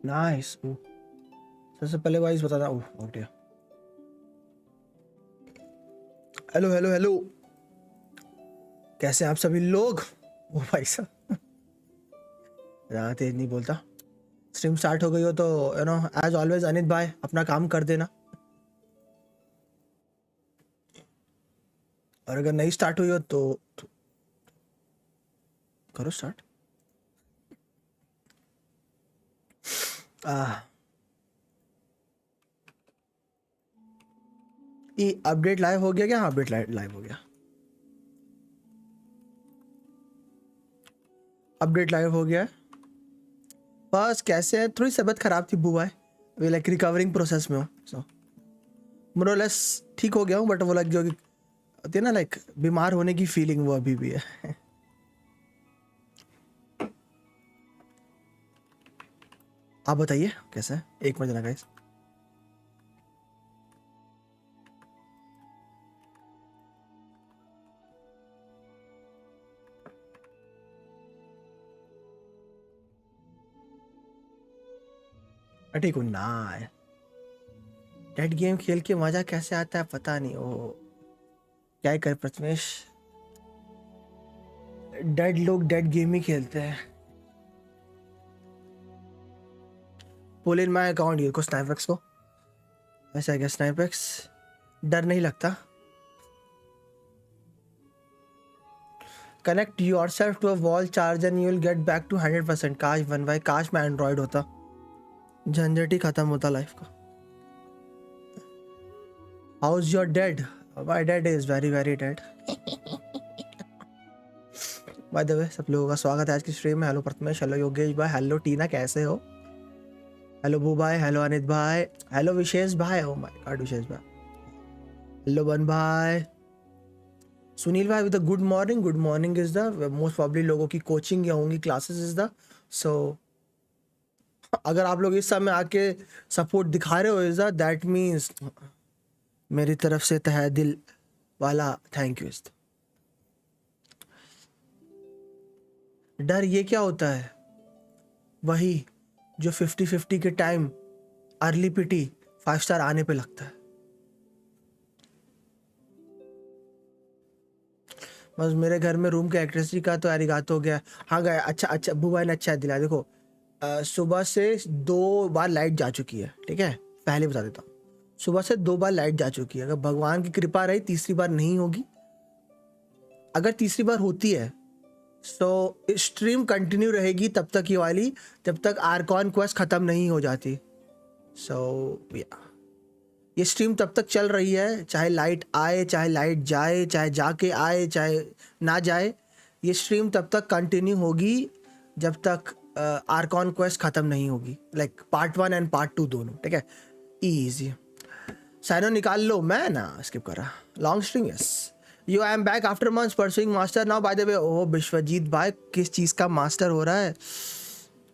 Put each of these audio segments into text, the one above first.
Nice. सबसे पहले vice बता था। ओके, हेलो हेलो हेलो, कैसे हैं आप सभी लोग? ओ भाई साहब, ज़्यादा तेज नहीं बोलता। स्ट्रीम स्टार्ट हो गई हो तो you know as always Anit भाई अपना काम कर देना, और अगर नहीं स्टार्ट हुई हो तो करो स्टार्ट। ये अपडेट लाइव हो गया क्या? हाँ, अपडेट लाइव हो गया, अपडेट लाइव हो गया। बस कैसे है, थोड़ी तबीयत खराब थी बुआ, अभी लाइक रिकवरिंग प्रोसेस में हूँ। सो मोरलेस ठीक हो गया हूँ, बट वो लाइक जो होती है ना लाइक बीमार होने की फीलिंग, वो अभी भी है। आप बताइए कैसा है? एक मिनट गाइस। ठीक हूँ ना। डेड गेम खेल के मजा कैसे आता है पता नहीं। ओ क्या कर प्रथमेश, डेड लोग डेड गेम ही खेलते हैं। पुल इन माय अकाउंट ये को स्नाइपेक्स को, ऐसा है क्या? स्नाइपेक्स डर नहीं लगता? Connect yourself to a wall charge and you will get back to 100%। काश वन भाई, काश मैं एंड्रॉइड होता, झंझट ही खत्म होता लाइफ का। How is your dead? My dead is very very dead. Bye the वे सब लोगों का स्वागत है आज की स्ट्रीम में। हेलो प्रथमेश, हेलो योगेश भाई, हेलो टीना, कैसे हो? हेलो बू भाई, हेलो अनित भाई, हेलो विशेष भाई। ओ माय गॉड विशेष भाई, हेलो बन भाई, सुनील भाई with the good morning. Good morning is the most probably लोगों की कोचिंग या होंगी क्लासेस इज द। सो अगर आप लोग इस समय आके सपोर्ट दिखा रहे हो इज द, दैट मीन्स मेरी तरफ से तहे दिल वाला थैंक यू इज द। डर ये क्या होता है? वही जो 50-50 के टाइम अर्ली पिटी 5 स्टार आने पे लगता है। बस मेरे घर में रूम के इलेक्ट्रिसिटी का तो एरिगातो हो गया। हाँ गया, अच्छा अच्छा बुआ ने अच्छा दिला। देखो सुबह से 2 बार लाइट जा चुकी है, ठीक है? पहले बता देता हूँ, सुबह से 2 बार लाइट जा चुकी है। अगर भगवान की कृपा रही तीसरी बार नहीं होगी। अगर तीसरी बार होती है तो स्ट्रीम कंटिन्यू रहेगी तब तक ये वाली, जब तक आर्कॉन क्वेस्ट खत्म नहीं हो जाती। सो ये स्ट्रीम तब तक चल रही है, चाहे लाइट आए, चाहे लाइट जाए, चाहे जाके आए, चाहे ना जाए। ये स्ट्रीम तब तक कंटिन्यू होगी जब तक आर्कॉन क्वेस्ट खत्म नहीं होगी, लाइक पार्ट 1 एंड पार्ट 2 दोनों, ठीक है? इजी। साइनो निकाल लो, मैं ना स्किप कर रहा। Long stream, yes you I am back after months pursuing master now by the way. Oh Vishwajeet भाई, किस चीज़ का मास्टर हो रहा है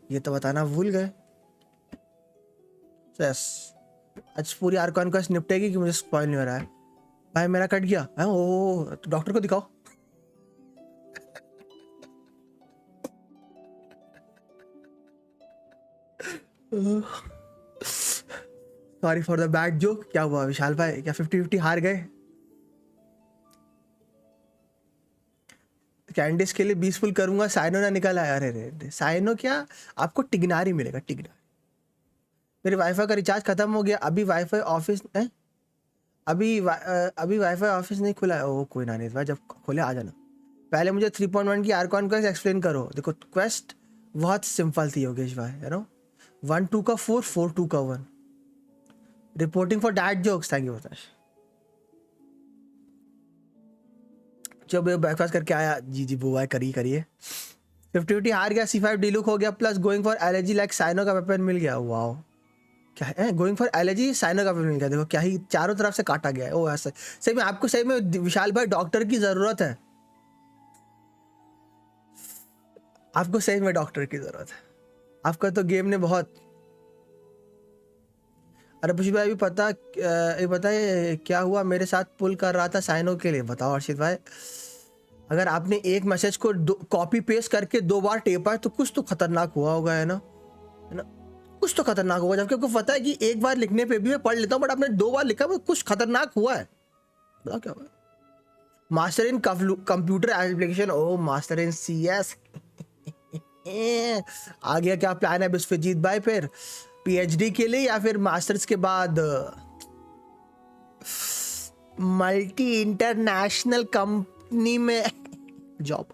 ये तो बताना भूल गए। यस, आज पूरी आर्कॉन क्वेस्ट निपटेगी कि मुझे स्पॉइल नहीं हो रहा है। भाई मेरा कट गया है। ओ तो डॉक्टर को दिखाओ। Sorry for the bad joke. क्या हुआ विशाल भाई, क्या 50-50 हार गए? कैंडिस के लिए 20 फुल करूंगा, साइनो ना निकल आया। अरे रे साइनो क्या, आपको टिग्नारी मिलेगा, टिग्नारी। मेरे वाईफाई का रिचार्ज खत्म हो गया, अभी वाईफाई ऑफिस है, अभी वाईफाई ऑफिस नहीं खुला है। ओह कोई ना, नहीं भाई जब खोले आ जाना। पहले मुझे 3.1 की आर्कॉन क्वेस्ट एक्सप्लेन करो। देखो क्वेस्ट बहुत सिंपल थी योगेश भाई, यू नो 1-2 का 4, 4-2 का 1। Reporting for dad jokes, thank you बताश। जब ब्रेकफास्ट करके आया, जी जी बुआ करिए। 50-50 हार गया, C5 डिलुक हो गया, plus going for allergy like Cyno का वेपन मिल गया। वाओ क्या है, गोइंग फॉर एलर्जी साइनो का वेपन मिल गया। देखो क्या ही चारों तरफ से काटा गया है। ओ ऐसा सही में, आपको सही में विशाल भाई डॉक्टर की जरूरत है, आपको सही में डॉक्टर की जरूरत है। आपका तो गेम ने बहुत। अरे बुशी भाई, ये बताइए क्या हुआ? मेरे साथ पुल कर रहा था साइनो के लिए, बताओ अर्षित भाई। अगर आपने एक मैसेज को कॉपी पेस्ट करके 2 बार टेपा है तो कुछ तो खतरनाक हुआ होगा, है ना? कुछ तो खतरनाक होगा, जबकि आपको पता है कि एक बार लिखने पे भी मैं पढ़ लेता हूँ, बट आपने 2 बार लिखा, तो कुछ खतरनाक हुआ है। बताओ क्या हुआ? Master in computer application, or master in CS। आ गया क्या प्लान है विश्वजीत भाई, फिर PhD के लिए या फिर मास्टर्स के बाद मल्टी इंटरनेशनल कंपनी में जॉब?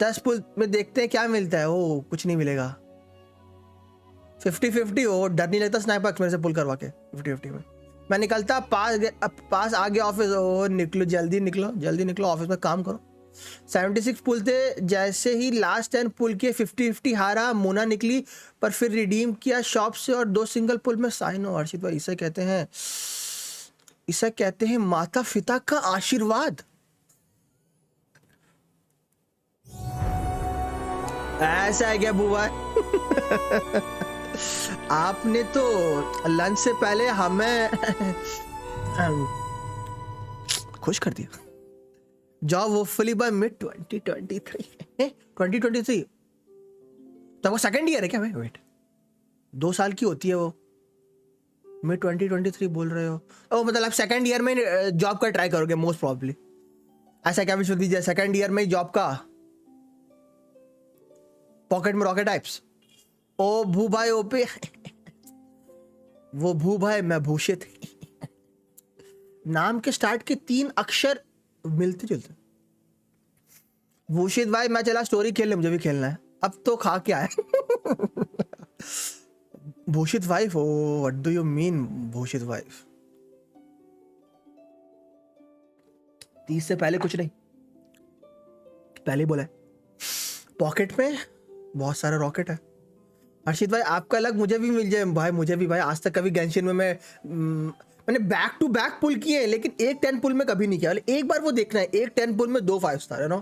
10 पुल में देखते हैं क्या मिलता है। ओ कुछ नहीं मिलेगा। 50-50 हो, डर नहीं लगता स्नाइपर मेरे से पुल करवा के 50-50 में मैं निकलता। पास आ गया ऑफिस। ओ निकलो जल्दी, निकलो ऑफिस में काम करो। 76 पुल थे, जैसे ही लास्ट 10 पुल किए 50-50 हारा, मोना निकली, पर फिर रिडीम किया शॉप से और 2 सिंगल पुल में साइन हो। हर्षित भाई इसे कहते हैं माता पिता का आशीर्वाद। ऐसा है क्या बुआ? आपने तो लंच से पहले हमें खुश कर दिया। Job hopefully by mid 2023। तो वो सेकंड ईयर है क्या भाई? वेट, 2 साल की होती है वो। मिड 2023 बोल रहे हो? ओ मतलब आप सेकंड ईयर में जॉब का ट्राई करोगे मोस्ट प्रॉब्ली, ऐसा क्या विश्व दीजिए? सेकंड ईयर में जॉब का पॉकेट में रॉकेट टाइप्स। ओ भू भाई ओपे। वो भू भाई, मैं भूषित। नाम के स्टार्ट के 3 अक्षर मिलते जुलते। भूषित भाई मैं चला स्टोरी खेलने, मुझे भी खेलना है। अब तो खा के आया। भूषित wife? Oh what do you mean भूषित वाइफ? 30 से पहले कुछ नहीं, पहले बोला है। पॉकेट में बहुत सारा रॉकेट है। हर्षित भाई आपका लग मुझे भी मिल जाए भाई, मुझे भी भाई। आज तक कभी गेंशिन में मैंने बैक टू बैक पुल किए, लेकिन एक 10 पुल में कभी नहीं किया। एक बार वो देखना है, एक 10 पुल में 2 5 स्टार, है ना?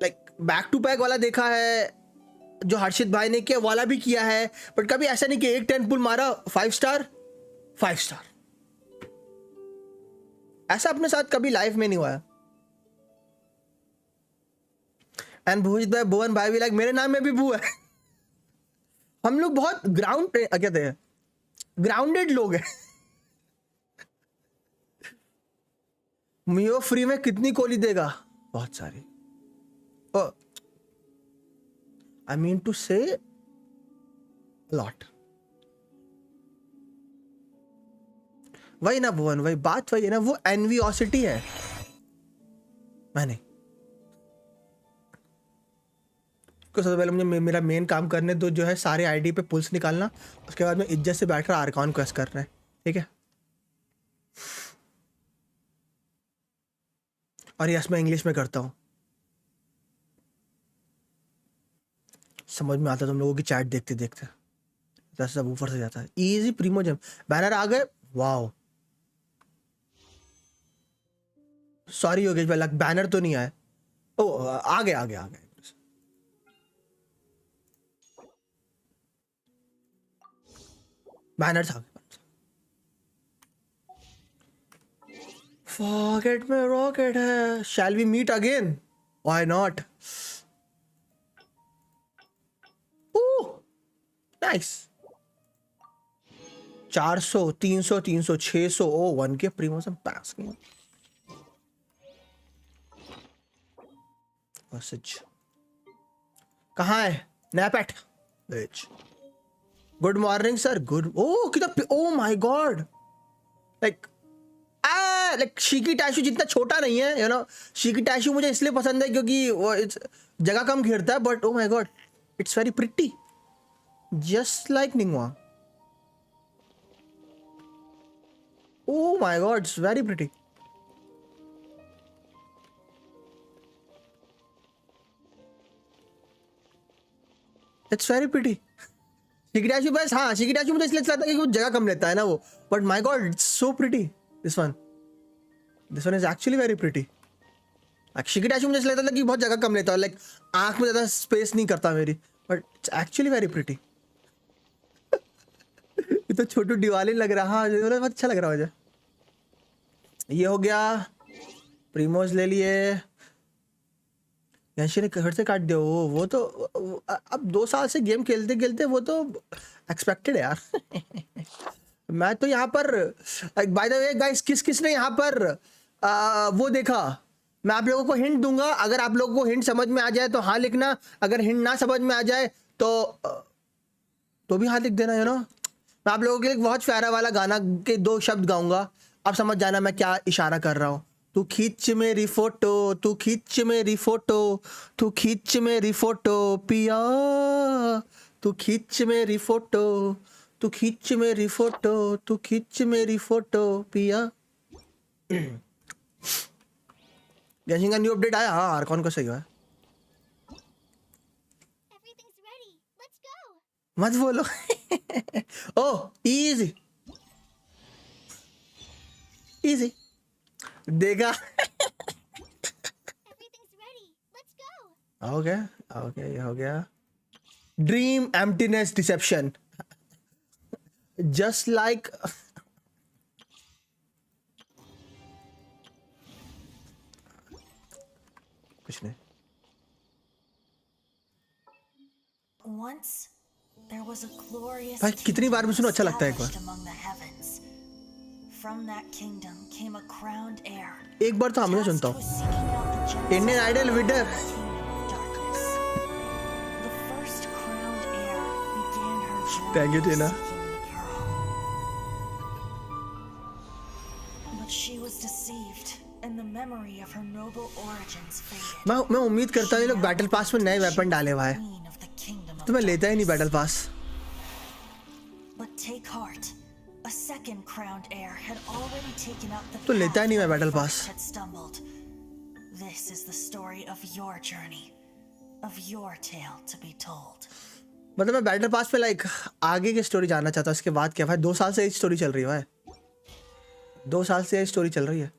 लाइक बैक टू बैक वाला देखा है जो हर्षित भाई ने किया, वाला भी किया है, बट कभी ऐसा नहीं कि एक 10 पुल मारा 5 स्टार 5 स्टार। ऐसा अपने साथ कभी लाइफ में नहीं हुआ है। एंड भूषित भाई, भुवन भाई भी लाइक मेरे नाम में भी भू है। हम लोग बहुत कहते हैं ग्राउंडेड लोग हैं। मियो फ्री में कितनी कोली देगा? बहुत सारी। आई मीन टू से लॉट। वही ना भुवन, वही बात वही है ना, वो एनवियोसिटी है। मैंने सबसे पहले मुझे मेरा मेन काम करने दो, जो है सारे आईडी पे पुल्स निकालना। उसके बाद में इज्जत से बैठ कर आर्कॉन क्वेस्ट कर रहे हैं, ठीक है? और यस मैं इंग्लिश में करता हूँ, समझ में आता तुम लोगों की चैट देखते देखते। जैसे सब ऊपर से जाता है। इजी प्रीमो जम बैनर आ गए। वाओ सॉरी योगेश भाई, बैनर तो नहीं आया। ओ आ गए आ गए आ गए। बैनर था। पॉकेट में रॉकेट है। Shall we meet again? Why not? Nice. 400 300 300 600। Oh 1K promotion पास किया। मैसेज कहाँ है? नैपेट बिच। Good morning sir. Good. Oh कितना, ओ माय गॉड। लाइक शीकी टैशू जितना छोटा नहीं है, यू नो। शीकी टैशू मुझे इसलिए पसंद है क्योंकि वो जगह कम घेरता है, but oh my god it's very pretty, just like निंगवा। Oh my god it's very pretty. It's very pretty. शीकी टैशू बस, हाँ शीकी टैशू मुझे इसलिए अच्छा लगता है कि वो जगह कम लेता है ना वो, but my god it's so pretty. This one is actually very pretty. शीकी टैशू मुझे इसलिए लगता था कि बहुत जगह कम लेता है, लाइक आंख में ज़्यादा स्पेस नहीं करता मेरी, but it's actually very pretty. ये तो छोटू दिवाली लग रहा है, बहुत अच्छा लग रहा है मुझे। ये हो गया, प्रीमोज ले लिए। गेंशिन ने घर से काट दिया वो तो अब 2 साल से गेम खेलते खेलते वो तो एक्सपेक्टेड है यार। मैं तो यहाँ पर बाय द वे गाइस, किसने यहाँ पर वो देखा, मैं आप लोगों को हिंट दूंगा, अगर आप लोगों को हिंट समझ में आ जाए तो हाँ लिखना, अगर हिंट ना समझ में आ जाए तो भी हाँ लिख देना, यू नो। मैं आप लोगों के लिए बहुत प्यारा वाला गाना के 2 शब्द गाऊंगा, आप समझ जाना मैं क्या इशारा कर रहा हूँ। तू खींच मेरी फोटो, तू खींच मेरी फोटो, तू खींच मेरी फोटो पिया, तू खींच मेरी फोटो, तू खींच मेरी फोटो, तू खींच मेरी फोटो पिया। गेंशिन का न्यू अपडेट आया, हाँ आर्कॉन का सही है। मत बोलो। ओह इजी इजी, देखा। हो गया, ओके ये हो गया। Dream emptiness deception, just like कुछ नहीं। भाई कितनी बार भी सुनो अच्छा लगता है एक बार। एक बार तो हमने सुनता हूँ। Indian Idol winner, thank you Tina. मैं उम्मीद करता हूँ ये लोग बैटल पास में नए वेपन डाले हुआ है, तो मैं लेता ही नहीं बैटल पास। तो लेता ही नहीं मैं बैटल पास। मतलब मैं बैटल पास पे लाइक आगे की स्टोरी जानना चाहता हूँ, इसके बाद क्या। भाई 2 साल से ये स्टोरी चल रही है, भाई 2 साल से ये स्टोरी चल रही है।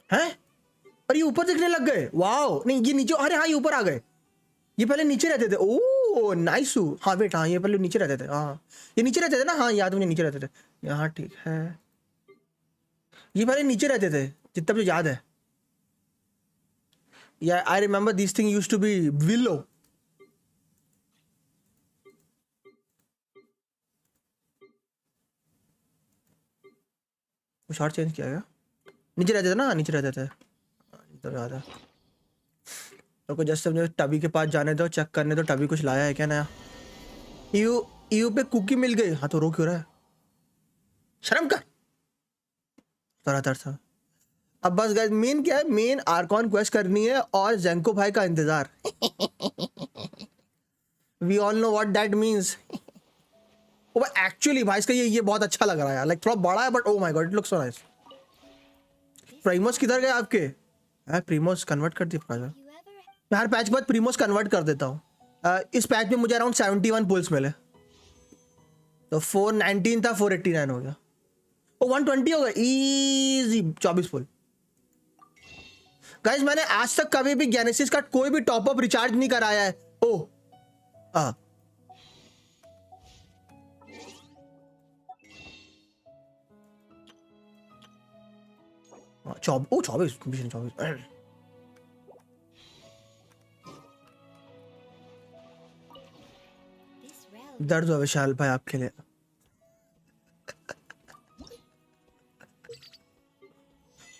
हैं? और ये ऊपर दिखने लग गए, वाओ। नहीं ये नीचे, अरे हाँ ये ऊपर आ गए। ये पहले नीचे रहते थे, ओह नाइस। हाँ वेट, हाँ ये पहले नीचे रहते थे, हाँ ये नीचे रहते थे ना, हाँ याद मुझे नीचे रहते थे। यहाँ ठीक है, ये पहले नीचे रहते थे जितना मुझे याद है। Yeah I remember this thing used to be willow. कुछ और चेंज किया गया? नीचे रहते थे ना, नीचे रहते थे, तो याद है। तो जस्ट मुझे टबी के पास जाने दो, चेक करने दो टबी कुछ लाया है क्या नया। यू पे कुकी मिल गई, हाँ तो रो क्यों रहा है, शर्म कर। तरह था। अब बस गाइस मेन क्या है, मेन आर्कॉन क्वेस्ट करनी है और जेंको भाई का इंतजार। We all know what that means. Oh actually भाई इसका ये बहुत अच्छा लग रहा है, लाइक थोड़ा बड़ा है but oh my god it looks so nice. Primos किधर गए आपके? यार प्रीमोस कन्वर्ट कर दिया मैं हर पैच के बाद प्रीमोस कन्वर्ट कर देता हूँ। इस पैच में मुझे अराउंड 71 पुल्स मिले, तो 419 था 489 हो गया। ओ 120 हो गया, इजी 24 पुल। गाइस मैंने आज तक कभी भी जेनेसिस का कोई भी टॉप अप रिचार्ज नहीं कराया है। ओ आ 24 दर्द हुआ विशाल भाई आपके लिए।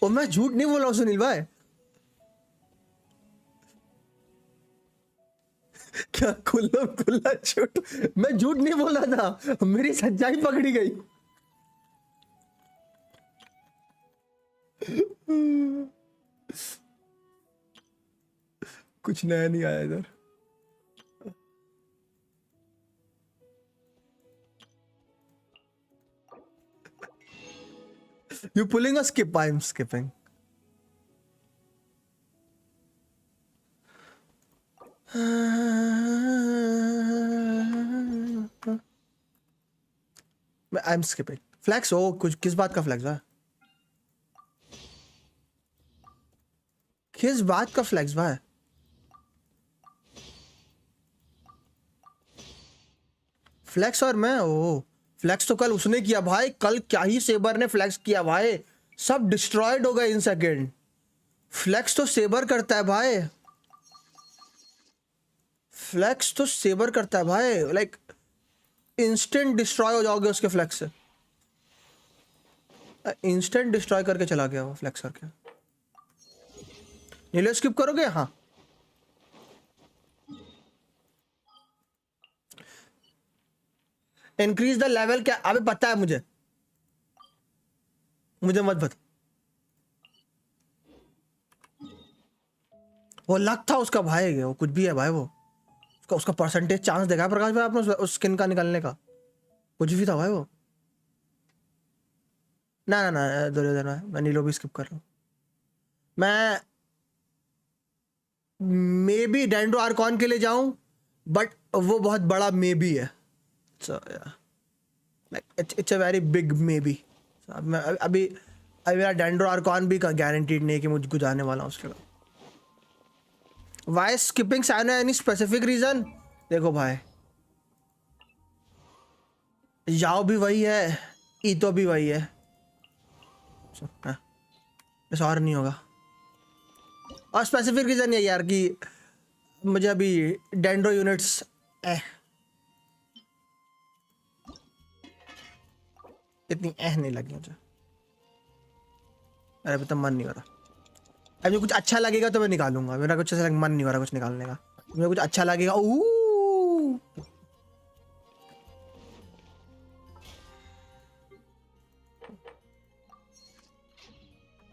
ओ मैं झूठ नहीं बोल रहा हूँ सुनील भाई। क्या खुल्ला खुल्ला झूठ, मैं झूठ नहीं बोल रहा था, मेरी सच्चाई पकड़ी गई। कुछ नया नहीं आया इधर। You pulling a skip? I'm skipping. I'm skipping. Flex? Oh, कुछ किस बात का flex है? किस बात का flex भाई? फ्लेक्स और मैं ओ फ्लेक्स तो कल उसने किया भाई, कल क्या ही सेबर ने फ्लेक्स किया भाई, सब डिस्ट्रॉयड हो गए इन सेकेंड। फ्लेक्स तो सेबर करता है भाई, फ्लेक्स तो सेबर करता है भाई, लाइक इंस्टेंट डिस्ट्रॉय हो जाओगे उसके फ्लेक्स से, इंस्टेंट डिस्ट्रॉय करके चला गया वो फ्लेक्स करके। नीले स्किप करोगे? हाँ इंक्रीज द लेवल क्या? अबे पता है मुझे, मुझे मत बता। वो लक था उसका भाई, वो कुछ भी है भाई, वो उसका उसका परसेंटेज चांस देखा है प्रकाश भाई आपने उस स्किन का निकलने का? कुछ भी था भाई वो। ना ना ना दुर्योधन भाई, मैं नीलो भी स्किप कर रहा हूँ। मैं मे बी डेंड्रो आर्कॉन के लिए जाऊं, बट वो बहुत बड़ा मे बी है, so it's a very big may be. अभी अभी मेरा डेंड्रो आर्कॉन भी गारंटीड नहीं है कि मुझको जाने वाला हूँ उसके बाद। Why skipping Cyno, any specific reason? देखो भाई, याओ भी वही है, ईतो भी वही है, बस और नहीं होगा। और स्पेसिफिक रीजन ये यार कि मुझे अभी डेंड्रो यूनिट्स इतनी नहीं लगी मुझे, मेरा अभी तो मन नहीं हो रहा। अभी कुछ अच्छा लगेगा तो मैं निकालूंगा, मेरा कुछ ऐसा मन नहीं हो रहा कुछ निकालने का, मुझे कुछ अच्छा लगेगा।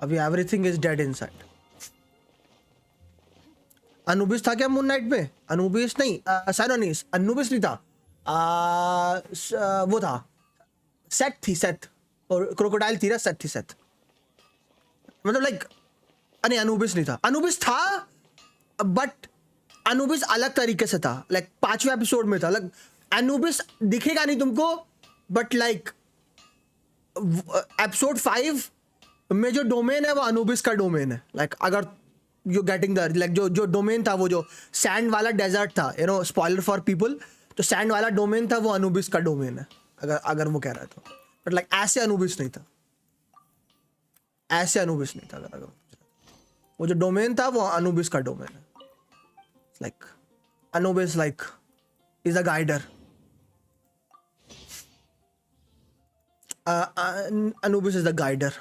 अभी everything is dead inside. Anubis था क्या मून नाइट में? अनुबिस नहीं, साइनो नहीं, अनुबिस नहीं था, वो था सेथ थी, सेथ और क्रोकोडाइल थी ना, सेथ थी, सेथ मतलब लाइक, नहीं अनुबिस नहीं था, अनुबिस था बट अनुबिस अलग तरीके से था, लाइक 5वें एपिसोड में था, लाइक अनुबिस दिखेगा नहीं तुमको, बट लाइक एपिसोड 5 में जो डोमेन है वो अनुबिस का डोमेन है, लाइक अगर यू गेटिंग द लाइक जो जो डोमेन था वो जो सैंड वाला डेजर्ट था, you know spoiler for people, तो सैंड वाला डोमेन था वो अनुबिस का डोमेन है, अगर अगर वो कह रहा है तो, बट लाइक ऐसे अनुबिस नहीं था, ऐसे अनुबिस नहीं था, अगर वो जो डोमेन था वो अनुबिस का डोमेन है, like Anubis like is a guider, Anubis is the guider.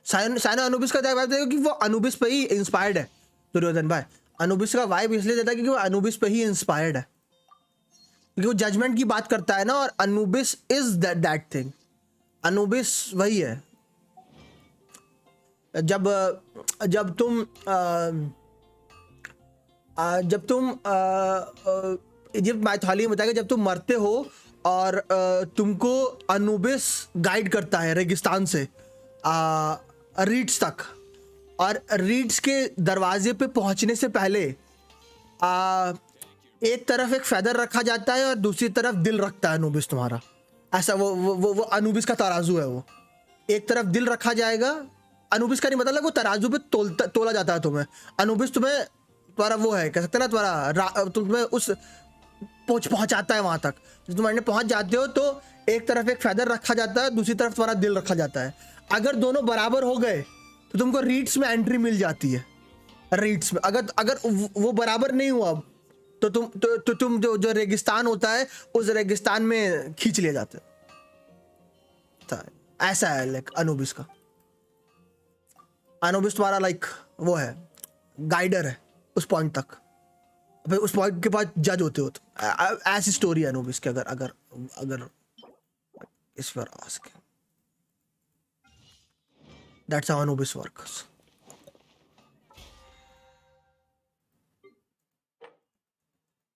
Cyno Anubis का वाइब देखो कि वो अनुबिस पे ही इंस्पायर्ड है दुर्योधन भाई, अनुबिस का वाइब इसलिए देता है क्योंकि वो अनुबिस पे ही इंस्पायर्ड है, क्योंकि वो जजमेंट की बात करता है ना, और Anubis is that thing, Anubis वही है। जब जब तुम जब तुम इजिप्ट माइथोलॉजी में बताया, जब तुम मरते हो और तुमको अनुबिस गाइड करता है रेगिस्तान से रीड्स तक, और रीड्स के दरवाजे पे पहुंचने से पहले एक तरफ एक फेदर रखा जाता है और दूसरी तरफ दिल रखता है अनुबिस तुम्हारा, ऐसा वो अनुबिस का तराजू है, वो एक तरफ दिल रखा जाएगा, अनुबिस का नहीं मतलब वो तराजू पे तोला जाता है तुम्हें, अनुबिस तुम्हें तुम्हारा वो है कह सकते हैं ना, तुम्हारा तुम्हें उस पहुंचाता है वहां तक, जब तुम पहुंच जाते हो तो एक तरफ एक फेदर रखा जाता है, दूसरी तरफ तुम्हारा दिल रखा जाता है, अगर दोनों बराबर हो गए तो तुमको रीड्स में एंट्री मिल जाती है, रीड्स में अगर अगर वो बराबर नहीं हुआ तो तुम जो रेगिस्तान होता है उस रेगिस्तान में खींच लिए जाते हैं, ऐसा है लाइक अनुबिस का, अनुबिस तुम्हारा लाइक वो है गाइडर है उस पॉइंट तक, फिर उस पॉइंट के बाद जज होते हो, तो ऐसी स्टोरी है अनुबिस की, अगर अगर अगर इस पर ask, that's how Anubis works.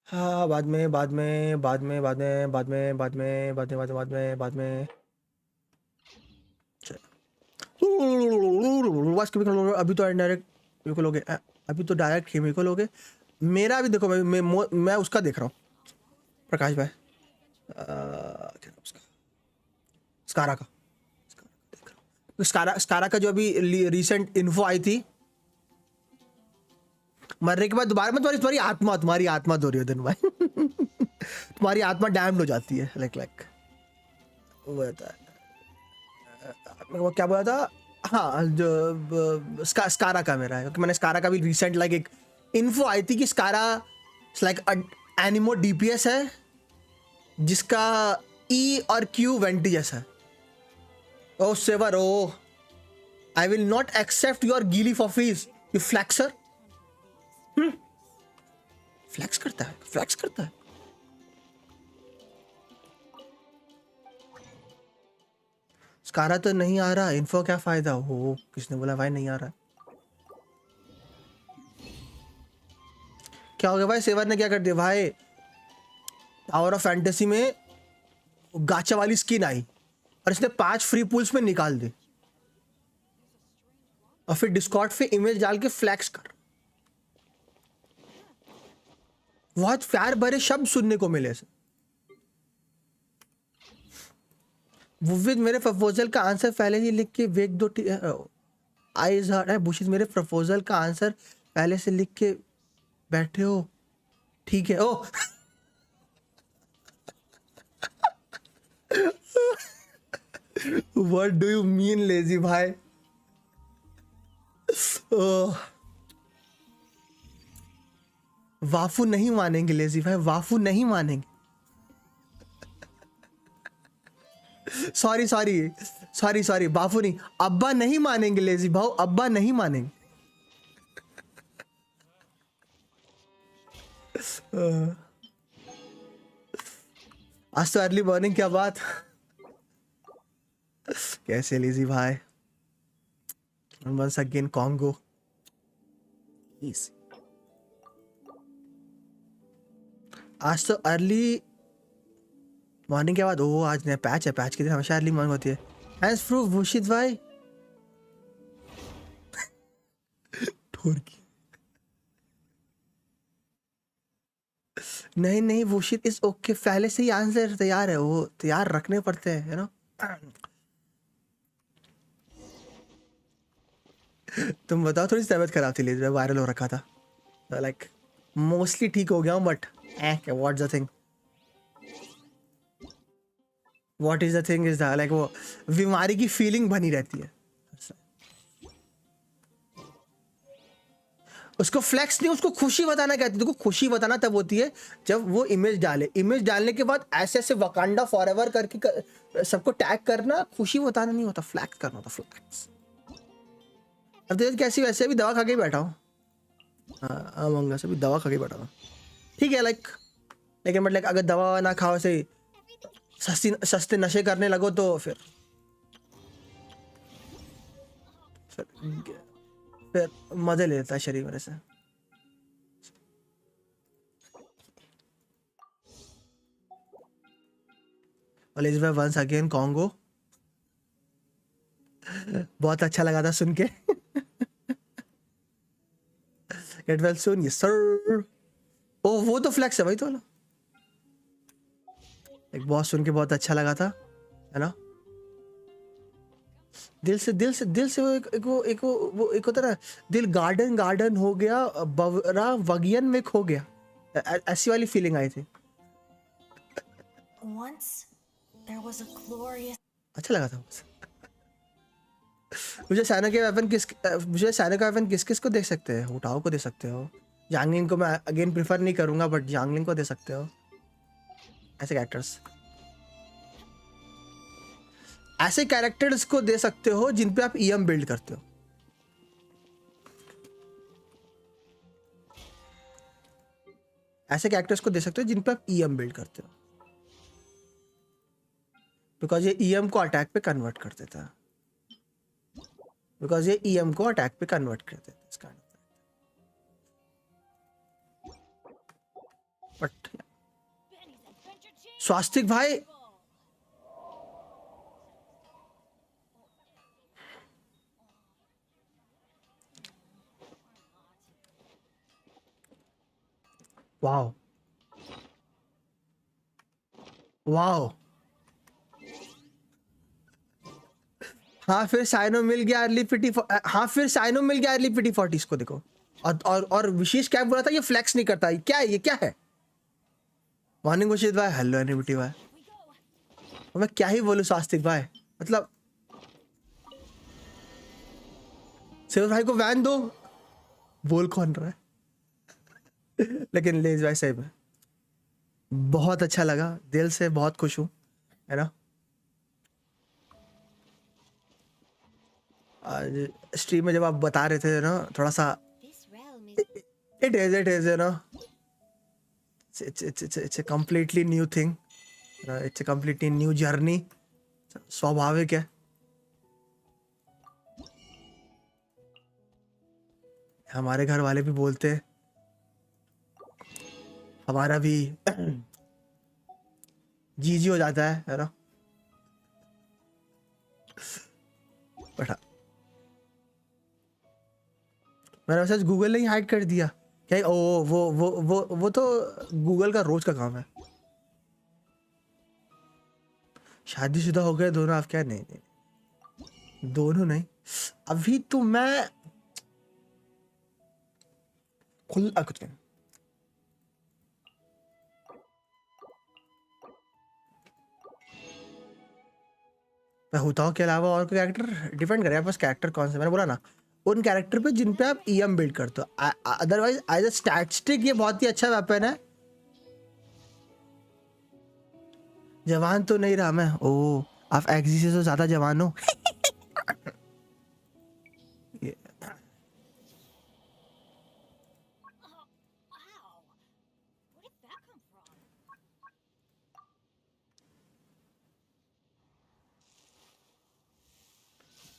हाँ बाद में बाद में बाद में बाद में बाद में बाद में बाद में बाद में बाद में बाद में अभी तो डायरेक्ट मेरे को लोगे, अभी तो डायरेक्ट ही मेरे को लोगे, मेरा भी देखो मैं उसका देख रहा हूँ प्रकाश भाई, क्या नाम उसका, स्कारा का, देख रहा हूँ स्कारा का जो अभी रिसेंट इन्फो आई थी, मरने के बाद दोबारा में तुम्हारी तुम्हारी आत्मा धो रही हो दिन भाई। तुम्हारी आत्मा डैम्ड हो जाती है लाइक वो क्या बोला था। हाँ जो स्कारा का मेरा है, क्योंकि मैंने स्कारा का भी रिसेंट लाइक एक इन्फो आई थी कि स्कारा लाइक एनिमो डीपीएस है जिसका ई और क्यू वेंटी जैसा है। ओ सेवर oh I will not accept your गीली फॉफीज यू फ्लैक्सर। फ्लैक्स करता है। स्कारा तो नहीं आ रहा, इन्फो क्या फायदा हो, किसने बोला भाई नहीं आ रहा। क्या हो गया भाई, सेवर ने क्या कर दिया भाई, टावर ऑफ फैंटेसी में गाचा वाली स्किन आई और इसने 5 फ्री पूल्स में निकाल दी और फिर डिस्कॉर्ड पे इमेज डाल के फ्लैक्स कर। बहुत प्यार भरे शब्द सुनने को मिले से। विद मेरे प्रपोजल का आंसर पहले ही लिख के वेक दो। आइज हार्ट है बुशित, मेरे प्रपोजल का आंसर पहले से लिख के बैठे हो, ठीक है। ओ what do you mean lazy भाई। वाफू नहीं मानेंगे लेजी भाई, वाफू नहीं मानेंगे। सॉरी बाफू नहीं, अब्बा नहीं मानेंगे लेजी भाऊ, अब्बा नहीं मानेंगे। आज तो अर्ली मॉर्निंग, क्या बात। कैसे लेजी भाई। वंस अगेन कॉन्गो आज तो अर्ली मॉर्निंग के बाद। ओ आज नया पैच है, पैच के दिन हमेशा अर्ली मॉर्निंग होती है। हैंड्स प्रूफ भूषित भाई। ठोरकी नहीं भूषित इज ओके, पहले से ही आंसर तैयार है, वो तैयार रखने पड़ते हैं यू नो। तुम बताओ, थोड़ी सी तबीयत खराब थी, लेजी वायरल हो रखा था, लाइक मोस्टली ठीक हो गया हूँ but what's the thing, what is the thing is the like वो बीमारी की फीलिंग बनी रहती है। उसको फ्लेक्स नहीं, उसको खुशी बताना कहते हैं। देखो खुशी बताना तब होती है जब वो इमेज डाले, इमेज डालने के बाद ऐसे ऐसे वकांडा फॉरएवर करके सबको टैग करना खुशी बताना नहीं होता, फ्लैक्स करना होता, फ्लैक्स। अब देखो कैसी, वैसे भी दवा खा के बैठा हूँ। हाँ मंगा से भी दवा खा के बैठा हूँ, ठीक है लाइक, लेकिन मतलब अगर दवा ना खाओ से सस्ते नशे करने लगो तो फिर मजे ले लेता है शरीर मेरे से। वंस अगेन कॉन्गो, बहुत अच्छा लगा था सुन के। Get well soon, yes sir. Oh वो तो फ्लैक्स है भाई, तो एक बहुत सुन के बहुत अच्छा लगा था, है ना। दिल से वो एक होता ना, दिल गार्डन हो गया, बवरा वगियन में खो गया, ऐसी वाली फीलिंग आई थी। अच्छा लगा था मुझे। सैनो का वेपन किस को दे सकते हैं, उठाओ को दे सकते हो, यांगलिंग को मैं अगेन प्रेफर नहीं करूंगा बट यांगलिंग को दे सकते हो। ऐसे कैरेक्टर्स को दे सकते हो जिन पे आप ईएम बिल्ड करते हो। ऐसे कैरेक्टर्स को दे सकते हो जिन पे आप ईएम बिल्ड करते हो, बिकॉज ये ईएम को अटैक पे कन्वर्ट कर देता है, इसका बट स्वास्तिक भाई वाओ हाँ फिर साइनो मिल गया अर्ली पिटी 40s को। देखो और विशेष क्या बोला था, ये फ्लेक्स नहीं करता, क्या है ये, क्या है? मॉर्निंग मुशीद भाई, हेलो एनिमिटी भाई। मैं क्या ही बोलूं स्वास्तिक भाई, मतलब सिल्वर भाई को वैन दो, बोल कौन रहा है? लेकिन लेज भाई सही में बहुत अच्छा लगा, दिल से बहुत खुश हूँ, है ना। आज स्ट्रीम में जब आप बता रहे थे ना थोड़ा सा, it is you know, it's a completely new thing, it's a completely new journey, स्वाभाविक है। हमारे घर वाले भी बोलते, हमारा भी जी हो जाता है ना। बट मैंने वैसे गूगल ने ही हाइड कर दिया क्या? ओ वो तो गूगल का रोज का काम है। शादीशुदा हो गए दोनों आप क्या? नहीं दोनों नहीं, अभी तो मैं कुछ नहीं। मैं होता हूँ के अलावा और कोई कैरेक्टर डिपेंड करे बस, कैरेक्टर कौन से, मैंने बोला ना उन कैरेक्टर पे जिन पे आप ईएम बिल्ड करते हो। अदरवाइज एज अ स्टैटिस्टिक ये बहुत ही अच्छा वेपन है। जवान तो नहीं रहा मैं, ओ आप एक्सी से तो ज्यादा जवान हो।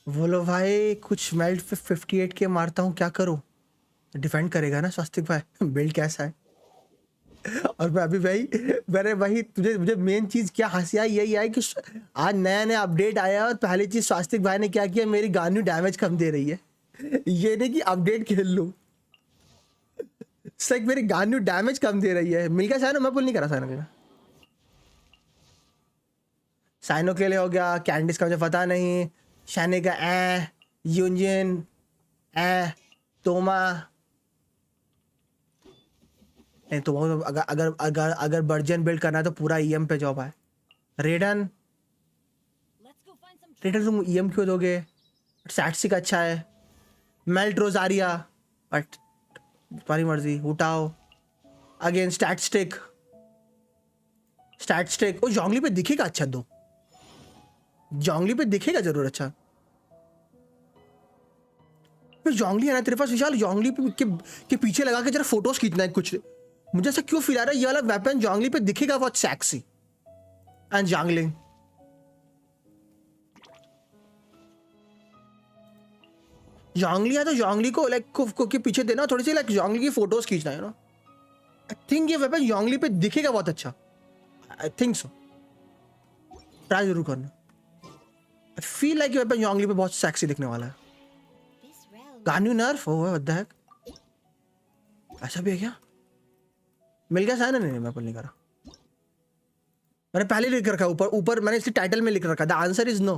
बोलो भाई कुछ मेल्ट पे 58 के मारता हूँ, क्या करूँ? डिफेंड करेगा ना स्वास्तिक भाई, बिल्ड कैसा है। और मैं अभी भाई, मेरे भाई तुझे मुझे मेन चीज क्या हंसी आई यही आई कि आज नया नया अपडेट आया और पहली चीज स्वास्तिक भाई ने क्या किया, मेरी गानू डैमेज कम दे रही है। ये नहीं कि अपडेट खेल लूं, सच मेरी गानू डैमेज कम दे रही है। मिल गया साइनो, मैं पुल नहीं करा साइनो का, साइनो के लिए हो गया। कैंडिस का मुझे पता नहीं, शाने का यूनियन तोमा नहीं, तो अगर अगर अगर अगर बर्जन बिल्ड करना है तो पूरा ईएम पे जॉब है। रेडन रेडन तुम ईएम क्यों दोगे? सैटसी का अच्छा है। मेल्ट रोजारिया, बट तुम्हारी मर्जी, उठाओ। अगेन स्टैटिस्टिक वो जोंगली पे दिखेगा अच्छा, दो जोंगली पे दिखेगा जरूर अच्छा। जोंगली है ना तेरे पास विशाल, जोंगली पे के पीछे लगा के जरा फोटोज खींचना है कुछ। मुझे ऐसा क्यों फील आ रहा है ये वाला वेपन जोंगली पे दिखेगा बहुत सेक्सी एंड जंगलिंग। जोंगली है तो जोंगली को लाइक के पीछे देना थोड़ी सी, लाइक जोंगली की फोटोज खींचना है ना। आई थिंक ये वेपन जोंगली पे दिखेगा बहुत अच्छा, आई थिंक सो, ट्राई जरूर करना। आई फील लाइक ये वेपन जोंगली पे बहुत सेक्सी दिखने वाला है। गान्यू नर्फ, ओह व्हाट द हेक, ऐसा भी है क्या? मिल गया साइन? नहीं मैं पुल नहीं करा, मैंने पहले लिख रखा ऊपर ऊपर, मैंने इसलिए टाइटल में लिख रखा द आंसर इज नो।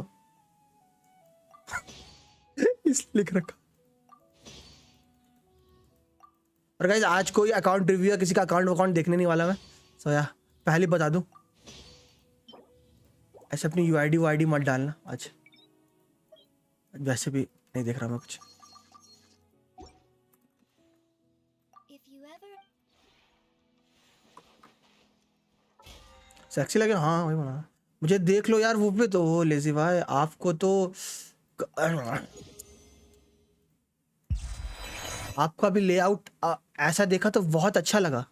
इसलिए लिख रखा। और गाइस आज कोई अकाउंट रिव्यू या किसी का अकाउंट देखने नहीं वाला मैं, सो या पहले बता दूं, ऐसे अपनी यूआईडी वाईडी मत डालना आज, वैसे भी नहीं देख रहा मैं कुछ। सेक्सी लगे, हाँ वही बना। मुझे देख लो यार वो पे तो, वो लेजी भाई आपको तो आपका भी लेआउट ऐसा देखा तो बहुत अच्छा लगा।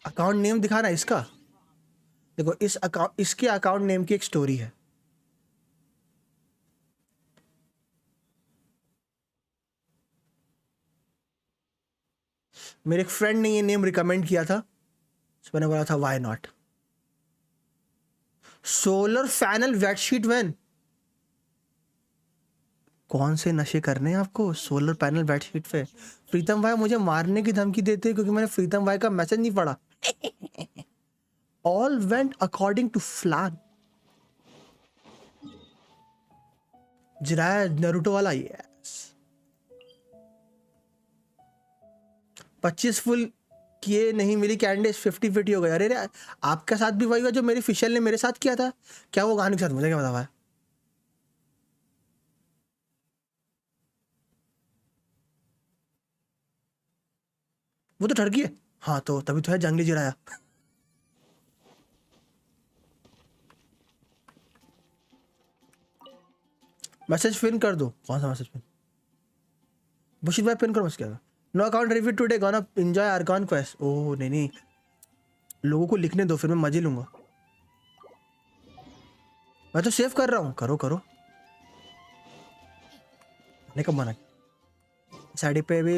अकाउंट नेम दिखाना इसका, देखो इस अकाउंट, इसके अकाउंट नेम की एक स्टोरी है। मेरे एक फ्रेंड ने ये नेम रिकमेंड किया था, तो मैंने बोला था why not. Solar panel bedsheet van, कौन से नशे करने हैं आपको सोलर पैनल बेडशीट पे? प्रीतम भाई मुझे मारने की धमकी देते हैं क्योंकि मैंने प्रीतम भाई का मैसेज नहीं पढ़ा। All went according to plan. Jiraiya Naruto वाला, यस। 25 फुल किए नहीं मिली कैंडिस, 50-50 हो गया। अरे रे, आपके साथ भी वही हुआ जो मेरी फिशल ने मेरे साथ किया था क्या? वो गाने के साथ मुझे क्या पता भाई। वो तो ठरकी है। हाँ तो तभी तो है जंगली जिराया। मैसेज पिन कर दो। कौन सा मैसेज पिन? बुशित भाई पिन करो बस। क्या no account review today, gonna enjoy archon quest. Oh नहीं नहीं, लोगों को लिखने दो, फिर मैं मजे लूंगा। मैं तो सेव कर रहा हूँ। करो करो। मैंने कब मना? साइड पे भी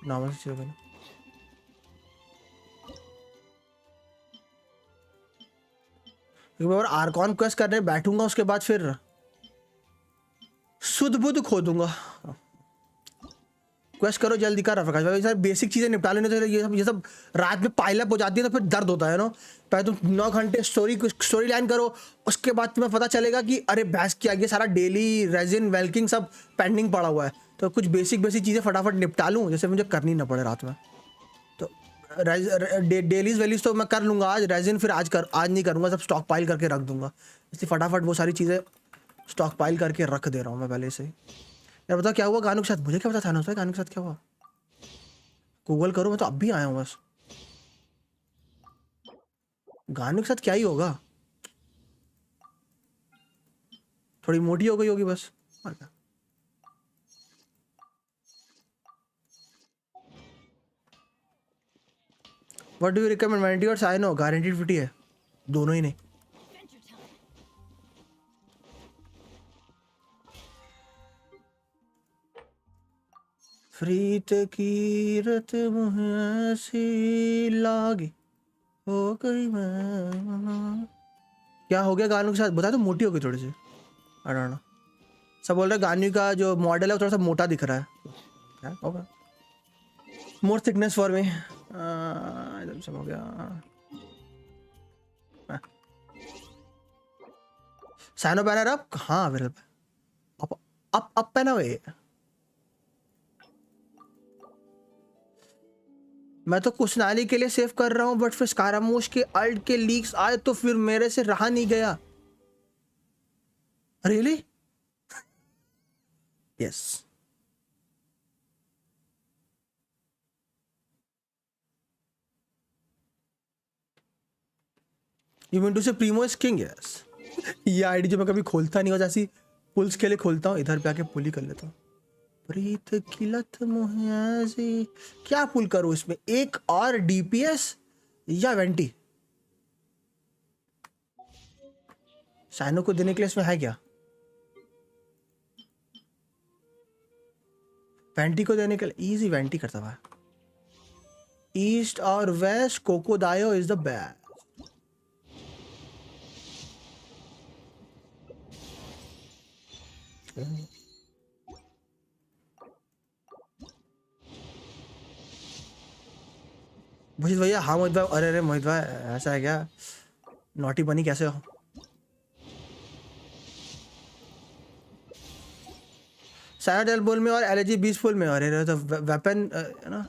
नॉर्मल से सेव करना। और आर्कॉन क्वेस्ट करने बैठूंगा, उसके बाद फिर सुध बुध खो दूंगा। क्वेस्ट करो जल्दी कर प्रकाश भाई, सर बेसिक चीजें निपटा लेने तो ये सब रात में पाइलअप हो जाती है तो फिर दर्द होता है ना। पहले तुम 9 घंटे स्टोरी लाइन करो, उसके बाद तुम्हें पता चलेगा कि अरे भैंस क्या, ये सारा डेली रेजिन वेल्किंग सब पेंडिंग पड़ा हुआ है। तो कुछ बेसिक चीजें फटाफट निपटा लूँ, जैसे मुझे करनी ना पड़े रात में। तो डेलीज वैलीज तो मैं कर लूंगा आज, रेजिन फिर आज नहीं करूंगा, सब स्टॉक पाइल करके रख दूंगा। इसलिए फटाफट वो सारी चीज़ें स्टॉक पाइल करके रख दे रहा हूँ मैं पहले से ही। यार बताओ क्या हुआ गानों के साथ? मुझे क्या पता था ना उसका गानों के साथ क्या हुआ। गूगल करो, मैं तो अब भी आया हूँ बस। गानों के साथ क्या ही होगा, थोड़ी मोटी हो गई होगी बस, और क्या। What do you recommend, warranty और साइन हो? गारंटीड फिटी है दोनों ही नहीं। फ्रीत की रत मुझे ऐसी लागी हो गई मैं। क्या हो गया गानों के साथ बता? तो मोटी हो गई थोड़ी सी, आई डोंट नो। सब बोल रहे गानू का जो मॉडल है वो थोड़ा सा मोटा दिख रहा है। क्या होगा? मोर थिकनेस फॉर मी। एकदम सब हो गया। साइनो बैनर अब हाँ अवेलेबल। अब पहना हुए। मैं तो कुशनाली के लिए सेव कर रहा हूँ, बट फिर स्कारामोश के अल्ट के लीक्स आए तो फिर मेरे से रहा नहीं गया। Really? Yes. You mean to say Primo is king? Yes. ये आईडी जो मैं कभी खोलता नहीं हो, जैसी पुल्स के लिए खोलता हूँ, इधर पे आके पुल ही कर लेता हूँ। प्रीत किलत मुझे क्या पुल करूँ इसमें, एक और डीपीएस या वेंटी? साइनो को देने के लिए इसमें है क्या? वेंटी को देने के लिए इजी वेंटी करता हुआ। ईस्ट और वेस्ट कोकोदायो इज द बेस्ट। भूषित भैया हाँ मोहित भाई। अरे अरे मोहित भाई ऐसा है क्या? नॉटी बनी कैसे हो? साइड एल्बोल में और एलजी 20 फुल में। अरे तो वेपन ना।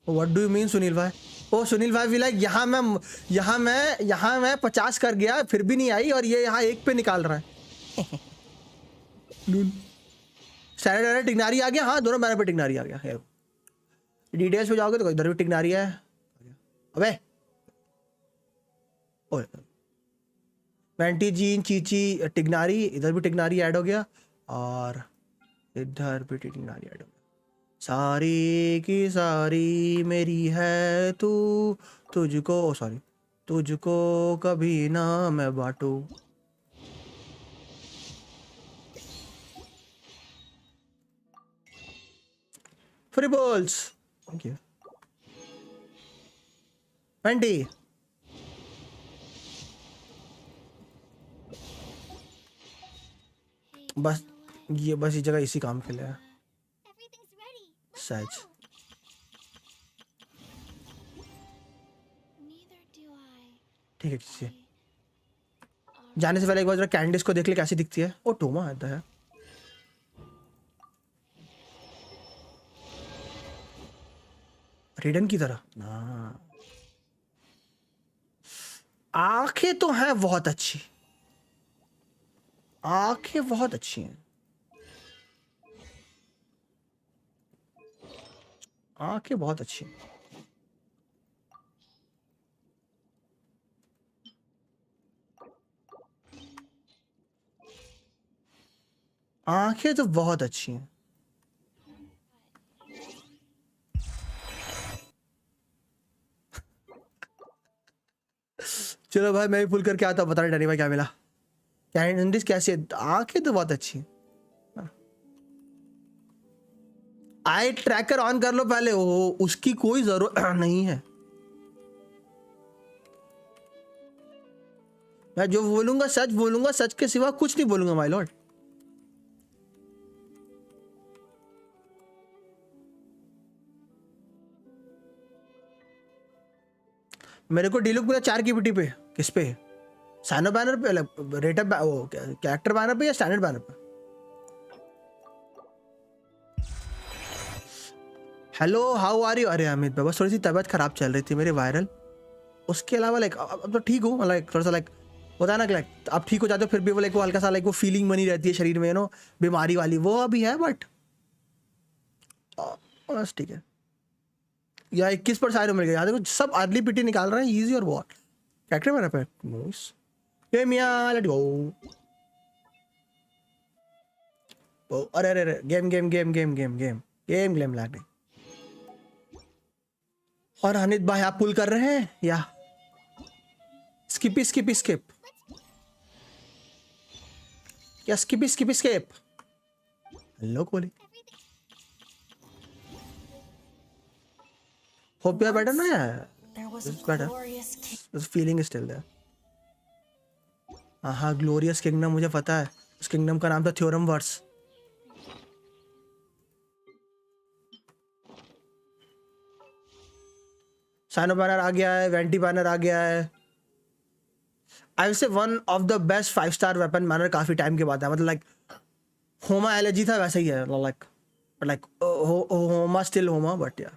What do you mean Sunil भाई? ओ सुनील भाई भी लाइक यहाँ मैं 50 कर गया फिर भी नहीं आई, और ये यहाँ 1 पे निकाल रहा है। साइड टिग्नारी आ गया। हाँ दोनों बैनर पे टिग्नारी आ गया। डिटेल्स पे जाओगे तो इधर भी टिग्नारी है। अबे ओए वेंटी जीन चीची टिग्नारी, इधर भी टिग्नारी ऐड हो गया और इधर भी टिग्नारी ऐड हो गया। सारी की सारी मेरी है तू, तुझको सॉरी तुझको कभी ना मैं Bantu. Free balls thank you vanity. बस ये जगह इसी काम के लिए है सच। ठीक है किसी जाने से पहले एक बार जरा कैंडिस को देख ले कैसी दिखती है। ओ टोमा आता है रिडन की तरह ना। आंखें तो हैं बहुत अच्छी, आंखें बहुत अच्छी हैं, आंखें बहुत अच्छी हैं। आंखें तो बहुत अच्छी हैं। चलो भाई मैं भी पुल करके आता हूँ, बता डरी भाई क्या मिला। कैंडिस कैसी है? आंखें तो बहुत अच्छी हैं। आई ट्रैकर ऑन कर लो पहले, वो उसकी कोई जरूरत नहीं है। मैं जो बोलूंगा सच बोलूंगा, सच के सिवा कुछ नहीं बोलूंगा माय लॉर्ड। मेरे को डीलुक मिला 4 की पिटी पे। किस पे? सानो बैनर पे, रेट ऑफ वो कैरेक्टर बैनर पे या स्टैंडर्ड बैनर पे? Hello how are you? अरे अमित भाई बस थोड़ी सी तबीयत खराब चल रही थी मेरी वायरल। उसके अलावा लाइक अब तो ठीक हूँ, लाइक थोड़ा सा लाइक होता है ना, लाइक आप ठीक हो जाते हो फिर भी वो लाइक वो हल्का सा लाइक वो फीलिंग बनी रहती है शरीर में, नो बीमारी वाली, वो अभी है बट बस ठीक है। या 21 पर सारे मिल गए, यहाँ देखो सब आदली पिटी निकाल रहे हैं, इजी और वॉट कैरेक्टर मेरे पे नाइस। ये मियां लेट्स गो। अरे अरे अरे game game game game game game game game lag नहीं। और अनित भाई आप पुल कर रहे हैं या स्किपी स्किपी स्किप? या skippy skippy skip? Hello Kohli, hope you are better ना यार। It's better. The feeling is still there. हाँ ग्लोरियस किंगडम मुझे पता है, उस किंगडम का नाम था थ्योरम वर्स। साइनो बैनर आ गया है, वेंटी बैनर आ गया है। आई से one of the best five-star weapon banner काफी टाइम के बाद है, मतलब लाइक होमा एलर्जी था वैसे ही है, लाइक लाइक होमा स्टिल होमा बट या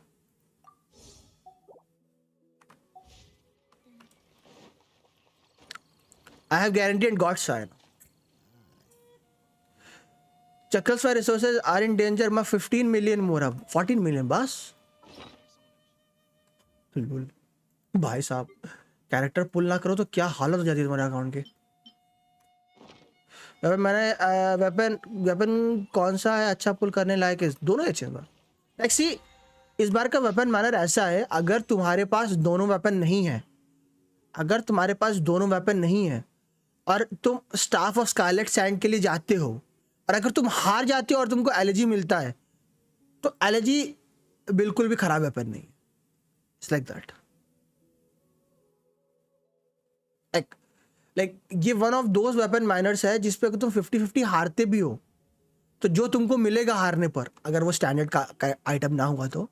I have guaranteed and got sign. Chuckles for resources are in danger. मैं 15 million more अब 14 million बस। भाई साहब कैरेक्टर पुल ना करो तो क्या हालत हो जाती है तुम्हारे अकाउंट की। मैंने वेपन वेपन कौन सा है अच्छा पुल करने लायक है? दोनों अच्छे हैं लाइक सी। इस बार का वेपन मैनर ऐसा है, अगर तुम्हारे पास दोनों वेपन नहीं है, अगर तुम्हारे पास दोनों वेपन नहीं है और तुम स्टाफ ऑफ स्कारलेट सैंड के लिए जाते हो और अगर तुम हार जाते हो और तुमको एलर्जी मिलता है तो एलर्जी बिल्कुल भी खराब वेपन नहीं है। It's like that. लाइक ये one of those weapon miners है जिसपे अगर तुम 50-50 हारते भी हो तो जो तुमको मिलेगा हारने पर, अगर वो स्टैंडर्ड का आइटम ना हुआ तो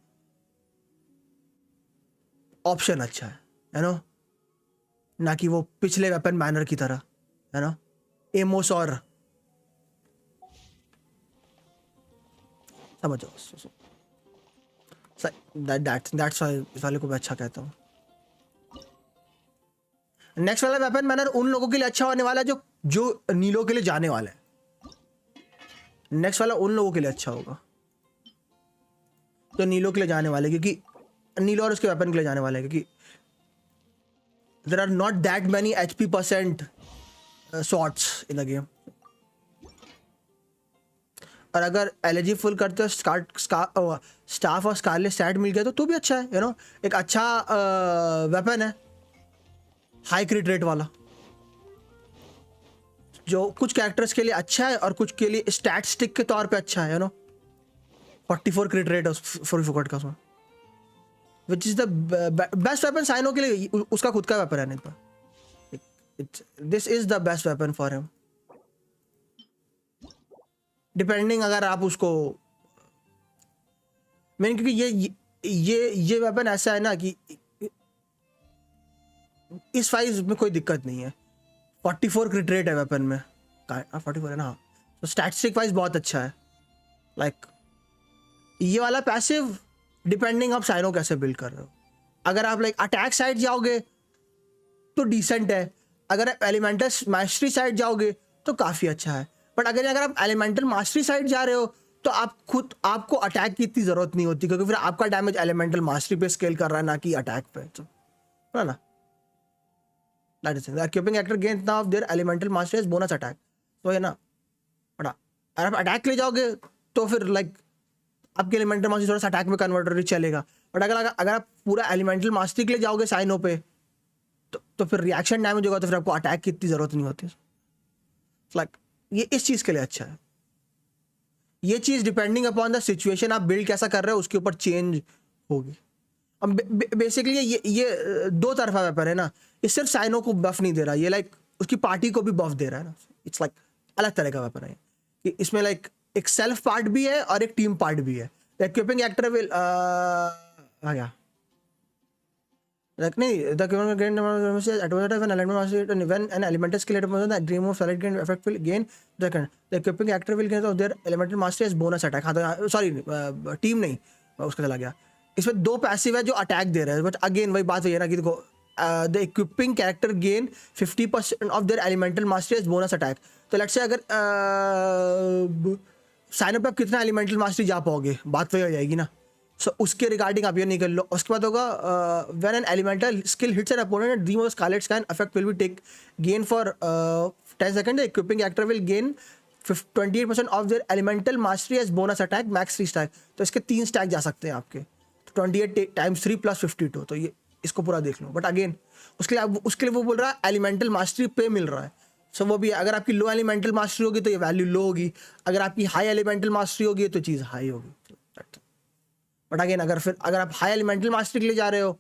ऑप्शन अच्छा है नो, ना कि वो पिछले वेपन माइनर की तरह है ना, एमोस और समझो। दैट्स इस वाले को मैं अच्छा कहता हूँ। नेक्स्ट वाला वेपन मैनर उन लोगों के लिए अच्छा होने वाला है जो नीलो के लिए जाने वाले हैं। नेक्स्ट वाला उन लोगों के लिए अच्छा होगा जो नीलो के लिए जाने वाले, क्योंकि नीलो और उसके वेपन के लिए जाने वाले हैं, क्योंकि there are not that many HP percent shots in the game. और अगर एलर्जी फुल करते हो स्टाफ और स्कारलेट स्टैट मिल गया तो भी अच्छा है, यू नो एक अच्छा वेपन है हाई क्रिट रेट वाला, जो कुछ कैरेक्टर्स के लिए अच्छा है और कुछ के लिए स्टैट स्टिक के तौर पे अच्छा है, यू नो 44 क्रिट रेट है फुल फुकट का उसमें, which is the best weapon Cyno के लिए। उसका खुद का वेपन है नहीं पर this is the best weapon for him, depending अगर आप उसको मैंने, क्योंकि ये वेपन ऐसा है ना कि इस फाइज में कोई दिक्कत नहीं है। 44 क्रिट रेट है वेपन में, 44 है ना। तो स्टैटिस्टिक वाइज बहुत अच्छा है। लाइक ये वाला पैसिव डिपेंडिंग आप साइनो कैसे बिल्ड कर रहे हो। अगर आप लाइक अटैक साइड जाओगे तो डिसेंट है, अगर आप एलिमेंटल मास्टरी साइड जाओगे तो काफ़ी अच्छा है। बट अगर आप एलिमेंटल मास्टरी साइड जा रहे हो तो आपको अटैक की इतनी ज़रूरत नहीं होती, क्योंकि फिर आपका डैमेज एलिमेंटल मास्टरी पे स्केल कर रहा है, ना कि अटैक पे। तो है ना, that is equipping actor gain now of their elemental mastery as bonus attack. तो है ना, बड़ा अगर आप अटैक ले जाओगे तो फिर लाइक आपके एलिमेंटल मास्टरी थोड़ा सा अटैक में कन्वर्टर चलेगा। बट अगर आप पूरा एलिमेंटल मास्टरी के लिए जाओगे साइनो पे तो फिर रिएक्शन डैमेज होगा, तो फिर आपको अटैक की इतनी जरूरत नहीं होती। लाइक ये इस चीज़ के लिए अच्छा है। ये चीज़ डिपेंडिंग अपॉन द सिचुएशन आप बिल्ड कैसा कर रहे हो उसके ऊपर चेंज होगी। अब बेसिकली ये दो तरफा वेपन है ना, ये सिर्फ साइनो को बफ नहीं दे रहा, ये लाइक उसकी पार्टी को भी बफ दे रहा है ना। इट्स लाइक अलग तरह का वेपन है कि इसमें लाइक एक सेल्फ पार्ट भी है और एक टीम पार्ट भी है। इक्विपिंग एक्टर विल आ गया like नहीं the equivalent gain advantage of an element mastery when an elemental skill item that dream of select gain effect will gain the equipping actor will gain of their elemental mastery as bonus attack। हाँ तो sorry team नहीं, उसका चला गया। इसमें दो passive है जो अटैक दे रहे हैं, बट अगेन वही बात हुई है ना कि देखो the equipping character gain 50% of their elemental mastery as bonus attack. तो लेट्स से अगर साइन अप पे आप कितना एलिमेंटल मास्टरी जा पाओगे, बात वही हो जाएगी ना। सो उसके रिगार्डिंग आप ये नहीं कर लो। उसके बाद होगा when an elemental skill hits an opponent dream of scarlet scan effect will be take gain for 10 second. Equipping actor will gain 28% of their elemental mastery as bonus attack max 3 stack. तो इसके 3 stack जा सकते हैं आपके, तो 28 times 3 plus 52। तो ये इसको पूरा देख लो। बट अगेन उसके लिए वो बोल रहा है एलिमेंटल मास्टरी पे मिल रहा है। सो वो भी अगर आपकी लो एलिमेंटल मास्टरी होगी तो ये वैल्यू लो होगी, अगर आपकी हाई एलिमेंटल मास्टरी होगी तो चीज़ हाई होगी। बट अगेन अगर आप हाई एलिमेंटल मास्टरी के लिए जा रहे हो,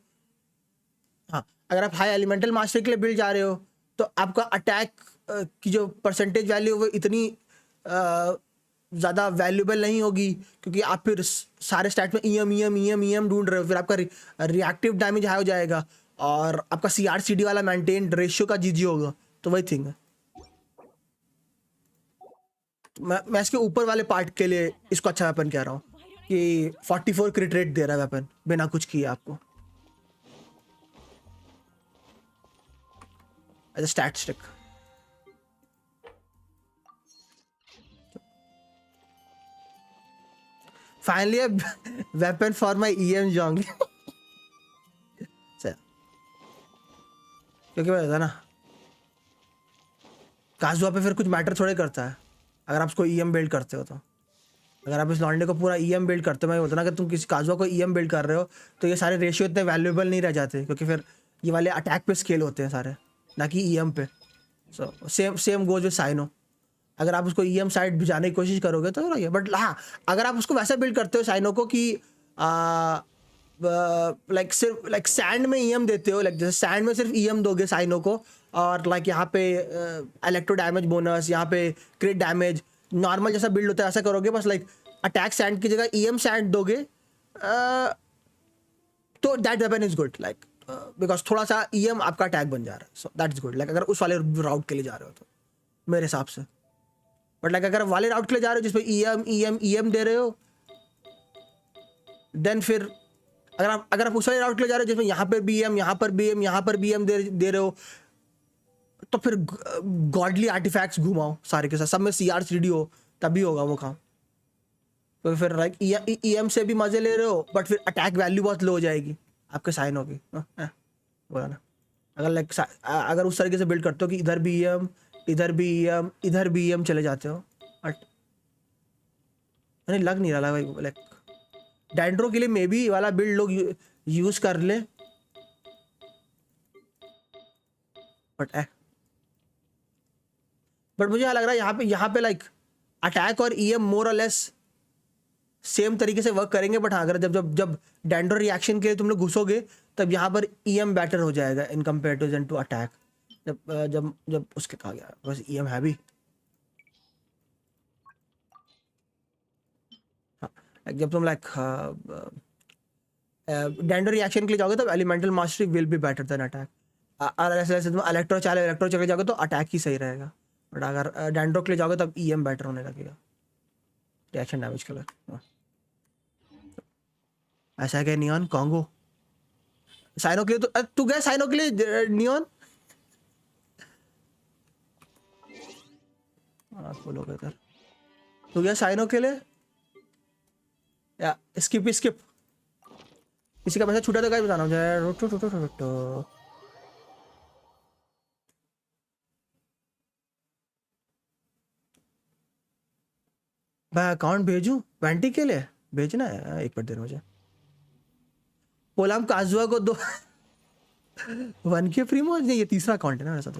हाँ अगर आप हाई एलिमेंटल मास्टरी के लिए बिल्ड जा रहे हो तो आपका अटैक की जो परसेंटेज वैल्यू वो इतनी ज़्यादा वैल्यूबल नहीं होगी, क्योंकि आप फिर सारे स्टैट में ईएम ढूंढ रहे हो, फिर आपका रिएक्टिव डैमेज हाई हो जाएगा और आपका CR/CD वाला मेंटेन रेशियो का जीजी होगा। तो वही थिंग है। मैं इसके ऊपर वाले पार्ट के लिए इसको अच्छा वेपन कह रहा हूँ कि 44 क्रिट रेट दे रहा है वेपन बिना कुछ किए आपको as a statistic. Finally a weapon for my EM Jong। क्योंकि मैं ना काजुआ पे फिर कुछ मैटर थोड़े करता है अगर आप उसको EM बिल्ड करते हो। तो अगर आप इस लॉन्डे को पूरा EM बिल्ड करते हो, मैं होता ना कि तुम किसी काजुआ को EM बिल्ड कर रहे हो तो ये सारे रेशियो इतने वैल्यूएबल नहीं रह जाते, क्योंकि फिर ये वाले अटैक पे स्केल होते हैं सारे, ना कि EM पे। So same goes with Cyno. अगर आप उसको EM साइड भिजाने की कोशिश करोगे तो रहिए। बट हाँ, अगर आप उसको वैसा बिल्ड करते हो साइनो को कि लाइक सिर्फ लाइक सैंड में EM देते हो, लाइक जैसे सैंड में सिर्फ EM दोगे साइनो को, और लाइक यहाँ पे इलेक्ट्रो डैमेज बोनस, यहाँ पे क्रिट डैमेज नॉर्मल जैसा बिल्ड होता है ऐसा करोगे, बस लाइक अटैक सैंड की जगह EM सैंड दोगे, तो that weapon is good. Like because थोड़ा सा EM आपका अटैक बन जा रहा है, so that is good. Like अगर उस वाले राउट के लिए जा रहे हो तो मेरे हिसाब से। बट लाइक अगर वाले राउट के लिए जा रहे हो जिसमें EM दे रहे हो, देन फिर अगर आप उस वाले राउट के लिए जा रहे हो जिसमें यहाँ पर भी EM, यहाँ पर भी EM, यहाँ पर भी EM दे रहे हो, तो फिर गॉडली आर्टिफैक्ट्स घुमाओ सारे के साथ, सब में CR/CD हो तभी होगा वो काम। तो फिर लाइक EM से भी मजे ले रहे हो, बट फिर अटैक वैल्यू बहुत लो हो जाएगी आपके साइन होगी। बोला ना, अगर उस तरीके से बिल्ड करते हो कि इधर भी EM, इधर भी EM, इधर भी EM चले जाते हो, बट मैंने लग नहीं रहा भाई। लाइक डैंड्रो के लिए मे बी वाला बिल्ड लोग यूज कर ले, बट मुझे लग रहा है यहाँ पे लाइक अटैक और EM मोर और लेस सेम तरीके से वर्क करेंगे। बट हाँ, अगर जब डैंड्रो रिएक्शन के लिए तुम लोग घुसोगे तब यहाँ पर EM बेटर हो जाएगा इन कंपेरिजन टू अटैक। जब उसके कहा गया बस EM है भी, हाँ, जब तुम लाइक डैंड्रो रिएक्शन के लिए जाओगे तब elemental mastery will be better than attack. और ऐसे तुम इलेक्ट्रो चले जाओगे तो अटैक ही सही रहेगा, बट अगर डैंड्रो के लिए जाओगे तब ईएम बेटर होने लगेगा रिएक्शन डैमेज के लिए। हाँ। ऐसा है क्या नियॉन कॉन्गो साइनो के लिए? तो तू गया साइनो के लिए नियॉन? बोलो बेहतर तू गया साइनो के लिए या स्किप स्किप? किसी का पैसा छूटा तो क्या बताना मुझे। रोटो रोटो रोटो मैं अकाउंट भेजूं वेंटी के लिए? भेजना है एक बार देर मुझे। पोलाम काजुआ को दो 1K फ्री में नहीं, ये तीसरा अकाउंट है ना मेरे साथ।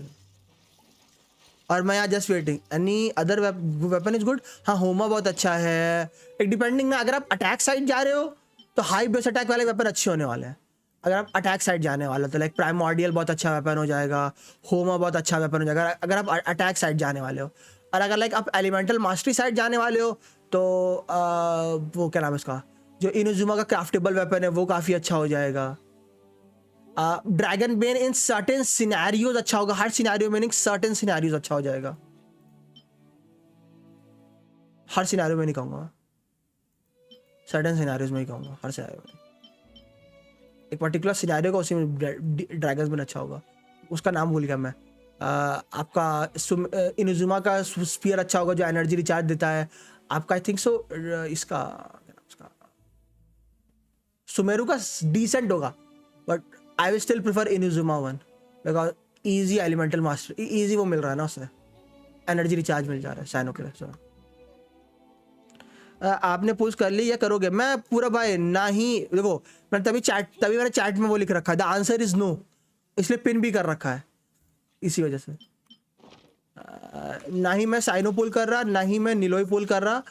और मैं यहाँ just waiting any other weapon is good. हाँ होमा बहुत अच्छा है। एक डिपेंडिंग ना, अगर आप अटैक साइड जा रहे हो तो हाई बेस अटैक वाले वेपन अच्छे होने वाले हैं। अगर आप अटैक साइड जाने वाले हो तो लाइक प्राइमोर्डियल बहुत अच्छा वेपन हो जाएगा, होमा बहुत अच्छा वेपन हो जाएगा अगर आप अटैक साइड जाने वाले हो। और अगर लाइक आप एलिमेंटल मास्टरी साइड जाने वाले हो तो वो क्या नाम है उसका, जो इनुजुमा का क्राफ्टेबल वेपन है वो काफ़ी अच्छा हो जाएगा। Dragon Ben in certain scenarios अच्छा होगा, हर सिनेरियो मीनिंग सर्टेन सिनेरियोज अच्छा हो जाएगा, हर सिनेरियो में नहीं कहूँगा, सर्टेन सिनेरियोज में ही कहूँगा, हर सिनेरियो में। एक पर्टिकुलर सिनेरियो का उसी में ड्रैगन बेन अच्छा होगा, उसका नाम भूल गया मैं। आपका इनुजुमा का स्पीयर अच्छा होगा जो एनर्जी रिचार्ज देता है आपका। आई थिंक सो इसका सुमेरु का डिसेंट होगा, but I will still prefer Inazuma one because easy elemental master, easy वो मिल रहा है ना उससे, एनर्जी रिचार्ज मिल जा रहा है साइनो के लिए। सो आपने पुश कर ली या करोगे? मैं पूरा भाई ना ही देखो, मैं तभी मैंने चैट में वो लिख रखा है द आंसर इज नो, इसलिए पिन भी कर रखा है इसी वजह से। ना ही मैं साइनो पुल कर रहा, ना ही मैं निलोई पुल कर रहा।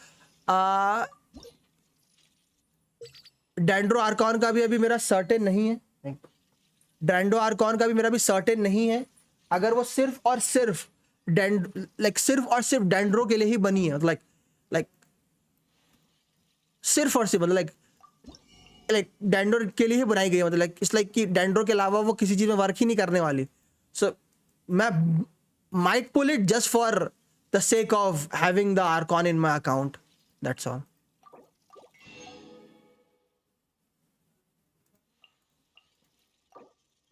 डैंड्रो आर्कॉन का भी अभी मेरा सर्टेन नहीं है, डैंड्रो आर्कॉन का भी मेरा भी सर्टेन नहीं है। अगर वो सिर्फ और सिर्फ डैंड्रो के लिए ही बनी है, लाइक सिर्फ और सिर्फ मतलब लाइक डैंड्रो के लिए ही बनाई गई है, मतलब लाइक इट्स लाइक कि डैंड्रो के अलावा वो किसी चीज में वर्क ही नहीं करने वाली। सो मैं might pull it just for the sake of having the Archon in my account. That's all.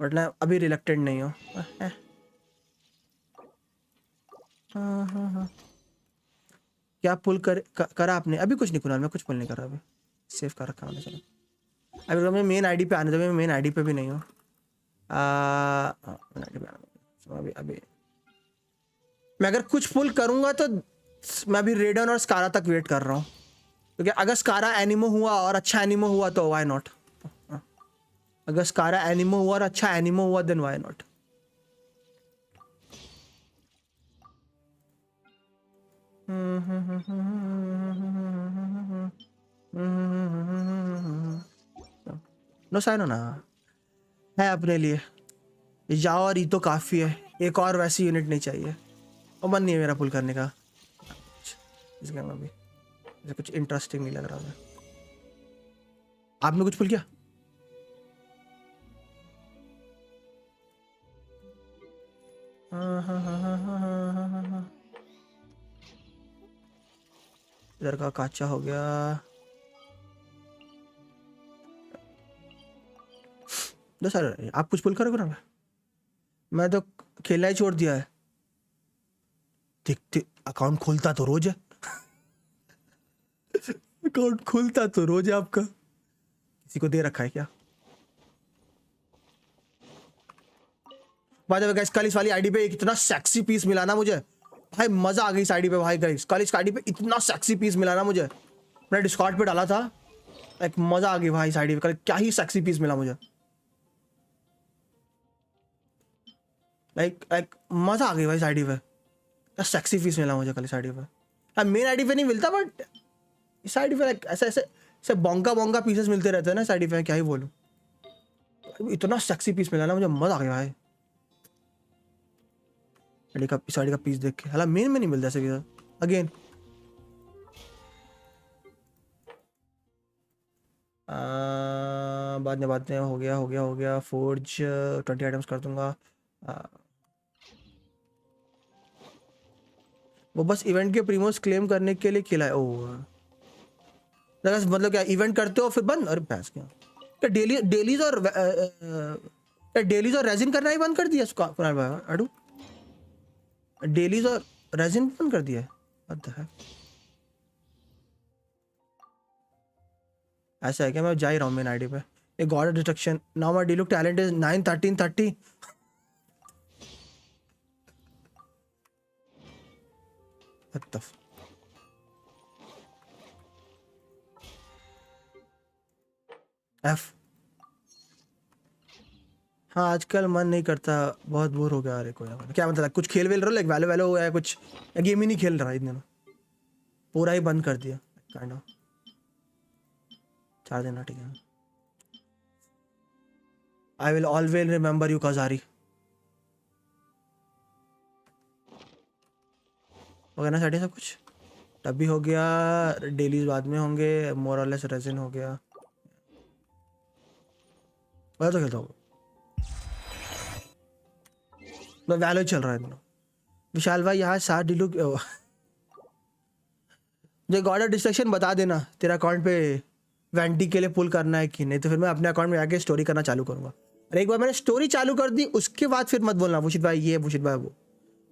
But मैं अभी reluctant नहीं हूँ। क्या पुल करा आपने? अभी कुछ नहीं कुनाल, मैं कुछ पुल नहीं कर रहा, अभी सेव कर रखा मैंने। चलो अभी तो मैं मेन आईडी पे आने दो, मैं मेन आईडी पे भी नहीं हूँ। अभी मैं अगर कुछ पुल करूंगा तो मैं अभी रेडन और स्कारा तक वेट कर रहा हूँ, क्योंकि अगर स्कारा एनिमो हुआ और अच्छा एनिमो हुआ तो व्हाई नॉट। अगर स्कारा एनिमो हुआ और अच्छा एनिमो हुआ then why not. No Cyno ना है अपने लिए, जाओ और ये तो काफ़ी है, एक और वैसी यूनिट नहीं चाहिए। और मन नहीं है मेरा पुल करने का इस गेम में भी, मुझे कुछ इंटरेस्टिंग नहीं लग रहा है। आपने कुछ पुल किया? इधर का काचा हो गया। दो सर आप कुछ पुल करोगे ना? मैं तो खेलना ही छोड़ दिया है। देख अकाउंट खोलता तो रोज है अकाउंट खुलता तो रोज है आपका। किसी को दे रखा है क्या? भाई गाइस कल इस वाली आईडी पे एक इतना सेक्सी पीस मिला ना मुझे, भाई मजा आ गई इस आईडी पे। भाई गाइस कल इस आईडी पे इतना सेक्सी पीस मिला ना मुझे, मैंने डिस्कॉर्ड पे डाला था, एक मजा आ गई भाई इस आईडी पे। कल क्या ही सेक्सी पीस मिला मुझे, लाइक मजा आ गई भाई इस आईडी पे। क्या सेक्सी पीस मिला मुझे कल इस आईडी पे। मेन आईडी पे नहीं मिलता, बट इस आईडी पे ऐसे ऐसे ऐसे बोंगा पीसेस मिलते रहते हैं ना इस आईडी पे, क्या ही बोलूं। इतना सेक्सी पीस मिला ना मुझे, मजा आ गया भाई इस आईडी का पीस देख के। हालांकि मेन में नहीं मिलता ऐसे अगेन। बाद में हो गया फोर्ज 20 आइटम्स कर दूंगा। वो बस इवेंट के प्रीमोस क्लेम करने के लिए खिलाए। ओह मतलब क्या इवेंट करते हो फिर बंद? अरे पैस क्या डेलीज और डेलीज और रेजिन करना ही बंद कर दिया कुणाल भाई? अडू डेलीज और रेजिन बंद कर दिया है? ऐसा है क्या? मैं जा ही रहा हूँ मेन आईडी पे। A god of destruction now my Diluc talent is 9 13 30। F. हाँ आजकल मन नहीं करता, बहुत बोर हो गया। अरे कोई ना, क्या मतलब कुछ खेल वेल रहा हो? लाइक वैलो वैलो हो या कुछ? गेम ही नहीं खेल रहा इतने में, पूरा ही बंद कर दिया काइंड ऑफ। 4 दिन ठीक है। I will always remember you कजारी। हो गया ना सेट सब कुछ? तब भी हो गया, डेलीज बाद में होंगे, मोर और लेस रेजिन हो गया। मैं तो खेलता हूँ, वैलो चल रहा है इतना। विशाल भाई यहाँ 7 डिलू जो गॉड ऑफ डिस्ट्रक्शन बता देना तेरा अकाउंट पे वेंटी के लिए पुल करना है कि नहीं, तो फिर मैं अपने अकाउंट में जाके स्टोरी करना चालू करूंगा। और एक बार मैंने स्टोरी चालू कर दी उसके बाद फिर मत बोलना भूषित भाई ये, भूषित भाई वो।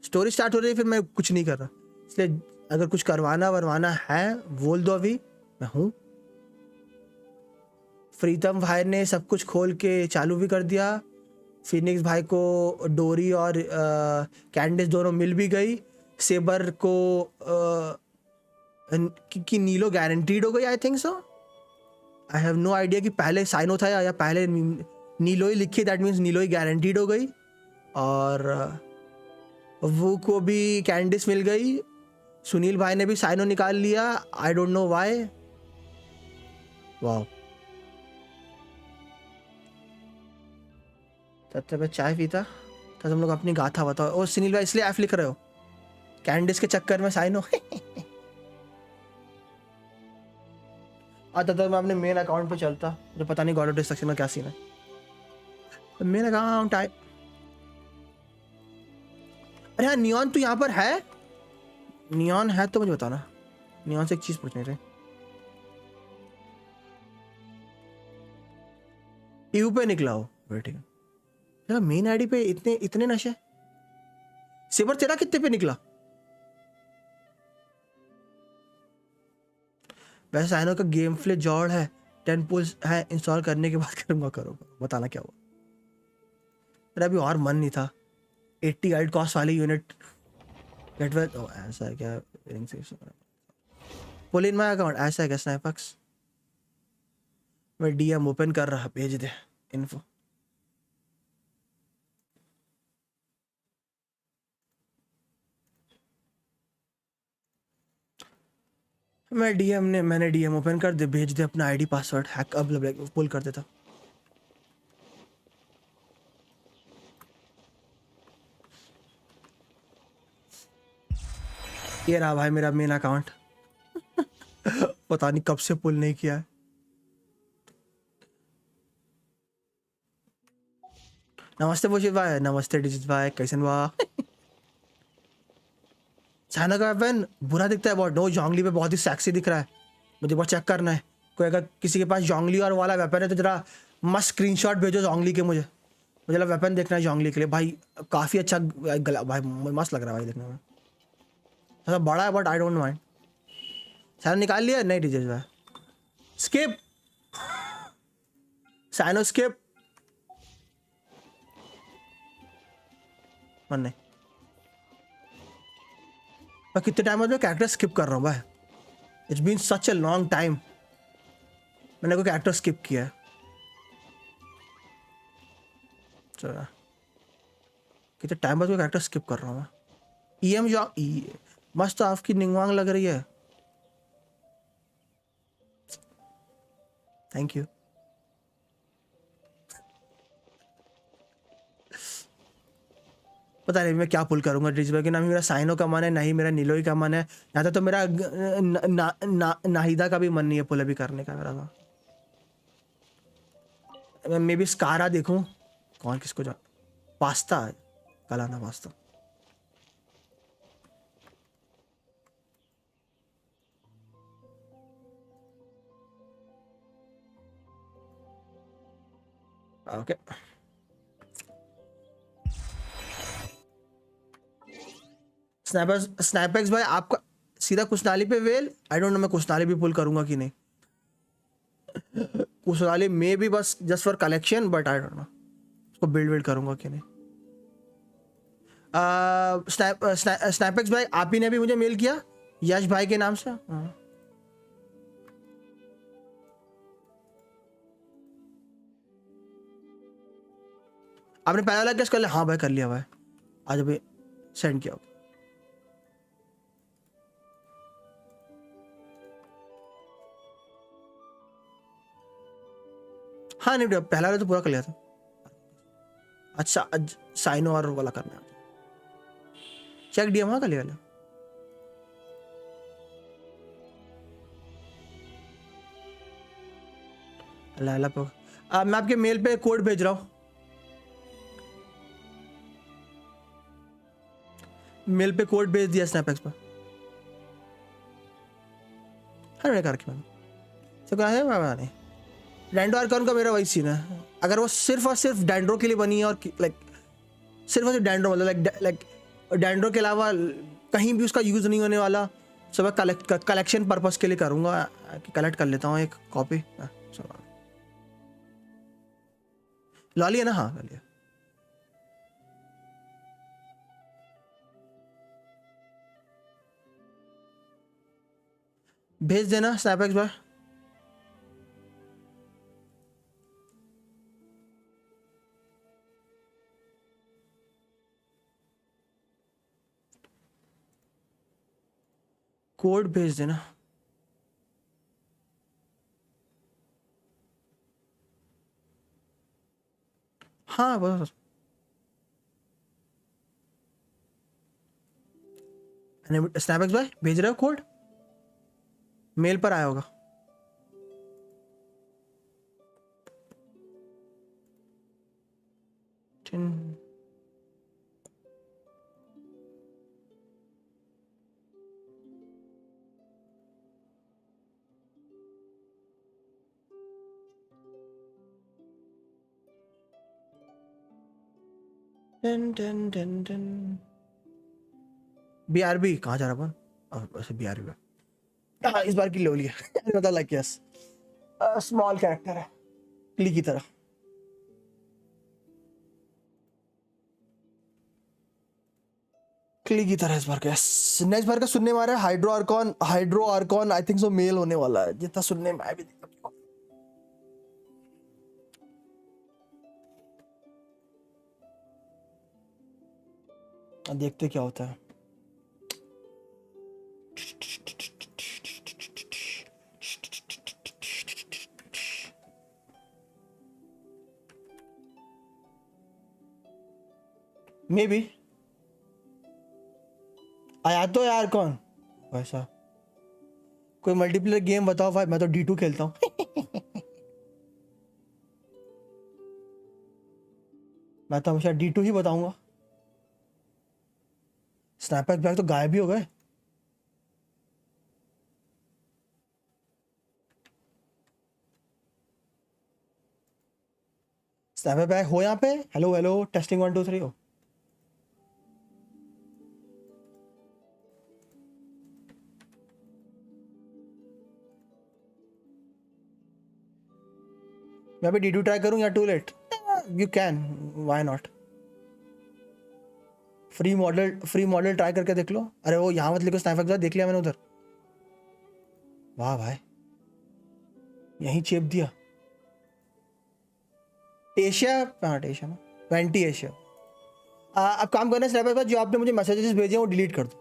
स्टोरी स्टार्ट हो रही है फिर मैं कुछ नहीं कर रहा। इसलिए अगर कुछ करवाना वरवाना है बोल दो, अभी मैं हूँ। प्रीतम भाई ने सब कुछ खोल के चालू भी कर दिया। फिनिक्स भाई को डोरी और कैंडिस दोनों मिल भी गई। सेबर को कि नीलो गारंटीड हो गई। I think so, I have no idea कि पहले साइनो था या पहले नीलो ही लिखी, दैट मीन्स नीलो ही गारंटीड हो गई। और वो को भी कैंडिस मिल गई। सुनील भाई ने भी साइनो निकाल लिया, आई डोंट नो व्हाई। वाह, तब मैं चाय पीता तो तुम लोग अपनी गाथा बताओ। ओ सुनील भाई इसलिए एफ लिख रहे हो कैंडिस के चक्कर में साइनो? आता तो मैं अपने मेन अकाउंट पे चलता, मुझे पता नहीं गॉड ऑफ डिस्ट्रक्शन में क्या सीन है। मेन अकाउंट आए। अरे हाँ नियॉन तो यहाँ पर है? नियॉन है तो मुझे बताना। नियॉन से एक चीज पूछनी थी। यू पे निकला हो? ठीक है। मेन आईडी पे इतने नशे। सिबर तेरा कितने पे निकला? वैसे साइनो का गेम प्ले जॉड है, 10 पुल्स है, इंस्टॉल करने के बाद करूंगा। करो बताना क्या हुआ। मेरा अभी और मन नहीं था। 80 गाइड कॉस्ट वाली यूनिट गेट वेल। ओ ऐसा है क्या? पुल इन माय अकाउंट ऐसा है क्या? स्नैपक्स मैं डीएम ओपन कर रहा, भेज दे इन्फो। मैंने डीएम ओपन कर दे, भेज दे अपना आईडी पासवर्ड, हैक अब पुल कर देता। ये रहा भाई मेरा मेन अकाउंट। पता नहीं कब से पुल नहीं किया है। नमस्ते भूषित भाई। नमस्ते डिजिट भाई, कैसे हुआ? चाइना का वेपन बुरा दिखता है बहुत। नो जोंगली पे बहुत ही सेक्सी दिख रहा है, मुझे बहुत चेक करना है। कोई अगर किसी के पास जोंगली और वाला वेपन है तो जरा मस्त स्क्रीनशॉट भेजो जोंगली के। मुझे वेपन देखना है जोंगली के लिए भाई। काफ़ी अच्छा गला भाई, मस्त लग रहा है भाई देखने में। थोड़ा बड़ा है but I don't mind. Cyno निकाल लिया? नहीं डिजिट भाई, स्किप साइनो स्किप। मन नहीं। मैं कितने टाइम बाद कैरेक्टर स्किप कर रहा हूँ भाई। It's been such a long time मैंने कोई कैरेक्टर स्किप किया है। चलो कितने टाइम बाद कोई कैरेक्टर स्किप कर रहा हूँ मैं। ईएम जो मस्त तो आपकी निंगवांग लग रही है। Thank you. पता नहीं मैं क्या पुल करूंगा डिजिट, ना ही मेरा साइनो का मन है, ना ही मेरा नीलोई का मन है। यहाँ तो मेरा नाहिदा का भी मन नहीं है पुल अभी करने का मेरा। मैं भी स्कारा देखूं कौन किसको जा। पास्ता कल आना वास्ता। ओके स्नैपेक्स भाई आपका सीधा कुशनाली पे वेल। आई डोंट नो मैं कुशनाली भी पुल करूंगा कि नहीं। कुशनाली में भी बस just for collection, but I don't know उसको बिल्ड करूंगा कि नहीं। स्नैपेक्स भाई आप ही ने भी मुझे मेल किया यश भाई के नाम से। आपने पहला वाला कैसे कर लिया? हाँ भाई कर लिया भाई, आज अभी सेंड किया। हाँ नहीं पहला वाला तो पूरा कर लिया था। अच्छा साइन और वाला करना है। चेक डीएम हाँ कर लिया। लाला पे मैं आपके मेल पे कोड भेज रहा हूँ। मेल पे कोड भेज दिया स्नैपेक्स पर। हाँ मैंने कर मैंने तो कहा है मैं नहीं। डैंड्रो आर्कॉन का मेरा वही सीन है, अगर वो सिर्फ और सिर्फ डैंड्रो के लिए बनी है और लाइक सिर्फ और सिर्फ डैंड्रो मतलब लाइक डैंड्रो के अलावा कहीं भी उसका यूज़ नहीं होने वाला, सब कलेक्शन पर्पस के लिए करूँगा कि कलेक्ट कर लेता हूँ एक कॉपी। लॉली है ना? हाँ लॉली है। भेज देना स्नैपेक्स भाई। कोड भेज देना। हाँ बस स्नैपेक्स भाई भेज रहे हो कोड? मेल पर आया होगा। बीआरबी कहाँ जा रहा अपन? वैसे बीआरबी हाँ इस बार की लो लिया मतलब लाइक यस स्मॉल कैरेक्टर है क्ली की तरह। क्ली की तरह इस बार का यस। नेक्स्ट बार का सुनने में आ रहा है hydro archon I think so male होने वाला है जितना सुनने में आया भी। देखते क्या होता है। मे बी आया तो यार कौन वैसा कोई मल्टीप्लेयर गेम बताओ भाई, मैं तो D2 खेलता हूँ मैं तो हमेशा D2 ही बताऊंगा। स्नैपर बैग तो गायब भी हो गए। स्नैपर बैग हो यहाँ पे? हेलो हेलो टेस्टिंग 1 2 3 हो। मैं भी D2 ट्राई करूँ या too late? You can, why not. Free model try करके देख लो। अरे वो यहाँ मत लिखो स्नैपर बैग, देख लिया मैंने उधर। वाह भाई यहीं चेप दिया। एशिया हाँ एशिया में 20 एशिया। अब काम करना स्नैपर बैग, जो आपने मुझे मैसेजेस भेजे हैं वो डिलीट कर दो।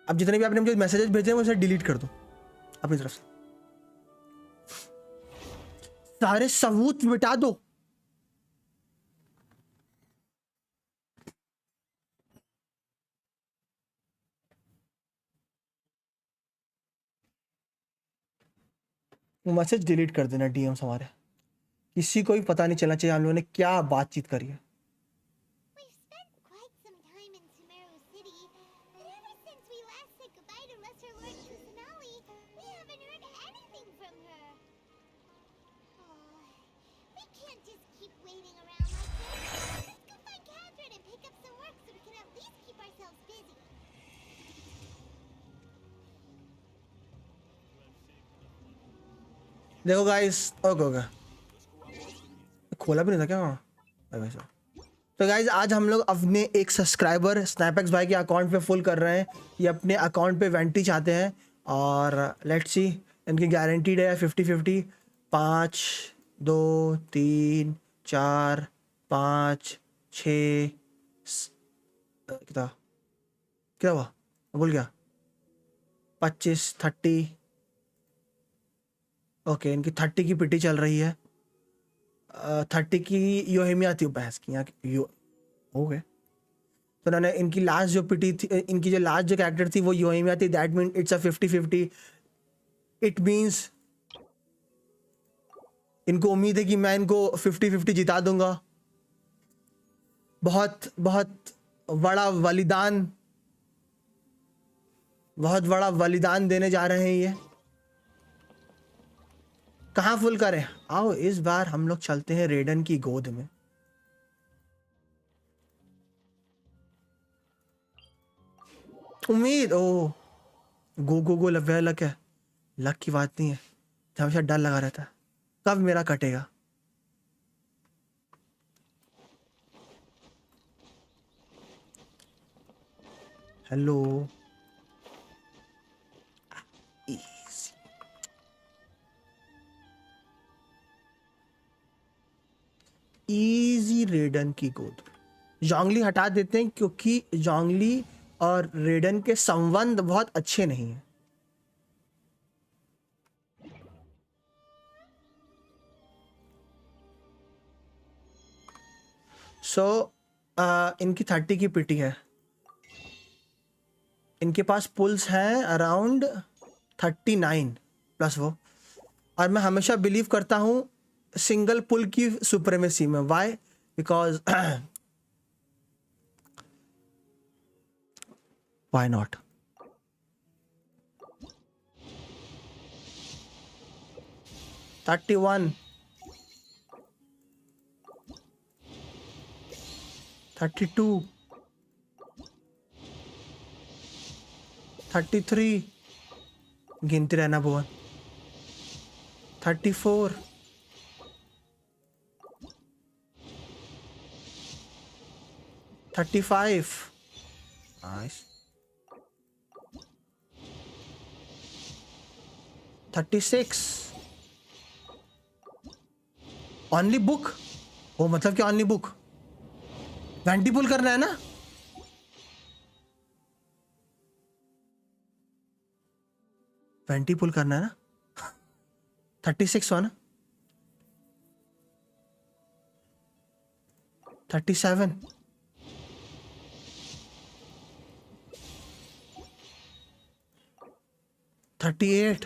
अब जितने भी आपने मुझे मैसेजेस भेजे हैं वो सब डिलीट कर दो अपनी तरफ से, सारे सबूत मिटा दो। वो मैसेज डिलीट कर देना, डीएम्स हमारे, किसी को भी पता नहीं चलना चाहिए हम लोगों ने क्या बातचीत करी है। Bless her Lord Kusanali, we haven't heard anything from her. Oh, we can't just keep waiting around like this. Let's go find Catherine and pick up some work so we can at least keep ourselves busy. देखो guys, okay okay, खोला भी नहीं था क्या वैसा। तो guys आज हम लोग अपने एक सब्सक्राइबर स्नैपएक्स भाई के अकाउंट पे फुल कर रहे हैं। ये अपने अकाउंट पे वेंटी चाहते हैं और लेट्स सी, इनकी गारंटीड है 50-50। 5 2 3 4 5 6 कितना क्या हुआ भूल गया, 25 30। ओके, इनकी 30 की पिटी चल रही है। 30 की योहेमी आती है बहस की, यहाँ यो हो गए। तो उन्होंने इनकी लास्ट जो पिटी थी, इनकी जो लास्ट जो कैरेक्टर थी वो योहेमी आती। That mean it's a 50-50। It means इनको उम्मीद है कि मैं इनको 50-50 जिता दूंगा। बहुत बहुत बड़ा बलिदान, बहुत बड़ा बलिदान देने जा रहे हैं ये। कहाँ फुल करें? आओ इस बार हम लोग चलते हैं रेडन की गोद में। उम्मीद ओ गो लक है। लक की बात नहीं है, हमेशा डर लगा रहता है कब मेरा कटेगा। हेलो इजी रेडन की गोद। जोंगली हटा देते हैं क्योंकि जोंगली और रेडन के संबंध बहुत अच्छे नहीं हैं। सो इनकी 30 की पिटी है। इनके पास पुल्स हैं अराउंड 39 प्लस वो। और मैं हमेशा बिलीव करता हूँ सिंगल पुल की सुप्रीमेसी में। वाई? Because why not. 31 32 33 गिनती रहना भुवन। 34 35 नाइस 36 ओनली बुक। वो मतलब क्या ओनली बुक? वेंटी पुल करना है ना? वेंटी पुल करना है ना? 36 हुआ ना? 37 38।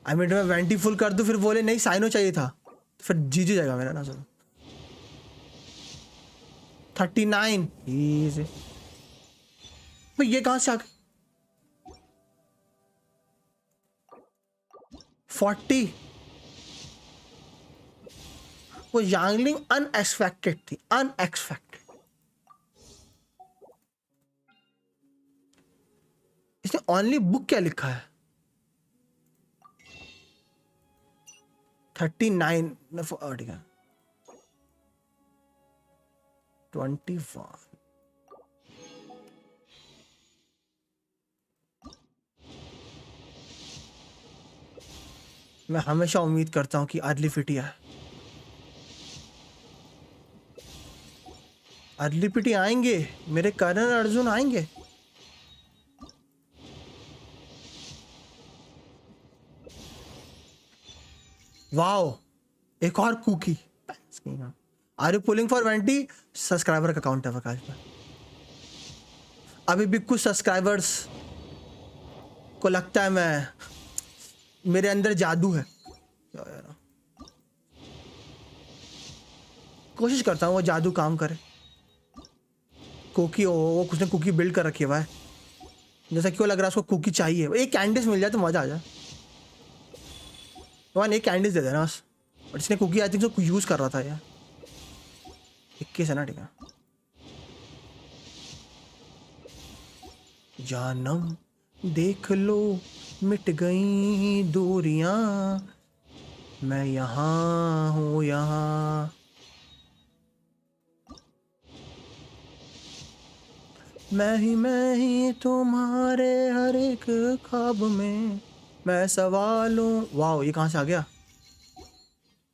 आई मीन मैं वेंटी फुल कर दूं फिर बोले नहीं साइनो चाहिए था, तो फिर जीजू जाएगा मेरा ना। सुनो 39 इजी। भाई ये कहां से आ गई? 40। वो यांगलिंग अनएक्सपेक्टेड थी, अनएक्सपेक्टेड। इसने ओनली बुक क्या लिखा है? 39 ठीक है 21। मैं हमेशा उम्मीद करता हूं कि अर्ली फिटी है। अर्ली पिटी आएंगे, मेरे करण अर्जुन आएंगे। वाओ, एक और Kuki. Are you pulling for 20? Subscriber का काउंट है प्रकाश पर। अभी भी कुछ सब्सक्राइबर्स को लगता है मैं मेरे अंदर जादू है। कोशिश करता हूँ वो जादू काम करे। कुकी वो कुछ ने कुकी बिल्ड कर रखी है भाई। जैसा क्यों लग रहा है उसको कुकी चाहिए। एक कैंडिस मिल जाए तो मजा आ जाए। वन एक कैंडिस दे देना बस। और इसने Kuki I think so use कर रहा था यार। 21 है ना, ठीक है। जानम देख लो मिट गई दूरियां, मैं यहाँ हूँ यहाँ। मैं ही तुम्हारे हर एक ख्वाब में, मैं सवालों। वाह, ये कहाँ से आ गया?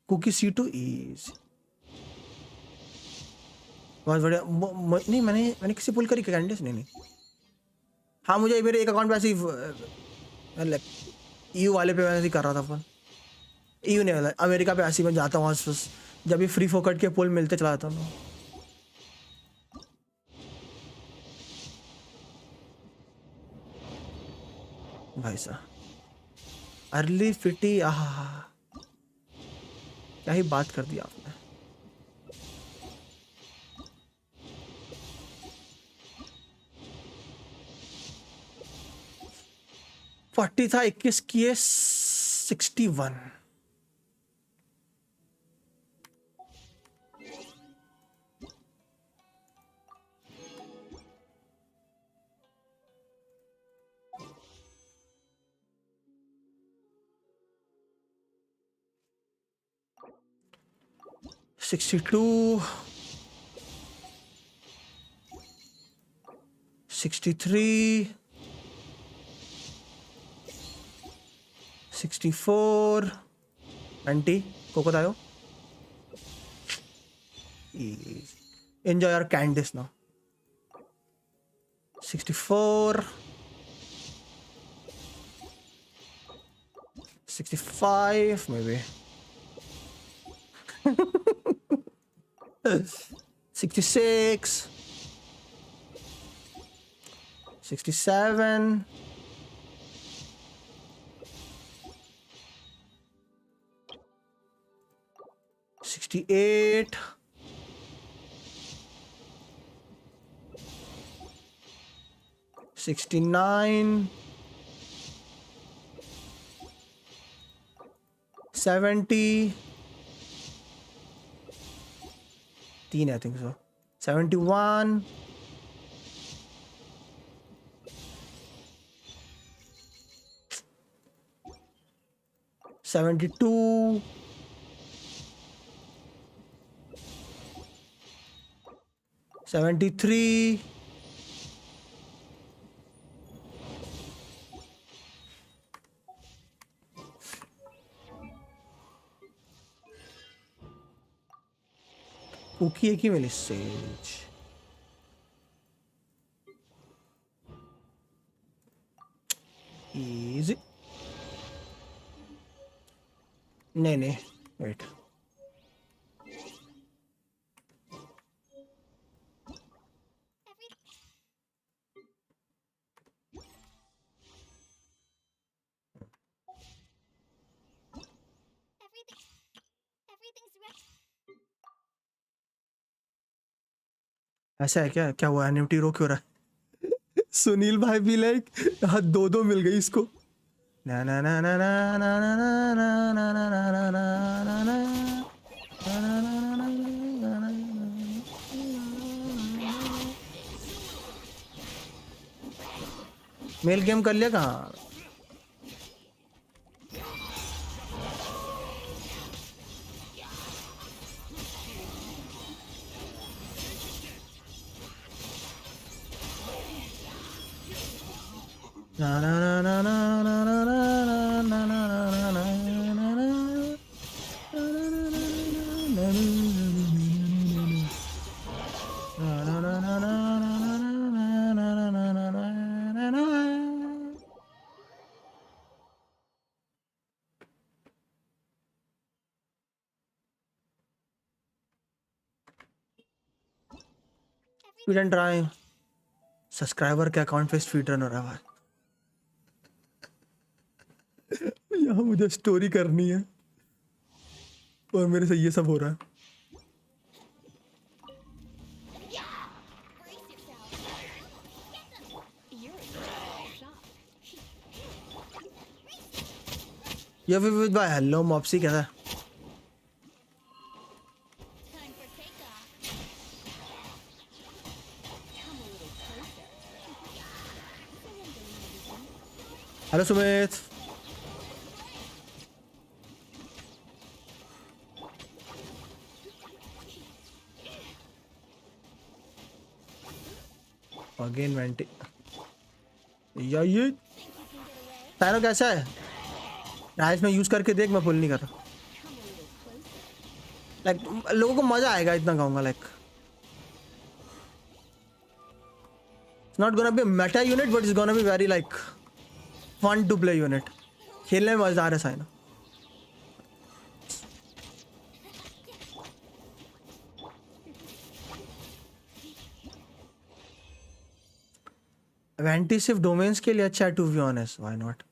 कुकी C2 इज बहुत बढ़िया। नहीं, मैंने मैंने किसी पुल करी कैंडिस? नहीं। हाँ, मुझे मेरे एक अकाउंट पे ऐसे ही लाइक EU वाले पे मैं ऐसे ही कर रहा था फोन। EU नहीं वाला, अमेरिका पे ऐसे ही मैं जाता हूँ बस, जब भी फ्री फोकट के पुल मिलते चला जाता हूँ। भाई साहब अर्ली फिटी, आहा क्या ही बात कर दी आपने। फोर्टी था, 21 किए 61। Sixty two, 63, 64, 90 कोकोदायो। Enjoy your candies now. 64, 65 maybe. 66, 67, 68, 69, 70, 3 I think so, 71, 72, 73, 'Cookie एक ही मिली सेज। इजी, नहीं वेट, Everything's ready. ऐसा है क्या? क्या हुआ? एनएमटी रो क्यों रहा है? सुनील भाई भी लाइक, हाँ दो मिल गई इसको। ना ना ना ना ना ना ना ना ना ना ना ना ना ना मेल गेम कर लिया कहाँ? ना ना ना ना ना ना ना ना ना ना ना ना ना स्पीड एंड ट्राई। सब्सक्राइबर के अकाउंट पे स्पीड रन हो रहा है। यहाँ मुझे स्टोरी करनी है और मेरे से ये सब हो रहा है। Brace yourself. Get them. You're yo with भाई हेलो मॉप्सी कैसा है? Time for takeoff. Come a little closer. Hello Sumit. Again vanity ये साइनो कैसा है? राइस में यूज करके देख, मैं पुल नहीं कर रहा। लाइक लोगों को मजा आएगा इतना कहूंगा। Like it's not gonna be meta unit but it's gonna be very like fun to play unit. खेलने में मजेदार है साइनो। वेंटी सिर्फ डोमेन्स के लिए अच्छा है to be honest, why not?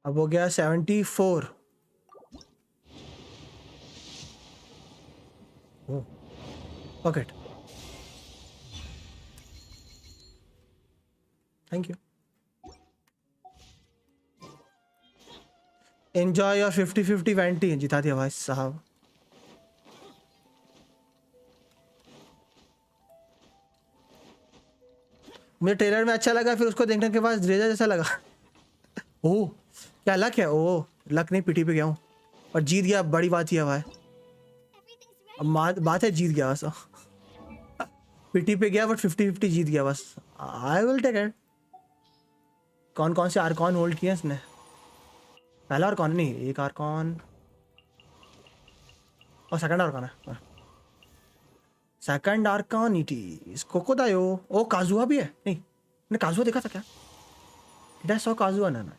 अब हो गया 74। Pocket thank you. Enjoy your 50-50 Venti. जिता दिया भाई साहब। मुझे ट्रेलर में अच्छा लगा, फिर उसको देखने के बाद रेजा जैसा लगा। ओह क्या लक है? ओह लक नहीं, पिटी पे गया हूँ और जीत गया। बड़ी बात ही है भाई। अब बात है जीत गया बस। पिटी पे गया बट 50-50 जीत गया बस। I will take it. कौन कौन से आर्कॉन होल्ड किए इसने? पहला आर्कॉन नहीं, एक आर्कॉन और सेकंड आर्कॉन है। सेकंड आर्कॉन इट इज कोकोदायो। ओ काजुआ भी है? नहीं मैंने काजुआ देखा था क्या? Did I saw Kazuha? ना नहीं।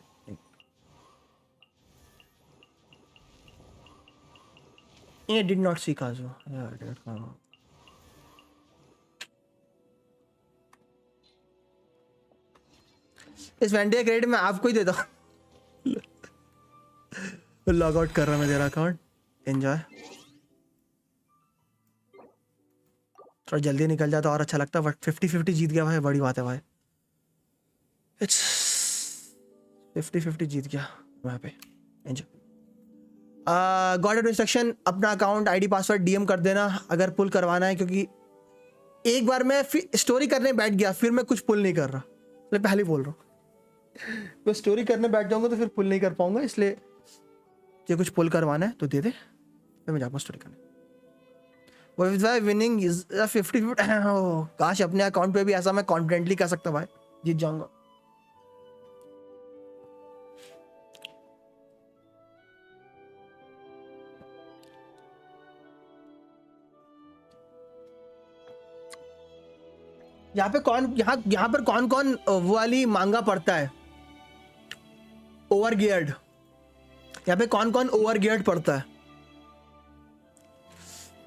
ये डिड नॉट सी काजुआ। इस वेंडिया क्रेडिट में आपको ही देता हूँ। लॉग आउट कर रहा मैं तेरा अकाउंट। एंजॉय। थोड़ा जल्दी निकल जाता और अच्छा लगता, बट 50-50 जीत गया भाई, बड़ी बात है भाई। इट्स 50-50 जीत गया वहाँ पे। एंजॉय। गॉट इट इंस्ट्रक्शन, अपना अकाउंट आईडी पासवर्ड डीएम कर देना अगर पुल करवाना है, क्योंकि एक बार मैं स्टोरी करने बैठ गया फिर मैं कुछ पुल नहीं कर रहा। मैं पहले बोल रहा हूँ मैं स्टोरी करने बैठ जाऊंगा तो फिर पुल नहीं कर पाऊंगा, इसलिए ये कुछ पुल करवाना है तो दे दे, फिर मैं जाऊंगा स्टोरी करने। Winning is 50-50। काश अपने अकाउंट पे भी ऐसा मैं कॉन्फिडेंटली कह सकता भाई जीत जाऊंगा। यहाँ पे कौन यहाँ पर कौन कौन वो वाली मांगा पड़ता है? Over geared. यहाँ पे कौन कौन ओवर गियर्ड पड़ता है?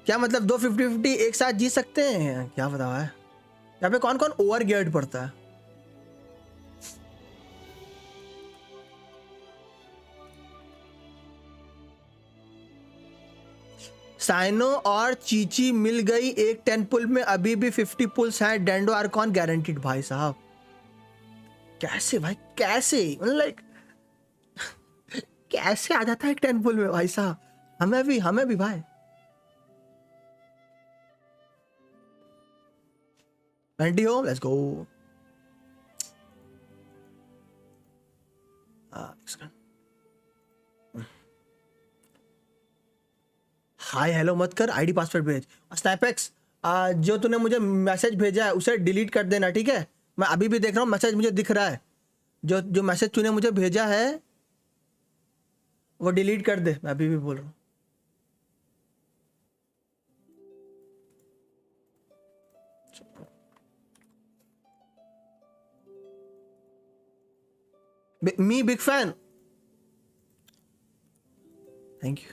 क्या मतलब 2 50-50 एक साथ जीत सकते हैं? क्या बताओ है यहाँ पे कौन कौन ओवर गियर्ड पड़ता है? साइनो और चीची मिल गई एक 10 पुल में, अभी भी 50 पुल्स हैं। डेंडो आर्कॉन गारंटीड। भाई साहब कैसे भाई, कैसे लाइक कैसे आ जाता है एक 10 पुल में भाई साहब? हमें भी भाई। एंटी हो, लेट्स गो। हाय हेलो मत कर, आईडी पासवर्ड भेज। स्नैपेक्स जो तूने मुझे मैसेज भेजा है उसे डिलीट कर देना, ठीक है? मैं अभी भी देख रहा हूँ, मैसेज मुझे दिख रहा है। जो मैसेज तूने मुझे भेजा है वो डिलीट कर दे, मैं अभी भी बोल रहा हूँ। Me big fan, thank you.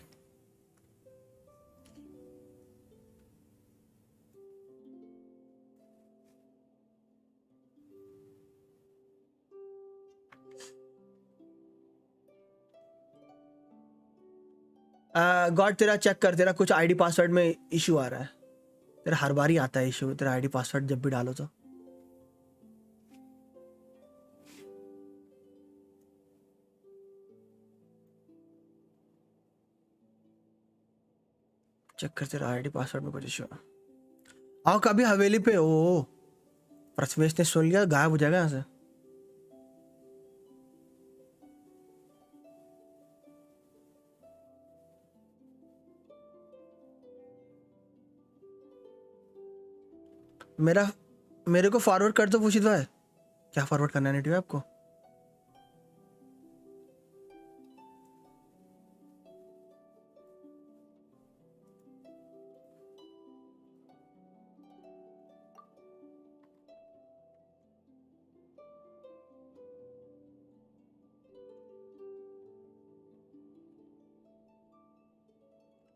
God तेरा चेक कर, तेरा कुछ आईडी पासवर्ड में इशू आ रहा है। तेरा हर बार ही आता है इशू, तेरा आईडी पासवर्ड जब भी डालो तो। चेक कर, तेरा आईडी पासवर्ड में कुछ इशू है। आओ कभी हवेली पे। ओ प्रथमेश ने सुन लिया, गायब हो जाएगा यहाँ से। मेरे को फॉरवर्ड कर दो पूछित भाई। क्या फॉरवर्ड करना है आपको?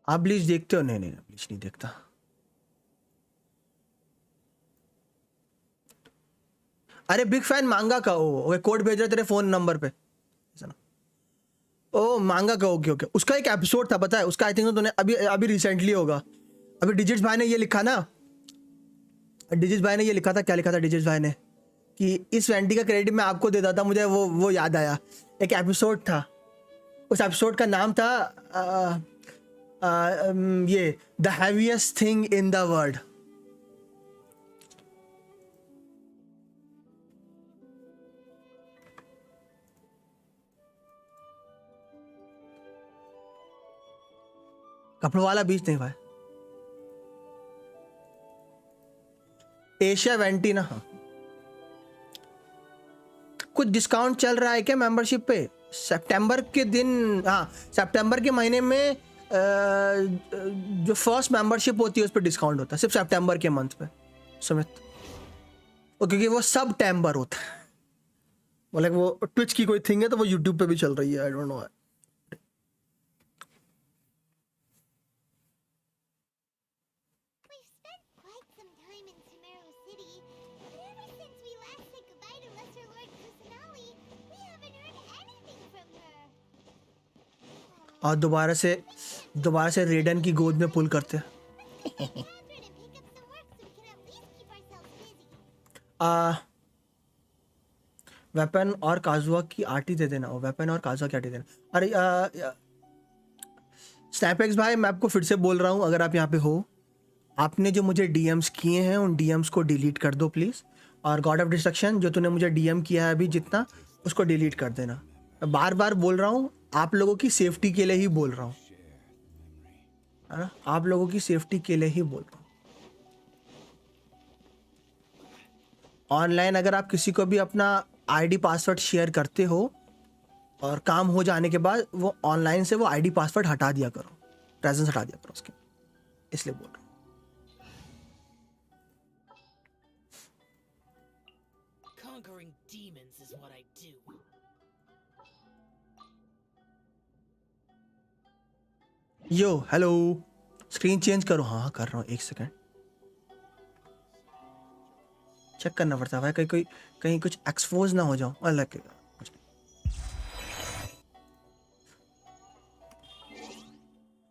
आप ब्लीच देखते हो? नहीं नहीं, ब्लीच नहीं देखता। अरे बिग फैन मांगा का। ओके, कोड भेज रहा तेरे फोन नंबर पे। ओ मांगा का, ओके ओके। उसका एक एपिसोड था पता है उसका, आई थिंक तूने अभी अभी रिसेंटली होगा। अभी डिजिट्स भाई ने ये लिखा ना, डिजिट्स भाई ने ये लिखा था। क्या लिखा था डिजिट्स भाई ने? कि इस वेंटी का क्रेडिट मैं आपको देता था। मुझे वो याद आया, एक एपिसोड था, उस एपिसोड का नाम था ये the heaviest thing in the world. कपड़ों वाला बीच नहीं भाई, एशिया वेंटी ना। हाँ, कुछ डिस्काउंट चल रहा है क्या मेंबरशिप पे? सितंबर के दिन, हाँ सितंबर के महीने में जो फर्स्ट मेंबरशिप होती है उस पर डिस्काउंट होता है, सिर्फ सितंबर के मंथ पे समित। और क्योंकि वो सब टेम्बर होता है, मतलब वो ट्विच की कोई थिंग है तो वो यूट्यूब पे भी चल रही है। I don't know. We've spent quite some time in Sumeru City, but ever since we last said goodbye to Lesser Lord Kusanali, we haven't heard anything from her. और दोबारा से रेडन की गोद में पुल करते हैं। Catherine and pick up some work so we can at least keep ourselves busy. Weapon और काजुआ की आरटी दे देना। वेपन और काजुआ की आरटी देना। अरे स्नैपेक्स भाई, मैं आपको फिर से बोल रहा हूँ, अगर आप यहाँ पे हो, आपने जो मुझे डीएम्स किए हैं उन डीएम्स को डिलीट कर दो प्लीज़। और गॉड ऑफ डिस्ट्रक्शन, जो तूने मुझे डीएम किया है अभी जितना, उसको डिलीट कर देना। मैं बार बार बोल रहा हूँ, आप लोगों की सेफ्टी के लिए ही बोल रहा हूँ, है ना? आप लोगों की सेफ्टी के लिए ही बोल रहा हूँ। ऑनलाइन अगर आप किसी को भी अपना आईडी पासवर्ड शेयर करते हो और काम हो जाने के बाद वो ऑनलाइन से वो आईडी पासवर्ड हटा दिया करो, प्रेजेंस हटा दिया करो उसके, इसलिए बोल रहा हूँ। Conquering demons is what I do. Yo hello, screen change करो। हाँ कर रहा हूँ, एक सेकेंड चेक करना पड़ता है भाई, कहीं कुछ एक्सपोज ना हो जाओ। अलग कुछ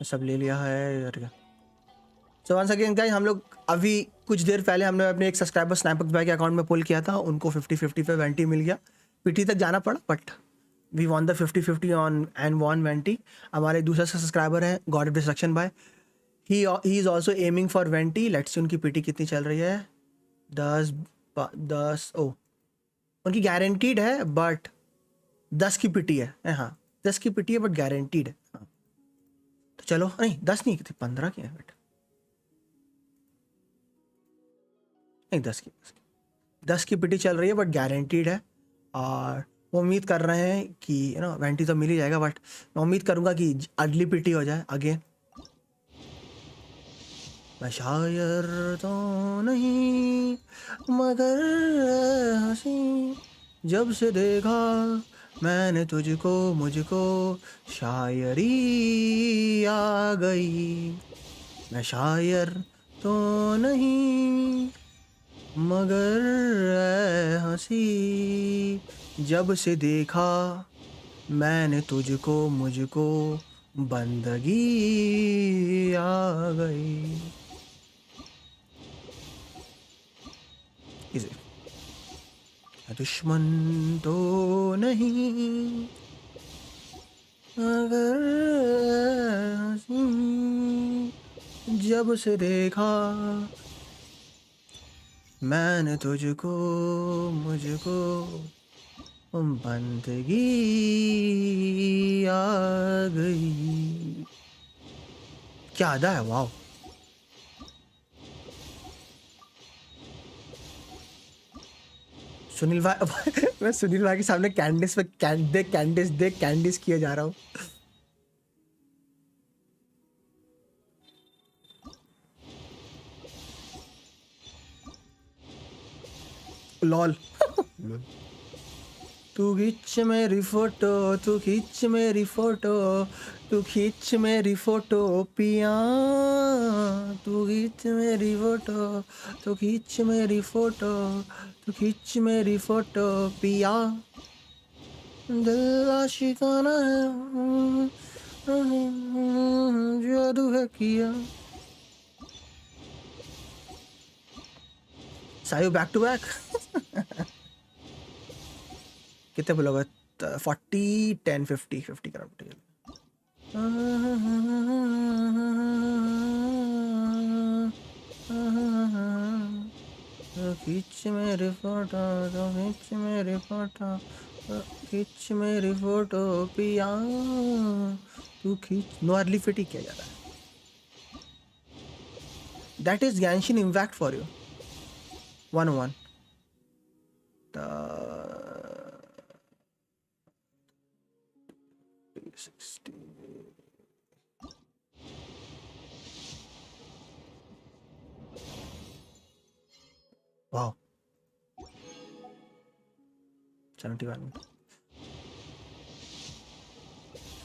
सब ले लिया है यार क्या। सो वंस अगेन गाइस, हम लोग अभी कुछ देर पहले हमने अपने एक सब्सक्राइबर स्नैपक्स भाई के अकाउंट में पुल किया था, उनको 50-50 पे वेंटी मिल गया। पीटी तक जाना पड़ा but we won the 50-50 on and won Venti. हमारे दूसरा सब्सक्राइबर है गॉड ऑफ डिस्ट्रक्शन भाई, he is also aiming for Venti. Let's see उनकी पीटी कितनी चल रही है। 10 ओ उनकी गारंटीड है बट 10 की पिटी है। हाँ 10 की पिटी है बट गारंटीड है। हाँ तो चलो, नहीं 10 नहीं, कितनी 15 की है बट नहीं 10 की पिटी चल रही है बट गारंटीड है। और वो उम्मीद कर रहे हैं कि वेंटी तो मिल ही जाएगा, बट मैं उम्मीद करूंगा कि अगली पिटी हो जाए अगेन। मैं शायर तो नहीं मगर हंसी, जब से देखा मैंने तुझको मुझको शायरी आ गई। मैं शायर तो नहीं मगर हंसी, जब से देखा मैंने तुझको मुझको बंदगी आ गई। इसे दुश्मन तो नहीं अगर जब से देखा मैंने तुझको मुझको बंदगी आ गई। क्या अदा है, वाह। सुनील भाई मैं सुनील भाई के सामने कैंडिस पे देख कैंडिस किए जा रहा हूँ। लॉल। तू खींच मेरी फोटो, तू खींच मेरी फोटो, तू खींच मेरी फोटो पिया, तू खींच मेरी फोटो, तू खींच मेरी फोटो, तू खींच मेरी फोटो पिया, दिल आशिकाना है जादू है किया। सायु बैक टू बैक। कितने बोलोगे? 40 10 50 50 करा खींच मेरी फोटो, खींच मेरी फोटो, खींच मेरी फोटो पिया, तू खींच। नो अर्ली फिटी किया जा रहा है। That is Genshin Impact for you 101। वाह 71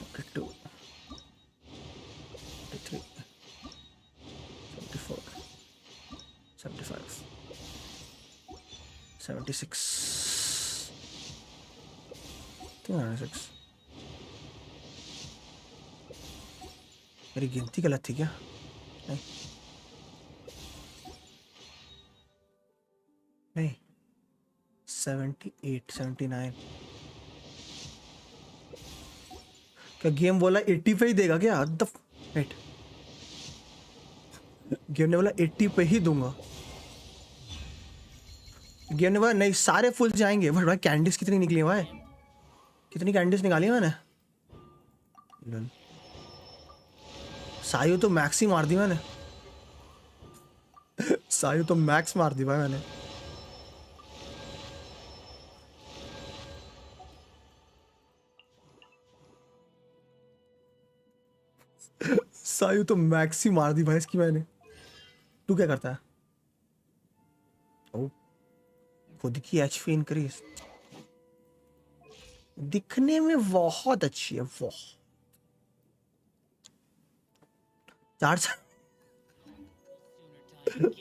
52 53 74 75 76 306। मेरी गिनती गलत थी क्या? नहीं नहीं 78 79। क्या गेम बोला 80 पे ही देगा क्या? वेट, गेम ने बोला 80 पे ही दूंगा। गेम ने बोला नहीं सारे फुल जाएंगे। बट भाई कैंडीज कितनी निकली है भाई? कितनी कैंडीज निकाली है मैंने? सायु तो मैक्स ही मार दी मैंने। सायु तो मैक्स मार दी भाई मैंने। सायु तो मैक्स ही मार दी भाई इसकी मैंने। तू क्या करता है? ओ, खुद की एचपी इंक्रीज दिखने में बहुत अच्छी है। वो चार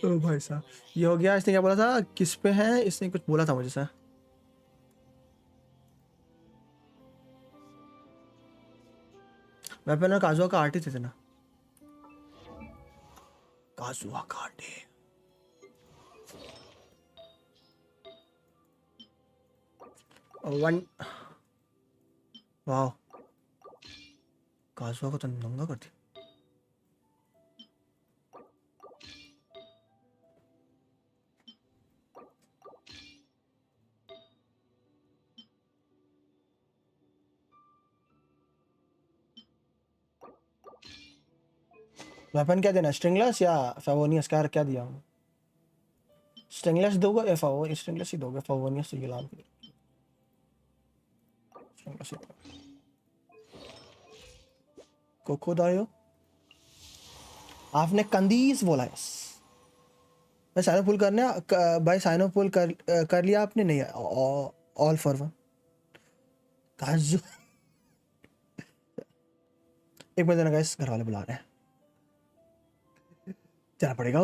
ओ भाई साहब ये हो गया। इसने क्या बोला था? किस पे है? इसने कुछ बोला था मुझे सर। मैं पहले काजुआ का आर्टिस्ट थे ना। काजुआ का आर्टिस्ट वन। वाह काजुआ को तो नंगा कर दी। वेपन क्या देना? स्ट्रिंगलेस या फेवोनियस? क्या दिया? स्ट्रिंगलेस दोगे या फेवोनियस? स्ट्रिंगलेस ही दोगे। फेवोनियस तो ये लाल स्ट्रिंगलेस ही। कोको दायो आपने कंदीस बोला है। भाई साइनो पुल करने भाई साइनो पुल कर लिया आपने? नहीं ऑल फॉर वन काजू। एक मिनट देना गाइस, घर वाले बुला रहे हैं, जाना पड़ेगा।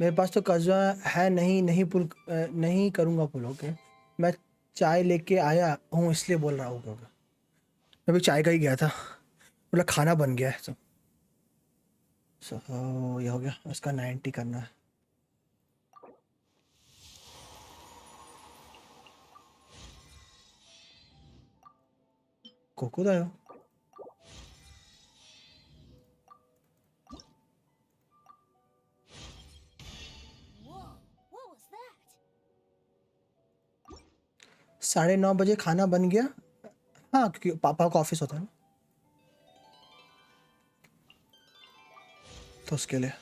मेरे पास तो कज़ा है, नहीं करूँगा पुल। ओके, मैं चाय लेके आया हूँ इसलिए बोल रहा हूँ। ओके, मैं भी चाय का ही गया था, मतलब खाना बन गया है सब। सो ये हो गया, उसका 90 करना है। कोको दायो Whoa, what was that? 9:30 बजे खाना बन गया। हाँ, क्योंकि पापा का ऑफिस होता है ना, तो उसके लिए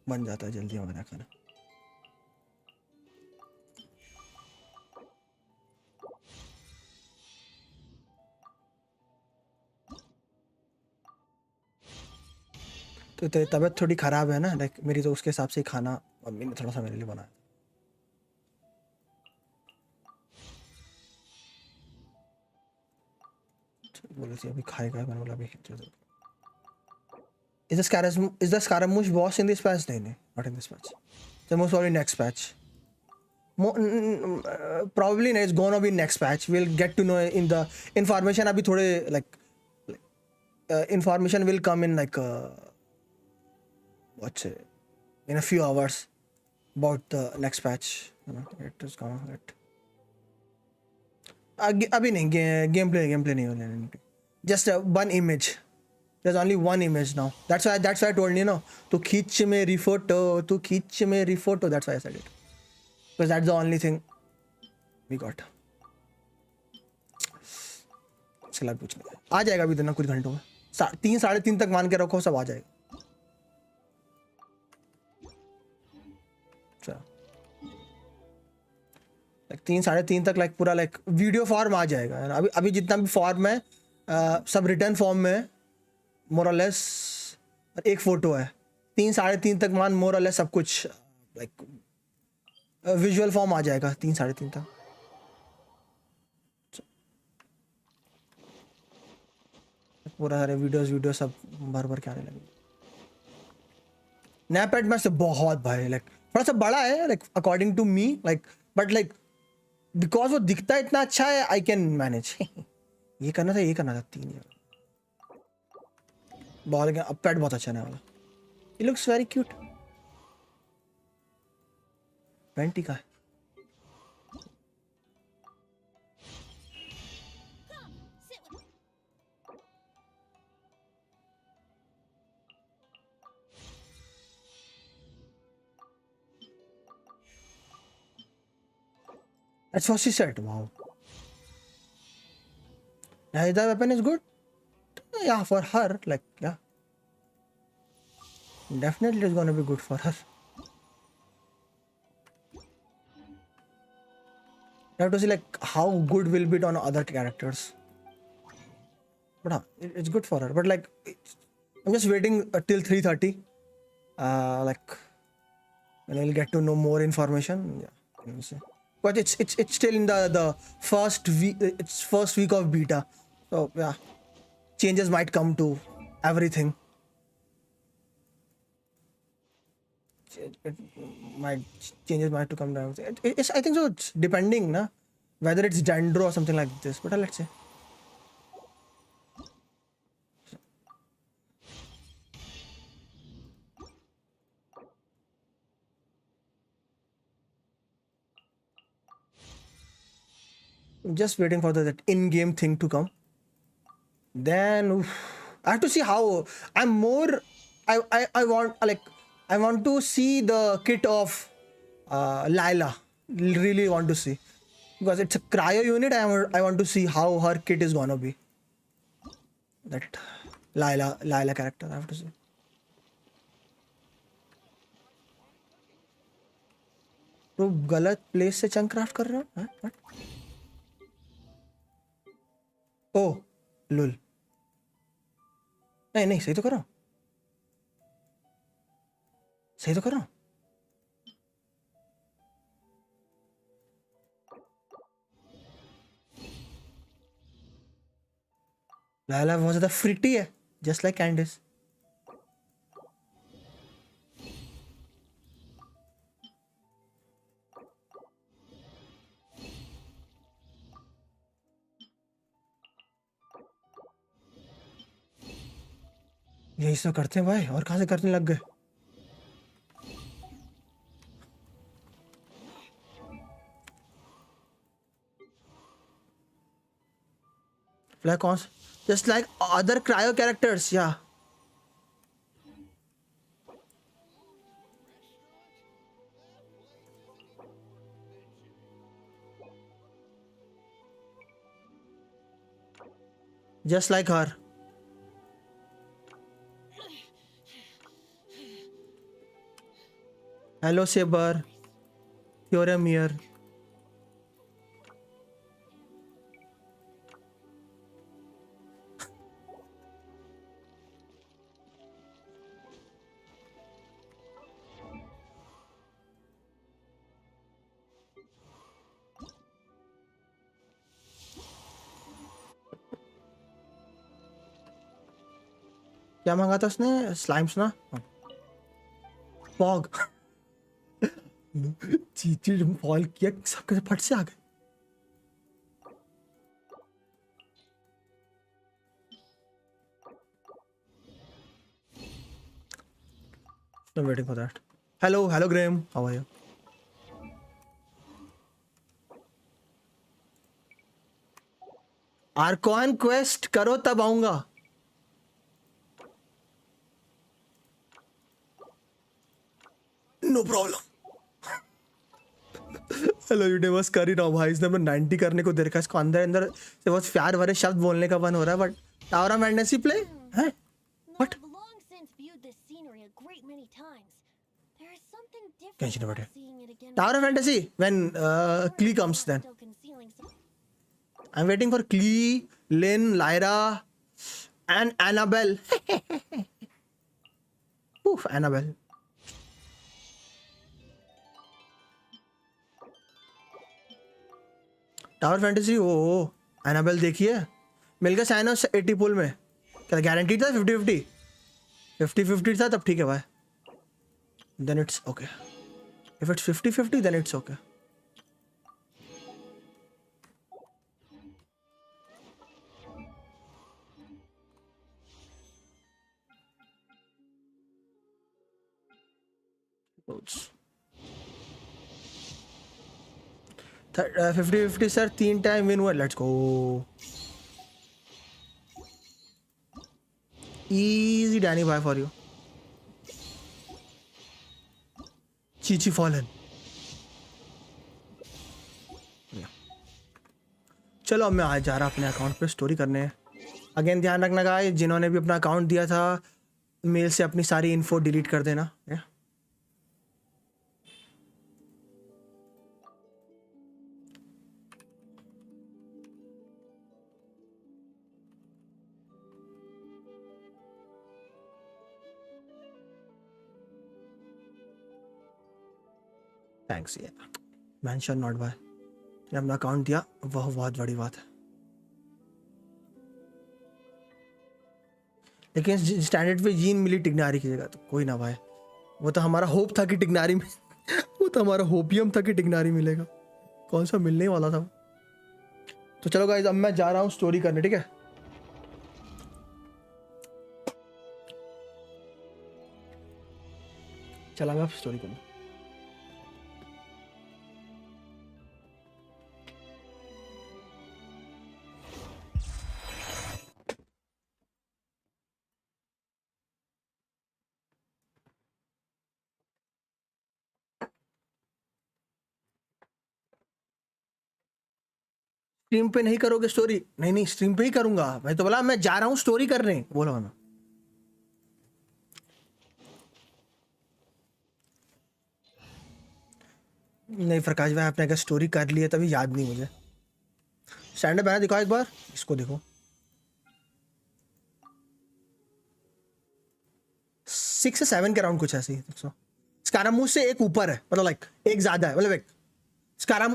बन जाता है जल्दी हमारा खाना। तो तेरी तबीयत थोड़ी ख़राब है ना, लाइक मेरी, तो उसके हिसाब से ही खाना मम्मी ने थोड़ा सा मेरे लिए बनाया। बोले थी अभी खाएगा, मैंने बोला अभी। Is the Scaramouche boss in this patch? नहीं, not in this patch. The most probably next patch. Probably it's gonna be next patch. We'll get to know in the information. अभी थोड़े like information will come in like what's it, in a few hours about the next patch. It is gonna get. अभी नहीं, gameplay नहीं होने देंगे. Just one image. There's only one image now. That's why I told you, to खींच मेरी photo, to खींच मेरी photo. That's why I said it. Because that's the only thing we got. चला कुछ नहीं, आ जाएगा अभी देना कुछ घंटों में। 3 साढ़े 3 तक मान के रखो, सब आ जाएगा। लाइक 3 साढ़े 3 तक लाइक पूरा लाइक वीडियो फॉर्म आ जाएगा। अभी जितना भी फॉर्म है सब रिटर्न फॉर्म में मोर और लेस, एक फोटो है। 3 साढ़े 3 तक मान मोर और लेस सब कुछ लाइक विजुअल फॉर्म आ जाएगा 3 साढ़े 3 तक। पूरा सारे वीडियो सब भर के आने लगे। नया पैड में से बहुत भाई लाइक थोड़ा सा बड़ा है like according to me, like but like because वो दिखता इतना अच्छा है, आई कैन मैनेज। ये करना था 3 बहुत गया। अब पैड बहुत अच्छा है वाला, इट लुक्स वेरी क्यूट। 20 का है। That's what she said. Wow. Yeah, the weapon is good. Yeah, for her, like, yeah. Definitely it's gonna be good for her. You have to see like how good will be on other characters. But it's good for her. But like, I'm just waiting till 3:30. Like, when I'll get to know more information. Yeah. But it's still in the first week. It's first week of beta. So yeah, changes might come to everything. Changes might to come down. It's, I think so. It's depending, na, whether it's Dendro or something like this. But let's say. Just waiting for that in-game thing to come. Then I have to see how. I'm more. I want to see the kit of Lila. Really want to see, because it's a cryo unit. I want to see how her kit is gonna be. That Lila character. I have to see. तो गलत place से chunk craft कर रहा हूँ। ओ लुल, नहीं सही तो कर रहा हूँ, सही तो कर रहा हूँ। लाला बहुत ज्यादा फ्रिटी है, जस्ट लाइक कैंडिस। यही सब करते हैं भाई, और कहाँ से करने लग गए। Like just like other cryo characters, yeah. Just like her. Hello Saber, Theorem here. क्या मांगा था उसने? स्लाइम्स ना? फॉग। चीची फॉल किया, सबके फट से आ गए। I'm waiting for that. Hello Graham, how are you? Archon quest करो तब आऊंगा। No problem. हेलो यूनिवर्स कर ही रहा हूँ भाई, इसने अपना 90 करने को दे रखा है। इसको अंदर अंदर से बहुत प्यार भरे शब्द बोलने का मन हो रहा है, but tower of fantasy play है what? Genshin about it. Tower of Fantasy when Klee comes then. I'm waiting for Klee, Lynn, Lyra and Annabelle. Oof, Annabelle. Tower fantasy oh Annabelle देखिए, मिल गया साइनस 80 पुल में। क्या guaranteed था? 50-50 था तब ठीक है भाई, then it's okay. If it's 50-50 then it's okay. Oops. 50-50 sir, 3 time win हुआ। Let's go, easy Danny bye for you. Qiqi fallen. चलो अब मैं आज जा रहा अपने अकाउंट पे स्टोरी करने। अगेन ध्यान रखना गाइस, जिन्होंने भी अपना अकाउंट दिया था मेल से अपनी सारी इन्फो डिलीट कर देना। थैंक्स। ये मेंशन नॉट बाय, अपना अकाउंट दिया वह बहुत बड़ी बात है। लेकिन स्टैंडर्ड पे जीन मिली टिग्नारी की जगह, तो कोई ना भाई, वो तो हमारा होप था कि टिग्नारी में वो तो हमारा होपियम था कि टिग्नारी मिलेगा, कौन सा मिलने वाला था। तो चलो गाइस, अब मैं जा रहा हूँ स्टोरी करने, ठीक है? चला मैं स्टोरी करने। स्ट्रीम पे नहीं करोगे स्टोरी? नहीं नहीं, स्ट्रीम पे ही करूंगा। मैं तो बोला मैं जा रहा हूँ स्टोरी करने, बोला मैं। नहीं प्रकाश भाई, आपने अगर स्टोरी कर ली है तभी याद नहीं मुझे। स्टैंड अप है, दिखाओ एक बार, इसको देखो। 6 से 7 के अराउंड कुछ ऐसे ही। स्कारामूस से एक ऊपर है, मतलब लाइक एक ज्यादा है, मतलब एक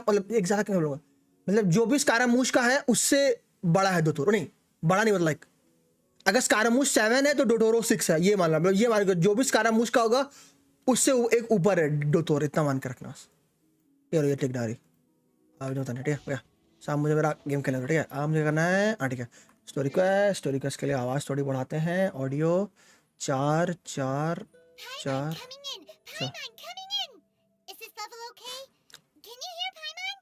मतलब एक ज्यादा क्या बोलूंगा, मतलब जो भी स्कारामूस का है उससे बड़ा है डोटोरो। नहीं बड़ा नहीं, मतलब लाइक अगर स्कारामूस 7 है तो डोटोरो 6 है, ये मान लो। मतलब ये मान लो जो भी स्कारामूस का होगा उससे एक ऊपर है डोटोरो, इतना मान के रखना। ये टिग्नारी आप जो ठीक है भैया, शाम मुझे मेरा गेम खेलना, ठीक है? आप मुझे करना है। हाँ ठीक है, स्टोरी क्वेस्ट के लिए आवाज़ थोड़ी बढ़ाते हैं, audio 4 4 Paimon 4 coming in! 4 Paimon coming in! Is this level okay? Can you hear Paimon?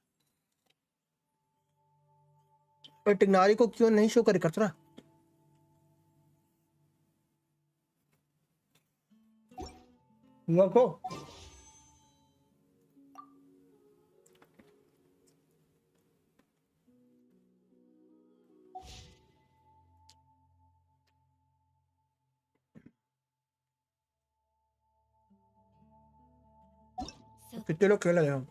टिग्नारी को क्यों नहीं शो करे करता देखो कितने लोग खेल रहे हैं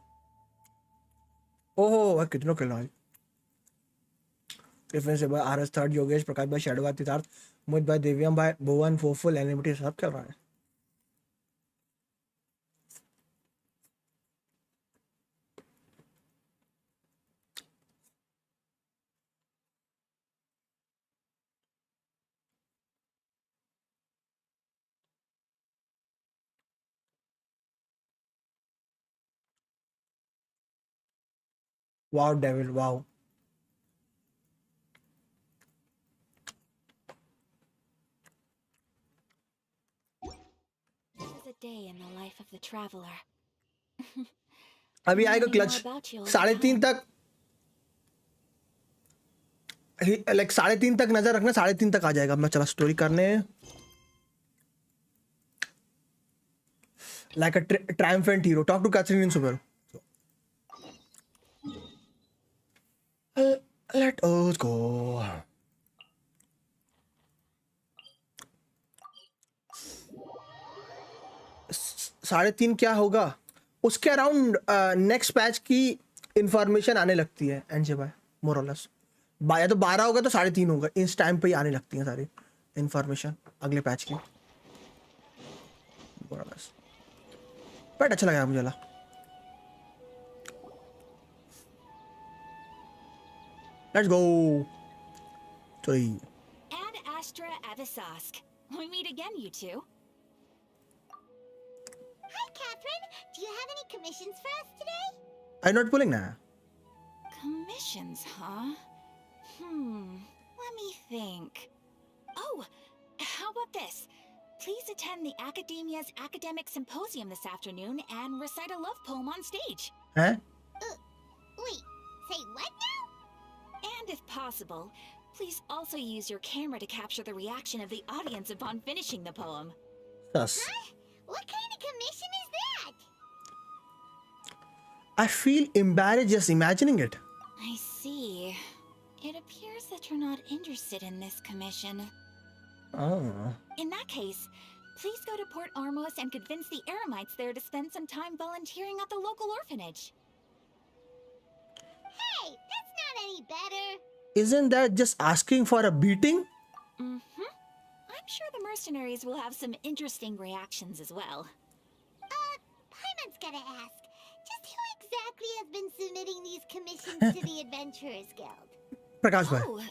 ओहो भाई कितने लोग खेल रहे हैं डिफरेंस है भाई आरएस थर्ड योगेश प्रकाश भाई शैडो भाई तीर्थार्थ मोहित भाई देवियम भाई भुवन फोफुल एनिमिटी सब खेल रहा है wow devil wow This is a day in the life of the traveler. अभी आएगा Learning clutch more about you all the 3:30 time. तक लाइक 3:30 तक नजर रखना 3:30 तक आ जाएगा मैं चला स्टोरी करने like a triumphant hero talk to Catherine in super let us go 3:30 क्या होगा उसके अराउंड नेक्स्ट पैच की इंफॉर्मेशन आने लगती है एनजे भाई मोर और लेस या तो 12 होगा तो 3:30 होगा इस टाइम पे ही आने लगती है सारी इंफॉर्मेशन अगले पैच की मोर और लेस बट अच्छा लगा मुझे लेट्स गो तो Ad Astra Avisask. We meet again, you two. Hi, Catherine. Do you have any commissions for us today? I not pulling ना Commissions, huh? Let me think. Oh, how about this? Please attend the Academia's Academic Symposium this afternoon and recite a love poem on stage. हैं Wait, say what now? And if possible, please also use your camera to capture the reaction of the audience upon finishing the poem. Sauce What kind of commission is that? I feel embarrassed just imagining it I see. It appears that you're not interested in this commission. oh In that case, please go to Port Armos and convince the Eremites there to spend some time volunteering at the local orphanage. Hey, that's not any better. isn't that just asking for a beating Mm-hmm. I'm sure the mercenaries will have some interesting reactions as well. Paimon's gotta ask. Just who exactly has been submitting these commissions to the Adventurers Guild? प्रकाश भाई Oh,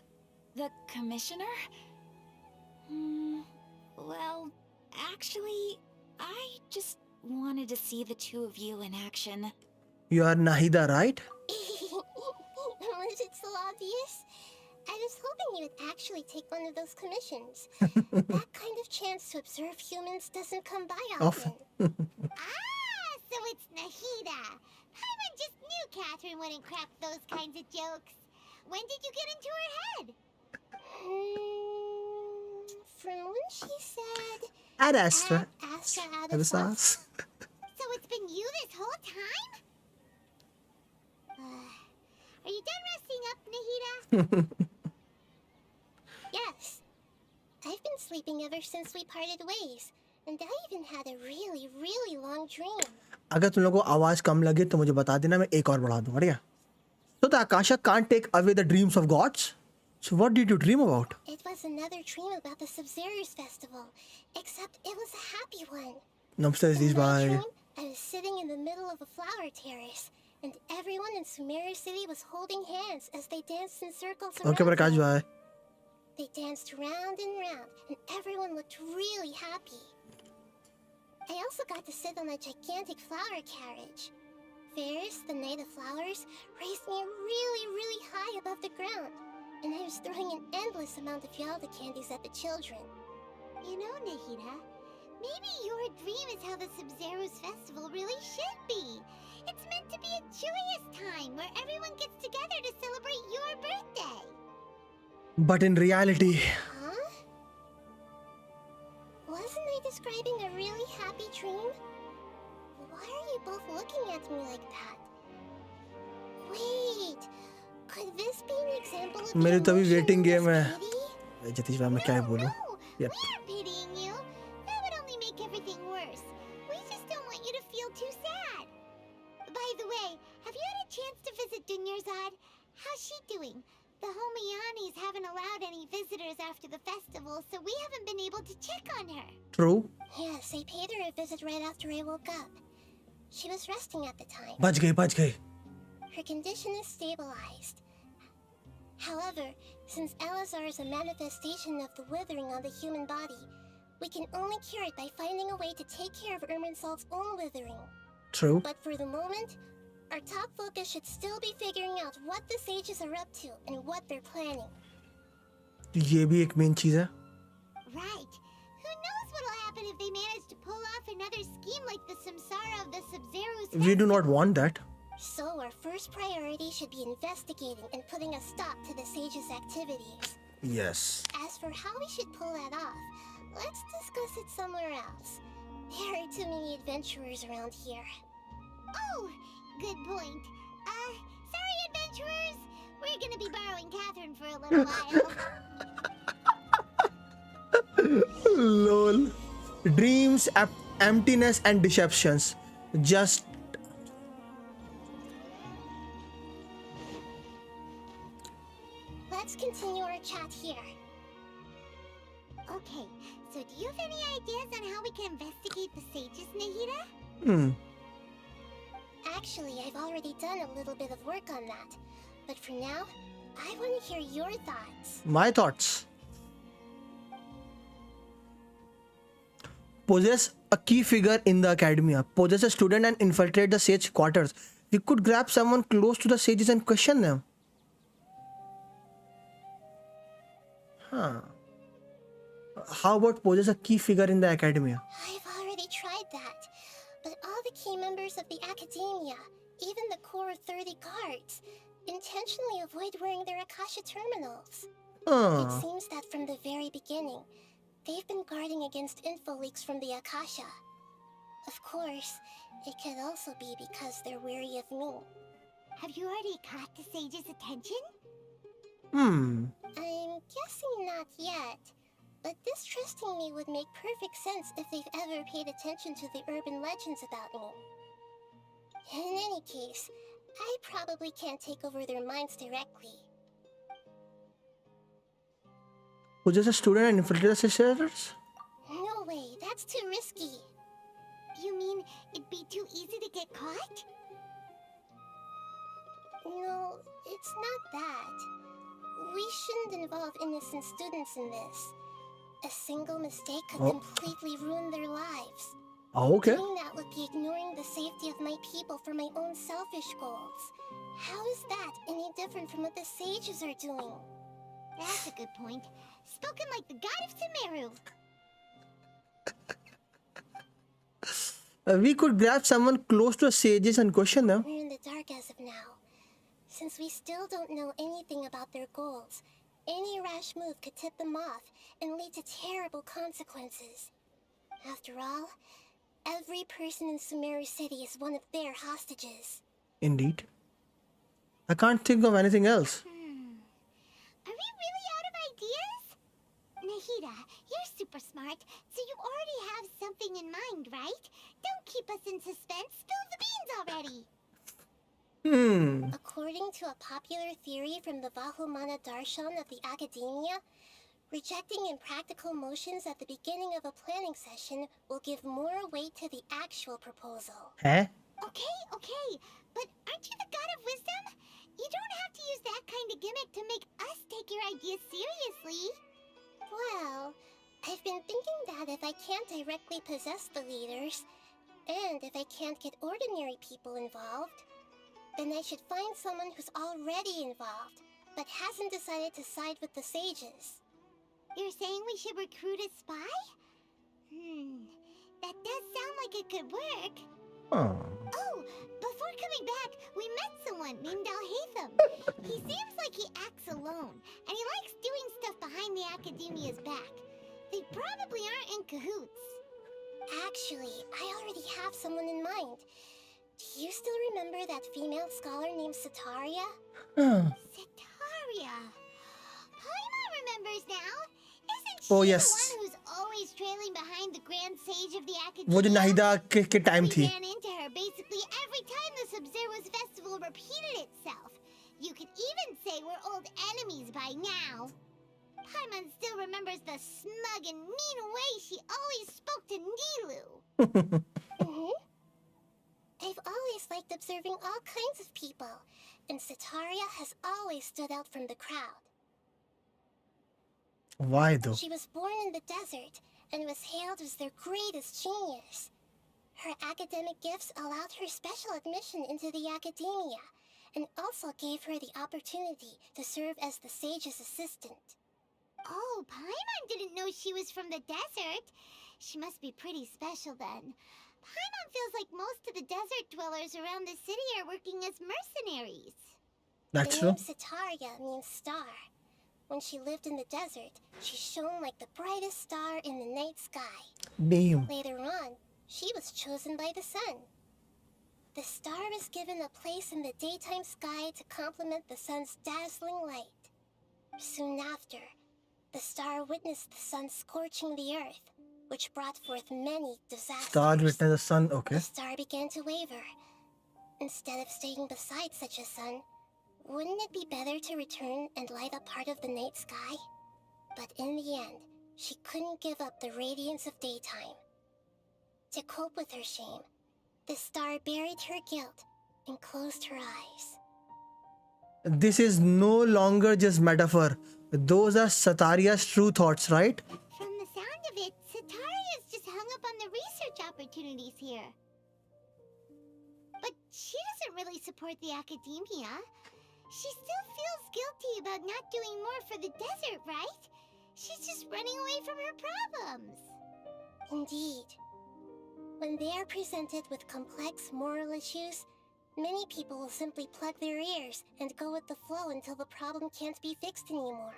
the commissioner? Well, actually, I just wanted to see the two of you in action. you are Nahida right Was it so obvious? I was hoping you would actually take one of those commissions. That kind of chance to observe humans doesn't come by often. So it's Nahida. Paimon just knew Catherine wouldn't crack those kinds of jokes. When did you get into her head? From when she said... Ad Astra Astra Avisask. So it's been you this whole time? Are you done resting up, Nahida? Yes. I've been sleeping ever since we parted ways. And I even had a really, really long dream. अगर तुम लोगों को आवाज कम लगे तो मुझे बता देना मैं एक और बढ़ा दूंगा ठीक है So the Akasha can't take away the dreams of gods. So what did you dream about? It was another dream about the Sub-Zerus festival, except it was a happy one. Namaste In Aziz my bhai. dream, I was sitting in the middle of a flower terrace, and everyone in Sumeru City was holding hands as they danced in circles around Okay Prakash me. bhai. They danced round and round, and everyone looked really happy. I also got to sit on a gigantic flower carriage. Ferris, the Knight of Flowers, raised me really, really high above the ground, and I was throwing an endless amount of Yalda candies at the children. You know, Nahida, maybe your dream is how the Sub-Zero's festival really should be. It's meant to be a joyous time where everyone gets together to celebrate your birthday. But in reality, Huh? Wasn't I describing a really happy dream? Why are you both looking at me like that? Wait, could this be an example of मेरी तो अभी waiting game है। pity? Jatish भाई मैं क्या ही बोलूं? No, Yep. we aren't pitying you. That would only make everything worse. We just don't want you to feel too sad. By the way, have you had a chance to visit Dunyarzad? How's she doing? The Homiyanis haven't allowed any visitors after the festival, so we haven't been able to check on her. True. Yes, I paid her a visit right after I woke up. She was resting at the time. बच गई। Her condition is stabilized. However, since Elazar is a manifestation of the withering on the human body, we can only cure it by finding a way to take care of Irminsol's own withering. True. But for the moment, our top focus should still be figuring out what the sages are up to and what they're planning. ये भी एक main चीज है। Right. Who knows what'll happen if they manage to pull off another scheme like the Samsara of the Sub-Zero's We do not want that. So our first priority should be investigating and putting a stop to the sages' activities. Yes. As for how we should pull that off, let's discuss it somewhere else. There are too many adventurers around here. Oh, good point. Sorry adventurers. We're gonna be borrowing Catherine for a little while. Lol. Dreams, emptiness and deceptions. Just Let's continue our chat here. Okay, so do you have any ideas on how we can investigate the sages, Nahida? Actually, I've already done a little bit of work on that. But for now, I want to hear your thoughts. my thoughts. Possess a key figure in the academia. Possess a student and infiltrate the sage quarters. We could grab someone close to the sages and question them. Huh. How about possess a key figure in the academia? I've already tried that. But all the key members of the Academia, even the core 30 guards, intentionally avoid wearing their Akasha terminals. It seems that from the very beginning, they've been guarding against info leaks from the Akasha. Of course, it could also be because they're wary of me. Have you already caught the sage's attention? I'm guessing not yet. But distrusting me would make perfect sense if they've ever paid attention to the urban legends about me. In any case, I probably can't take over their minds directly. Possess a student and infiltrate the sages? No way, that's too risky. You mean it'd be too easy to get caught? No, it's not that. We shouldn't involve innocent students in this. A single mistake could completely ruin their lives. Okay. Doing that would be ignoring the safety of my people for my own selfish goals. How is that any different from what the sages are doing? That's a good point. Spoken like the god of Sumeru. We could grab someone close to the sages and question them. We're in the dark as of now. Since we still don't know anything about their goals, any rash move could tip them off and lead to terrible consequences. After all, every person in Sumeru City is one of their hostages. Indeed. I can't think of anything else. Are we really out of ideas? Nahida, you're super smart, so you already have something in mind, right? Don't keep us in suspense. Spill the beans already. According to a popular theory from the Vahumana Darshan of the Academia, rejecting impractical motions at the beginning of a planning session will give more weight to the actual proposal. Eh? Okay, but aren't you the god of wisdom? You don't have to use that kind of gimmick to make us take your ideas seriously. Well, I've been thinking that if I can't directly possess the leaders, and if I can't get ordinary people involved, then I should find someone who's already involved, but hasn't decided to side with the sages. You're saying we should recruit a spy? That does sound like it could work. Oh. Oh, before coming back, we met someone named Al-Haytham. He seems like he acts alone, and he likes doing stuff behind the Academia's back. They probably aren't in cahoots. Actually, I already have someone in mind. Do you still remember that female scholar named Sataria? Sataria. Paimon remembers now. Isn't she Oh, the yes. one who's always trailing behind the Grand Sage of the वो जो Academia? Nahida के time We थी. ran into her basically every time the Sub-Zero's festival repeated itself. You could even say we're old enemies by now. Paimon still remembers the smug and mean way she always spoke to Nilu. I've always liked observing all kinds of people, and Sataria has always stood out from the crowd. Why though? She was born in the desert and was hailed as their greatest genius. Her academic gifts allowed her special admission into the Academia, and also gave her the opportunity to serve as the sage's assistant. Oh, Paimon didn't know she was from the desert. She must be pretty special then. Paimon feels like most of the desert dwellers around the city are working as mercenaries. That's The true. name Sataria means star. When she lived in the desert, she shone like the brightest star in the night sky. Damn. Later on, she was chosen by the sun. The star was given a place in the daytime sky to complement the sun's dazzling light. Soon after, the star witnessed the sun scorching the earth, which brought forth many disasters. Star witness the sun. Okay. The star began to waver. Instead of staying beside such a sun, wouldn't it be better to return and light up part of the night sky? But in the end, she couldn't give up the radiance of daytime. To cope with her shame, the star buried her guilt and closed her eyes. This is no longer just metaphor. Those are Sataria's true thoughts, right? From the sound of it, Sataria's just hung up on the research opportunities here. But she doesn't really support the Academia. She still feels guilty about not doing more for the desert, right? She's just running away from her problems. Indeed. When they are presented with complex moral issues, many people will simply plug their ears and go with the flow until the problem can't be fixed anymore.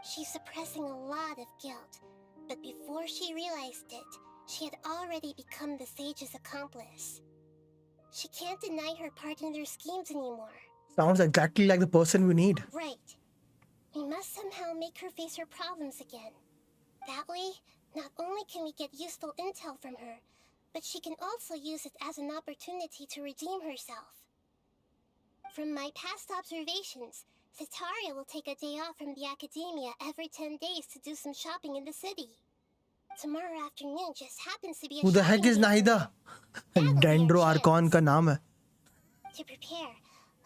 She's suppressing a lot of guilt, but before she realized it, she had already become the sage's accomplice. She can't deny her part in their schemes anymore. Sounds exactly like the person we need. Right. We must somehow make her face her problems again. That way, not only can we get useful intel from her, but she can also use it as an opportunity to redeem herself. From my past observations, Sataria will take a day off from the Academia every 10 days to do some shopping in the city. Tomorrow afternoon just happens to be a Who the heck shopping is day. Nahida? That'll be Dendro our Archon chance. का नाम है. To prepare,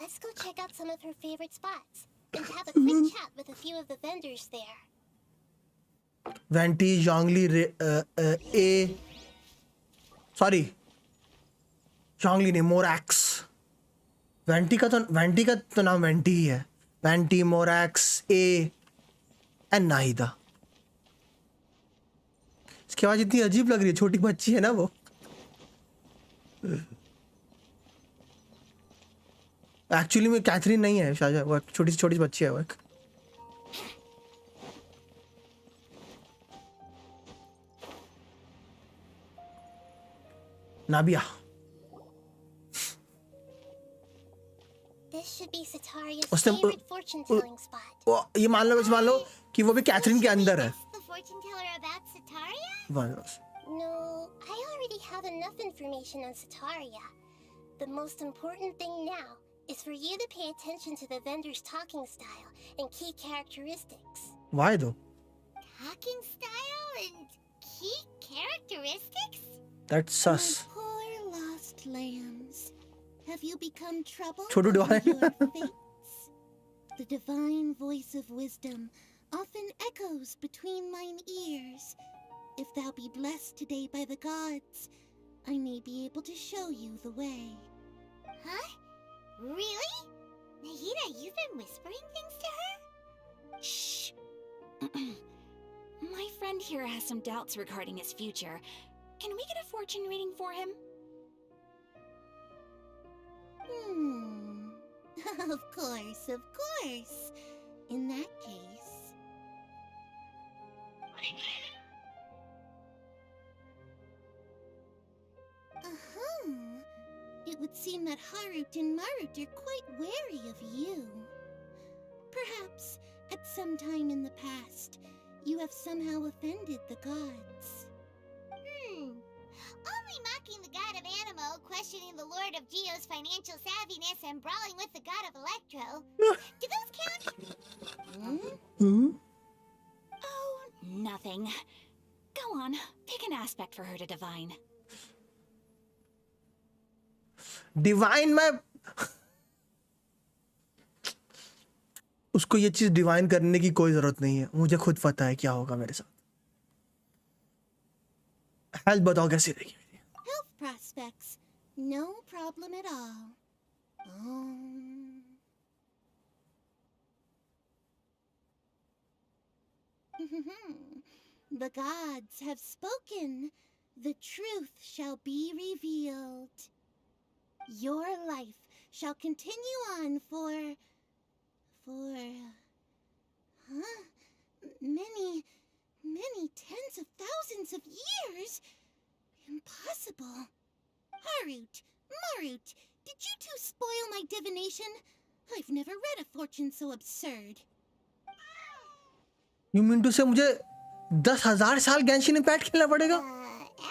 let's go check out some of her favorite spots and have a quick chat with a few of the vendors there. Venti, Zhongli, A. Sorry. Zhongli नहीं, Morax. Venti का तो नाम Venti ही है. Venti, Morax, A, and Nahida. इसकी आवाज इतनी अजीब लग रही है, छोटी बच्ची है ना वो. एक्चुअली में कैथरीन नहीं है शायद, वो छोटी सी छोटी बच्ची है वो एक. Nabia. This should be Sataria's उसने favorite fortune-telling spot. वो ये मान लो कि वो भी कैथरीन के अंदर है. Is the fortune teller about Sataria? बस. No, I already have enough information on Sataria. The most important thing now is for you to pay attention to the vendor's talking style and key characteristics. Why though? Talking style and key characteristics? That's sus. My poor lost lambs. Have you become troubled Chotu over Dwight. your fates? The divine voice of wisdom often echoes between mine ears. If thou be blessed today by the gods, I may be able to show you the way. Huh? Really? Nahida, you've been whispering things to her? Shh! My friend here has some doubts regarding his future. Can we get a fortune reading for him? Of course, of course. In that case... It would seem that Harut and Marut are quite wary of you. Perhaps, at some time in the past, you have somehow offended the gods. Only mocking the god of Animo, questioning the lord of Geo's financial savviness, and brawling with the god of Electro. Do those count? Oh, nothing. Go on, pick an aspect for her to divine. Divine में उसको ये चीज divine करने की कोई जरूरत नहीं है, मुझे खुद पता है क्या होगा मेरे साथ. हेल्थ बताओ कैसी रहेगी मेरी. Health prospects. No problem at all. The gods have spoken. The truth shall be revealed. Your life shall continue on for many tens of thousands of years. Impossible. Harut, Marut, did you two spoil my divination? I've never read a fortune so absurd. You mean to say मुझे 10,000 साल Genshin Impact खेलना पड़ेगा?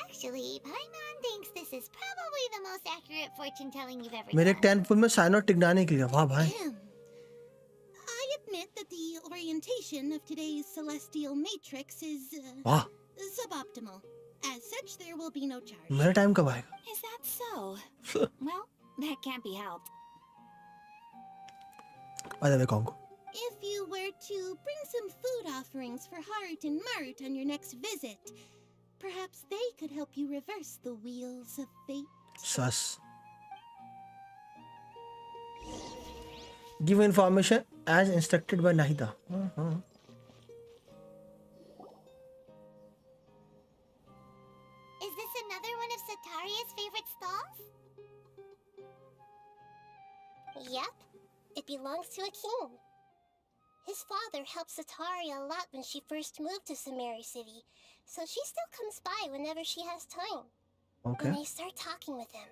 Actually, Paimon thinks this is probably the most accurate fortune telling you've ever मेरे done. 10 पुल में cyano टिग्नानी के लिए. वाह भाई. I admit that the orientation of today's celestial matrix is वाह. suboptimal. As such, there will be no charge. मेरा time कब आएगा? Is that so? Well, that can't be helped. By the way, Kongo. If you were to bring some food offerings for Harut and Marut on your next visit, perhaps they could help you reverse the wheels of fate. Sus. Give information as instructed by Nahida. Is this another one of Sataria's favorite stalls? Yep, it belongs to a king. His father helped Sataria a lot when she first moved to Samari City, so she still comes by whenever she has time. Okay. When I start talking with him,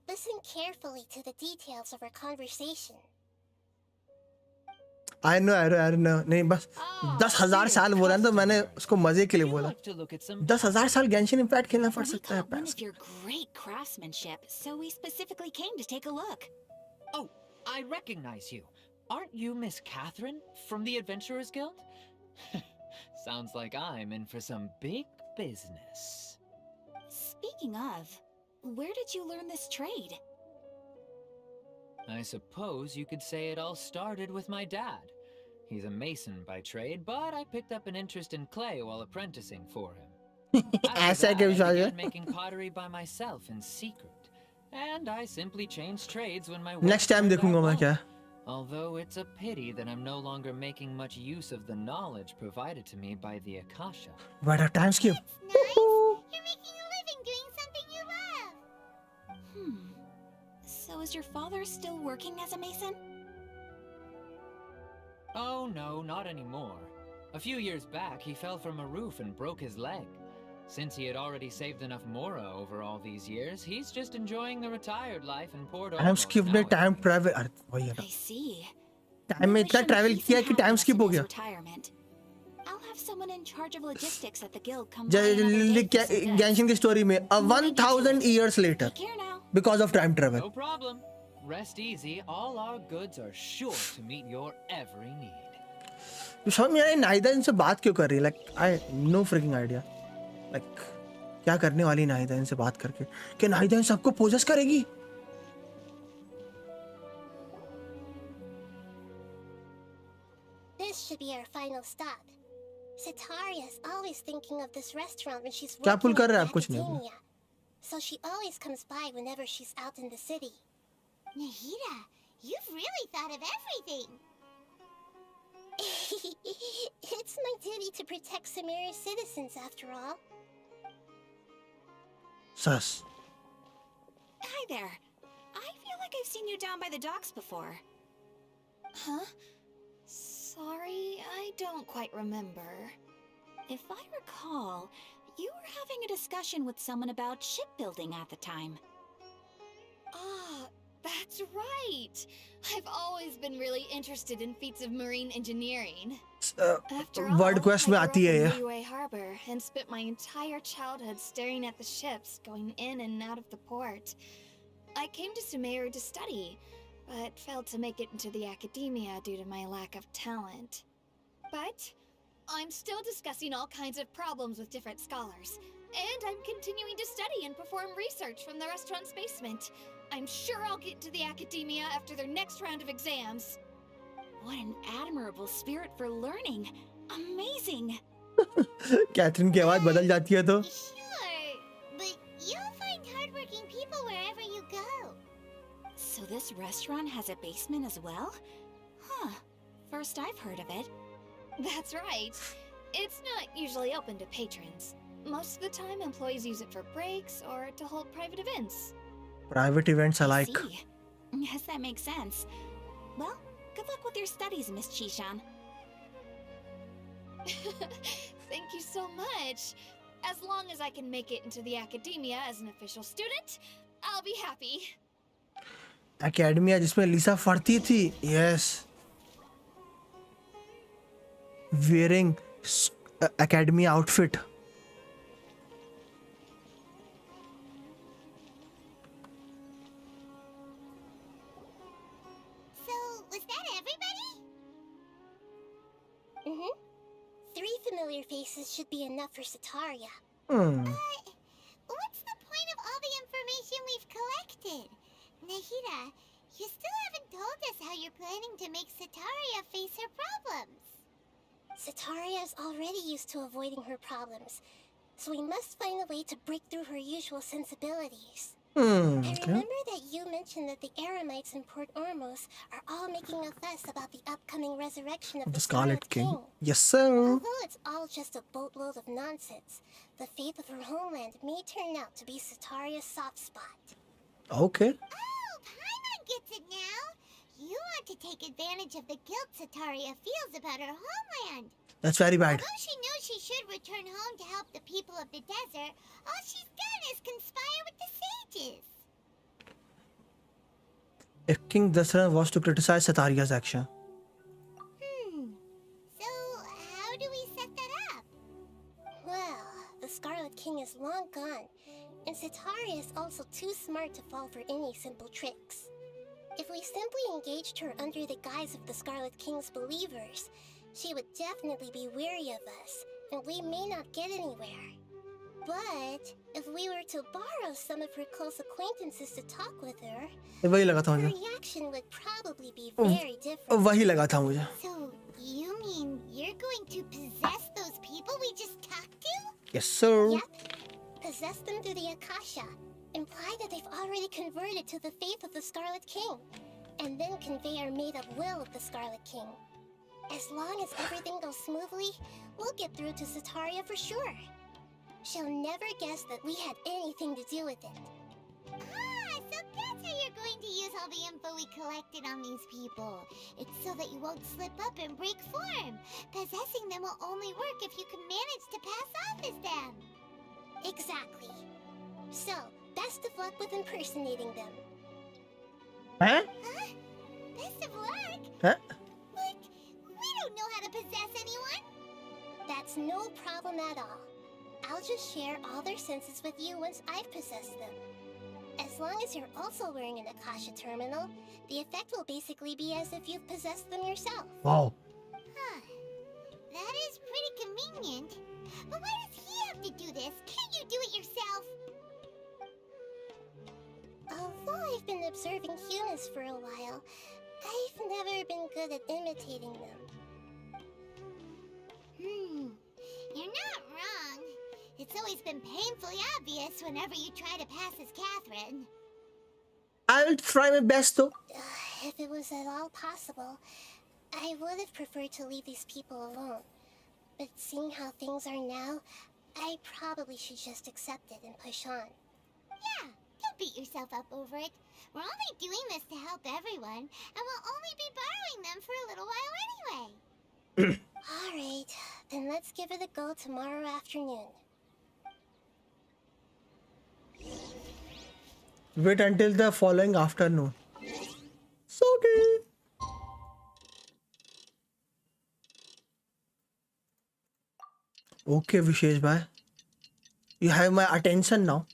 listen carefully to the details of our conversation. I know. नहीं बस 10,000 साल बोला तो मैंने उसको मजे के लिए बोला. 10,000 साल Genshin Impact खेलना पड़ We सकता है. caught one of your great craftsmanship, so we specifically came to take a look. Oh, I recognize you. Aren't you Miss Catherine from the Adventurers Guild? Sounds like I'm in for some big business. Speaking of, where did you learn this trade? I suppose you could say it all started with my dad. He's a mason by trade, but I picked up an interest in clay while apprenticing for him. ऐसा After क्या that, I विचार है? began making pottery by myself in secret, and I simply changed trades when my Next time work देखूंगा मैं got क्या. Although it's a pity that I'm no longer making much use of the knowledge provided to me by the Akasha. But a time skip. It's nice. You're making a living doing something you love. So is your father still working as a mason? Oh no, not anymore. A few years back, he fell from a roof and broke his leg. Since he had already saved enough Mora over all these years, he's just enjoying the retired life in Port Time Ormuz skip ने now. time travel. अरे वही है. I see. Time में इतना travel किया कि time skip हो गया. Retirement. I'll have someone in charge of logistics at the guild come by another day for some goods. Genshin की story में 1,000 years later Take care now. because of time travel. No problem. Rest easy. All our goods are sure to meet your every need. तो समझ में आया नाहिदा इनसे बात क्यों कर रही है? Like I no freaking idea. Like क्या करने वाली नाहिदा इनसे बात करके? कि नाहिदा इन सबको पोजेस करेगी? This should be our final stop. Sataria is always thinking of this restaurant when she's क्या working पुल कर at रहे the हैं आप? कुछ नहीं. Academia. So she always comes by whenever she's out in the city. Nahida, you've really thought of everything. It's my titty Sumeru's citizens, after all. Sus. Hi there. I feel like I've seen you down by the docks before. Huh? Sorry, I don't quite remember. If I recall, you were having a discussion with someone about shipbuilding at the time. Ah, that's right. I've always been really interested in feats of marine engineering. After all, word quest में I आती grew है up ये. in Liyue Harbor and spent my entire childhood staring at the ships going in and out of the port. I came to Sumeru to study, but failed to make it into the academia due to my lack of talent. But I'm still discussing all kinds of problems with different scholars, and I'm continuing to study and perform research from the restaurant's basement. I'm sure I'll get to the academia after their next round of exams. What an admirable spirit for learning. Amazing. Catherine की आवाज बदल जाती है तो. Sure, but you'll find hardworking people wherever you go. So this restaurant has a basement as well? Huh. First I've heard of it. That's right. It's not usually open to patrons. Most of the time, employees use it for breaks or to hold private events. Private events alike. See. Yes, that makes sense. Well, good luck with your studies, Miss Chishan. Thank you so much. As long as I can make it into the academia as an official student, I'll be happy. Academia जिसमें लिसा पढ़ती थी. Yes. Wearing academia outfit. So, was that everybody? Mm-hmm. 3 familiar faces should be enough for Sataria. What's the point of all the information we've collected? Nahida, you still haven't told us how you're planning to make Sataria face her problems. Sataria is already used to avoiding her problems, so we must find a way to break through her usual sensibilities. I Okay. remember that you mentioned that the Aramites in Port Ormuz are all making a fuss about the upcoming resurrection of The the Scarlet King. King. Yes, sir. Although it's all just a boatload of nonsense, the fate of her homeland may turn out to be Sataria's soft spot. Okay. Oh, Paimon gets it now. You want to take advantage of the guilt Sataria feels about her homeland. That's very bad. Although she knows she should return home to help the people of the desert, all she's done is conspire with the sages. If King Dasran was to criticize Sataria's action. So, how do we set that up? Well, the Scarlet King is long gone, and Sataria is also too smart to fall for any simple tricks. If we simply engaged her under the guise of the Scarlet King's believers, she would definitely be weary of us, and we may not get anywhere. But if we were to borrow some of her close acquaintances to talk with her, वही लगा था her मुझे. reaction would probably be very different. वही लगा था मुझे. So, you mean you're going to possess those people we just talked to? Yes, sir. Yep. Possess them through the Akasha. Imply that they've already converted to the faith of the Scarlet King, and then convey our made-up will of the Scarlet King. As long as everything goes smoothly, we'll get through to Sataria for sure. She'll never guess that we had anything to do with it. Ah, so that's how you're going to use all the info we collected on these people. It's so that you won't slip up and break form. Possessing them will only work if you can manage to pass off as them. Exactly. So, best of luck with impersonating them. Huh? Huh? Best of luck? Huh? But we don't know how to possess anyone. That's no problem at all. I'll just share all their senses with you once I've possessed them. As long as you're also wearing an Akasha terminal, the effect will basically be as if you've possessed them yourself. Wow. Huh. That is pretty convenient. But why does he have to do this? Can't you do it yourself? Although I've been observing humans for a while, I've never been good at imitating them. You're not wrong. It's always been painfully obvious whenever you try to pass as Catherine. I'll try my best though. If it was at all possible, I would have preferred to leave these people alone. But seeing how things are now, I probably should just accept it and push on. Yeah, don't beat yourself up over it. We're only doing this to help everyone, and we'll only be borrowing them for a little while anyway. Alright, then let's give it a go tomorrow afternoon. Wait until the following afternoon. So okay. Okay, Vishesh bhai. You have my attention now.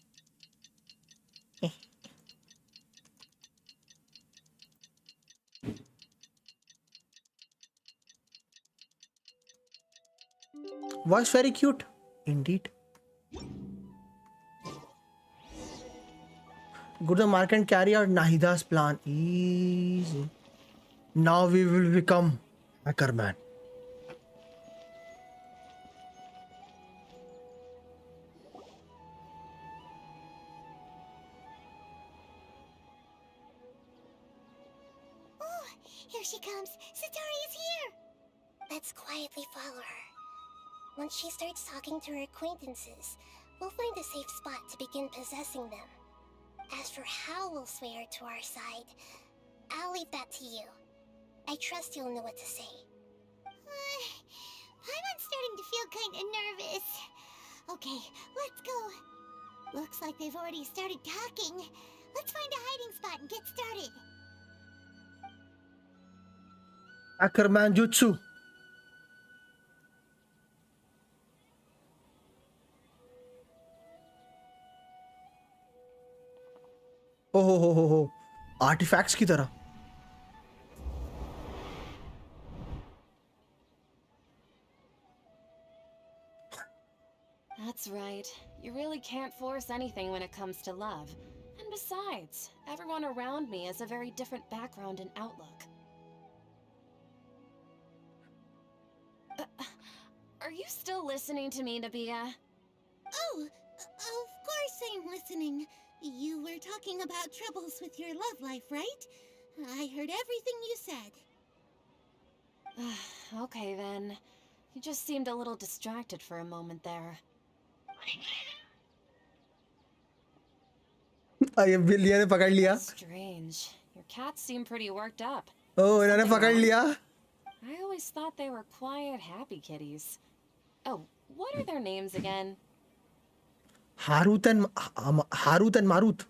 Was very cute. Indeed. Go to the market and carry out Nahida's plan. Easy. Now we will become Hacker Man. Oh, here she comes. Satori is here. Let's quietly follow her. Once she starts talking to her acquaintances, we'll find a safe spot to begin possessing them. As for how we'll sway her to our side, I'll leave that to you. I trust you'll know what to say. I'm starting to feel kind of nervous. Okay, let's go. Looks like they've already started talking. Let's find a hiding spot and get started. Hacker Man Jutsu. Oh, artifacts की तरह. That's right. You really can't force anything when it comes to love. And besides, everyone around me has a very different background and outlook. Are you still listening to me, Nabia? Oh, of course I'm listening. You were talking about troubles with your love life, right? I heard everything you said. Okay then. You just seemed a little distracted for a moment there. ये बिल्लिया ने पकड़ लिया. Strange. Your cats seem pretty worked up. Oh, इन्होंने पकड़ लिया. I always thought they were quiet, happy kitties. Oh, what are their names again? Harut and Marut.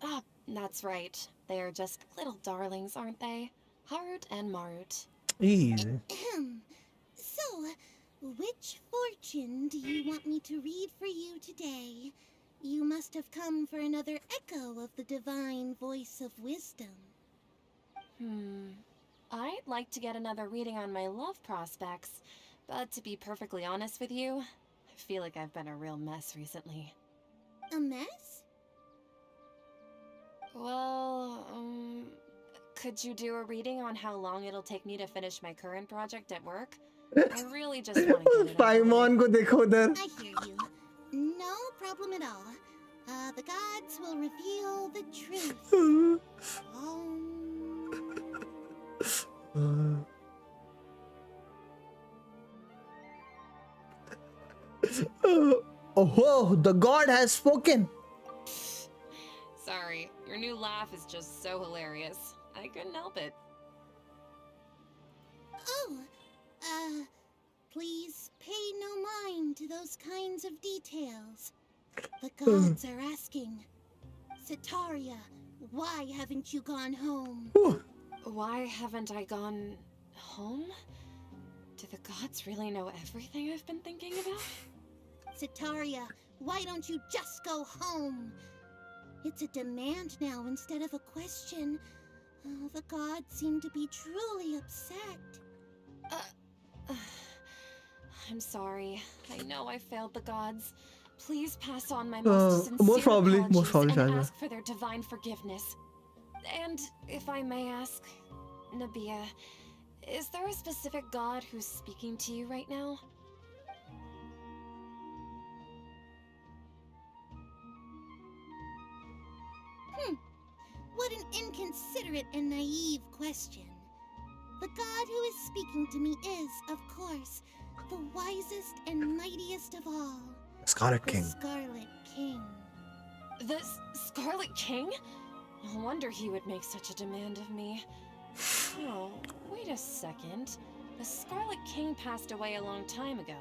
Ah, that's right. They are just little darlings, aren't they? Harut and Marut. Easy. So, which fortune do you want me to read for you today? You must have come for another echo of the divine voice of wisdom. I'd like to get another reading on my love prospects, but to be perfectly honest with you, I feel like I've been a real mess recently. A mess? Well, could you do a reading on how long it'll take me to finish my current project at work? I really just want to get it over Paimon को देखो उधर. I hear you. No problem at all. The gods will reveal the truth. Oh, the god has spoken. Sorry, your new laugh is just so hilarious. I couldn't help it. Oh, please pay no mind to those kinds of details. The gods are asking, Sataria, why haven't you gone home? Why haven't I gone home? Do the gods really know everything I've been thinking about? Sataria, why don't you just go home? It's a demand now instead of a question. Oh, the gods seem to be truly upset. I'm sorry. I know I failed the gods. Please pass on my most sincere most probably, apologies and Shazia. ask for their divine forgiveness. And if I may ask, Nabia, is there a specific god who's speaking to you right now? What an inconsiderate and naive question. The god who is speaking to me is, of course, The wisest and mightiest of all. Scarlet The King. Scarlet King. The Scarlet King? No wonder he would make such a demand of me. Oh, wait a second. The Scarlet King passed away a long time ago.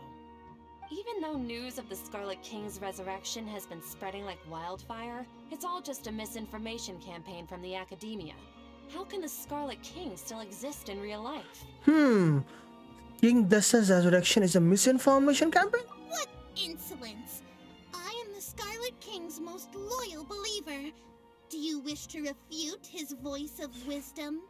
Even though news of the Scarlet King's resurrection has been spreading like wildfire, it's all just a misinformation campaign from the Academia. How can the Scarlet King still exist in real life? King Dasa's resurrection is a misinformation campaign? What insolence! I am the Scarlet King's most loyal believer. Do you wish to refute his voice of wisdom?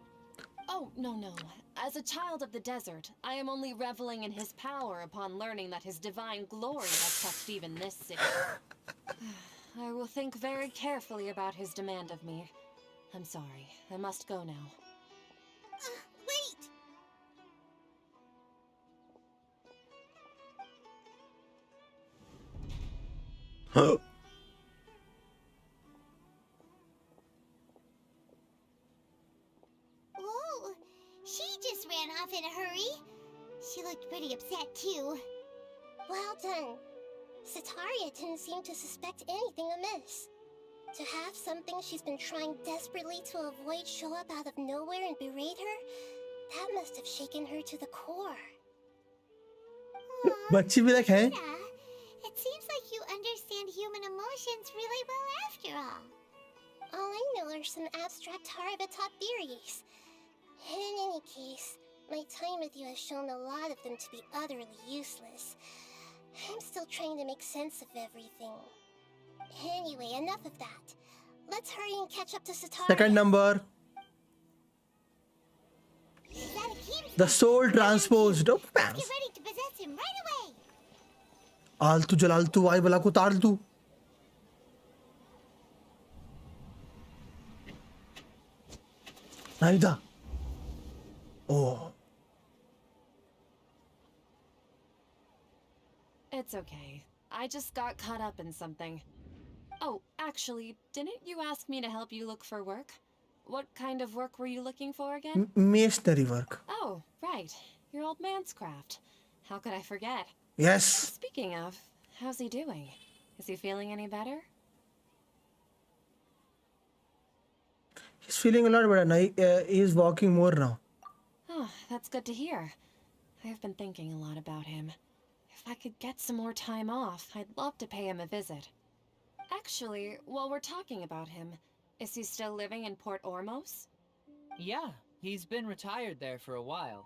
Oh, no. As a child of the desert, I am only reveling in his power upon learning that his divine glory has touched even this city. I will think very carefully about his demand of me. I'm sorry, I must go now. Wait! Whoa, she just ran off in a hurry. She looked pretty upset too. Well done. Sataria didn't seem to suspect anything amiss. To have something she's been trying desperately to avoid show up out of nowhere and berate her, that must have shaken her to the core. बच्ची भी like है. Yeah, it seems like you understand human emotions really well after all. All I know are some abstract Harva-taught theories. In any case, my time with you has shown a lot of them to be utterly useless. I'm still trying to make sense of everything. Anyway, enough of that. Let's hurry and catch up to Sataria. Second number. Is that a key? The soul transposed. Oh, Get ready to possess him right away. आलतू जलालतू आई बला को ताड़ तू. नाइदा. Oh. It's okay. I just got caught up in something. Oh, actually, didn't you ask me to help you look for work? What kind of work were you looking for again? Masonry work. Oh, right. Your old man's craft. How could I forget? Yes. Speaking of, how's he doing? Is he feeling any better? He's feeling a lot better now. He's walking more now. Oh, that's good to hear. I've been thinking a lot about him. If I could get some more time off, I'd love to pay him a visit. Actually, while we're talking about him, is he still living in Port Ormos? Yeah, he's been retired there for a while.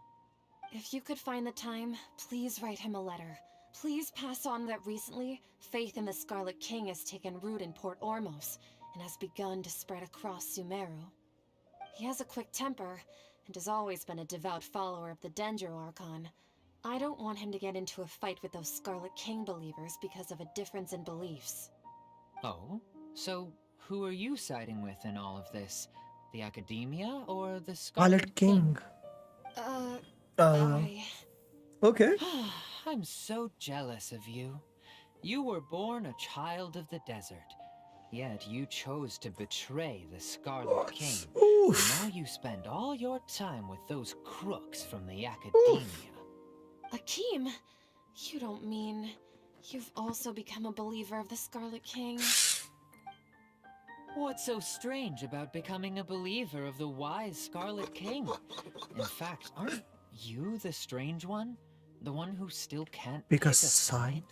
If you could find the time, please write him a letter. Please pass on that recently, faith in the Scarlet King has taken root in Port Ormos and has begun to spread across Sumeru. He has a quick temper and has always been a devout follower of the Dendro Archon. I don't want him to get into a fight with those Scarlet King believers because of a difference in beliefs. Oh? So, who are you siding with in all of this? The Academia or the Scarlet King? Okay. I'm so jealous of you. You were born a child of the desert, yet you chose to betray the Scarlet King. And now you spend all your time with those crooks from the Academia. Akeem, you don't mean you've also become a believer of the Scarlet King? What's so strange about becoming a believer of the wise Scarlet King? In fact, aren't you the strange one? The one who still can't pick a side?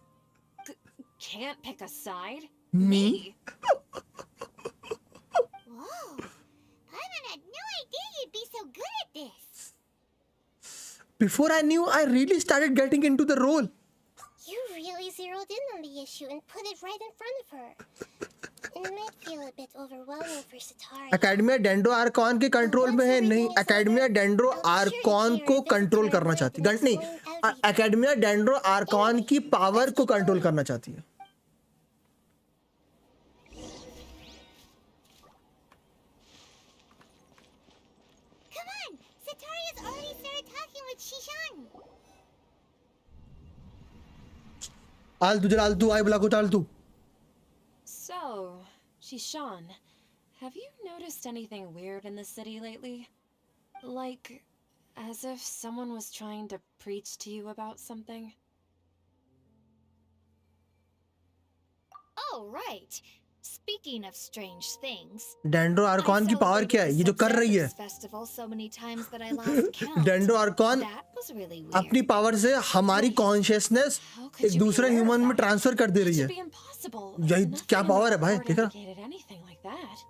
Can't pick a side? Me? Whoa, Paimon had no idea you'd be so good at this. Before I knew, I really started getting into the role. You really zeroed in on the issue and put it right in front of her. It might feel a bit overwhelming for Sataria. Academia Dendro Archon के control में है नहीं. Academia Dendro Archon को control करना चाहती है. नहीं, Academia Dendro Archon की पावर को कंट्रोल करना चाहती है. Come on, Sataria's already started talking with Shishan. आलतू जलालतू आई बला को ताड़ तू. So, Shishan, have you noticed anything weird in the city lately? Like, As if someone was trying to preach to you about something. Oh, right. Speaking of strange things, Dendro Archon की power क्या है? ये जो कर रही है festival so many times that I lost count. Dendro Archon That was really weird. अपनी power से हमारी कॉन्शियसनेस How could एक you be दूसरे aware of ह्यूमन में that? ट्रांसफर कर दे That रही should है. be impossible. यही Nothing क्या in the पावर है भाई, report देख रहा? indicated anything like that.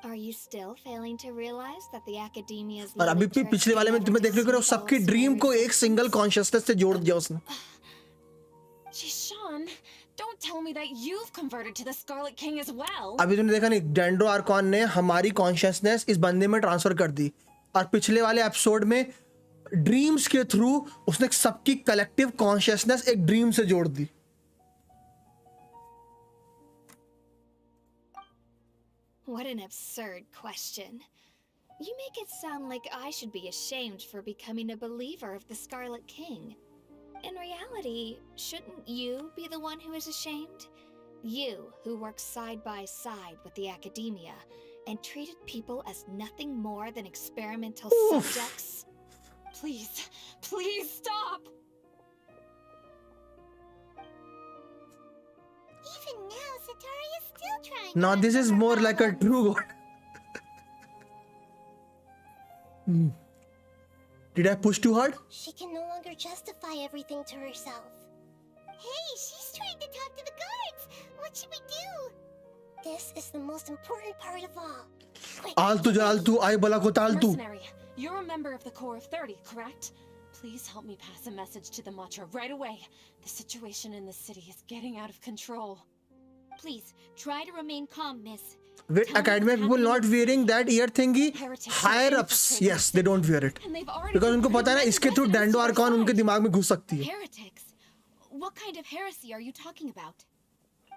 Are you still failing to realize that the Academia's और अभी भी पिछले वाले में तुम्हें देख रहे हो सबकी ड्रीम को एक सिंगल कॉन्शियसनेस से जोड़ दिया उसने. Geez, Sean, don't tell me that you've converted to the Scarlet King as well. अभी तुमने देखा नहीं, डेंड्रो आर्कॉन ने हमारी कॉन्शियसनेस इस बंदे में ट्रांसफर कर दी और पिछले वाले एपिसोड में ड्रीम्स के थ्रू उसने सबकी कलेक्टिव कॉन्शियसनेस एक ड्रीम से जोड़ दी. What an absurd question. You make it sound like I should be ashamed for becoming a believer of the Scarlet King. In reality, shouldn't you be the one who is ashamed? You, who works side by side with the Academia and treated people as nothing more than experimental subjects. Please, please stop! Even now, Satori is still trying. Now to this is answer more her like a problem. true god. Did I push too hard? She can no longer justify everything to herself. Hey, she's trying to talk to the guards. What should we do? This is the most important part of all. Quick, आलतू जलालतू आई बला को तालतू. Mercenary, you're a member of the Corps of 30, correct? Please help me pass a message to the Matra right away. The situation in the city is getting out of control. Please, try to remain calm, miss. Wait, academia people not wearing that ear thingy. Higher ups, yes, they don't wear it. And they've already Because उनको पता है ना converted इसके through residents डेंडो to their Arcon उनके side. दिमाग में घुस सकती है. Heretics? What kind of heresy are you talking about?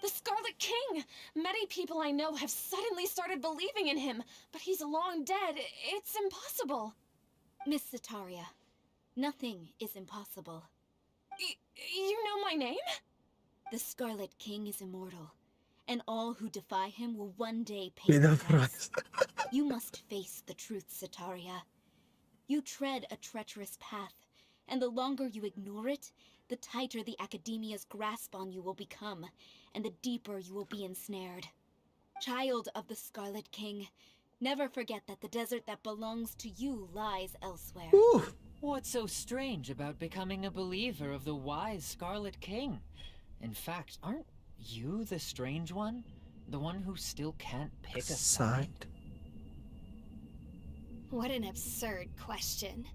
The Scarlet King! Many people I know have suddenly started believing in him, but he's long dead. It's impossible. Miss Zetaria, nothing is impossible. You know my name? The Scarlet King is immortal, and all who defy him will one day pay Pay the the price. price. You must face the truth, Zetaria. You tread a treacherous path, and the longer you ignore it, the tighter the Academia's grasp on you will become, and the deeper you will be ensnared. Child of the Scarlet King, never forget that the desert that belongs to you lies elsewhere. Ooh. What's so strange about becoming a believer of the wise Scarlet King? In fact, aren't you the strange one? The one who still can't pick a side? What an absurd question.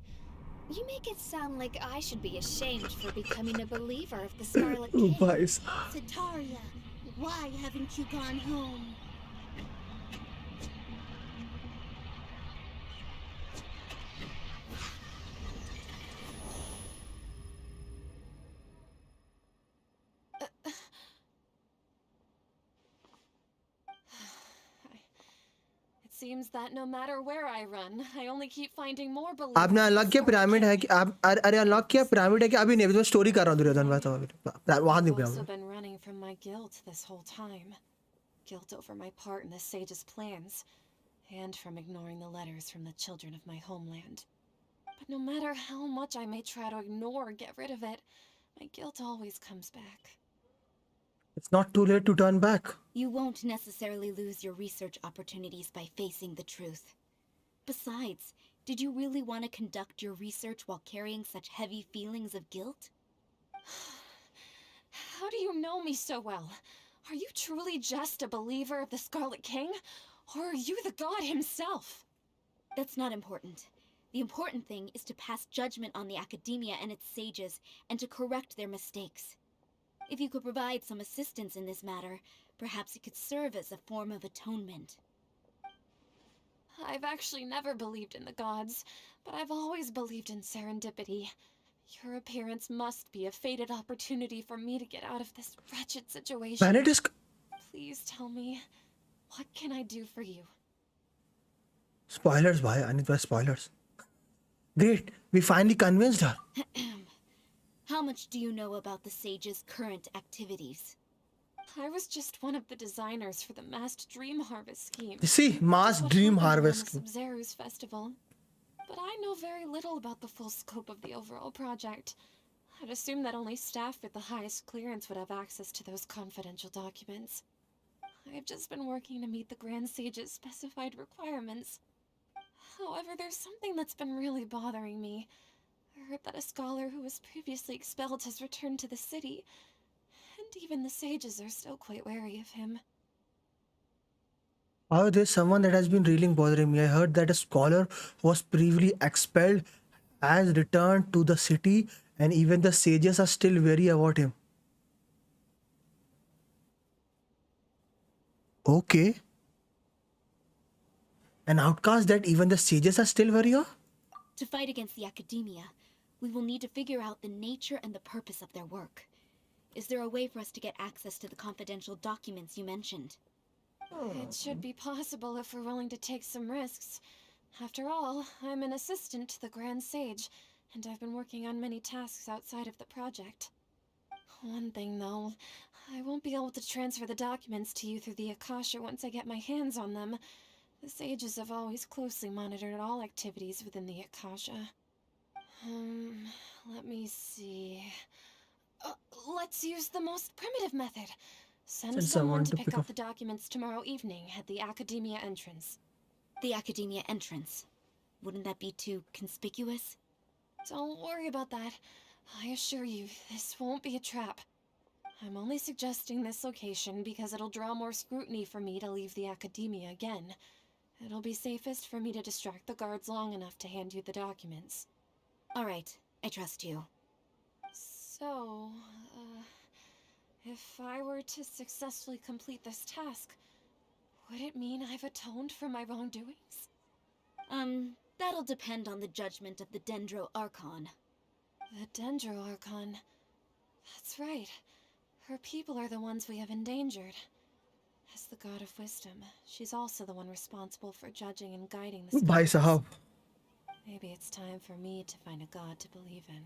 You make it sound like I should be ashamed for becoming a believer of the Scarlet Oh, King. भाई. Zetaria, why haven't you gone home? It seems that no matter where I run, I only keep finding more believers. आपने unlock किया pyramid है कि आप अरे unlock किया pyramid है कि अभी नहीं, तो स्टोरी कर रहा हूँ दुर्योधन मैं तो वहां नहीं I've गया also हूँ. been running from my guilt this whole time. Guilt over my part in the sage's plans, and from ignoring the letters from the children of my homeland. But no matter how much I may try to ignore or get rid of it, my guilt always comes back. It's not too late to turn back. You won't necessarily lose your research opportunities by facing the truth. Besides, did you really want to conduct your research while carrying such heavy feelings of guilt? How do you know me so well? Are you truly just a believer of the Scarlet King? Or are you the god himself? That's not important. The important thing is to pass judgment on the Academia and its sages, and to correct their mistakes. If you could provide some assistance in this matter, perhaps it could serve as a form of atonement. I've actually never believed in the gods, but I've always believed in serendipity. Your appearance must be a fated opportunity for me to get out of this wretched situation. Planet is Please tell me, what can I do for you? spoilers, bhai. I need the spoilers. Great, we finally convinced her. How much do you know about the sage's current activities? I was just one of the designers for the massed dream harvest scheme. You see, mass What dream happened around harvest. the Sub-Zeru's festival. but I know very little about the full scope of the overall project. I'd assume that only staff with the highest clearance would have access to those confidential documents. I've just been working to meet the Grand Sage's specified requirements. However, there's something that's been really bothering me. I heard that a scholar who was previously expelled has returned to the city, and even the sages are still quite wary of him. Oh, there's someone that has been really bothering me. I heard that a scholar who was previously expelled has returned to the city, and even the sages are still wary about him. Okay. An outcast that even the sages are still wary of? To fight against the Academia, we will need to figure out the nature and the purpose of their work. Is there a way for us to get access to the confidential documents you mentioned? It should be possible if we're willing to take some risks. After all, I'm an assistant to the Grand Sage, and I've been working on many tasks outside of the project. One thing, though, I won't be able to transfer the documents to you through the Akasha once I get my hands on them. The sages have always closely monitored all activities within the Akasha. Let me see. Let's use the most primitive method. Send someone to pick up the documents tomorrow evening at the Academia entrance. The Academia entrance. Wouldn't that be too conspicuous? Don't worry about that. I assure you, this won't be a trap. I'm only suggesting this location because it'll draw more scrutiny for me to leave the Academia again. It'll be safest for me to distract the guards long enough to hand you the documents. All right, I trust you. So, if I were to successfully complete this task, would it mean I've atoned for my wrongdoings? That'll depend on the judgment of the Dendro Archon. The Dendro Archon. That's right. Her people are the ones we have endangered. As the god of wisdom, she's also the one responsible for judging and guiding the Bhai spirits. sahab. Maybe it's time for me to find a god to believe in.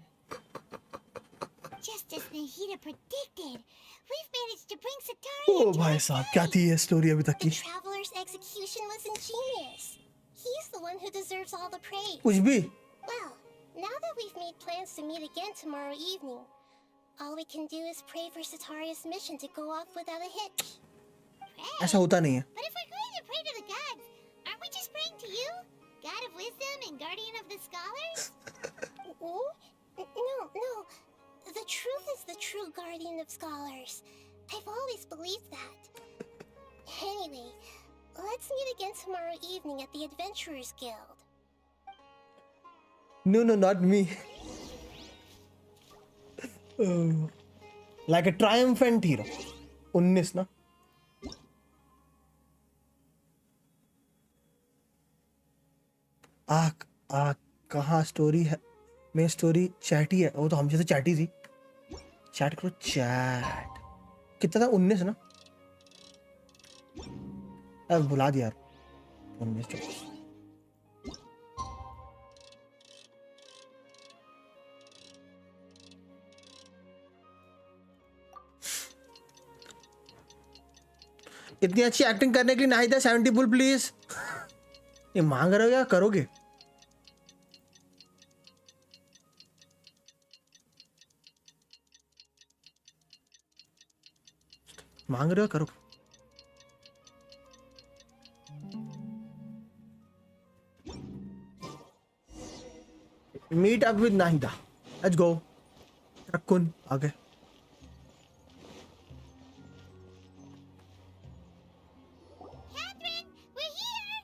Just as Nahida predicted, we've managed to bring Sataria Oh to bhai our sahab, side. क्या थी ये story अभी तक The की? Traveler's execution was ingenious. He's the one who deserves all the praise. कुछ भी? Well, now that we've made plans to meet again tomorrow evening, all we can do is pray for Sataria's mission to go off without a hitch. Pray? ऐसा होता नहीं है. But if we're going to pray to the gods, aren't we just praying to you? God of wisdom and guardian of the scholars? No. The truth is the true guardian of scholars. I've always believed that. Anyway, let's meet again tomorrow evening at the Adventurers Guild. No, not me. Oh. Like a triumphant hero. 19 ना? कहाँ story है? मेरी story chatty है. वो तो हम जैसे chatty थी. चैट करो चैट. कितना था? 19 ना? अब भुला दिया यार. 19. इतनी अच्छी एक्टिंग करने के लिए नाहिदा 70 बुल प्लीज. ये मांग रहे हो या करोगे? मांग रहे हो करो. Meet up with Nahida. Let's go. रकुन आगे. Catherine, we're here!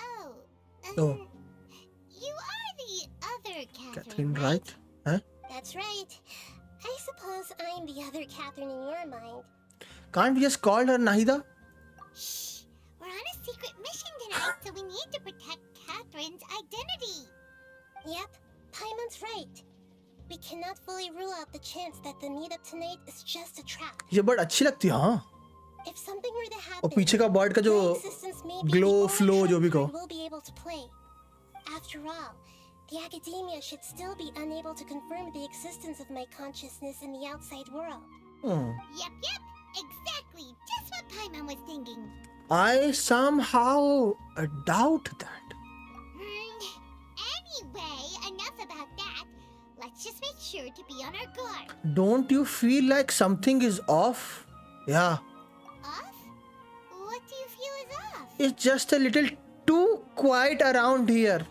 Oh, Oh. you are the other Catherine, Catherine, right? Huh? That's right. I suppose I'm the other Catherine in your mind. Can't we just call her Nahida? Shh! We're on a secret mission tonight, so we need to protect Catherine's identity. Yep, Paimon's right. We cannot fully rule out the chance that the meetup tonight is just a trap. ये bird अच्छी लगती है. हाँ. If something were to और happen, पीछे का bird का जो my existence may be glow, the only flow जो भी trump कहो. card we'll be able to play. After all, the Academia should still be unable to confirm the existence of my consciousness in the outside world. Yep, exactly. Just what Paimon was thinking. I somehow doubt that. sure to be on our guard. Don't you feel like something is off? Yeah, Off? What do you feel is off? it's just a little too quiet around here.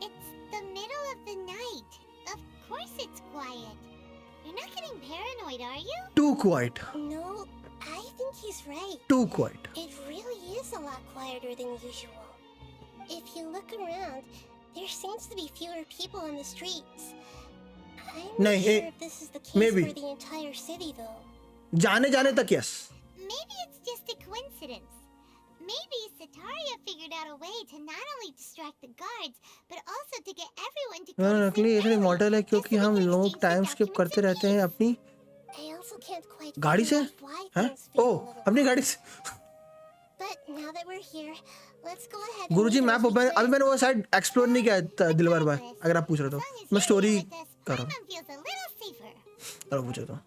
It's the middle of the night. Of course it's quiet. You're not getting paranoid, are you? Too quiet. No, I think he's right. Too quiet. It really is a lot quieter than usual. If you look around, there seems to be fewer people on the streets. I'm not Nahi, sure if this is the case maybe. for the entire city, though. जाने तक yes. Maybe it's just a coincidence. Maybe Sataria figured out a way to not only distract the guards, but also to get everyone to go to नकली sleep इतनी early, model है just so क्योंकि we हम can लोग exchange time the skip documents करते in रहते हैं peace. अपनी I also can't quite गाड़ी से figure out why हैं? things feel a oh little अपनी गाड़ी से But now that we're here, let's go ahead and Guruji leave map as we open अभी can. मैंने वो साइड एक्सप्लोर नहीं किया दिलवर भाई अगर आप पूछ रहे हो As तो long as मैं you're story here with us, कर रहा हूँ Paimon feels a little safer. अगर पूछ रहे हो तो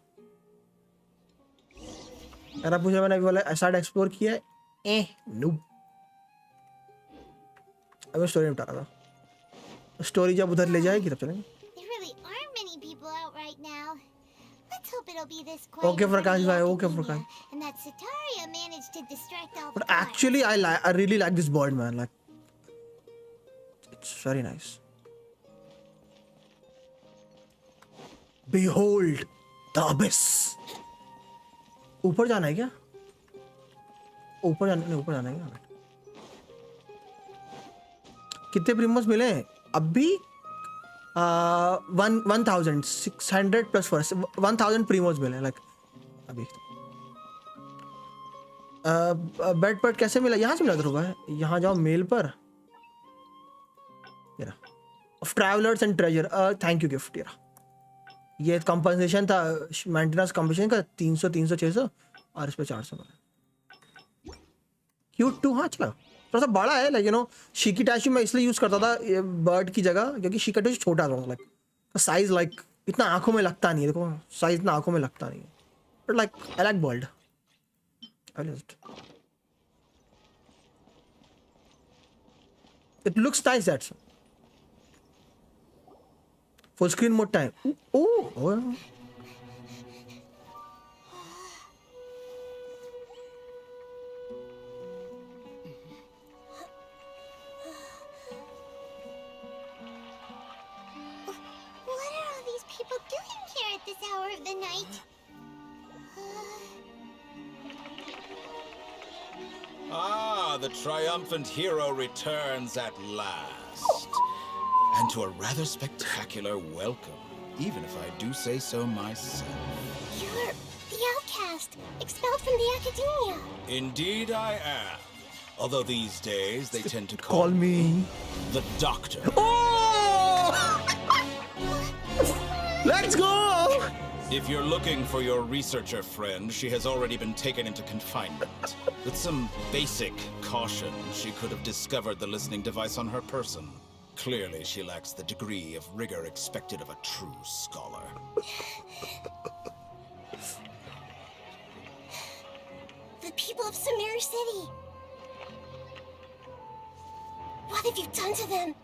अगर आप पूछ रहे हो मैंने अभी वाला साइड एक्सप्लोर किया है नो अब मैं स्टोरी निपटा रहा था स्टोरी जब उधर ले जाएगी तब चलेंगे There really aren't many people out right now. Let's hope it'll be this quiet. Okay, in front of Prakash the bhai, okay, Academia, Prakash. And that Sataria managed to distract all but the guards. actually I really like this bird man like it's very nice behold the abyss ऊपर जाना है क्या ऊपर जाना है क्या कितने प्रीमोस मिले हैं अभी 1600 प्लस फर्स्ट 1000 प्रीमोस मिले लाइक अभी बेड पर कैसे मिला यहाँ से मिला ध्रुव है यहाँ जाओ मेल पर of travellers and treasure thank you gift ये कंपनसेशन था मेंटेनेंस कंपनसेशन का 300 600 और इस पे 400 मिला क्यूट टू हाँ चला थोड़ा सा बड़ा है लाइक यू नो शिकीटाशी मैं इसलिए यूज करता था बर्ड की जगह क्योंकि शिकीटाशी छोटा था लाइक साइज लाइक इतना आंखों में लगता नहीं है देखो साइज इतना आंखों में लगता नहीं है but like I like bird it looks nice that's full screen mode time oh What are all these people doing here at this hour of the night? Ah, the triumphant hero returns at last. And to a rather spectacular welcome, even if I do say so myself. You're the outcast, expelled from the Academia. Indeed I am. Although these days they tend to call me the Doctor. oh let's go If you're looking for your researcher friend, she has already been taken into confinement. With some basic caution, she could have discovered the listening device on her person. Clearly, she lacks the degree of rigor expected of a true scholar. The people of Sumer City. What have you done to them?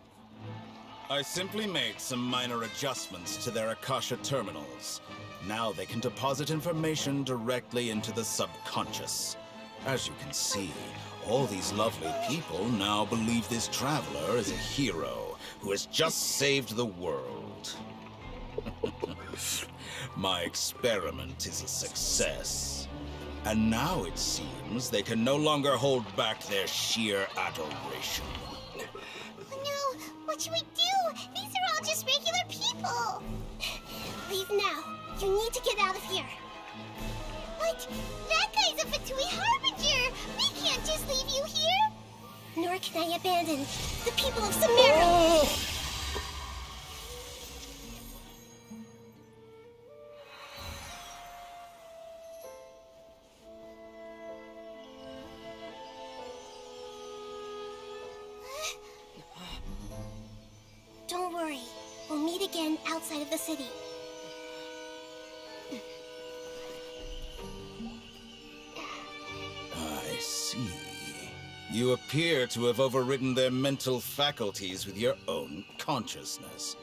I simply made some minor adjustments to their Akasha terminals. Now they can deposit information directly into the subconscious. As you can see, all these lovely people now believe this traveler is a hero who has just saved the world. My experiment is a success. And now it seems they can no longer hold back their sheer adoration. No, what should we do? These are all just regular people. Leave now. You need to get out of here. What? That guy's a Fatui Harbinger. We can't just leave you here. Nor can I abandon the people of Sumer. Don't worry. We'll meet again outside of the city. I see. You appear to have overridden their mental faculties with your own consciousness.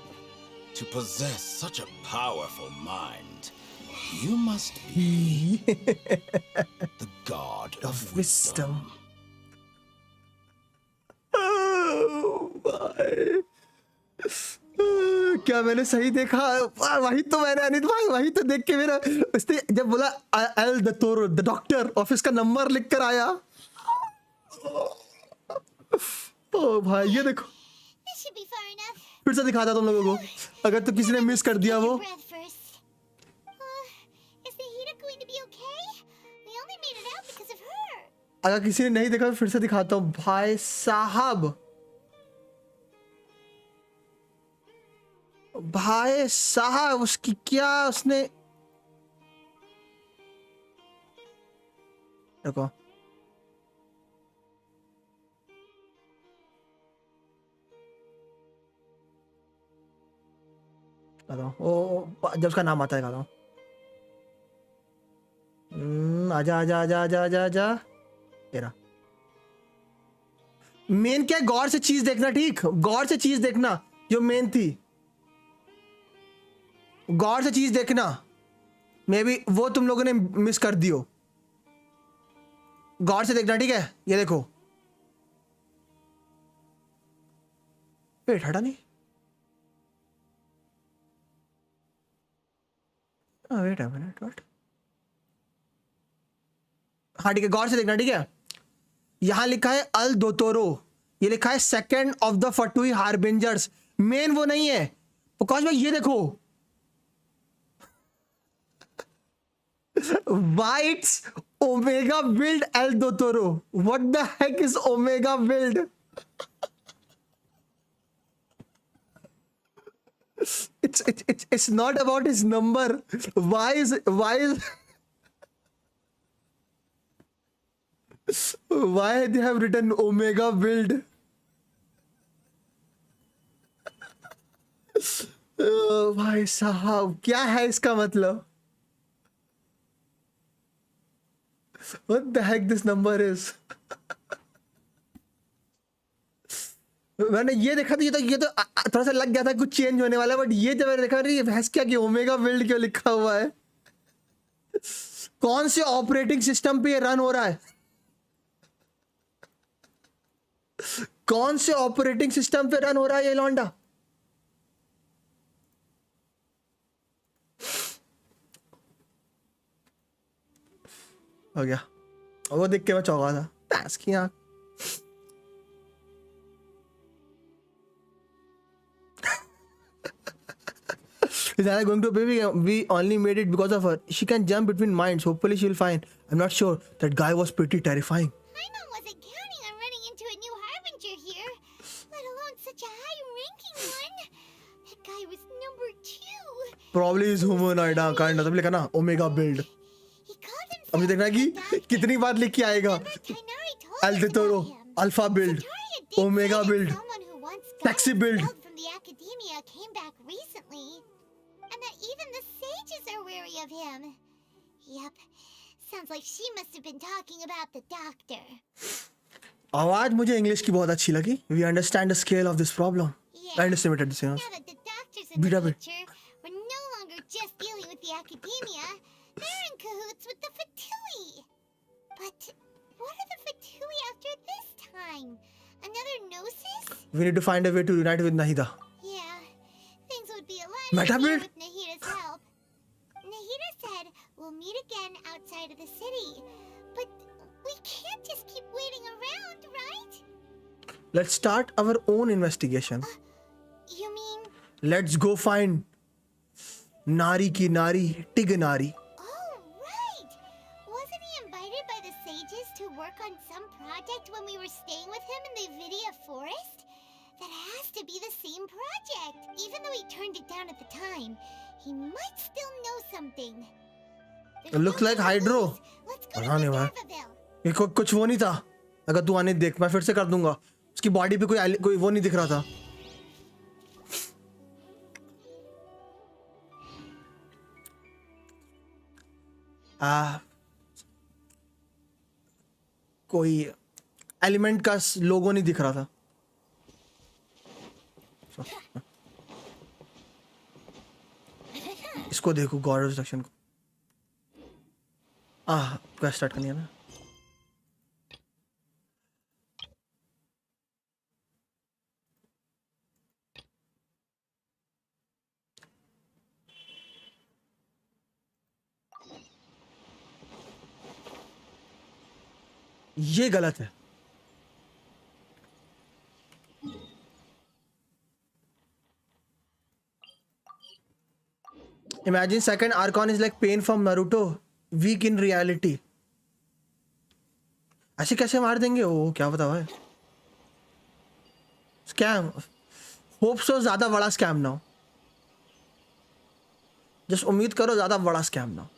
To possess such a powerful mind, you must be the god of wisdom. क्या मैंने सही देखा? वही तो मैंने अनित भाई वही तो देख के मेरा उसने जब बोला एल द तोरो द डॉक्टर ऑफिस का नंबर लिख कर आया। ओ भाई ये देखो This should be far enough. फिर से दिखाता तुम लोगों को अगर तो किसी ने मिस कर दिया वो। Breath first. Is the heater going to be okay? We only made it out because of her. अगर किसी ने नहीं देखा तो फिर से दिखाता हूँ भाई साहब। भाई साहब उसकी क्या उसने देखो ओ जब उसका नाम आता है कहता हूँ आजा आजा आजा आजा आजा आजा तेरा मेन क्या है? गौर से चीज देखना, ठीक गौर से चीज देखना जो मेन थी, गौर से चीज देखना। मे बी वो तुम लोगों ने मिस कर दियो, गौर से देखना ठीक है। ये देखो वेट हटा नहीं वेट अ मिनट व्हाट हाँ ठीक है गौर से देखना ठीक है। यहां लिखा है अल दोतोरो, ये लिखा है second of the Fatui Harbingers. मेन वो नहीं है प्रकाश भाई, ये देखो whites omega build Il Dottore. What the heck is omega build? it's not about his number. Why is why they have written omega build? भाई साहब क्या है इसका मतलब? What the heck this number is? मैंने ये देखा था, ये तो थोड़ा सा लग गया था कुछ चेंज होने वाला, बट ये जब मैंने देखा ये भैंस क्या कि ओमेगा बिल्ड क्यों लिखा हुआ है? कौन से ऑपरेटिंग सिस्टम पे ये रन हो रहा है? कौन से ऑपरेटिंग सिस्टम पे रन हो रहा है ये लौंडा? हो गया वो देख के मैं चौंका था। पैस की आंख Is Anna going to baby? We only made it because of her. She can jump between minds. Hopefully she'll find. I'm not sure. That guy was pretty terrifying. Paimon wasn't counting on running into a new harbinger here, let alone such a high-ranking one. That guy was number 2. Probably is humanoid हाँ kind of लिखा ना Omega build. He called himself अभी देखना कि the कितनी बार लिख के आएगा Tighnari told us Altitoro, about him. Alpha build, Sataria did Omega say that build, someone who once Taxi got build. expelled from the academia came back recently. And that even the sages are wary of him. Yep. Sounds like she must have been talking about the doctor. आवाज मुझे English की बहुत अच्छी लगी. We understand the scale of this problem. Yeah. I underestimated this. Now that the doctor's in Beat the up it. picture, we're no longer just dealing with the academia. They're in cahoots with the Fatui. But what are the Fatui after this time? Another Gnosis? We need to find a way to unite with Nahida. Yeah. Things would be a lot Meta easier build? with Nahida's help. Nahida said we'll meet again outside of the city. But we can't just keep waiting around, right? Let's start our own investigation. You mean... Let's go find Nari ki Nari, Tighnari. Oh, right! Wasn't he invited by the sages to work on some project when we were staying with him in the Vidya forest? That has to be the same project. Even though he turned it down at the time, he might still know something. It looks like Hydro. Let's go पता नहीं to भाई. Villa. ये कुछ वो नहीं था. अगर तू आने देख मैं फिर से कर दूंगा. उसकी बॉडी पे कोई वो नहीं दिख रहा था. कोई एलिमेंट का लोगो नहीं दिख रहा था. इसको देखो गॉड सेक्शन को। क्वेस्ट स्टार्ट करनी है ना। ये गलत है। Imagine second Archon is like Pain from Naruto, weak in reality. ऐसे कैसे मार देंगे वो, क्या पता भाई। स्कैम, होप सो ज्यादा बड़ा स्कैम ना हो। जस्ट उम्मीद करो ज्यादा बड़ा स्कैम ना हो,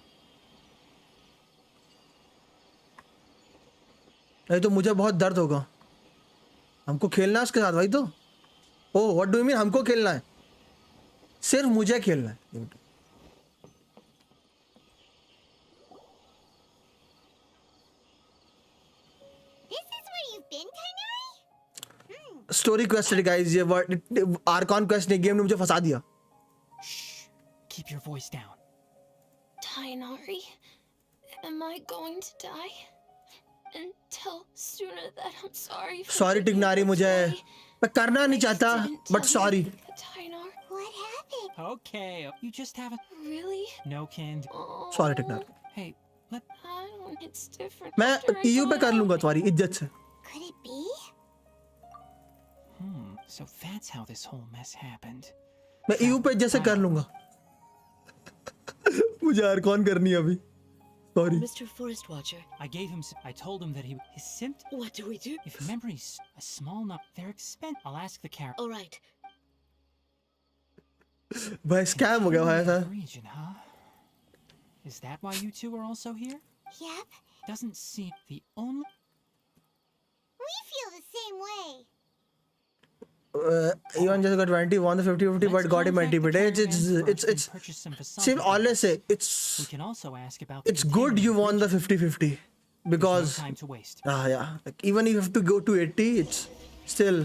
नहीं तो मुझे बहुत दर्द होगा। हमको खेलना है उसके साथ भाई। तो oh what do you mean हमको खेलना है? सिर्फ मुझे खेलना है। स्टोरी क्वेस्ट गाइस, ये आर्कॉन क्वेस्ट ने गेम ने मुझे फंसा दिया। Keep your voice down. Tighnari, am I going to die? And tell Suna that I'm sorry. Sorry Tighnari, मुझे मैं करना नहीं चाहता but sorry. What happened? Okay, you just haven't. Really? No, Ken. Sorry Tighnari, Hey, let. I don't. It's different. मैं after I ईयू पे got कर out. लूंगा तुम्हारी इज्जत से। Could it be? So that's how this whole mess happened. मैं EU पे इज्जत से कर लूंगा। मुझे आर्कॉन करनी है अभी, sorry. Mr. Forest Watcher, I gave him. I told him that his symptoms. what do we do? If memory's a small enough, they're expensive. I'll ask the character. All right. भाई scam हो गया भाई ऐसा। Region, huh? Is that why you two are also here? Yep. Doesn't seem the only. We feel the same way. Even just got 20, won the 50-50, but got him anticipated. It's Purchase some see, facade. always say We it's can also ask about. it's good you won the 50-50 There's because no time to waste. yeah, like even if you have to go to 80, it's still.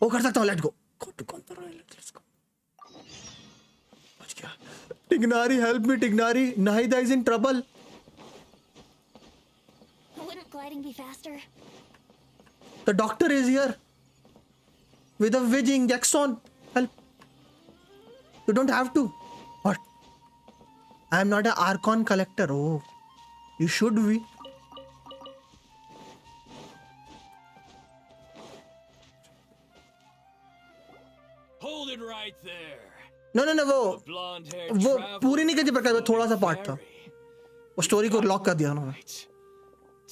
Oh, कर सकता हूँ, let's go. Go to control, let's go. बच गया। Tighnari, help me, Tighnari. Nahida is in trouble. Wouldn't gliding be faster? The doctor is here with a wedge injection. Help. You don't have to. What? I am not an Archon collector. Oh, you should be. Hold it right there. No, वो Blonde-haired वो traveler पूरी नहीं करती प्रकार, वो थोड़ा सा part था। fairy. वो स्टोरी को लॉक कर दिया उन्होंने।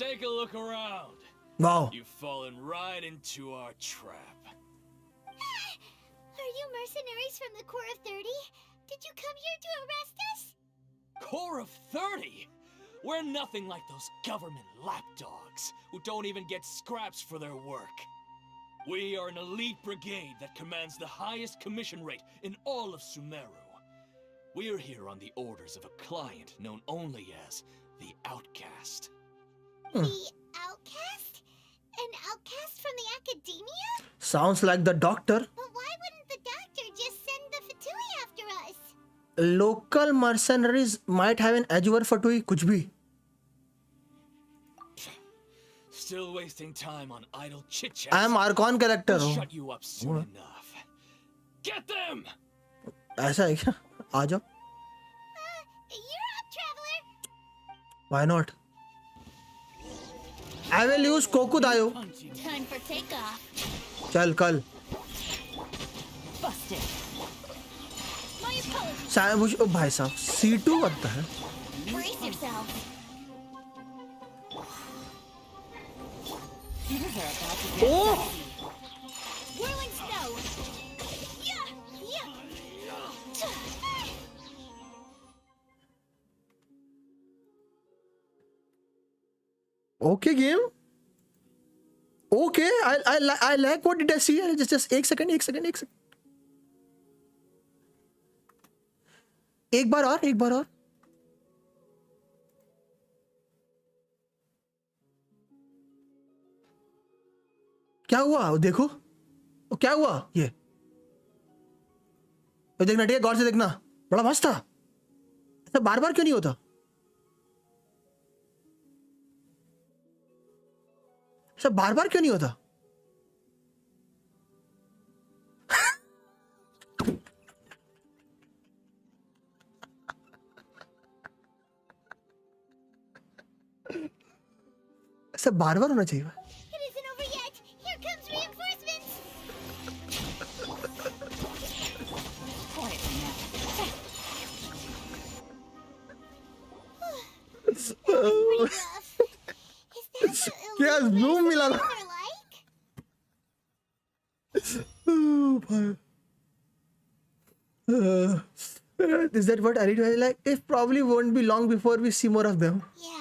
Take a look around. Wow. You've fallen right into our trap. Are you mercenaries from the Corps of 30? Did you come here to arrest us? Corps of 30? We're nothing like those government lapdogs who don't even get scraps for their work. We are an elite brigade that commands the highest commission rate in all of Sumeru. We're here on the orders of a client known only as the Outcast. The outcast? An outcast from the academia? Sounds like the doctor. But why wouldn't the doctor just send the Fatui after us? Local mercenaries might have an edge over Fatui, कुछ भी। Still wasting time on idle chit-chat. I am Archon character. We'll shut you up soon enough. Get them! ऐसा है क्या? आ जाओ। You're up, traveler. Why not? I will use Kokudayo. Time for takeoff. चल कल। Busted. My apologies. सैमुश, ओ भाई साहब, C2 बनता है। Brace yourself. Oh! Whirling snow. Yeah. Okay game. Okay, I like what did I see? Just एक second. एक बार और। क्या हुआ? देखो, वो क्या हुआ? ये देखना, ठीक है, गौर से देखना। बड़ा मस्त था। ऐसा बार बार क्यों नहीं होता? ऐसा बार बार क्यों नहीं होता? ऐसा बार बार होना चाहिए। It isn't over yet. Here comes reinforcements. Pretty rough. Is that what क्या elite zoom मिला था? are like? Is that what Elite was like? It probably won't be long before we see more of them. Yeah.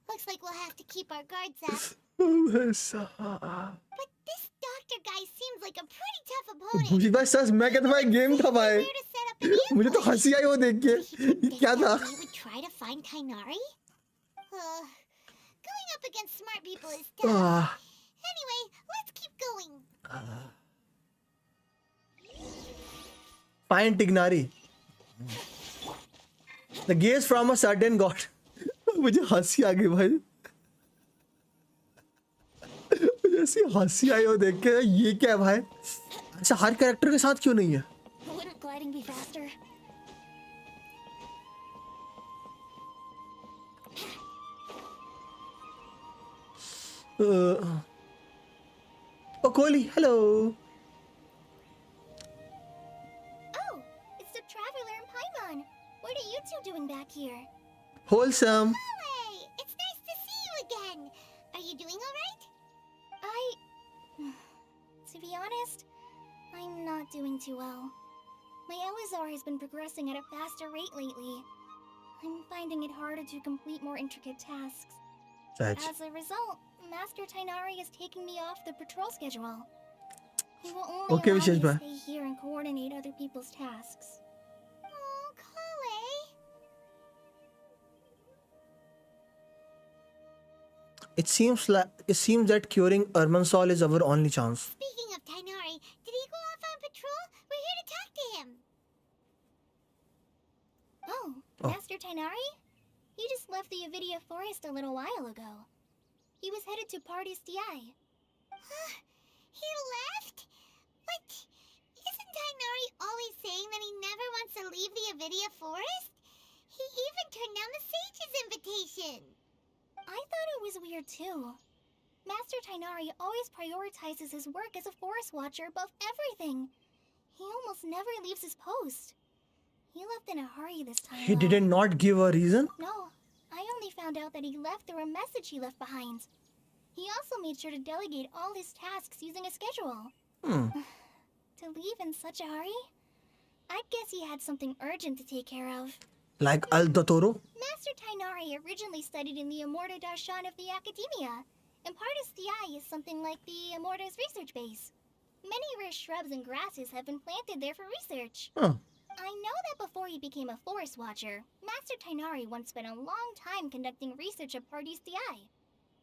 Looks like we'll have to keep our guards up. But this doctor guy seems like a pretty tough opponent. मुझे बस सच मैं कहता भाई game था भाई। Where to set up an मुझे तो ambush? हंसी आई वो देख के। ये क्या था? We would try to find Tighnari? Going up against smart people is tough. Anyway, let's keep going. Find Tighnari. The gaze from a certain god. मुझे हंसी आ गई भाई। मुझे ऐसी हंसी आई वो देख के। ये क्या है भाई? ऐसा हर कैरेक्टर के साथ क्यों नहीं है? Wouldn't gliding be faster? Oh, Kohli, hello. Oh, it's the Traveler and Paimon. What are you two doing back here? Wholesome. Hey, it's nice to see you again. Are you doing all right? To be honest, I'm not doing too well. My Elazar has been progressing at a faster rate lately. I'm finding it harder to complete more intricate tasks. That's As a result, Master Tighnari is taking me off the patrol schedule. He will only Okay, allow me Vishesh to bhai. stay here and coordinate other people's tasks. Oh, Kale. It seems that curing Irmansol is our only chance. Speaking of Tighnari, did he go off on patrol? We're here to talk to him. Oh, Oh. Master Tighnari? He just left the Avidia forest a little while ago. He was headed to Party's DI. He left? But isn't Tighnari always saying that he never wants to leave the Avidia forest? He even turned down the sage's invitation. I thought it was weird too. Master Tighnari always prioritizes his work as a forest watcher above everything. He almost never leaves his post. He left in a hurry this time. He though. did not give a reason. No, I only found out that he left through a message he left behind. He also made sure to delegate all his tasks using a schedule. Hmm. To leave in such a hurry? I guess he had something urgent to take care of. Like Al Toro. Master Tighnari originally studied in the Immorta Darshan of the Academia, and Partis DI is something like the Immorta's research base. Many rare shrubs and grasses have been planted there for research. Huh. I know that before he became a forest watcher, Master Tighnari once spent a long time conducting research at Party's DI.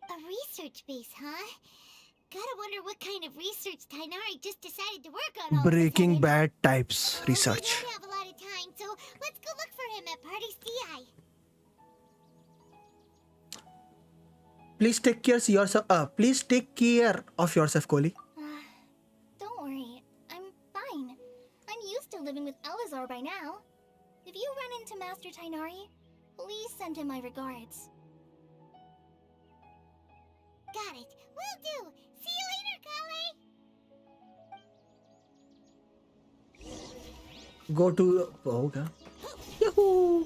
A research base, huh? Gotta wonder what kind of research Tighnari just decided to work on all of a Breaking sudden. Bad types research. We don't have a lot of time, so let's go look for him at Party's DI. Please take care of yourself, Kohli. Don't worry, I'm fine. I'm used to living with Elazar by now. If you run into Master Tighnari, please send him my regards. Got it. Will do. See you later, Kale. Go to हो क्या? Yahoo!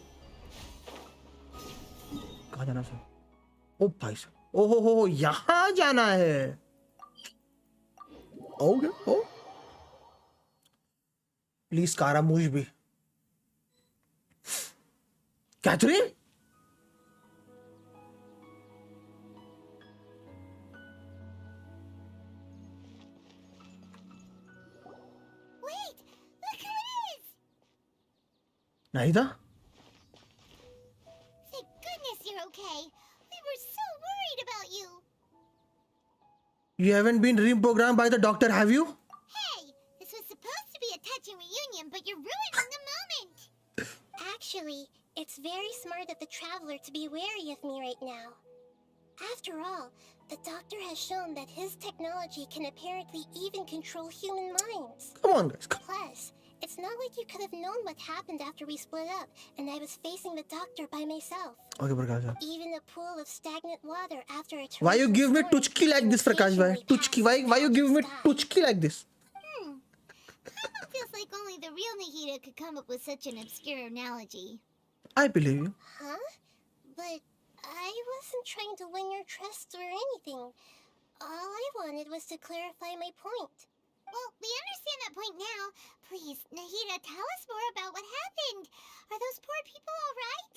कहाँ जाना है? ओ भाई साहब, ओ हो यहाँ जाना है. Okay, oh. Please Scaramouche भी. Catherine? Wait, look who it is. नहीं था? Thank goodness you're okay. We were so worried about you. You haven't been reprogrammed by the doctor, have you? Hey, this was supposed to be a touching reunion, but you're ruining the moment. smart of the traveler to be wary of me right now. After all, the doctor has shown that his technology can apparently even control human minds. Come on, guys. Come. Plus, it's not like you could have known what happened after we split up and I was facing the doctor by myself. Okay, Prakash. Even a pool of stagnant water after a Why you give me torrential storm tuchki like this, Prakash bhai? occasionally Tuchki. passes Why you give me past the sky. tuchki like this? Feels like only the real Nahida could come up with such an obscure analogy. I believe you. Huh? But I wasn't trying to win your trust or anything. All I wanted was to clarify my point. Well, we understand that point now. Please, Nahida, tell us more about what happened. Are those poor people alright?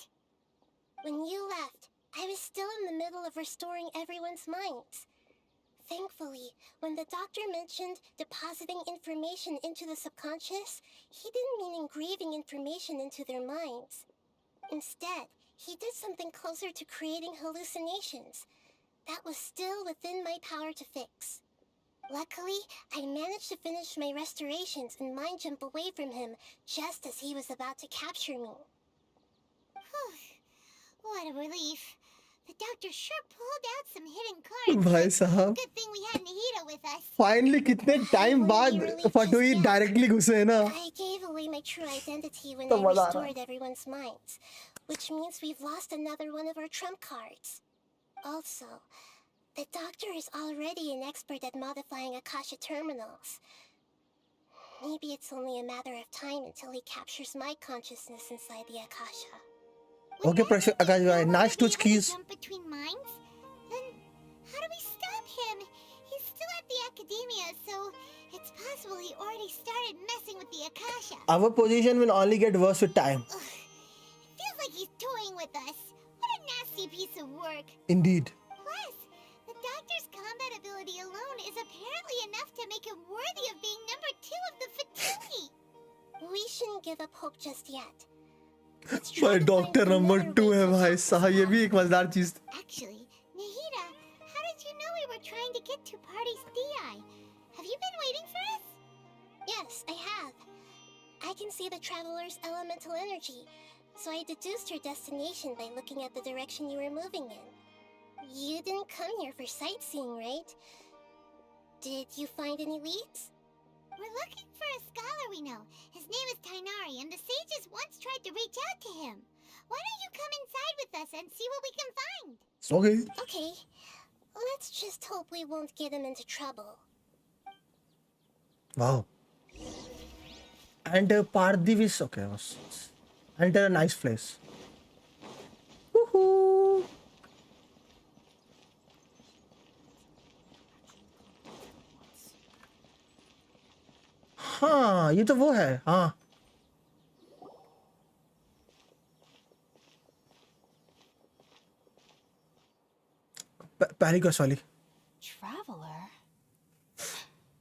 When you left, I was still in the middle of restoring everyone's minds. Thankfully, when the doctor mentioned depositing information into the subconscious, he didn't mean engraving information into their minds. Instead, he did something closer to creating hallucinations. That was still within my power to fix. Luckily, I managed to finish my restorations and mind jump away from him just as he was about to capture me. What a relief. The doctor sure pulled out some hidden cards. भाई साहब. Good thing we had Nahida with us. Finally, कितने time बाद फटोई directly घुसे हैं ना. I gave away my true identity when तो I मजा आ रहा है. restored everyone's minds, which means we've lost another one of our trump cards. Also, the doctor is already an expert at modifying Akasha terminals. Maybe it's only a matter of time until he captures my consciousness inside the Akasha. Okay, Prakash bhai. Nice tuchkis. Jump between minds? Then how do we stop him? He's still at the Academia, so it's possible he already started messing with the Akasha. Our position will only get worse with time. Ugh, it feels like he's toying with us. What a nasty piece of work. Indeed. Plus, the doctor's combat ability alone is apparently enough to make him worthy of being number 2 of the Fatui. We shouldn't give up hope just yet. भाई doctor number 2 है भाई साहब. ये भी एक मजेदार चीज. Actually, Nahida, how did you know we were trying to get to Party's DI? Have you been waiting for us? Yes, I have. I can see the traveler's elemental energy, so I deduced your destination by looking at the direction you were moving in. You didn't come here for sightseeing, right? Did you find any leads? We're looking for a scholar we know. His name is Tighnari, and the sages once tried to reach out to him. Why don't you come inside with us and see what we can find? Okay. Okay, let's just hope we won't get him into trouble. Wow. And Pardiv is okay. And a nice place. Woohoo! हाँ ये तो वो है. हाँ. पहली question वाली. Traveler?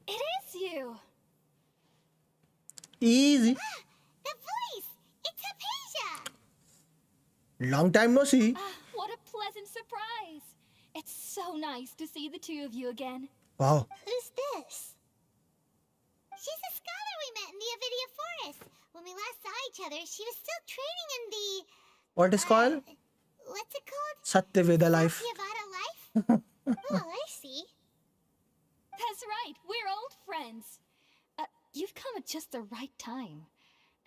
It is you! Easy. The voice! It's Hypatia! Long time no see. What a pleasant surprise! It's so nice to see the two of you again. Wow. Who's this? She's a scholar we met in the Avidia Forest. When we last saw each other, she was still training in the... What is called? What's it called? Satyaveda life. Satyavada life? Oh, I see. That's right, we're old friends. You've come at just the right time.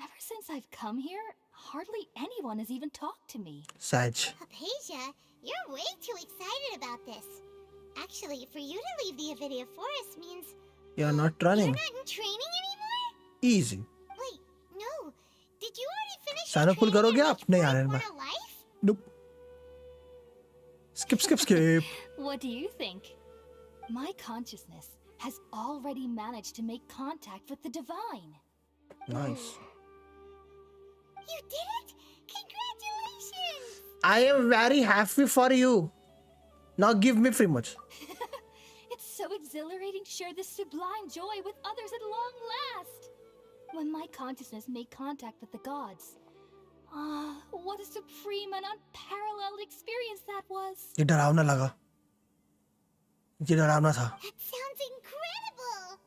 Ever since I've come here, hardly anyone has even talked to me. Sag. Hypatia, you're way too excited about this. Actually, for you to leave the Avidia Forest means... You're not You're running. not in training anymore? Easy. Wait, no. Did you already finish Sign your up full training करोगे in आप? नहीं आ रहे हैं Life for a life? Nope. Skip. What do you think? My consciousness has already managed to make contact with the divine. Nice. You did it! Congratulations! I am very happy for you. Now give me free much. It's so exhilarating to share this sublime joy with others at long last. When my consciousness made contact with the gods. What a supreme and unparalleled experience that was. ये डरावना लगा. ये डरावना था. That sounds incredible!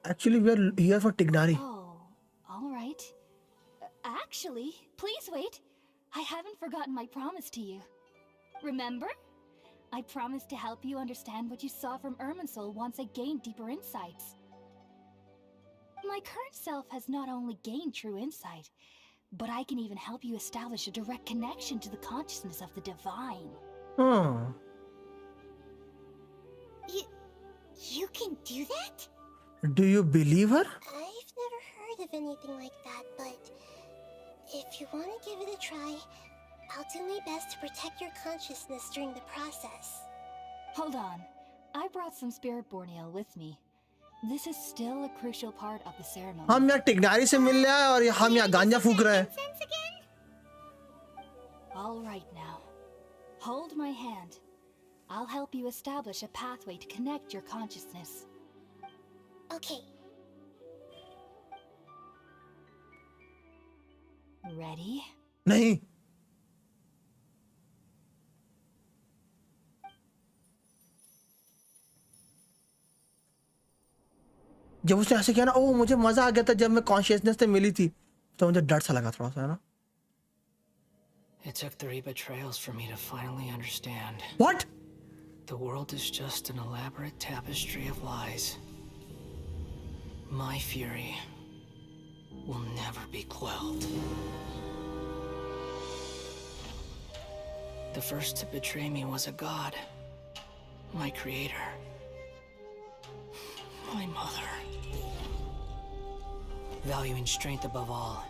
Actually, we are here for Tighnari. Oh, all right. Actually, please wait. I haven't forgotten my promise to you. Remember? I promised to help you understand what you saw from Irminsul once I gained deeper insights. My current self has not only gained true insight, but I can even help you establish a direct connection to the consciousness of the divine. You can do that? Do you believe her? I've never heard of anything like that, but if you want to give it a try, I'll do my best to protect your consciousness during the process. Hold on. I brought some spirit-born ale with me. This is still a crucial part of the ceremony. हम यहाँ टिग्नारी से मिल रहा है और हम यहाँ गांजा फूक रहे हैं. All right now. Hold my hand. I'll help you establish a pathway to connect your consciousness. Okay. Ready? नहीं. जब उसने ऐसे किया ना, ओ मुझे मजा आ गया था जब मैं कॉन्शियसनेस से मिली थी, तो मुझे डर सा लगा थोड़ा सा, है ना. It took 3 betrayals for me to finally understand. What? The world is just an elaborate tapestry of lies. My fury will never be quelled. The first to betray me was a god, my creator, my mother. Valuing strength above all,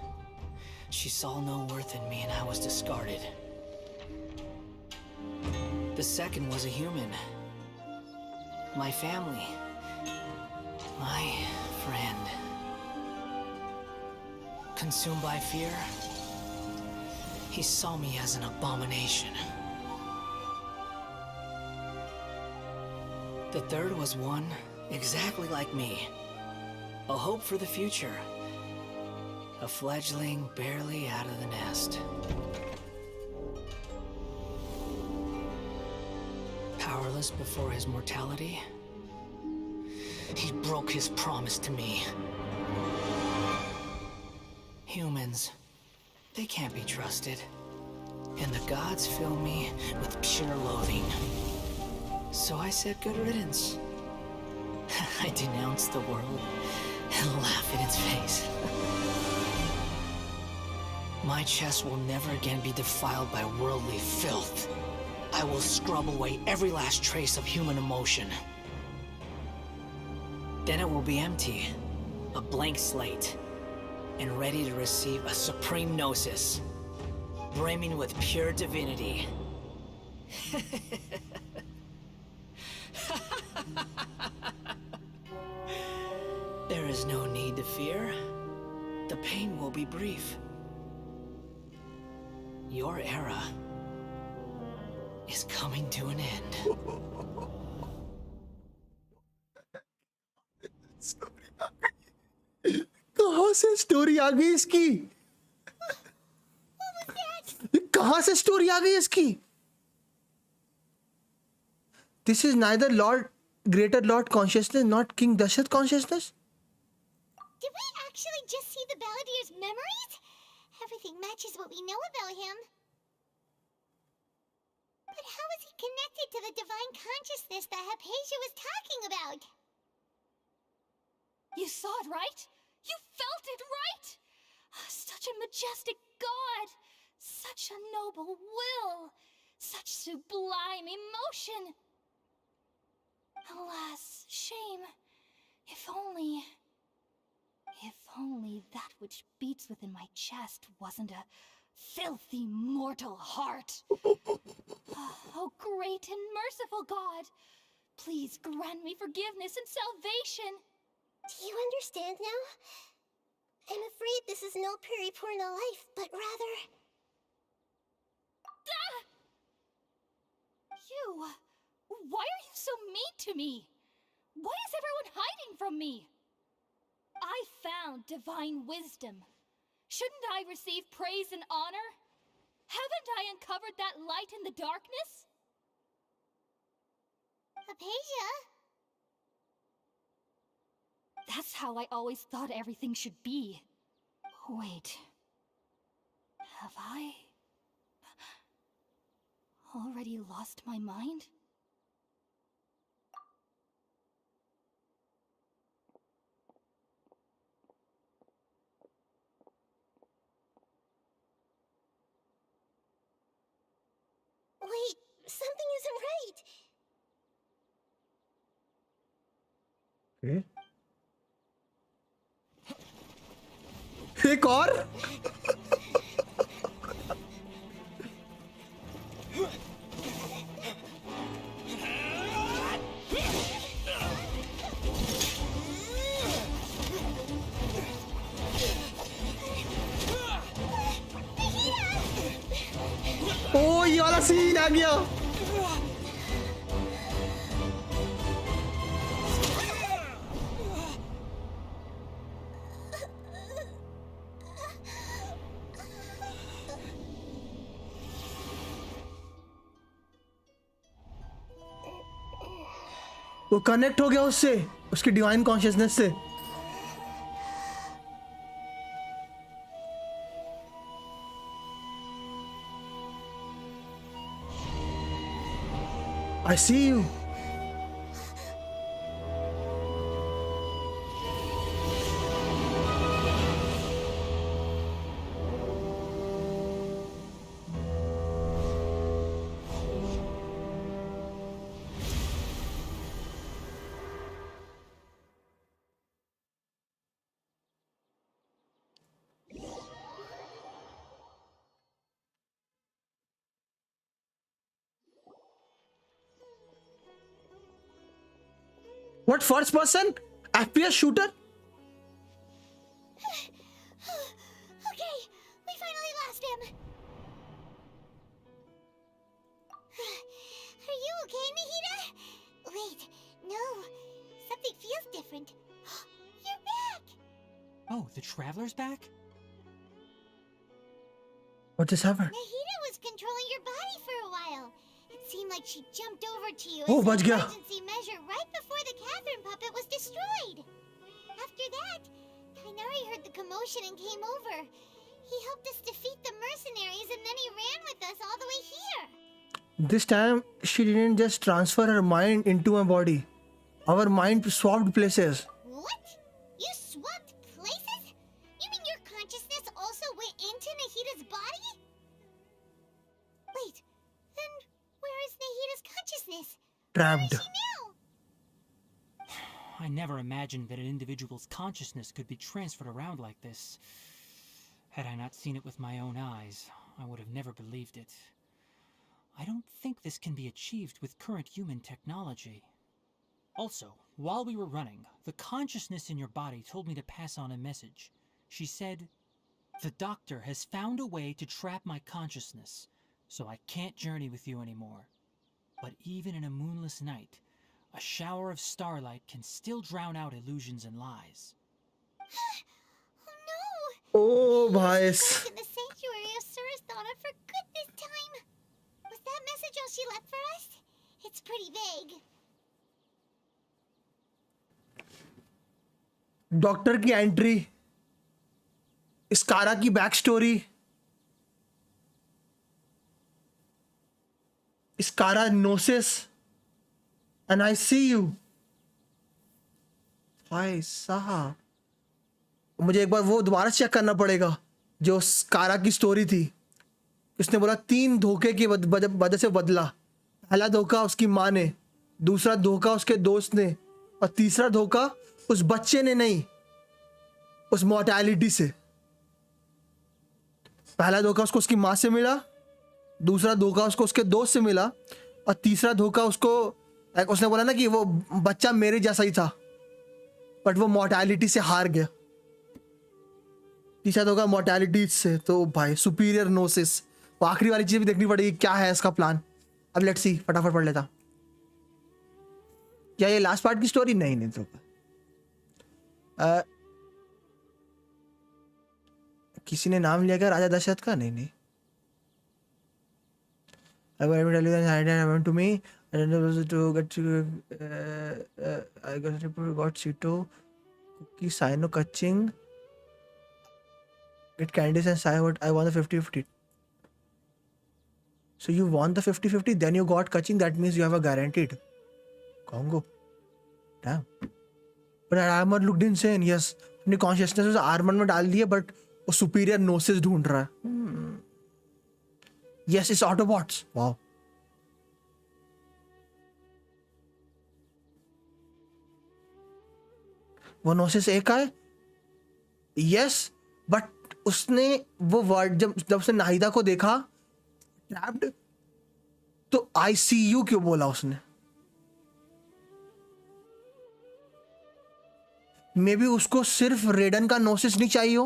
she saw no worth in me and I was discarded. The second was a human. My family. My friend. Consumed by fear, he saw me as an abomination. The third was one exactly like me. A hope for the future. A fledgling barely out of the nest. Powerless before his mortality, he broke his promise to me. Humans, they can't be trusted. And the gods fill me with pure loathing. So I said good riddance. I denounce the world and laugh in its face. My chest will never again be defiled by worldly filth. I will scrub away every last trace of human emotion. Then it will be empty, a blank slate, and ready to receive a supreme gnosis, brimming with pure divinity. There is no need to fear. The pain will be brief. Your era is coming to an end. कहाँ से story आ गई इसकी? कहाँ से story आ गई इसकी? This is neither Lord Greater Lord consciousness, not King Dashath consciousness. Did we actually just see the Balladier's memories? Everything matches what we know about him. But how is he connected to the divine consciousness that Hypatia was talking about? You saw it, right? You felt it, right? Such a majestic god! Such a noble will! Such sublime emotion! Alas, shame. If only that which beats within my chest wasn't a filthy mortal heart. Oh, great and merciful God! Please grant me forgiveness and salvation! Do you understand now? I'm afraid this is no Puripurna life, but rather... Ah! You! Why are you so mean to me? Why is everyone hiding from me? I found divine wisdom. Shouldn't I receive praise and honor? Haven't I uncovered that light in the darkness? Hypatia? That's how I always thought everything should be. Wait. Have I already lost my mind? Wait, something isn't right. Okay. एक और ओ ये वाला scene आ गया वो connect हो गया उससे उसकी डिवाइन कॉन्शियसनेस से I see you. What first person? FPS shooter? Okay, we finally lost him. Are you okay, Nahida? Wait, no. Something feels different. You're back! Oh, the Traveler's back? What just happened? Nahida was controlling your body for a while. It seemed like she jumped over to you Oh, as बच an गया. emergency measure right before the Catherine puppet was destroyed. After that, Tighnari heard the commotion and came over. He helped us defeat the mercenaries and then he ran with us all the way here. This time she didn't just transfer her mind into my body. Our mind swapped places. What? You swapped places? You mean your consciousness also went into Nahida's body? Wait, then where is Nahida's consciousness? Trapped. Where is she now? I never imagined that an individual's consciousness could be transferred around like this. Had I not seen it with my own eyes, I would have never believed it. I don't think this can be achieved with current human technology. Also, while we were running, the consciousness in your body told me to pass on a message. She said, "The doctor has found a way to trap my consciousness, so I can't journey with you anymore. But even in a moonless night, a shower of starlight can still drown out illusions and lies." Oh no! Oh, bhai. Back in the sanctuary of Surasthana for good this time. Was that message all she left for us? It's pretty vague. Doctor की entry Scara की back story Scara gnosis and I see you भाई साहब मुझे एक बार वो दोबारा check करना पड़ेगा जो स्कारा की स्टोरी थी उसने बोला 3 धोखे की वजह से बदला पहला धोखा उसकी माँ ने दूसरा धोखा उसके दोस्त ने और तीसरा धोखा उस बच्चे ने नहीं उस मॉर्टैलिटी से पहला धोखा उसको उसकी माँ से मिला दूसरा धोखा उसको उसके दोस्त से मिला और तीसरा धोखा उसको उसने बोला ना कि वो बच्चा मेरे जैसा ही था बट वो मॉर्टैलिटी से हार गया तीसरा धोखा मॉर्टैलिटी से तो भाई सुपीरियर नोसिस वो आखिरी वाली चीज भी देखनी पड़ेगी क्या है इसका प्लान अब लेट्स सी फटाफट पढ़ लेता क्या ये लास्ट पार्ट की स्टोरी नहीं तो किसी ने नाम लिया क्या राजा दशरथ का नहीं I went to me and to get I got Sito cookie Sino catching get candies and I won the 50-50 So you won the 50-50, then you got catching. That means you have a guaranteed Congo. Damn. But that armor looked insane. Yes. अपनी consciousness उस armor में डाल दिया, but वो superior gnosis ढूंढ रहा है. Yes, it's Autobots. Wow. वो gnosis एक का है. Yes, but उसने वो वर्ड जब उसने नाहिदा को देखा ट्रैप्ड, तो ICU क्यों बोला उसने? मे बी उसको सिर्फ रेडन का नोसिस नहीं चाहिए हो,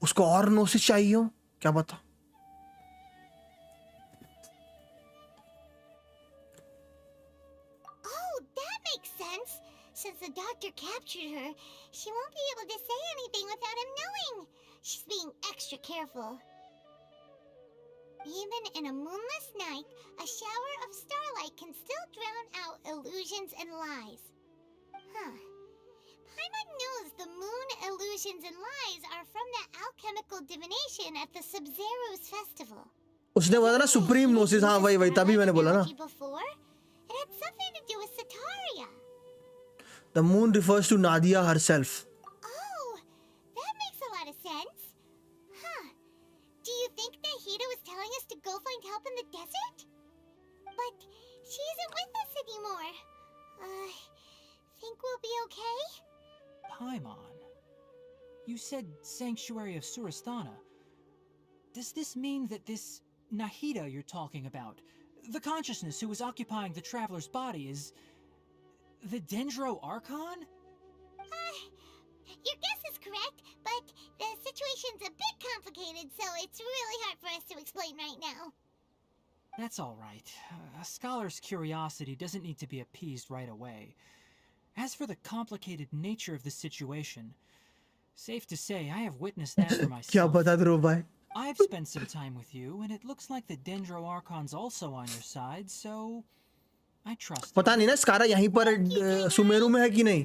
उसको और नोसिस चाहिए हो, क्या पता. Oh, that makes sense. Since the doctor captured her, she won't be able to say anything without him knowing. She's being extra careful. Even in a moonless night, a shower of starlight can still drown out illusions and lies. Huh. Paimon knows the moon illusions and lies are from the alchemical divination at the Sub-Zero's festival. उसने बोला ना supreme नोसिस. हाँ वही तभी मैंने बोला ना. Before, it had something to do with Sataria. The moon refers to Nadia herself. Oh, that makes a lot of sense. Huh. Do you think Nahida was telling us to go find help in the desert? But she isn't with us anymore. Think we'll be okay? Paimon, you said Sanctuary of Surasthana. Does this mean that this Nahida you're talking about, the consciousness who is occupying the traveler's body, is the Dendro Archon? Your guess is correct, but the situation's a bit complicated, so it's really hard for us to explain right now. That's all right. A scholar's curiosity doesn't need to be appeased right away. As for the complicated nature of the situation, safe to say I have witnessed that for myself. क्या बता दे रो भाई. I've spent some time with you, and it looks like the Dendro Archon's also on your side, so I trust पता you. नहीं ना स्कारा यहीं पर सुमेरु में है कि नहीं.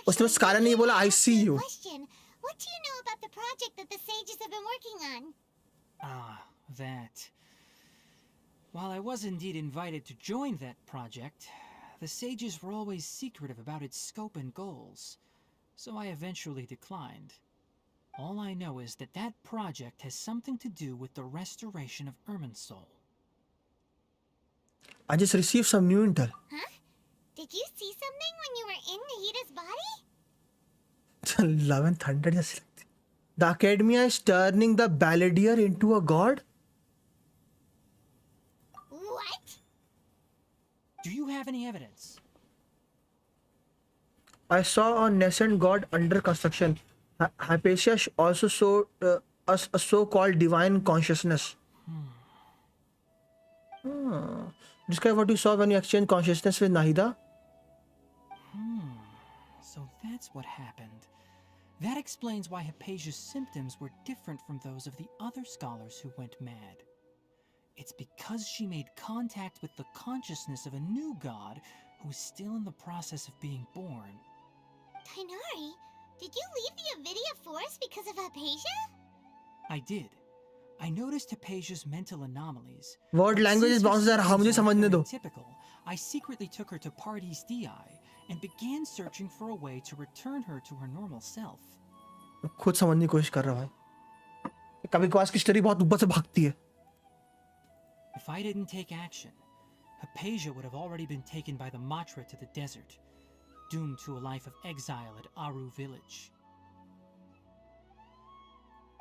उसने स्कारा नहीं बोला I see you. Question. What do you know about the project that the sages have been working on? Ah, that. While I was indeed invited to join that project, the sages were always secretive about its scope and goals, so I eventually declined. All I know is that that project has something to do with the restoration of Irminsul. I just received some new intel. Huh? Did you see something when you were in Nahida's body? Love and thunder just like that. The Academia is turning the Balladeer into a god? What? Do you have any evidence? I saw a nascent god under construction. Hypatia also showed us a so-called divine consciousness. Describe what you saw when you exchanged consciousness with Nahida. So that's what happened. That explains why Hypatia's symptoms were different from those of the other scholars who went mad. It's because she made contact with the consciousness of a new god who is still in the process of being born. Tighnari, did you leave the Avidia Force because of Hypatia? I did. I noticed Hypatia's mental anomalies. What languages bounces are how मुझे समझने दो. Typical. I secretly took her to Pardes DI and began searching for a way to return her to her normal self. खुद समझने की कोशिश कर रहा भाई. कभी कभार की स्टोरी बहुत ऊपर से भागती है. If I didn't take action, Hypatia would have already been taken by the Matra to the desert, doomed to a life of exile at Aru Village.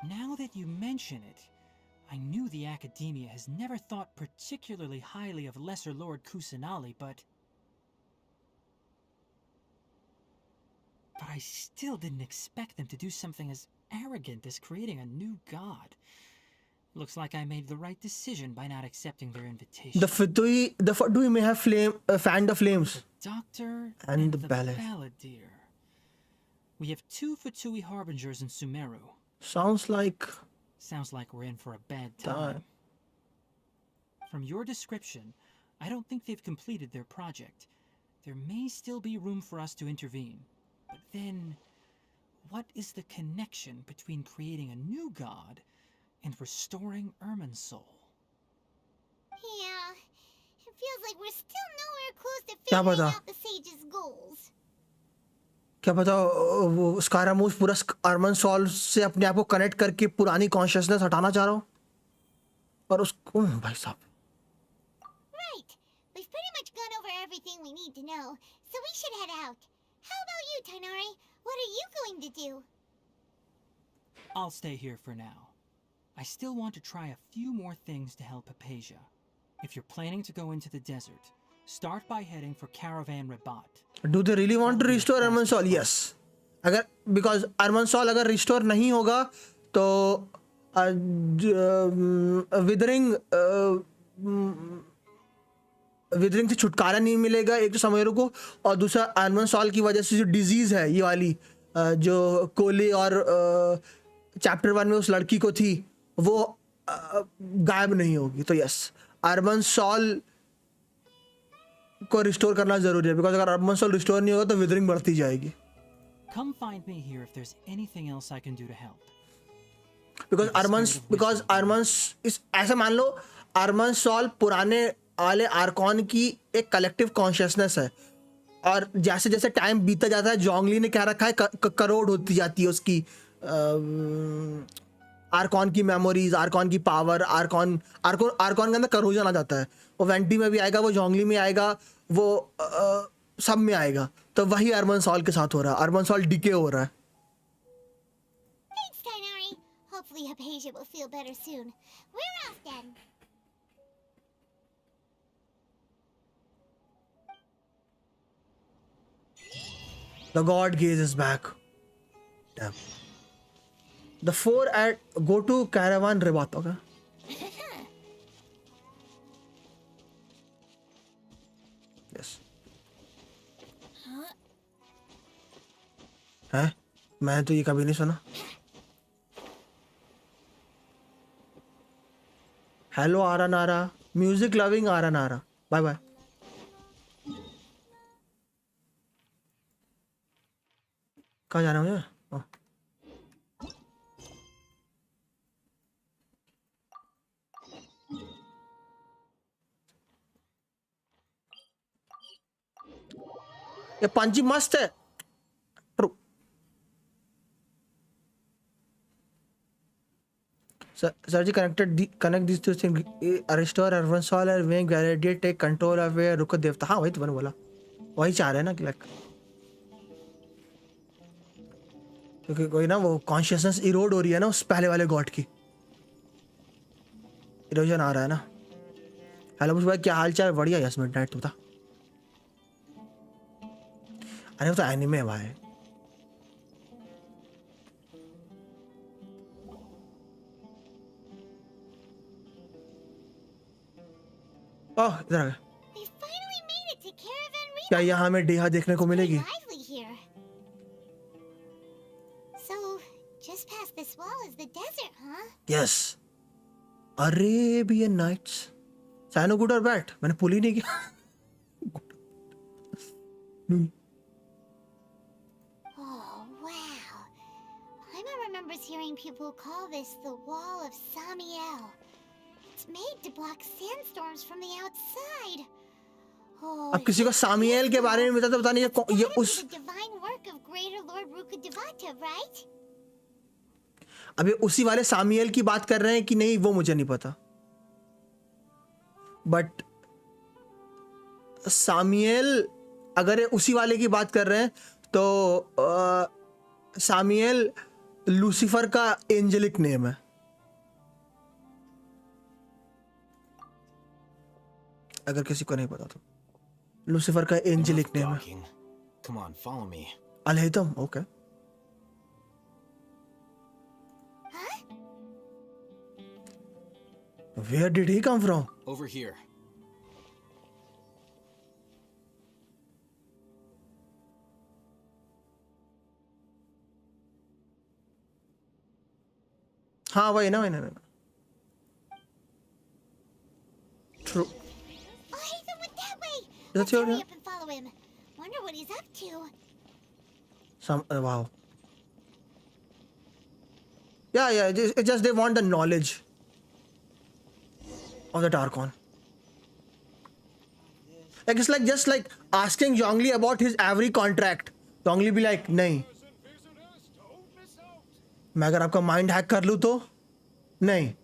Now that you mention it, I knew the Academia has never thought particularly highly of Lesser Lord Kusanali, but I still didn't expect them to do something as arrogant as creating a new god. Looks like I made the right decision by not accepting their invitation. The Fatui may have fanned the flames. Doctor and the Balladeer. We have 2 Fatui harbingers in Sumeru. Sounds like we're in for a bad time. From your description, I don't think they've completed their project. There may still be room for us to intervene. But then, what is the connection between creating a new god and restoring Ermin's soul. Yeah, it feels like we're still nowhere close to क्या figuring पता? out the sage's goals. क्या पता वो स्कारामूस पूरा Arman sol से अपने आप को कनेक्ट करके पुरानी कॉन्शियसनेस हटाना चाह रहा हो और उसको भाई साहब Right. We've pretty much gone over everything we need to know, so we should head out. How about you, Tighnari? What are you going to do? I'll stay here for now. I still want to try a few more things to help Hypatia. If you're planning to go into the desert, start by heading for Caravan Rabat. Do they really want to restore Arman Sol? Yes. अगर because Arman Sol अगर restore नहीं होगा तो withering से छुटकारा नहीं मिलेगा एक तो समयरों को, और दूसरा आर्मन सॉल की वजह से जो डिजीज है ये वाली जो कोले और चैप्टर 1 में उस लड़की को थी वो गायब नहीं होगी. तो यस, आर्मन सॉल को रिस्टोर करना जरूरी है, बिकॉज अगर आर्मन सॉल रिस्टोर नहीं होगा तो विदरिंग बढ़ती जाएगी. Come find me here if there's anything else I can do to help. Because Arman ऐसा मान लो आर्मन सॉल पुराने वाले आर्कॉन की एक कलेक्टिव कॉन्शियसनेस है, और जैसे जैसे टाइम बीता जाता है जोंगली ने क्या रखा है करोड़ होती जाती है उसकी आर्कॉन की मेमोरीज, आर्कॉन की पावर, आर्कॉन के अंदर करोजन आ जाता है. वो वेंटी में भी आएगा, वो जोंगली में आएगा, वो सब में आएगा. तो वही आर्मन सॉल के साथ हो रहा है. आर्मन सॉल डिके हो रहा है. Thanks, Tighnari. Hopefully Hypatia will feel better soon. We're off then. The god gaze is back. Damn. The 4 at go to Caravan Rabat. Okay. Yes. हैं? मैं तो ये कभी नहीं सुना. हेलो आरा नारा, म्यूजिक लविंग आरा नारा. Bye bye. कहाँ जाना है मुझे? ये पंची मस्त है. True. Sir ji connect these two things. Restore Arvan Sol and Wing Validate take control of where रुको देवता. हाँ वही तो मैंने बोला, वही चाह रहे हैं ना कि लाइक क्योंकि कोई ना वो कॉन्शियसनेस इरोड हो रही है ना उस पहले वाले गॉड की, इरोजन आ रहा है ना. हेलो मुझे भाई क्या हाल चाल? बढ़िया. Yes midnight. तू बता. अरे वो तो एनिमे है भाई. ओह इधर आ गए. We finally made it to Caravan Rabat. क्या यहाँ हमें डेहा देखने को मिलेगी? Lively here. So, just past this wall is the desert, huh? Yes. Arabian nights. Cyno good और बैड? मैंने पुल ही नहीं किया. Oh, wow. Paimon remembers hearing people call this the Wall of Samiel. It's made to block sandstorms from the outside. Oh, अब किसी को सामियल के बारे में बता तो पता नहीं ये उस the divine work of Greater Lord Rukkhadevata, right? अभी उसी वाले सामियल की बात कर रहे हैं कि नहीं वो मुझे नहीं पता, बट सामियल अगर उसी वाले की बात कर रहे हैं तो सामियल लूसीफर का एंजेलिक नेम है. अगर किसी को नहीं पता तो लूसीफर का एंजेलिक नेम है. Come on, follow me. Alhaitham. Okay. Where did he come from? Over here. हाँ वही ना. True. Oh, Ethan went that way. Let's Let's hear hurry it. up and follow him. Wonder what he's up to. Wow. Yeah, it's just they want the knowledge of that Archon. Like it's like just like asking Zhongli about his every contract. Zhongli be like, नहीं. मैं अगर आपका mind hack कर लूँ तो नहीं.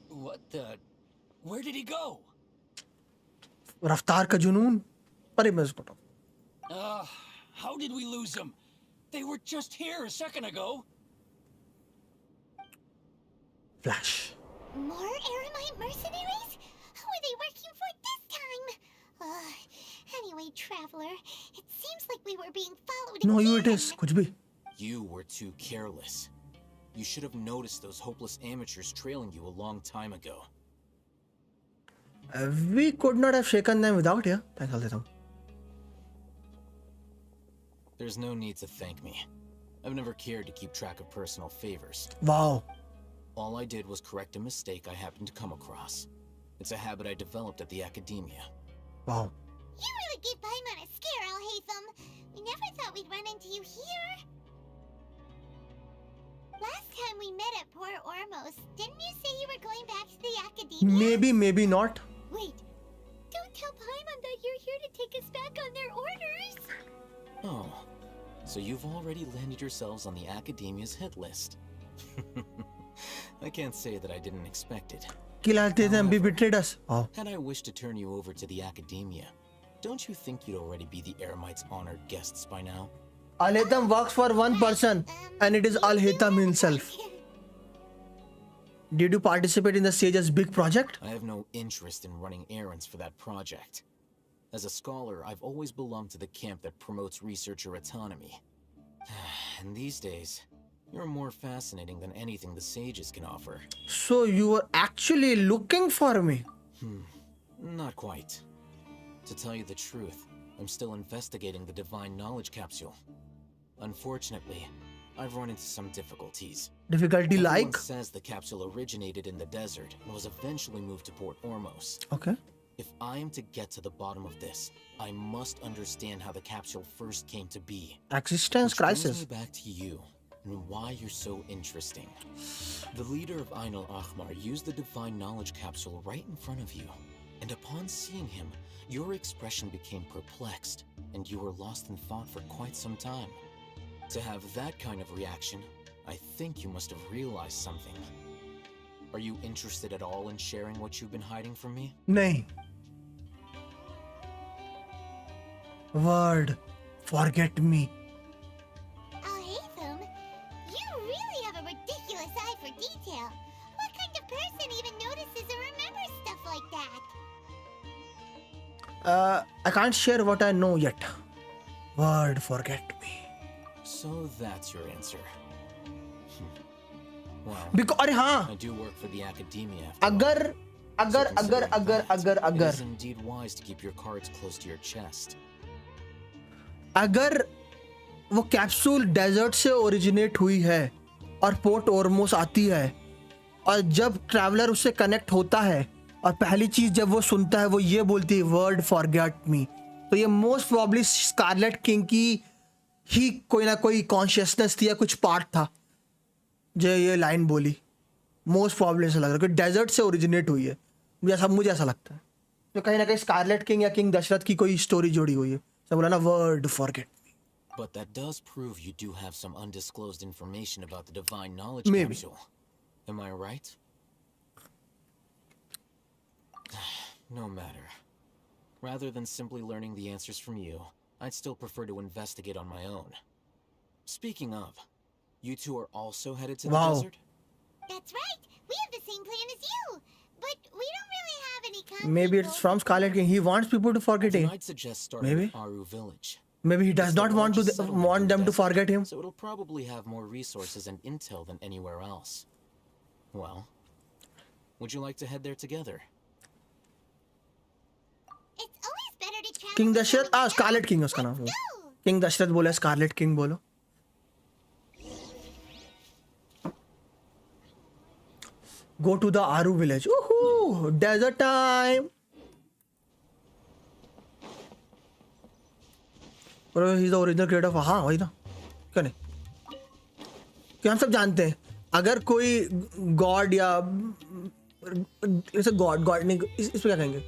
What the? Where did he go? रफ्तार का जुनून. अरे मैं इसको How did we lose them? They were just here a second ago. Flash. More Aramite mercenaries? Who are they working for this time? Anyway, Traveler, it seems like we were being followed No, you it again. is. कुछ भी. You were too careless. You should have noticed those hopeless amateurs trailing you a long time ago. We could not have shaken them without you. Thank you. There's no need to thank me. I've never cared to keep track of personal favors. Wow. All I did was correct a mistake I happened to come across. It's a habit I developed at the Academia. Wow. You really gave Paimon a scare, Al-Haytham. We never thought we'd run into you here. Last time we met at Port Ormos, didn't you say you were going back to the Academia? Maybe, maybe not. Wait, don't tell Paimon that you're here to take us back on their orders. Oh, so you've already landed yourselves on the Academia's hit list. I can't say that I didn't expect it. They betrayed us. Oh. Had I wished to turn you over to the Academia, don't you think you'd already be the Eremites' honored guests by now? Al-Haytham works for one person, and it is Al-Haytham himself. Did you participate in the Sage's big project? I have no interest in running errands for that project. As a scholar, I've always belonged to the camp that promotes researcher autonomy. And these days, you're more fascinating than anything the Sages can offer. So you were actually looking for me? Not quite. To tell you the truth, I'm still investigating the Divine Knowledge Capsule. Unfortunately, I've run into some difficulties. Difficulty Everyone like? says the capsule originated in the desert and was eventually moved to Port Ormos. Okay. If I am to get to the bottom of this, I must understand how the capsule first came to be. Existence Which brings crisis. me back to you and why you're so interesting. The leader of Ain al-Ahmar used the Divine Knowledge Capsule right in front of you. And upon seeing him, your expression became perplexed, and you were lost in thought for quite some time. To have that kind of reaction, I think you must have realized something. Are you interested at all in sharing what you've been hiding from me? Nahin. Word. Forget me. Al-Haytham, you really have a ridiculous eye for detail. What kind of person even notices or remembers stuff like that? I can't share what I know yet. Word. Forget me. So that's your answer. Well, Because अरे हाँ. I do work for the Academia after all. It is indeed wise to keep your cards close to your chest. अगर वो capsule desert से originate हुई है और port ओरमोस आती है और जब ट्रैवलर उससे कनेक्ट होता है और पहली चीज जब वो सुनता है वो ये बोलती है वर्ड फॉरगेट मी, तो ये मोस्ट प्रोबेबली स्कारलेट किंग की ही कोई ना कोई कॉन्शियसनेस थी या कुछ पार्ट था जो ये लाइन बोली. मोस्ट प्रोबेबली ऐसा लग रहा है कि डेजर्ट से ओरिजिनेट हुई है. मुझे ऐसा लगता है तो कहीं ना कहीं स्कारलेट किंग या किंग दशरथ की कोई स्टोरी जोड़ी हुई है. सब बोला ना word forget me. But that does prove you do have some undisclosed information about the Divine Knowledge Maybe. Capsule. Am I right? No matter. Rather than simply learning the answers from you, I'd still prefer to investigate on my own. Speaking of, you two are also headed to the Wow. desert? That's right. We have the same plan as you. But we don't really have any concrete Maybe it's goals from in Scarlet King. He wants people to forget Then him. I'd suggest starting Maybe. with Aru Village. Maybe he does It's the not want largest settlement want in the them to desert, forget him. So it'll probably have more resources and intel than anywhere else. Well, would you like to head there together? It's always better to travel King with Dashrath, someone Scarlet else. King उसका नाम. Let's go. King Dashrath बोला, Scarlet King बोलो. Go to the Aru Village. Woohoo! Desert time. Bro, he's the original creator of. हाँ वही ना, क्या नहीं? क्या हम सब जानते हैं अगर कोई गॉड या जैसे गॉड नहीं इस पे क्या कहेंगे?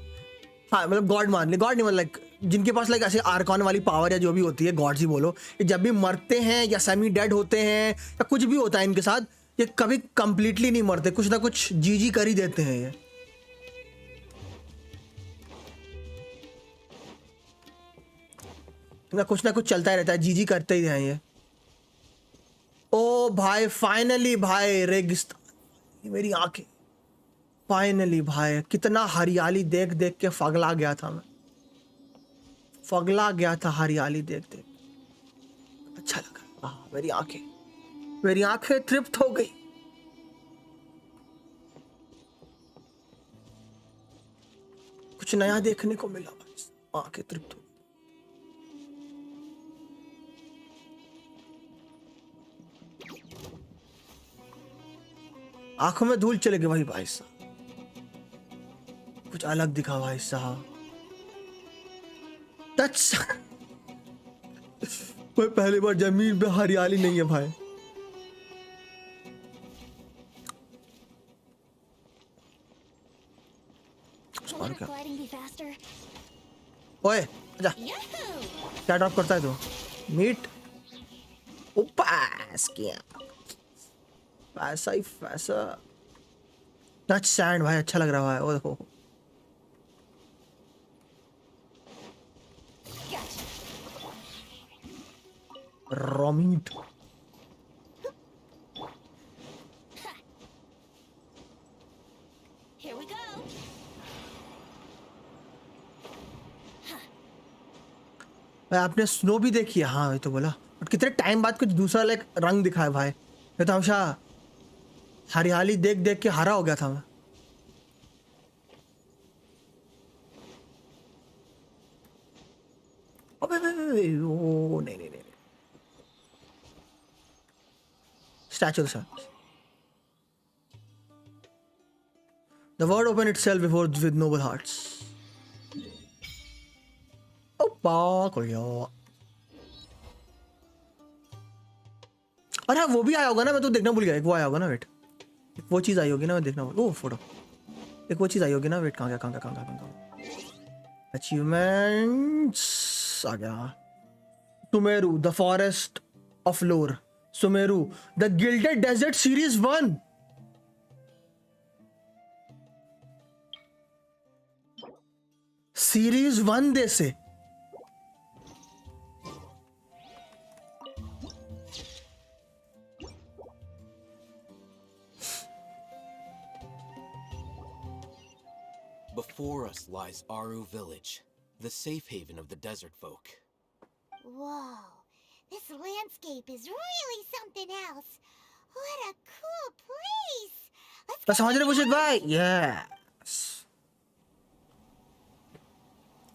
हाँ मतलब गॉड मान ले, गॉड नहीं मतलब लाइक जिनके पास लाइक ऐसे आर्कॉन वाली पावर या जो भी होती है, गॉड्स ही बोलो, ये जब भी मरते हैं या सेमी डेड होते हैं या कुछ भी होता है इनके साथ, ये कभी कंप्लीटली नहीं मरते, कुछ ना कुछ जी कर ही देते हैं ये। कुछ ना कुछ चलता ही रहता है, जी करते ही हैं ये। ओ भाई फाइनली भाई रेगिस्तान, मेरी आंखें फाइनली भाई, कितना हरियाली देख देख के फगला गया था मैं, फगला गया था हरियाली देख देख, अच्छा लगा। मेरी आंखें तृप्त हो गई। कुछ नया देखने को मिला भाई, आंखें तृप्त हो गई। आंखों में धूल चले गई भाई साहब, कुछ अलग दिखा भाई साहब। भाई पहली बार जमीन पे हरियाली नहीं है भाई। ओए आजा, क्या ड्रॉप करता है तू? मीट उपास किया पैसा ही पैसा। टच सैंड भाई अच्छा लग रहा है, वो देखो। रॉ मीट, भाई आपने स्नो भी देखी है? हाँ ये तो बोला, बट कितने टाइम बाद कुछ दूसरा लाइक रंग दिखा है भाई। ये तो हमेशा हरियाली देख देख के हरा हो गया था मैं। अबे ओ नहीं statue sir. The word opened itself before with noble hearts. अरे हाँ वो भी आया होगा ना, मैं तो देखना भूल गया। एक वो आया होगा ना, वेट, एक वो चीज आई होगी ना, मैं देखना भूल। ओ फोटो, एक वो चीज आई होगी ना, वेट कहाँ गया? अचीवमेंट्स आ गया। Sumeru the forest of lore, Sumeru the gilded desert series 1। Series 1 they say Before us lies Aru Village, the safe haven of the desert folk. Whoa, this landscape is really something else. What a cool place. तो समझ रहे बुशित भाई? Yes.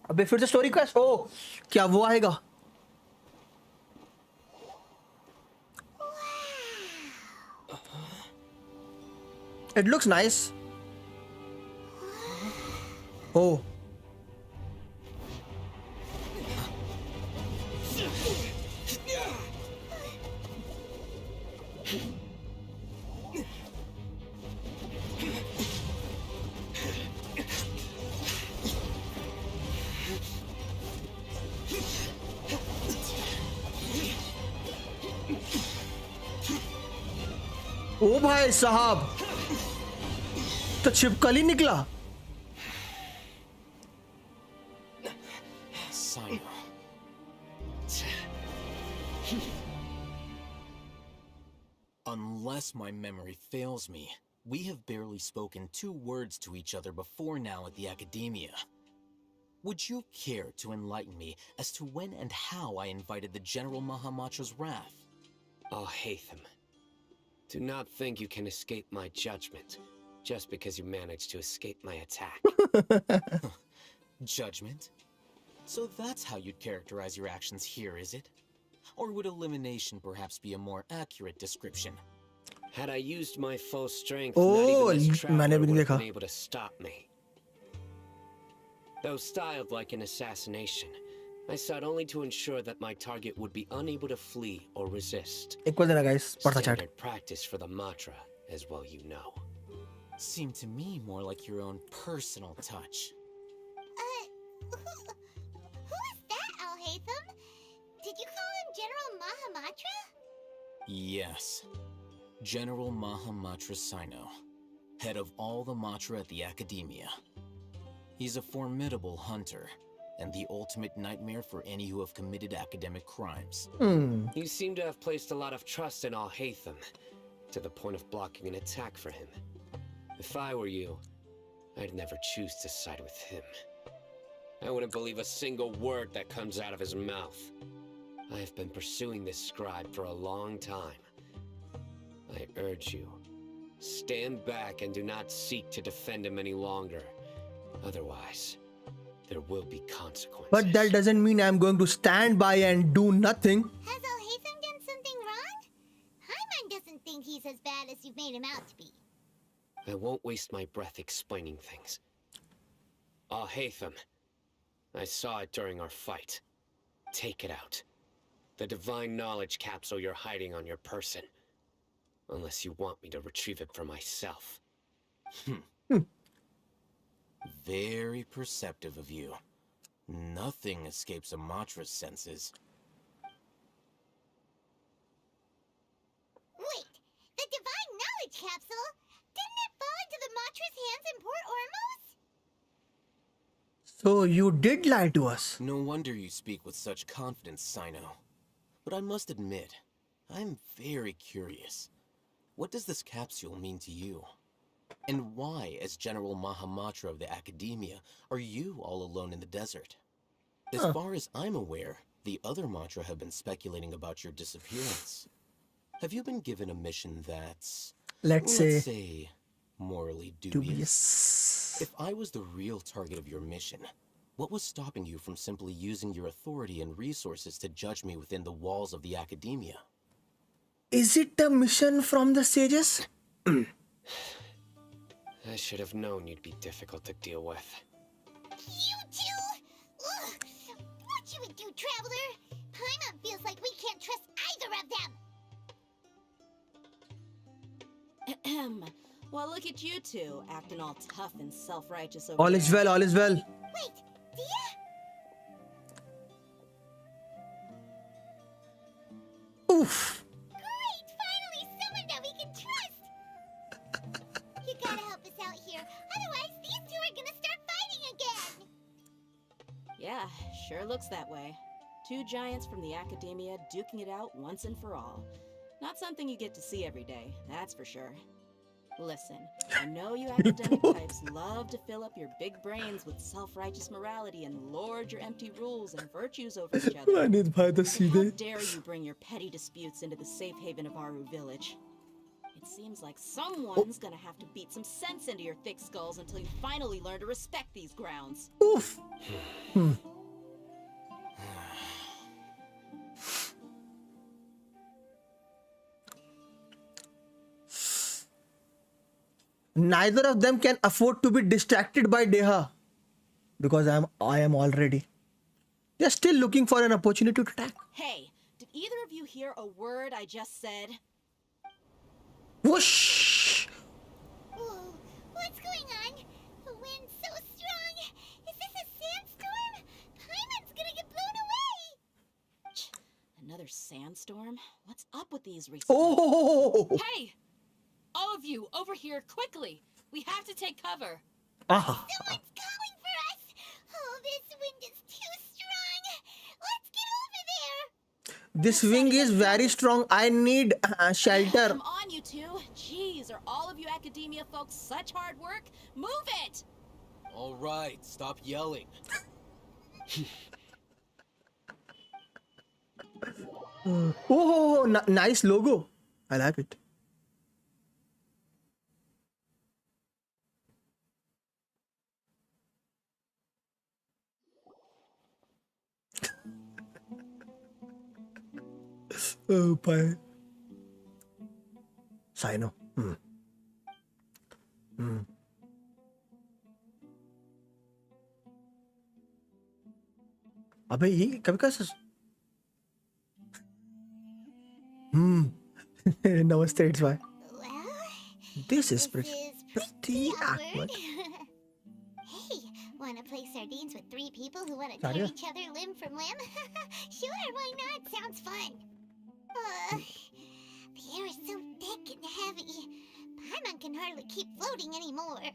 अबे फिर से story quest. ओ क्या वो आएगा? It looks nice. Oh. ओ भाई साहब, तो छिपकली निकला। Unless my memory fails me, we have barely spoken 2 words to each other before now at the Academia. Would you care to enlighten me as to when and how I invited the General Mahamacho's wrath? Oh, Hatham. Do not think you can escape my judgment, just because you managed to escape my attack. Judgment? So that's how you'd characterize your actions here, is it? Or would elimination perhaps be a more accurate description? Had I used my full strength, Oh, not even this मैंने traveler भी नहीं would have देखा. been able to stop me. Though styled like an assassination, I sought only to ensure that my target would be unable to flee or resist. एक बार देना guys. पढ़ता chat. Standard practice for the mantra, as well you know. Seemed to me more like your own personal touch. Who is that, Al-Haytham? Did you call him General Mahamatra? Yes. General Mahamatra Sino, head of all the Matra at the Academia. He's a formidable hunter, and the ultimate nightmare for any who have committed academic crimes. You seem to have placed a lot of trust in Al-Haytham, to the point of blocking an attack for him. If I were you, I'd never choose to side with him. I wouldn't believe a single word that comes out of his mouth. I have been pursuing this scribe for a long time. I urge you, stand back and do not seek to defend him any longer. Otherwise, there will be consequences. But that doesn't mean I'm going to stand by and do nothing. Has Al-Haytham done something wrong? Hyman doesn't think he's as bad as you've made him out to be. I won't waste my breath explaining things. Al-Haytham, I saw it during our fight. Take it out. The divine knowledge capsule you're hiding on your person. Unless you want me to retrieve it for myself. Very perceptive of you. Nothing escapes a Matra's senses. Wait, the divine knowledge capsule? Didn't it fall into the Matra's hands in Port Ormuz? So you did lie to us. No wonder you speak with such confidence, Sino. But I must admit, I'm very curious. What does this capsule mean to you? And why, as General Mahamatra of the Academia, are you all alone in the desert? As far as I'm aware, the other Matra have been speculating about your disappearance. Have you been given a mission that's, Let's say, morally dubious. dubious? If I was the real target of your mission, what was stopping you from simply using your authority and resources to judge me within the walls of the Academia? Is it the mission from the sages? I should have known you'd be difficult to deal with. You two? Ugh. What you would do, Traveler? Paimon feels like we can't trust either of them. Well, look at you two, acting all tough and self-righteous over All there. is well, all is well. Wait, Dia? Oof. Great! Finally, someone that we can trust! You gotta help us out here. Otherwise, these two are gonna start fighting again! Yeah, sure looks that way. Two giants from the Academia duking it out once and for all. Not something you get to see every day, that's for sure. Listen, I know you academic types love to fill up your big brains with self-righteous morality and lord your empty rules and virtues over each other. But how dare you bring your petty disputes into the safe haven of Aru Village? It seems like someone's gonna have to beat some sense into your thick skulls until you finally learn to respect these grounds. Oof. Neither of them can afford to be distracted by Deha, because I am already. They're still looking for an opportunity to attack. Hey, did either of you hear a word I just said? Whoosh! Whoa, what's going on? The wind's so strong. Is this a sandstorm? Paimon's gonna get blown away. Another sandstorm? What's up with these recent? Oh! Hey! All of you, over here, quickly! We have to take cover! Ah. Someone's calling for us. Oh, this wind is too strong. Let's get over there. This wing is very strong. I need shelter. Come on, you two. Jeez, are all of you Academia folks such hard work? Move it! All right, stop yelling. Oh, nice logo. I like it. Oh, bye. Cyno अबे ये कभी कैसे नमस्ते it's भाई Well, this is this pretty is pretty awkward. Hey, wanna play sardines with 3 people who wanna Sadia? tear each other limb from limb? Sure, why not? Sounds fun. The air is so thick and heavy. Paimon can hardly keep floating anymore.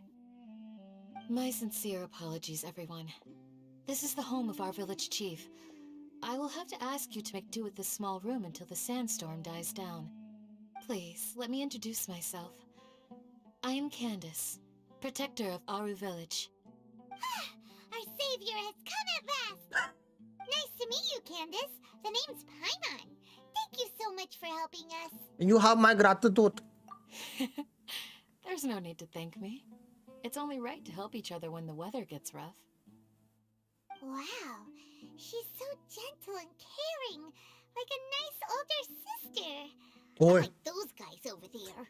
My sincere apologies, everyone. This is the home of our village chief. I will have to ask you to make do with this small room until the sandstorm dies down. Please, let me introduce myself. I am Candace, protector of Aru Village. Our savior has come at last! Nice to meet you, Candace. The name's Paimon. Thank you so much for helping us. You have my gratitude. There's no need to thank me. It's only right to help each other when the weather gets rough. Wow, she's so gentle and caring, like a nice older sister. Oi. Like those guys over there.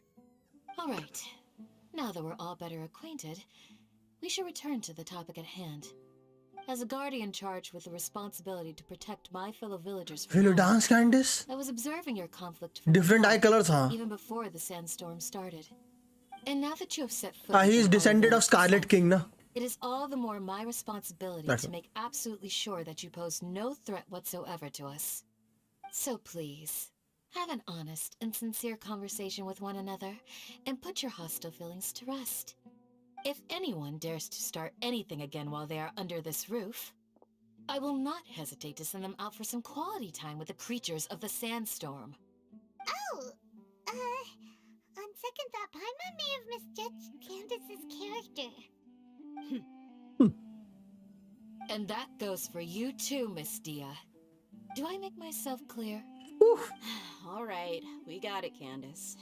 All right. Now that we're all better acquainted, we should return to the topic at hand. As a guardian charged with the responsibility to protect my fellow villagers from Will you harm, dance, Candice? I was observing your conflict from Different eye afar, colors, huh? even before the sandstorm started. And now that you have set foot He is in Aru descended of Village Scarlet itself, King, na? it is all the more my responsibility That's to it. make absolutely sure that you pose no threat whatsoever to us. So please, have an honest and sincere conversation with one another and put your hostile feelings to rest. If anyone dares to start anything again while they are under this roof, I will not hesitate to send them out for some quality time with the creatures of the sandstorm. Oh, on second thought, Paimon may have misjudged Candace's character. And that goes for you too, Miss Dia. Do I make myself clear? All right, we got it, Candace.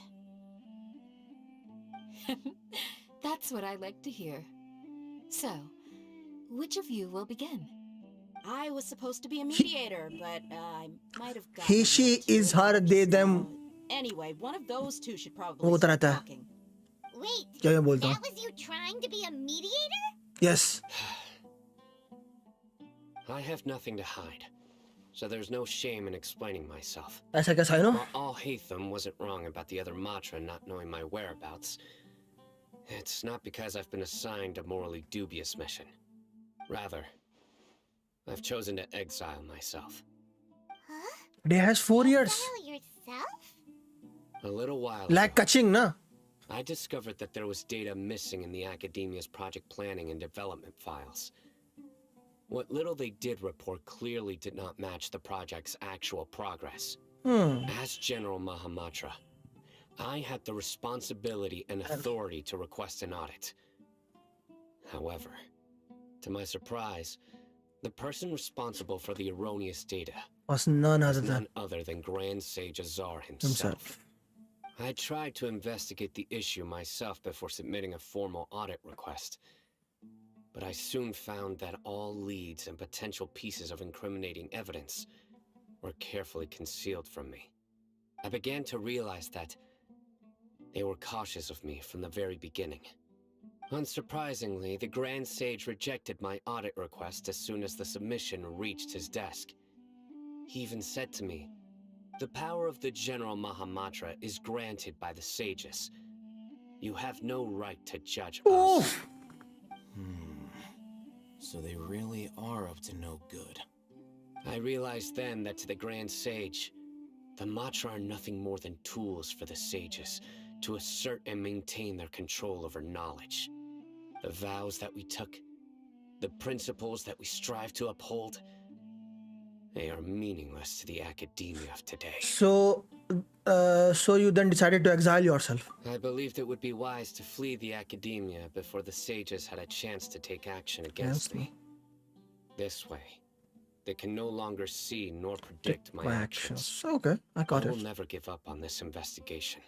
That's what I like to hear. So, which of you will begin? I was supposed to be a mediator, but I might have gotten... He, a she, little too is her, involved. they, them. Anyway, one of those two should वो probably होता start रहता है. talking. Wait, क्या मैं बोलता हूँ? that was you trying to be a mediator? Yes. I have nothing to hide, so there's no shame in explaining myself. ऐसा क्या cyano? While Al-Haytham wasn't wrong about the other Matra not knowing my whereabouts, it's not because I've been assigned a morally dubious mission. Rather, I've chosen to exile myself. Huh? Day has 4 years. Exile yourself? A little while Like ago, catching, na? I discovered that there was data missing in the Academia's project planning and development files. What little they did report clearly did not match the project's actual progress. As General Mahamatra, I had the responsibility and authority to request an audit. However, to my surprise, the person responsible for the erroneous data Was none was other than none other than Grand Sage Azar himself. I tried to investigate the issue myself before submitting a formal audit request, but I soon found that all leads and potential pieces of incriminating evidence were carefully concealed from me. I began to realize that they were cautious of me from the very beginning. Unsurprisingly, the Grand Sage rejected my audit request as soon as the submission reached his desk. He even said to me, "The power of the General Mahamatra is granted by the sages. You have no right to judge us." So they really are up to no good. I realized then that to the Grand Sage, the Matra are nothing more than tools for the sages to assert and maintain their control over knowledge. The vows that we took, the principles that we strive to uphold, they are meaningless to the academia of today. So you then decided to exile yourself. I believed it would be wise to flee the academia before the sages had a chance to take action against me. This way, they can no longer see nor predict my actions. Okay, I got I will it. never give up on this investigation.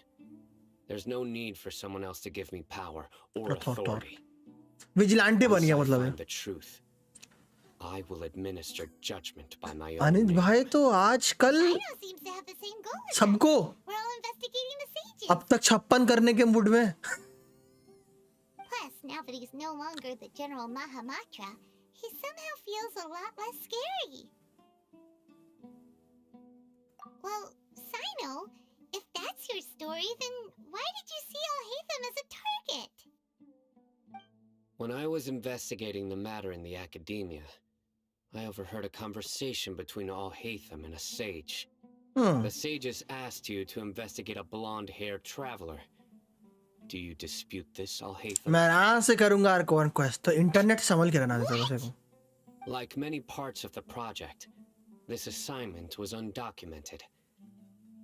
There's no need for someone else to give me power or authority. Vigilante Once बन गया I मतलब है. find the truth, I will administer judgment by my own Anil means. भाई तो आजकल Rhino seems to have the same goal as us. सबको We're all investigating the sages. अब तक 56 करने के मूड में. Plus, now that he's no longer the General Mahamatra, he somehow feels a lot less scary. Well, Sino, if that's your story, then why did you see Alhaitham as a target? When I was investigating the matter in the academia, I overheard a conversation between Alhaitham and a sage. The sages asked you to investigate a blonde-haired traveler. Do you dispute this, Alhaitham? मैं आराम से करूँगा Arcon quest तो internet संभल के रहना देता वैसे को. Like many parts of the project, this assignment was undocumented.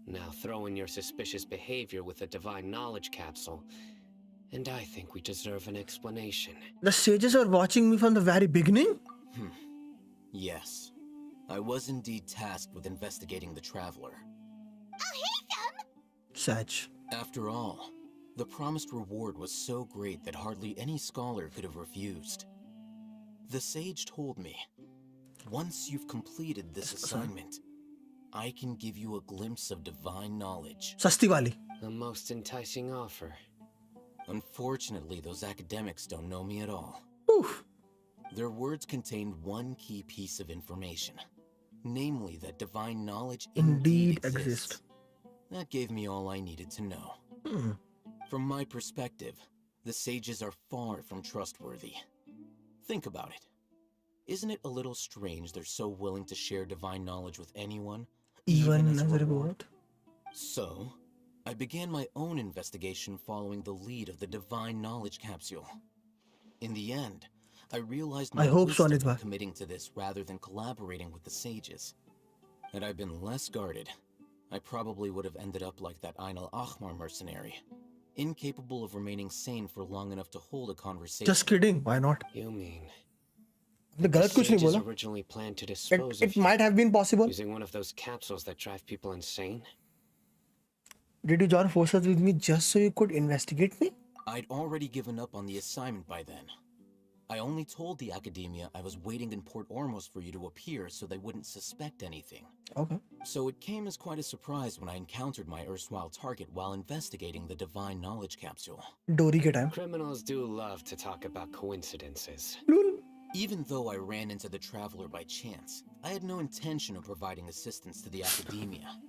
Now throw in your suspicious behavior with a divine knowledge capsule, and I think we deserve an explanation. The sages are watching me from the very beginning? Yes. I was indeed tasked with investigating the traveler. Alhaitham! Sage. After all, the promised reward was so great that hardly any scholar could have refused. The sage told me, once you've completed this assignment, I can give you a glimpse of divine knowledge. Sasti wali. A most enticing offer. Unfortunately, those academics don't know me at all. Oof. Their words contained one key piece of information, namely that divine knowledge indeed exists. That gave me all I needed to know. From my perspective, the sages are far from trustworthy. Think about it. Isn't it a little strange they're so willing to share divine knowledge with anyone, even as a reward? So, I began my own investigation following the lead of the divine knowledge capsule. In the end, I realized my wisdom in committing to this rather than collaborating with the sages. Had I been less guarded, I probably would have ended up like that Ainul Ahmar mercenary, incapable of remaining sane for long enough to hold a conversation. Just kidding, why not? You mean the sages originally planned to dispose it might have been possible using one of those capsules that drive people insane? Did you join forces with me just so you could investigate me? I'd already given up on the assignment by then. I only told the academia I was waiting in Port Ormos for you to appear so they wouldn't suspect anything. Okay. So it came as quite a surprise when I encountered my erstwhile target while investigating the divine knowledge capsule. Dory ke time. Criminals do love to talk about coincidences. Even though I ran into the traveler by chance, I had no intention of providing assistance to the academia.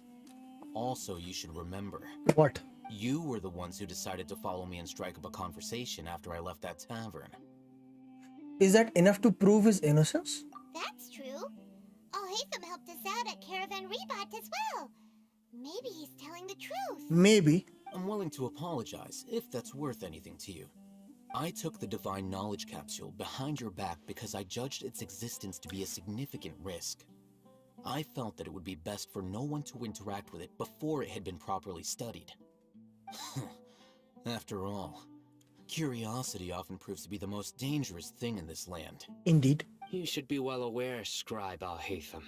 Also, you should remember. What? You were the ones who decided to follow me and strike up a conversation after I left that tavern. Is that enough to prove his innocence? That's true. Alhaitham helped us out at Caravan Rebat as well. Maybe he's telling the truth. Maybe. I'm willing to apologize, if that's worth anything to you. I took the divine knowledge capsule behind your back because I judged its existence to be a significant risk. I felt that it would be best for no one to interact with it before it had been properly studied. After all, curiosity often proves to be the most dangerous thing in this land. Indeed. You should be well aware, Scribe Alhaitham,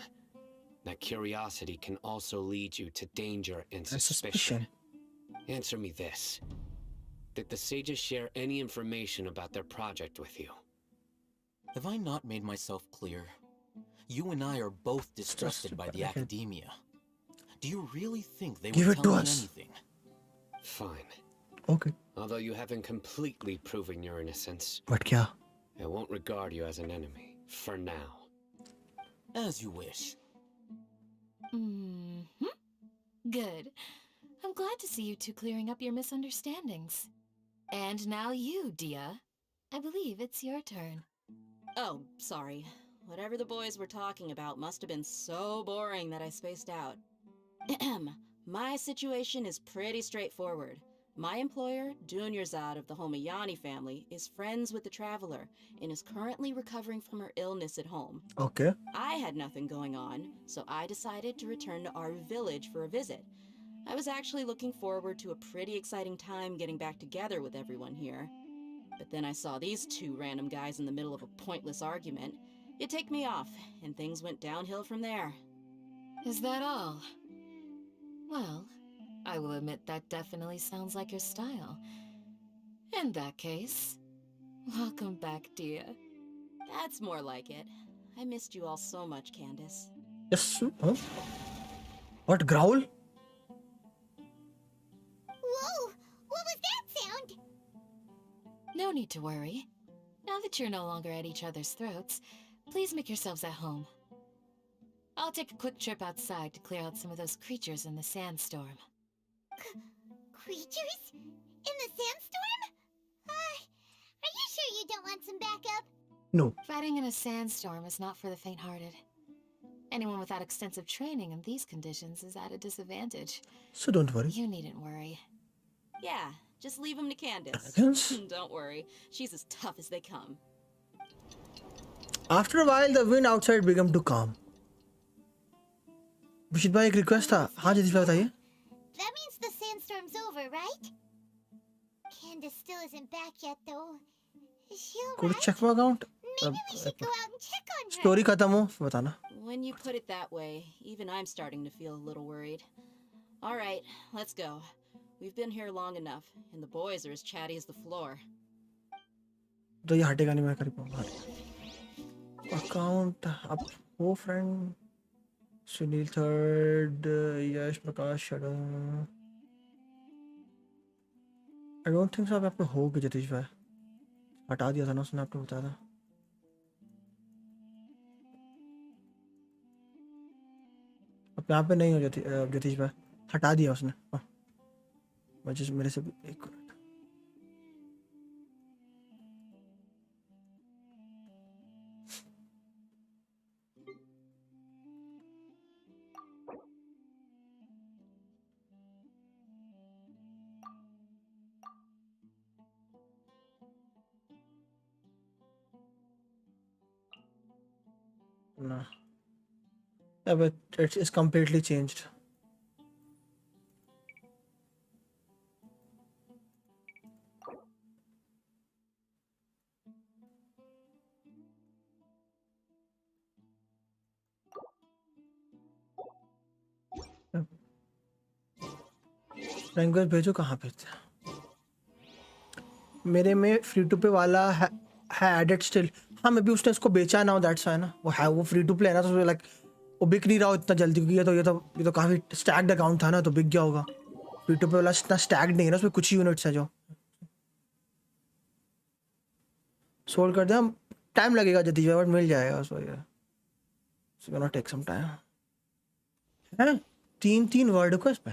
that curiosity can also lead you to danger and suspicion. Answer me this. Did the sages share any information about their project with you? Have I not made myself clear? You and I are both distrusted by the academia. Do you really think they will tell me anything? Fine. Okay. Although you haven't completely proven your innocence. But kya? I won't regard you as an enemy, for now. As you wish. Good. I'm glad to see you two clearing up your misunderstandings. And now you, Dia. I believe it's your turn. Oh, sorry. Whatever the boys were talking about must have been so boring that I spaced out. My situation is pretty straightforward. My employer, Dunyarzad of the Homayani family, is friends with the traveler and is currently recovering from her illness at home. Okay. I had nothing going on, so I decided to return to Aru Village for a visit. I was actually looking forward to a pretty exciting time getting back together with everyone here. But then I saw these two random guys in the middle of a pointless argument. It ticked me off, and things went downhill from there. Is that all? Well, I will admit that definitely sounds like your style. In that case, welcome back, Dia. That's more like it. I missed you all so much, Candace. Yes. Huh? What growl? Whoa! What was that sound? No need to worry. Now that you're no longer at each other's throats, please make yourselves at home. I'll take a quick trip outside to clear out some of those creatures in the sandstorm. Creatures? In the sandstorm? Are you sure you don't want some backup? No. Fighting in a sandstorm is not for the faint-hearted. Anyone without extensive training in these conditions is at a disadvantage. So don't worry. You needn't worry. Yeah, just leave him to Candace. Dragons? Don't worry, she's as tough as they come. After a while, the wind outside began to calm. Bhushit bhai, एक request था. हाँ जतिश भाई बताइए. That means the sandstorm's over, right? Candace still isn't back yet, though. Is she Go to alright? check my account. Maybe we should go out and check on her. Story खत्म हो फिर बताना. When you put it that way, even I'm starting to feel a little worried. All right, let's go. We've been here long enough, and the boys are as chatty as the floor. तो ये हटेगा नहीं मैं कर पाऊंगा. Account up. Oh friend. Sunil third. Yash Prakash Shadow. I don't think so. अब आप पे होगा जतिश भाई. हटा दिया था ना उसने आपको बताया था. अब यहाँ पे नहीं हो जाती जतीश भाई. हटा दिया उसने. मुझे मेरे से एक minute. No. Yeah, but it's completely changed. Language भेजो कहाँ भेजते हैं. मेरे में फ्री टू पे वाला है एडेड स्टिल. हाँ मे भी उसने इसको बेचा ना हो दैट्स व्हाई ना. वो फ्री टू प्ले है ना तो लाइक वो बिक नहीं रहा हो इतना जल्दी क्योंकि ये तो काफ़ी स्टैक्ड अकाउंट था ना तो बिक गया होगा. फ्री टू पे वाला इतना स्टैक्ड नहीं है ना उसमें कुछ ही यूनिट्स है जो सोल्ड कर दे. हम टाइम लगेगा जतीश भाई बट मिल जाएगा उसको. It's gonna take some time. है 3 वर्ड को इस पे.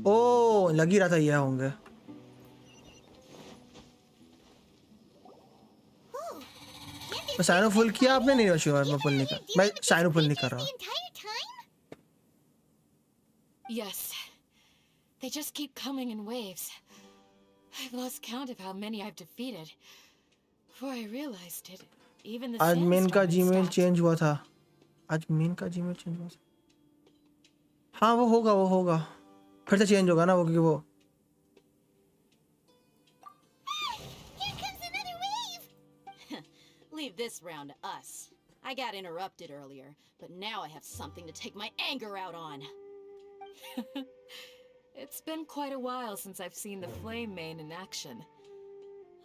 ओ लग ही रहा था ये होंगे. मैं साइनो फुल किया आपने नहीं श्योर. मैं फुल नहीं कर. मैं साइनो फुल नहीं कर रहा. Yes. They just keep coming in waves. I've lost count of how many I've defeated. Before I realized it, even the आज मेन का sandstorm had Gmail stopped. Change हुआ था. आज मेन का जीमेल चेंज हुआ था. हाँ वो होगा फिर से चेंज होगा ना वो क्योंकि वो. Here comes another wave! Leave this round to us. I got interrupted earlier, but now I have something to take my anger out on. It's been quite a while since I've seen the Flame Main in action.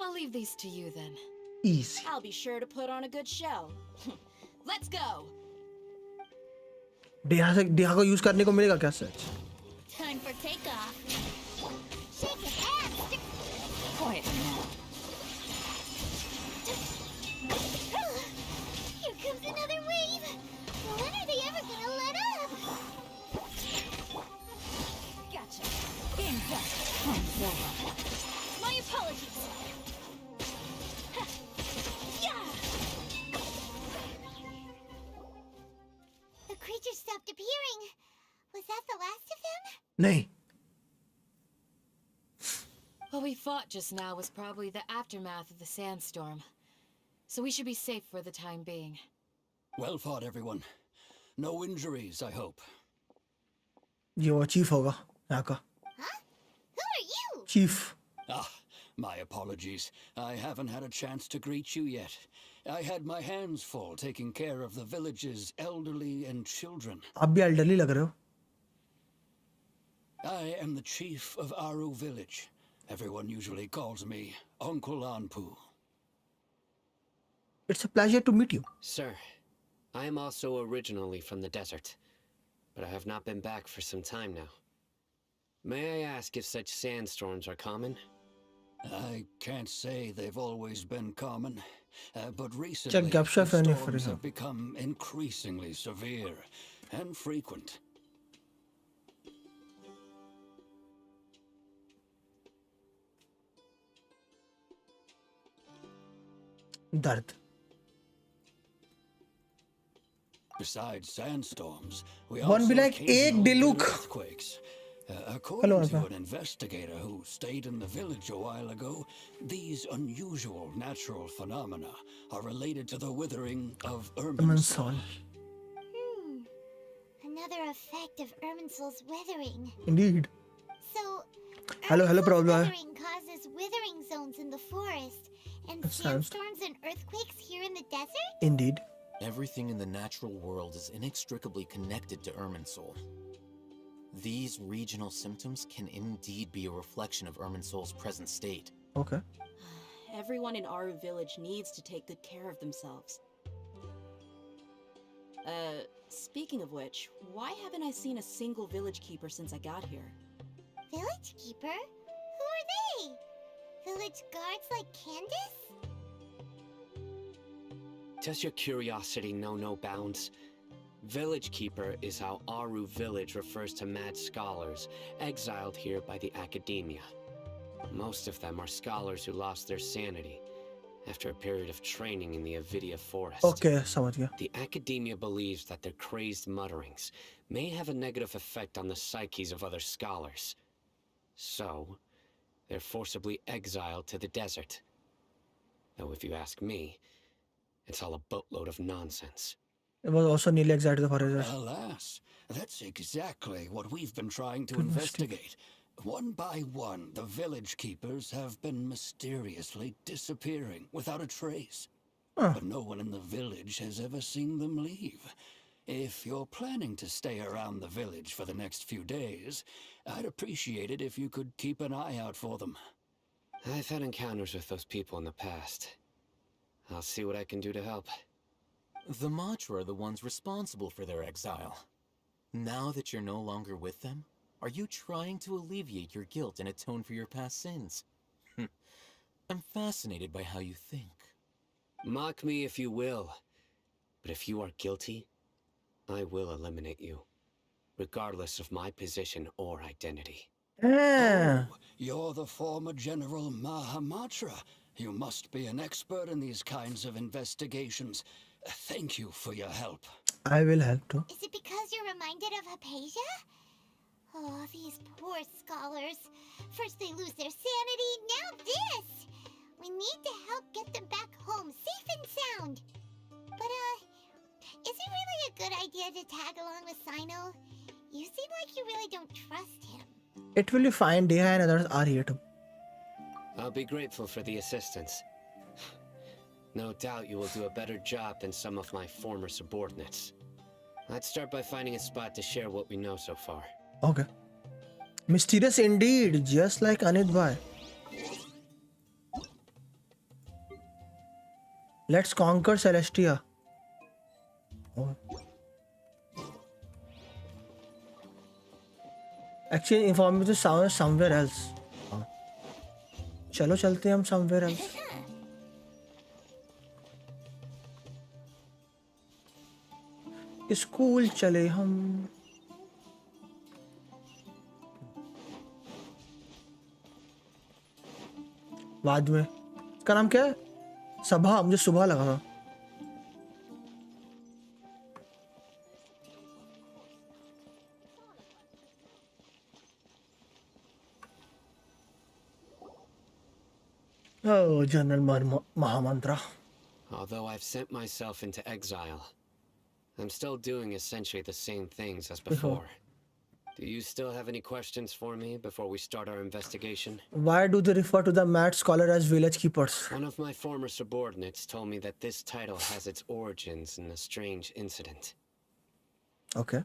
I'll leave these to you then. Easy. I'll be sure to put on a good show. Let's go. डेहा को use करने को मिलेगा क्या सच. Time for takeoff. Shake his ass! Quiet now. Here comes another wave! When are they ever gonna let up? Gotcha. Being done. Time's over. My apologies! Yeah! The creature stopped appearing. Was that the last of them? नहीं. What we fought just now was probably the aftermath of the sandstorm. So we should be safe for the time being. Well fought, everyone. No injuries, I hope. ये वो chief होगा यहाँ का. Huh? Who are you? Chief. Ah, my apologies. I haven't had a chance to greet you yet. I had my hands full taking care of the village's elderly and children. आप भी elderly लग रहे हो. I am the chief of Aru Village. Everyone usually calls me Uncle Anpu. It's a pleasure to meet you. Sir, I am also originally from the desert, but I have not been back for some time now. May I ask if such sandstorms are common? I can't say they've always been common, but Check recently Gapshot the and if storms it have become increasingly severe and frequent. Dard. Besides sandstorms, we One also be like occasionally ek get diluk. earthquakes. According Hello, to Alpha. an investigator who stayed in the village a while ago, these unusual natural phenomena are related to the withering of Irminsul. Another effect of Irminsul's withering. Indeed. So, Hello, Irminsul's problem. withering causes withering zones in the forest, and That sounds- sandstorms and earthquakes here in the desert? Indeed. Everything in the natural world is inextricably connected to Irminsul. These regional symptoms can indeed be a reflection of Irminsul's present state. Okay. Everyone in Aru Village needs to take good care of themselves. Speaking of which, why haven't I seen a single village keeper since I got here? Village keeper? Who are they? Village guards like Candace? Does your curiosity know no bounds? Village Keeper is how Aru Village refers to mad scholars exiled here by the Academia. Most of them are scholars who lost their sanity after a period of training in the Avidia forest. Okay, समझ गया. The Academia believes that their crazed mutterings may have a negative effect on the psyches of other scholars. So, they're forcibly exiled to the desert. Though if you ask me, it's all a boatload of nonsense. It was also nearly excited for his. Alas, that's exactly what we've been trying to investigate. One by one, the village keepers have been mysteriously disappearing without a trace. But no one in the village has ever seen them leave. If you're planning to stay around the village for the next few days, I'd appreciate it if you could keep an eye out for them. I've had encounters with those people in the past. I'll see what I can do to help. The Matra are the ones responsible for their exile. Now that you're no longer with them, are you trying to alleviate your guilt and atone for your past sins? I'm fascinated by how you think. Mock me if you will, but if you are guilty, I will eliminate you, regardless of my position or identity. Oh, you're the former General Mahamatra. You must be an expert in these kinds of investigations. Thank you for your help. I will help too. Is it because you're reminded of Hypatia? Oh, these poor scholars. First they lose their sanity, now this! We need to help get them back home, safe and sound. But, is it really a good idea to tag along with Sino? You seem like you really don't trust him. It will be fine. Deha and others are here too. I'll be grateful for the assistance. No doubt you will do a better job than some of my former subordinates. Let's start by finding a spot to share what we know so far. Okay. Mysterious indeed, just like Anit Bhai. Let's conquer Celestia. Oh. Actually, information sound somewhere else. चलो चलते हैं हम somewhere else. School चले हम. बाद में इसका नाम क्या है? सभा. मुझे सुबह लगा था. Oh, General Mahamantra. Although I've sent myself into exile, I'm still doing essentially the same things as before. Do you still have any questions for me before we start our investigation? Why do they refer to the mad scholar as village keepers? One of my former subordinates told me that this title has its origins in a strange incident. Okay.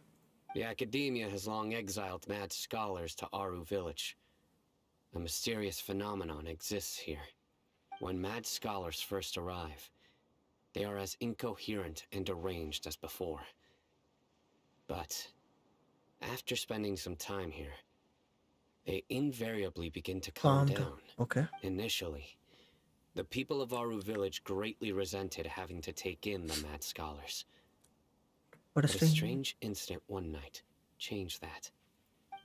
The Academia has long exiled mad scholars to Aru Village. A mysterious phenomenon exists here. When mad scholars first arrive, they are as incoherent and deranged as before. But after spending some time here, they invariably begin to calm down. Okay. Initially, the people of Aru Village greatly resented having to take in the mad scholars. But a strange incident one night changed that.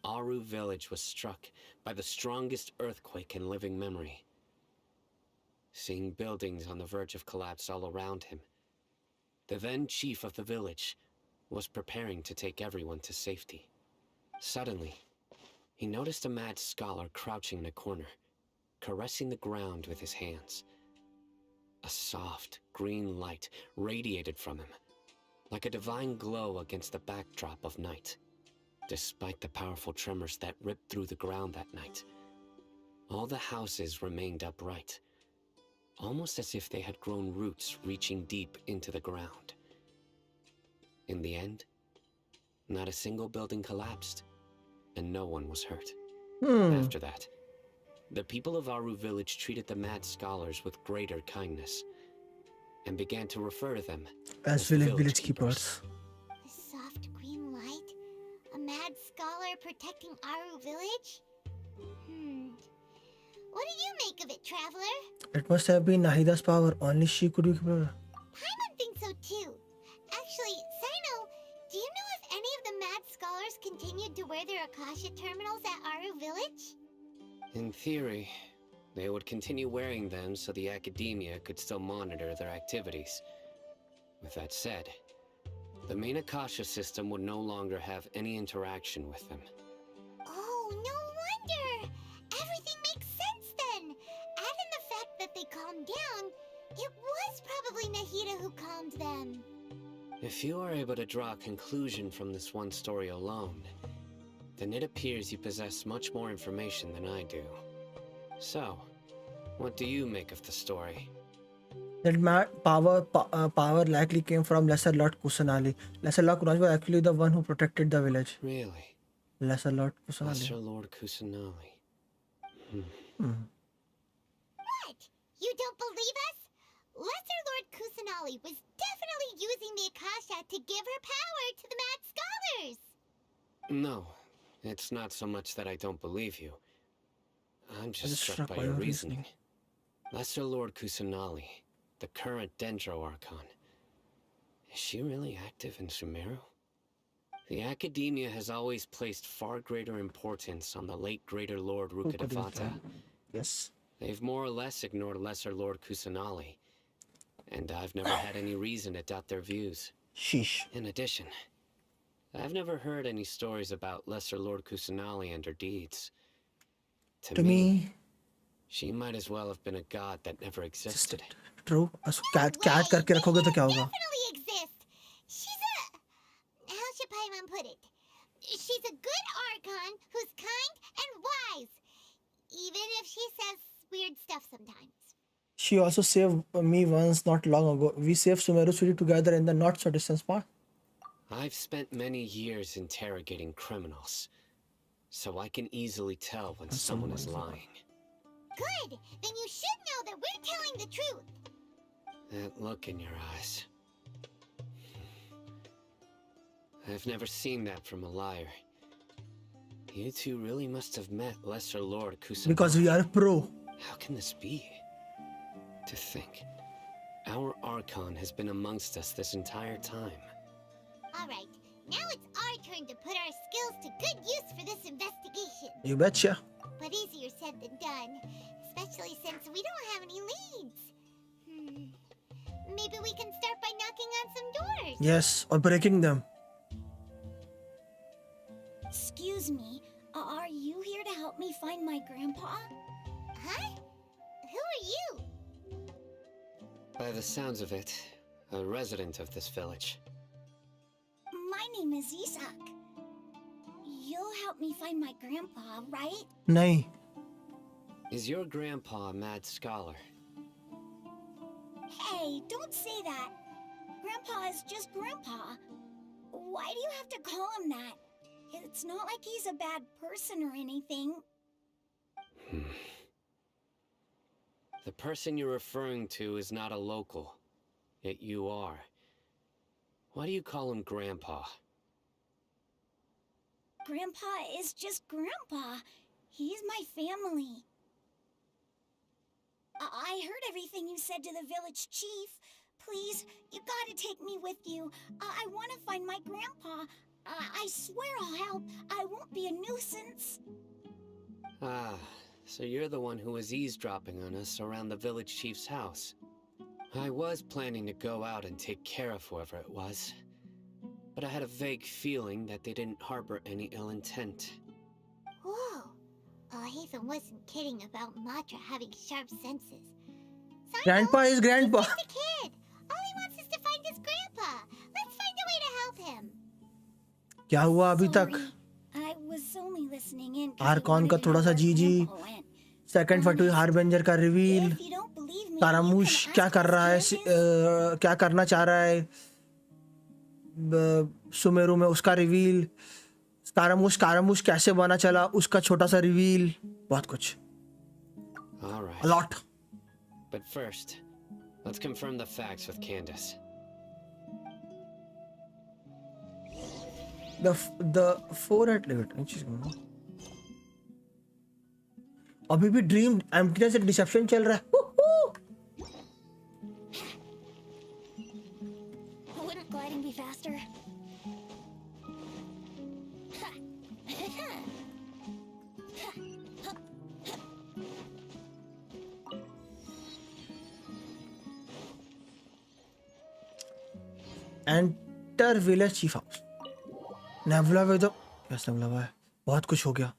Aru Village was struck by the strongest earthquake in living memory. Seeing buildings on the verge of collapse all around him, the then chief of the village was preparing to take everyone to safety. Suddenly, he noticed a mad scholar crouching in a corner, caressing the ground with his hands. A soft, green light radiated from him, like a divine glow against the backdrop of night. Despite the powerful tremors that ripped through the ground that night, all the houses remained upright, almost as if they had grown roots reaching deep into the ground. In the end, not a single building collapsed, and no one was hurt. After that, the people of Aru Village treated the mad scholars with greater kindness, and began to refer to them as village keepers. A soft green light? A mad scholar protecting Aru Village? What do you make of it, Traveler? It must have been Nahida's power. Only she could be. Paimon thinks so too. Actually, Sino, do you know if any of the mad scholars continued to wear their Akasha terminals at Aru Village? In theory, they would continue wearing them so the Academia could still monitor their activities. With that said, the main Akasha system would no longer have any interaction with them. Oh, no wonder! Everything makes sense then! Add in the fact that they calmed down, it was probably Nahida who calmed them. If you are able to draw a conclusion from this one story alone, then it appears you possess much more information than I do. So, what do you make of the story? That power likely came from Lesser Lord Kusanali. Lesser Lord Kusanali was actually the one who protected the village. Really? Lesser Lord Kusanali. Lesser Lord Kusanali. What? You don't believe us? Lesser Lord Kusanali was definitely using the Akasha to give her power to the mad scholars! No, it's not so much that I don't believe you. I'm just struck by your reasoning. Lesser Lord Kusanali, the current Dendro Archon. Is she really active in Sumeru? The Academia has always placed far greater importance on the late Greater Lord Rukkhadevata. Yes. They've more or less ignored Lesser Lord Kusanali, and I've never had any reason to doubt their views. Sheesh. In addition, I've never heard any stories about Lesser Lord Kusanali and her deeds. To me, she might as well have been a god that never existed. True. Cat करके रखोगे तो क्या होगा? Definitely exist. She's a... How should Paimon put it? She's a good Archon who's kind and wise. Even if she says weird stuff sometimes. She also saved me once not long ago. We saved Sumeru City together in the not so distant spot. I've spent many years interrogating criminals, so I can easily tell when someone is lying. Good! Then you should know that we're telling the truth. That look in your eyes. I've never seen that from a liar. You two really must have met Lesser Lord Kusanali. Because we are pro. How can this be? To think, our Archon has been amongst us this entire time. Alright, now it's our turn to put our skills to good use for this investigation. You betcha. But easier said than done, especially since we don't have any leads. Maybe we can start by knocking on some doors. Yes, or breaking them. Excuse me, are you here to help me find my grandpa? Huh? Who are you? By the sounds of it, a resident of this village. My name is Isak. You'll help me find my grandpa, right? Nahi. Is your grandpa a mad scholar? Hey, don't say that. Grandpa is just Grandpa. Why do you have to call him that? It's not like he's a bad person or anything. The person you're referring to is not a local, yet you are. Why do you call him Grandpa? Grandpa is just Grandpa. He's my family. I heard everything you said to the village chief. Please, you gotta take me with you. I want to find my grandpa. I swear I'll help. I won't be a nuisance. Ah, so you're the one who was eavesdropping on us around the village chief's house. I was planning to go out and take care of whoever it was, but I had a vague feeling that they didn't harbor any ill intent. Whoa. Hatham wasn't kidding about Matra having sharp senses. Grandpa is grandpa. He's just a kid. All he wants is to find his grandpa. Let's find a way to help him. क्या हुआ अभी तक? I was only listening in. Arcon का थोड़ा सा जीजी, second फटुई हार्बेंजर का reveal, तारामूश क्या कर रहा है, क्या करना चाह रहा है, सुमेरु में उसका रिवील, कारामूश कैसे बना चला उसका छोटा सा रिवील, बहुत कुछ. A lot. But first, let's confirm the facts with Candace. The 4 at limit. अभी भी ड्रीम एम्प्टीनेस एक डिसेप्शन चल रहा है. Wouldn't gliding be faster? Enter village chief house. नेवला वे तो यस नेवला है. बहुत कुछ हो गया.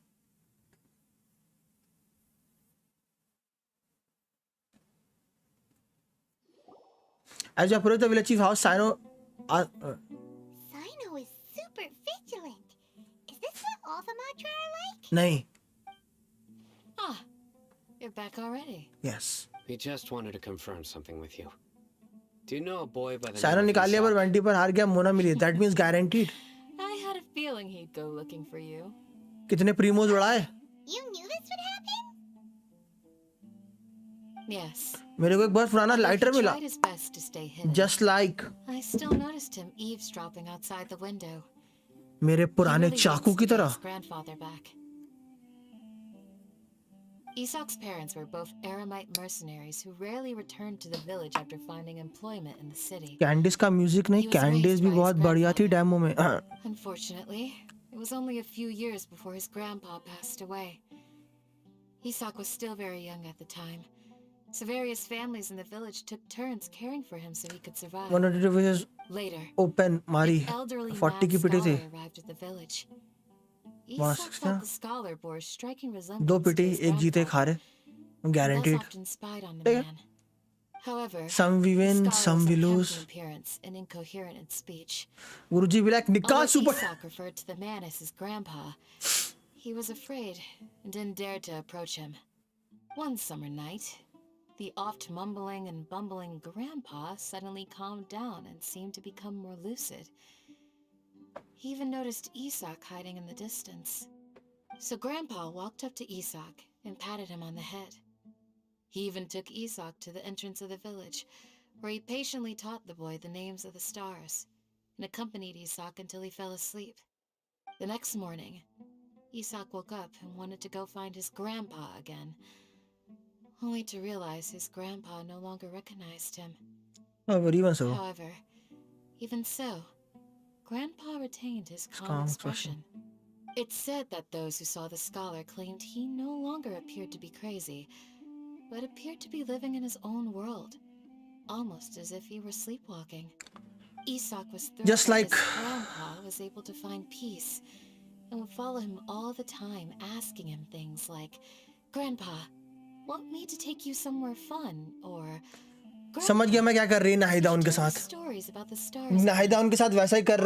As you approach the village chief house, Sino is super vigilant. Is this what all the Matra are like? नहीं. Ah, you're back already. Yes. We just wanted to confirm something with you. Do you know a boy by the Sino name of निकाल लिया पर 20 पर हार गया. मोना मिली. That means guaranteed. I had a feeling he'd go looking for you. कितने प्रीमोज उड़ाए? You knew this would happen? Yes. मेरे को एक बहुत पुराना लाइटर मिला. Tried his best to stay hidden. Just like I still noticed him eavesdropping outside the window. मेरे पुराने चाकू की तरह. His grandfather back. Isak's parents were both Aramite mercenaries who rarely returned to the village after finding employment in the city. कैंडिस का music नहीं, कैंडिस भी बहुत बढ़िया थी डेमो में. Unfortunately, it was only a few years before his grandpa passed away. Isak was still very young at the time, so various families in the village took turns caring for him so he could survive. Later, open मारी 40 की पिटी थी. Arrived at the village. Isak thought the scholar bore striking दो resemblance pity, to his एक जीते एक हारे. Guaranteed. often spied on the man. However, Some we win, the some we scholar was of lose. handsome appearance and incoherent in speech. गुरुजी भी like निकाल Although super. Isak referred to the man as his grandpa, he was afraid and didn't dare to approach him. One summer night, the oft mumbling and bumbling grandpa suddenly calmed down and seemed to become more lucid. He even noticed Isak hiding in the distance. So Grandpa walked up to Isak and patted him on the head. He even took Isak to the entrance of the village, where he patiently taught the boy the names of the stars and accompanied Isak until he fell asleep. The next morning, Isak woke up and wanted to go find his grandpa again, only to realize his grandpa no longer recognized him. Oh, but even so. However, even so, Grandpa retained his calm expression. It's said that those who saw the scholar claimed he no longer appeared to be crazy, but appeared to be living in his own world, almost as if he were sleepwalking. Isak was thrilled Just like his grandpa was able to find peace and would follow him all the time, asking him things like, "Grandpa, want me to take you somewhere fun?" or समझ गया मैं क्या कर रही है नाहिदा उनके साथ. नाहिदा उनके साथ वैसा ही कर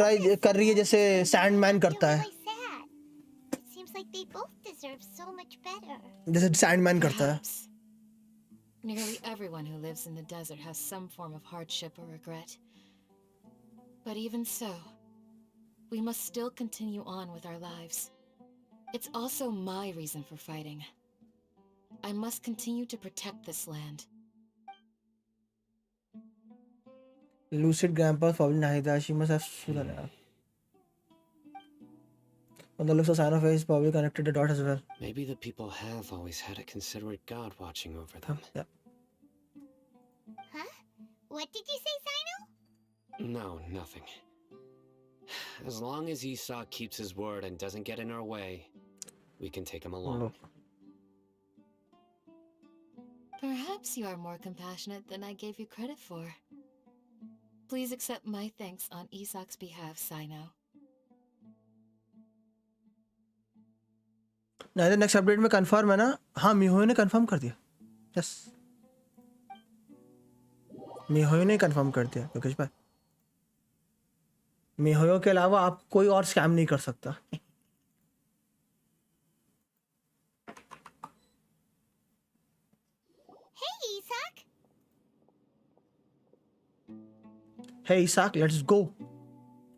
रही है जैसे सैंडमैन करता है. It seems like they both deserve so much better. जैसे सैंडमैन करता है. Nearly everyone who lives in the desert has some form of hardship or regret. But even so, we must still continue on with our lives. It's also my reason for fighting. I must continue to protect this land. Lucid grandpa probably Nahida. She must have Sudana. On the looks of sign of face, probably connected the dots as well. Maybe the people have always had a considerate god watching over them. Yeah. Huh? What did you say, Sino? No, nothing. As long as Esau keeps his word and doesn't get in our way, we can take him along. No. Perhaps you are more compassionate than I gave you credit for. Please accept my thanks on Isak's behalf, Sino. नहीं तो next update में confirm है ना? हाँ मिहोयो ने confirm कर दिया. Yes मिहोयो ने कंफर्म कर दिया योगेश भाई. मिहोयो के अलावा आप कोई और स्कैम नहीं कर सकता. Hey, Isak. Hey Isak, let's go.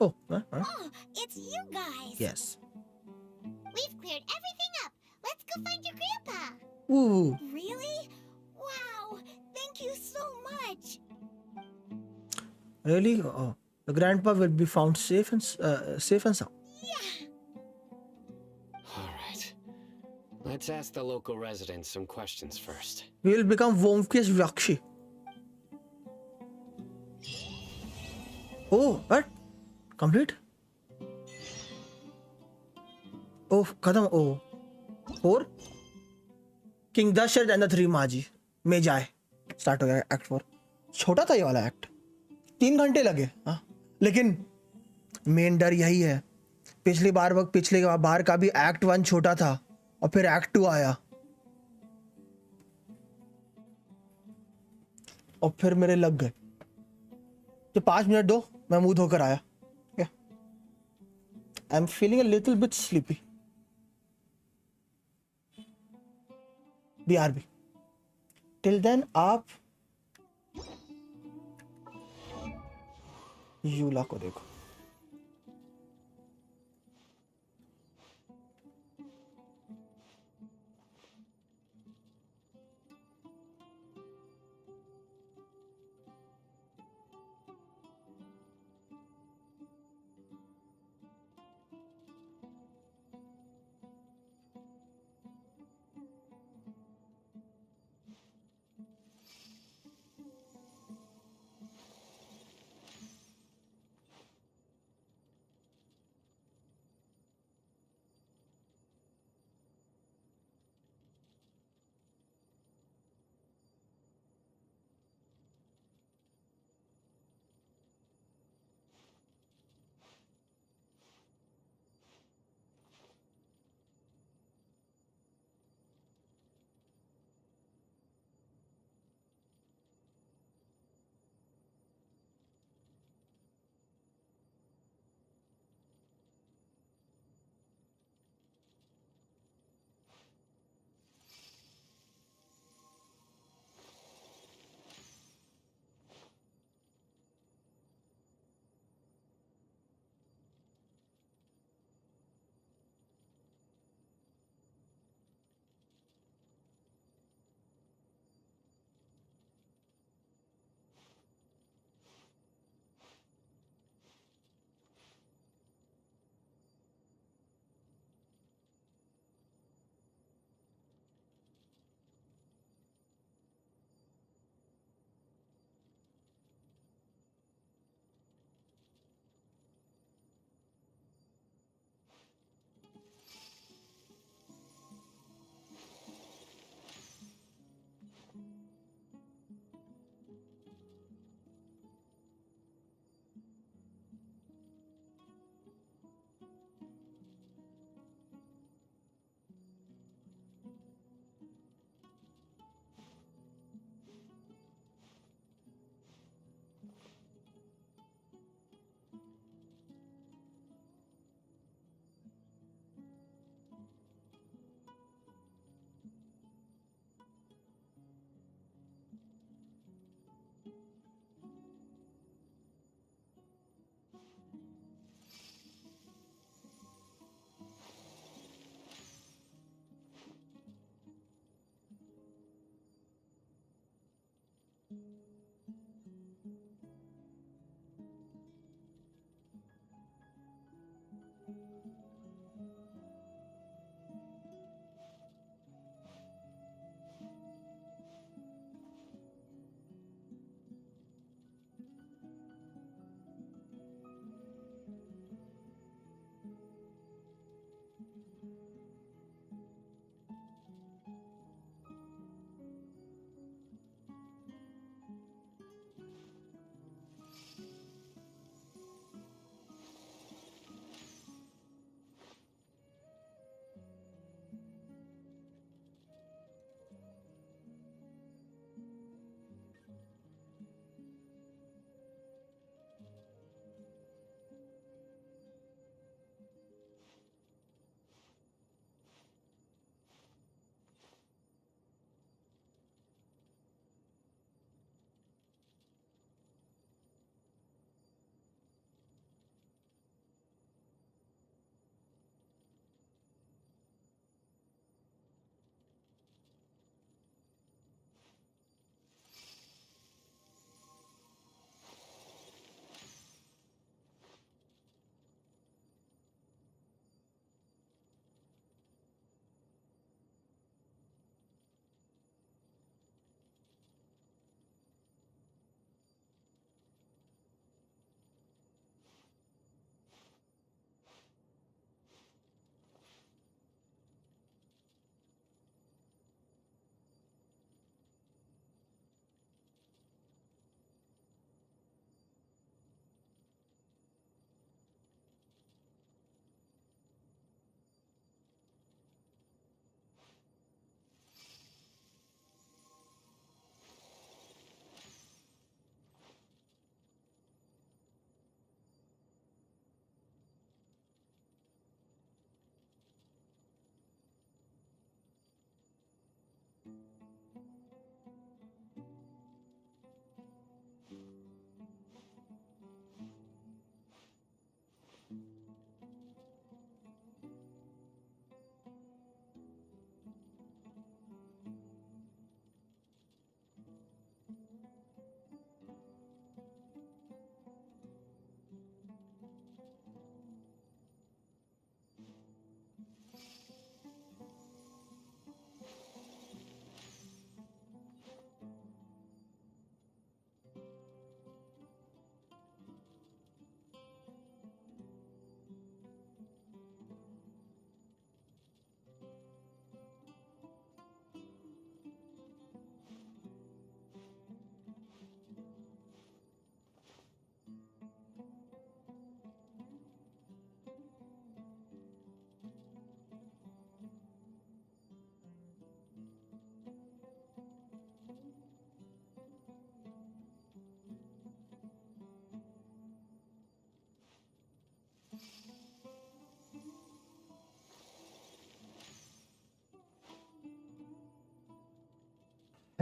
Oh, Oh, it's you guys. yes. We've cleared everything up. Let's go find your grandpa. Ooh. Really? Wow. Thank you so much. Really? Oh, the grandpa will be found safe and sound. Yeah. Alright. Let's ask the local residents some questions first. We will become Womki's Vyakshi. Oh, what? Complete? Oh, खत्म. Oh, 4. King Dashad and the 3 Maji में जाए. Start हो गया Act 4. छोटा था ये वाला act. 3 घंटे लगे. हाँ. लेकिन मेन डर यही है. पिछली बार का भी Act 1 छोटा था और फिर Act 2 आया और फिर मेरे लग गए. तो 5 मिनट दो, मैं मुंह धोकर आया. I'm feeling a little bit sleepy. BRB. Till then, आप यूला को देखो.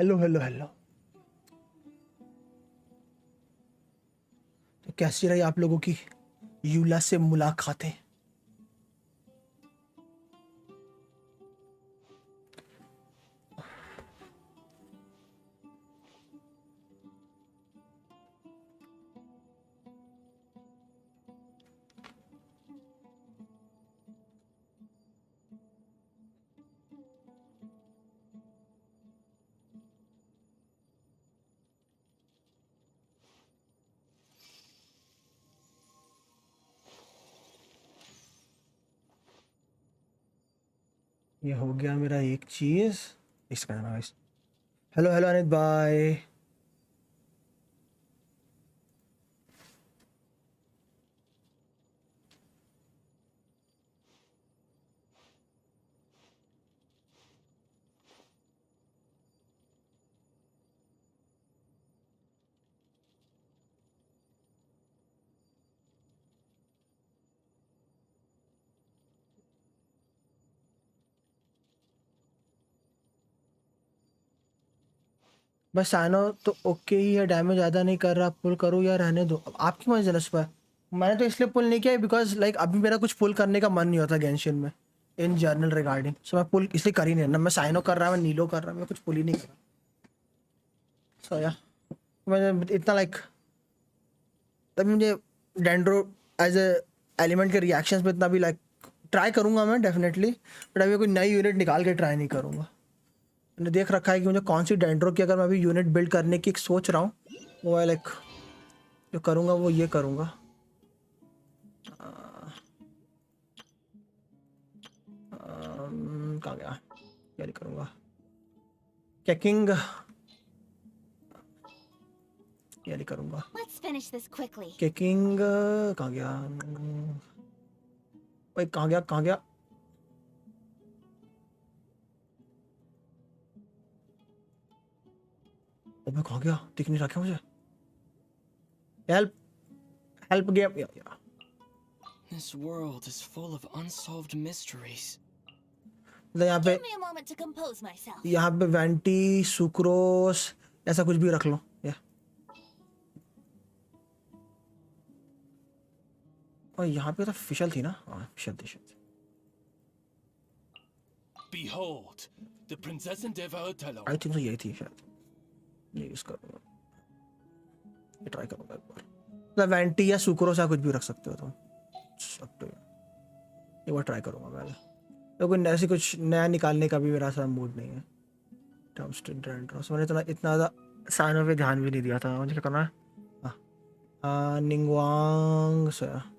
Hello hello hello. तो कैसी रही आप लोगों की यूला से मुलाकातें? ये हो गया मेरा एक चीज। इसका नाइस। हेलो हेलो अनित भाई। बस साइनो तो ओके ही है, डैमेज ज़्यादा नहीं कर रहा, पुल करूँ या रहने दो? अब आपकी मर्जी है उस पर। मैंने तो इसलिए पुल नहीं किया बिकॉज लाइक अभी मेरा कुछ पुल करने का मन नहीं होता गेंशिन में इन जर्नल रिगार्डिंग, सो मैं पुल इसलिए कर ही नहीं, ना मैं साइनो कर रहा, मैं नीलो कर रहा, मैं कुछ पुल ही नहीं कर रहा। सो या मैं इतना लाइक तभी मुझे डेंड्रो एज ए एलिमेंट के रिएक्शंस में इतना भी लाइक ट्राई करूँगा मैं डेफिनेटली, बट अभी कोई नई यूनिट निकाल के ट्राई नहीं करूँगा। मैंने देख रखा है कि मुझे कौन सी डेंड्रो की अगर मैं अभी यूनिट बिल्ड करने की एक सोच रहा हूँ, वो है लाइक जो करूँगा वो ये करूँगा। कहाँ गया? क्या करूँगा? कैकिंग क्या करूँगा? Let's finish this quickly. कैकिंग कहाँ गया? भाई कहाँ गया? कहाँ गया? अबे कहाँ गया? दिख नहीं रखा मुझे। हेल्प हेल्प गेम या। This world is full of unsolved mysteries. यहाँ पे Give me a moment to compose myself. यहाँ पे वेंटी सुक्रोस ऐसा कुछ भी रख लो या। और यहाँ पे तो फिशल थी ना? हाँ फिशल थी शायद। Behold, the princess and Devautalo. I think तो यही थी शायद। ये यूज करूँगा, ये ट्राई करूँगा एक बार। मतलब वेंटी या सुक्रोस या कुछ भी रख सकते हो तुम, सब तो एक बार ट्राई करूँगा मैं। तो कोई ऐसी कुछ नया निकालने का भी मेरा सा मूड नहीं है। टम्स्टन ड्रेंड्रोस मैंने इतना ज़्यादा साइनों पे ध्यान भी नहीं दिया था। मुझे क्या करना है? हाँ निंगवांग से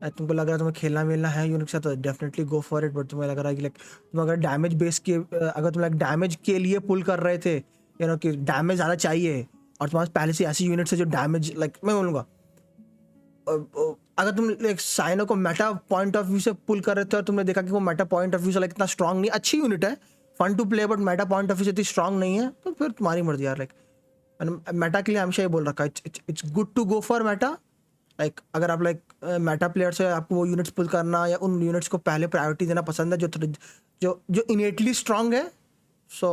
तुमको लग रहा है तुम्हें खेलना मिलना है यूनिक से तो definitely go for it, but तुम्हें लग रहा है कि लाइक तुम अगर डैमेज बेस के अगर तुम लाइक डैमेज के लिए पुल कर रहे थे, यू नो कि डैमेज ज़्यादा चाहिए और तुम्हारे पहले से ऐसी यूनिट है जो डैमेज लाइक मैं बोलूँगा अगर तुम लाइक साइनो को मेटा पॉइंट ऑफ व्यू से पुल कर रहे थे और तुमने देखा कि वो मेटा पॉइंट ऑफ व्यू से लाइक इतना स्ट्रॉन्ग नहीं, अच्छी यूनिट है fun to play but meta point of view से इतनी स्ट्रॉन्ग नहीं है, तो फिर तुम्हारी मर्जी यार। लाइक मेटा के लिए हमेशा ये बोल रखा है it's good to go for meta. Like अगर आप लाइक मेटा प्लेयर से आपको वो यूनिट्स पुल करना या उन यूनिट्स को पहले प्रायोरिटी देना पसंद है जो जो इनेटली स्ट्रॉन्ग है। सो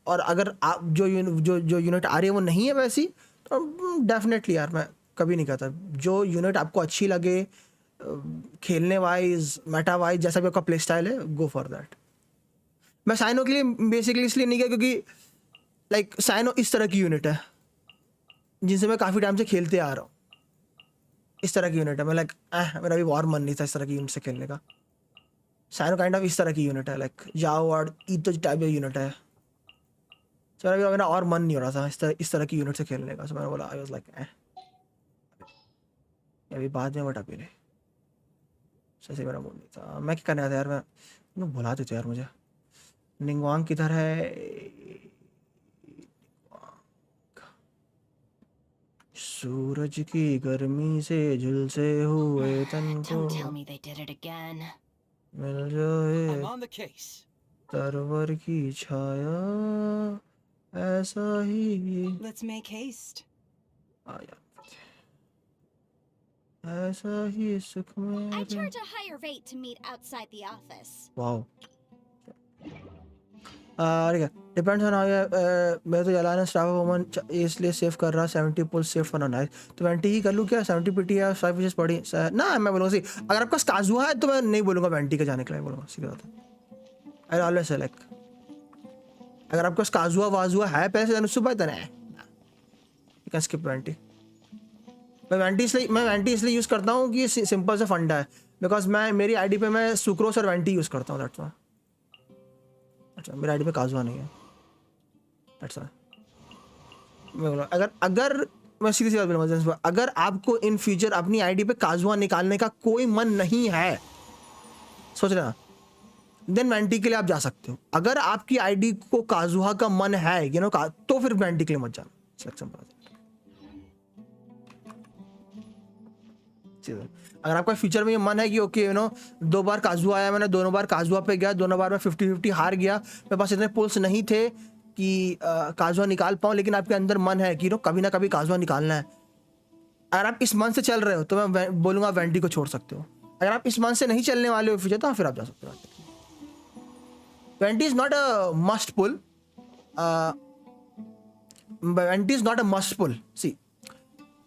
और अगर आप जो यूनिट आ रही है वो नहीं है वैसी, तो डेफिनेटली यार मैं कभी नहीं कहता जो यूनिट आपको अच्छी लगे खेलने वाइज मेटा वाइज जैसा भी आपका प्ले स्टाइल है गो फॉर दैट। मैं साइनो के लिए बेसिकली इसलिए नहीं किया क्योंकि लाइक साइनो इस तरह की यूनिट है जिनसे मैं काफ़ी टाइम से खेलते आ रहा हूँ। इस तरह की यूनिट है, मैं लाइक मेरा भी और मन नहीं था इस तरह की यूनिट से खेलने का। साइनो काइंड ऑफ इस तरह की यूनिट है, लाइक जाओ और ईद टाइप की यूनिट है। सो मेरा और मन नहीं हो रहा था इस तरह की यूनिट से खेलने का। सो मैंने बोला आई वाज लाइक अभी बाद में बट अभी नहीं, सही मेरा मूड नहीं था। मैं क्या करने था यार, मैं भुला देते यार मुझे। निंगवांग किधर है? सूरज की गर्मी से झुलसे हुए तन को Don't tell me they did it again. मिल जाए I'm on the case. तरवर की छाया ऐसा ही Let's make haste. आया ऐसा ही सुख I में। charge a higher rate to meet outside the office. Wow ठीक है, डिपेंड्स ऑन हाउ मैं तो जलाना स्टाफ वुमन इसलिए सेव कर रहा 70 पुल सेव करना नाइस। तो 20 ही कर लूँ क्या? 70 पीटी या 5 विशेष पड़ी ना। मैं बोलूँगा सी अगर आपका काजुआ है तो मैं नहीं बोलूँगा 20 का जाने के लिए, बोलूँगा सीधा बात है। आई ऑलवेज से लाइक अगर आपका काजुआ वाजुआ है पहले से सुबह तो नहीं यू कैन स्किप 20। मैं 20 इसलिए यूज़ करता हूँ कि ये सिंपल सा फंडा है, बिकॉज मैं मेरी आईडी पे मैं सुक्रोस और 20 यूज़ करता हूँ, दैट्स व्हाई। अच्छा मेरी आईडी पे काजुआ नहीं है, दैट्स व्हाई। अगर मैं सीधी सी बात बोलूँगा, अगर आपको इन फ्यूचर अपनी आईडी पे काजुआ निकालने का कोई मन नहीं है, सोच रहे ना, देन 20 के लिए आप जा सकते हो। अगर आपकी आईडी को काजुआ का मन है यू नो तो फिर 20 के लिए मत जाना। अगर आपका फ्यूचर में ये मन है कि ओके यू नो 2 बार काजुआ आया, मैंने दोनों बार काजुआ पे गया, दोनों बार मैं 50-50 हार गया, मेरे पास इतने पुल्स नहीं थे कि काजुआ निकाल पाऊँ, लेकिन आपके अंदर मन है कि कभी ना कभी काजुआ निकालना है, अगर आप इस मन से चल रहे हो तो मैं बोलूँगा 20 को छोड़ सकते हो। अगर आप इस मन से नहीं चलने वाले हो फ्यूचर तो फिर आप जा सकते हो। 20 is not a must pull, 20 is not a must pull. See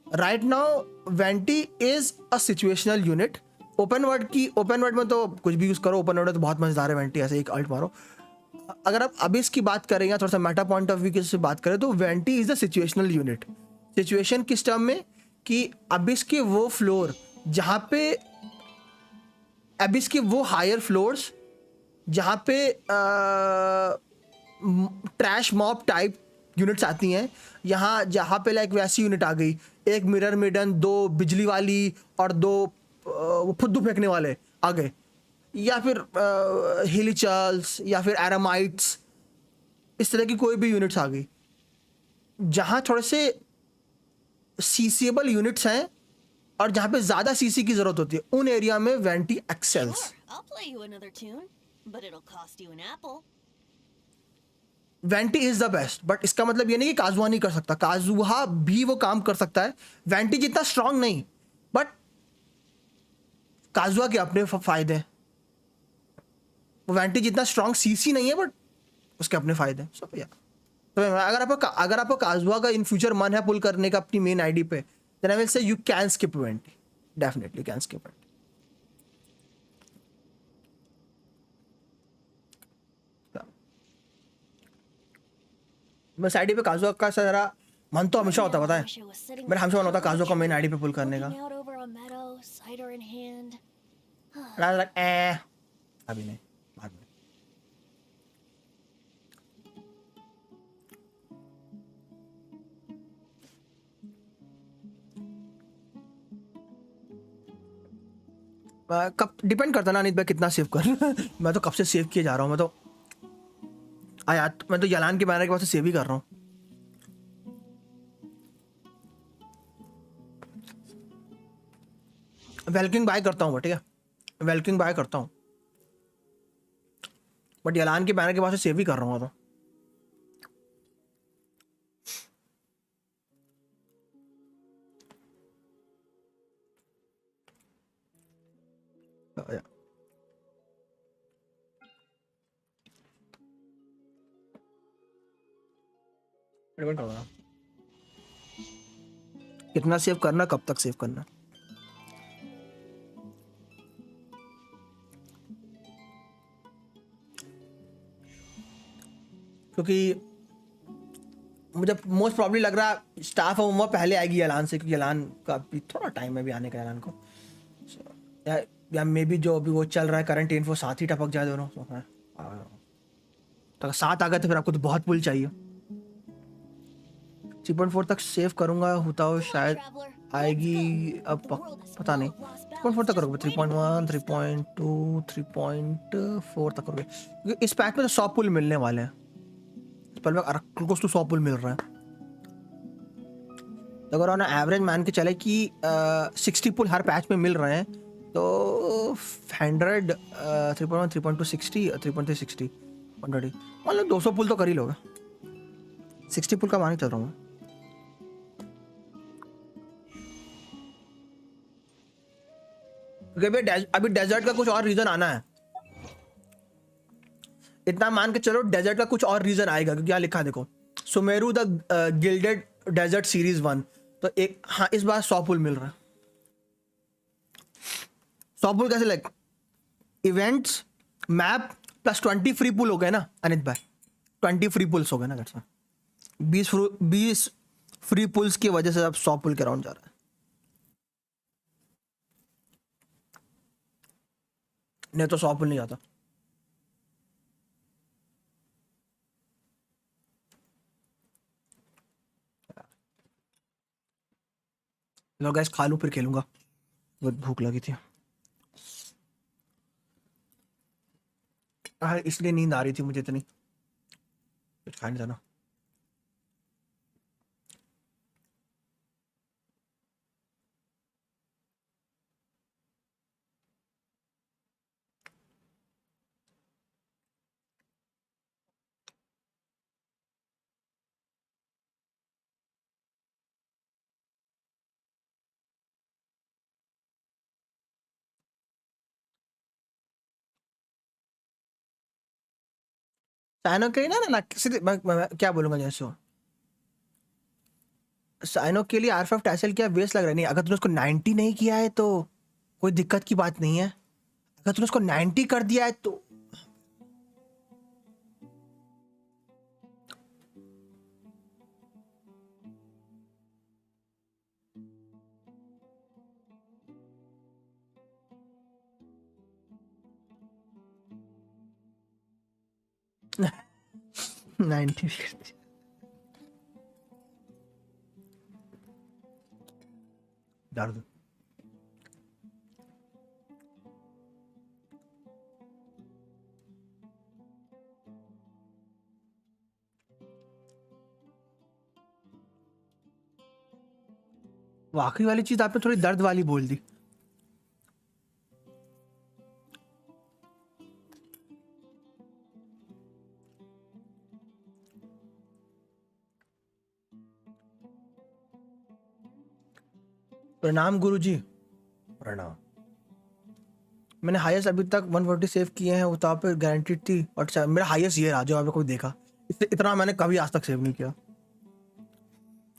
right now 20 is a situational unit. Open world में तो कुछ भी यूज करो, ओपन वर्ड में तो बहुत मजेदार है 20, ऐसे एक अल्ट मारो। अगर आप अभी इसकी बात करें या थोड़ा सा मेटा पॉइंट ऑफ व्यू से बात करें तो 20 is the situational unit. Situation किस टर्म में कि अबिस के वो फ्लोर जहाँ पे अबिस के वो हायर फ्लोर्स जहाँ पे ट्रैश मॉब टाइप यूनिट्स आती हैं, यहाँ जहाँ पे लाइक वैसी यूनिट आ गई, एक मिरर मिडन, 2 बिजली वाली और 2 फुद्दू फेंकने वाले आ गए, या फिर हिलिचल्स या फिर एरामाइट्स, इस तरह की कोई भी यूनिट्स आ गई जहाँ थोड़े से सीसीएबल यूनिट्स हैं और जहाँ पे ज़्यादा सीसी की ज़रूरत होती है, उन एरिया में 20 एक्सेल्स। 20 इज द बेस्ट, बट इसका मतलब ये नहीं कि काजुआ नहीं कर सकता, काजुआ भी वो काम कर सकता है। 20 जितना स्ट्रांग नहीं, बट काजुआ के अपने फायदे हैं। वो 20 जितना स्ट्रांग सीसी नहीं है, बट उसके अपने फायदे हैं। सो या तो अगर आपको काजुआ का इन फ्यूचर मन है पुल करने का अपनी मेन आईडी पे, then I will say you can skip 20, definitely can skip 20। मैं आईडी पे काजुआ का जरा मन तो हमेशा होता, पता है मेरा हमेशा मन होता काजुआ का मेन आईडी पे पुल करने का। अभी नहीं, बाद में। कब डिपेंड करता ना अनित भाई कितना सेव कर मैं तो कब से सेव किए जा रहा हूँ, मैं तो यलान के बैनर के पास से सेव ही कर रहा हूँ। वेलकिंग बाय करता हूँ, ठीक है वेलकिंग बाय करता हूँ, बट यलान के बैनर के पास से सेव ही कर रहा हूँ। तो डिपेंड होगा कितना सेव करना, कब तक सेव करना। क्योंकि मुझे मोस्ट प्रॉब्ली लग रहा है स्टाफ है वो पहले आएगी एलान से, क्योंकि एलान का भी थोड़ा टाइम है भी आने का एलान को। या मे बी जो अभी वो चल रहा है करंट इन्फो साथ ही टपक जाए दोनों। तो साथ आ गए तो फिर आपको तो बहुत पुल चाहिए। 3.4 तक सेव करूंगा होता हो शायद आएगी, अब पता नहीं। 3.4 तक करोगे, 3.1 3.2 3.4 तक करोगे, क्योंकि इस पैक में तो 100 पुल मिलने वाले हैं। पहले क्लोज टू 100 पुल मिल रहा है। तो अगर ऑन एवरेज मान के चले कि 60 पुल हर पैच में मिल रहे हैं, तो 100 3.1 3.2 60 3.3 60 120 मतलब 200 पुल तो कर ही लोगे। 60 पुल का मान ही चल रहा हूँ। क्योंकि अभी डेजर्ट का कुछ और रीजन आना है। इतना मान के चलो डेजर्ट का कुछ और रीजन आएगा, क्योंकि यहाँ लिखा है देखो, Sumeru the gilded desert series 1, तो एक हाँ इस बार 100 पुल मिल रहा है। 100 पुल कैसे, like events map plus 20 free pull हो गए ना अनित भाई, 20 फ्री पुल्स हो गए ना, 20 फ्री पुल्स की वजह से अब 100 पुल के राउंड जा रहा है। नहीं तो 100 पुल नहीं जाता। लो गाइस खा लूं फिर खेलूंगा, बहुत भूख लगी थी। हाँ इसलिए नींद आ रही थी मुझे इतनी, कुछ खा नहीं था ना। साइनो के लिए ना मैं क्या बोलूंगा, जैसे हो साइनो के लिए R5 टैसल किया वेस्ट लग रहा है। नहीं, अगर तूने उसको 90 नहीं किया है तो कोई दिक्कत की बात नहीं है, अगर तूने उसको 90 कर दिया है तो नाइन्टी दर्द। वाकई वाली चीज आपने थोड़ी दर्द वाली बोल दी। प्रणाम गुरुजी। प्रणाम। मैंने हाईएस्ट अभी तक 140 सेव किए हैं, वो तो आप पे गारंटीड थी, और मेरा हाईएस्ट ये रहा जो आपने कोई देखा, इससे इतना मैंने कभी आज तक सेव नहीं किया।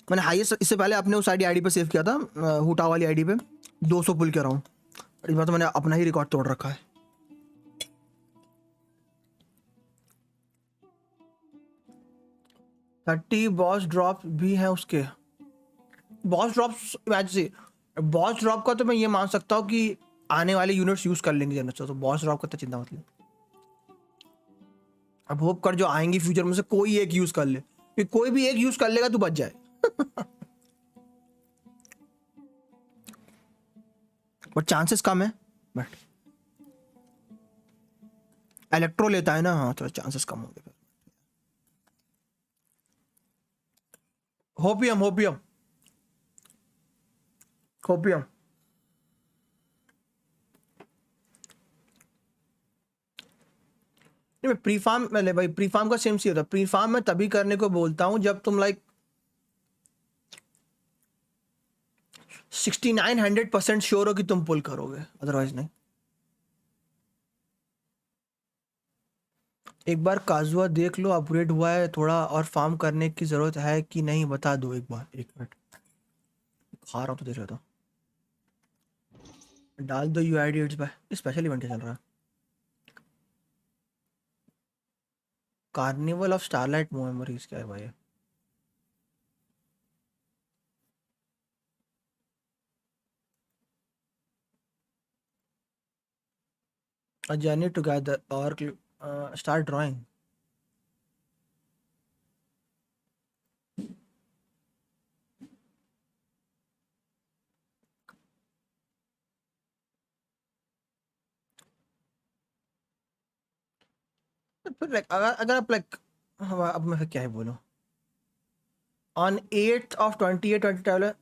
मैंने हाईएस्ट इससे पहले अपने उस आईडी पे सेव किया था, हुटा वाली आईडी पे 200 पुल के राउंड, इस बार तो मैंने अपना ही रिकॉर्ड तोड़ रखा है। थर्टी बॉस ड्रॉप भी है उसके। बॉस ड्रॉप का तो मैं ये मान सकता हूँ कि आने वाले यूनिट्स यूज कर लेंगे जनरल, तो बॉस ड्रॉप का तो चिंता मतलब। अब होप कर जो आएंगी फ्यूचर में से कोई एक यूज कर ले, कि कोई भी एक यूज कर लेगा तो बच जाए। बट चांसेस कम है, बट इलेक्ट्रो लेता है ना, हाँ थोड़ा चांसेस कम होंगे फिर। होपियम होपियम होपियम नहीं, मैं प्री फार्म मैंने भाई प्री फार्म का सेम सी होता है। प्री फार्म मैं तभी करने को बोलता हूं जब तुम लाइक 6900% श्योर हो कि तुम पुल करोगे, अदरवाइज नहीं। एक बार काजुआ देख लो, अपग्रेड हुआ है थोड़ा और फार्म करने की जरूरत है कि नहीं बता दो एक बार। एक मिनट खा रहा हूं तो देख लेता हूं। डाल दो UID it's by, special event चल रहा है। कार्निवल ऑफ स्टारलाइट मेमोरीज क्या है भाई? A journey together or start drawing. फिर लाइक अगर आप लाइक, अब मैं फिर क्या ही बोलूं। ऑन 8th of 28 20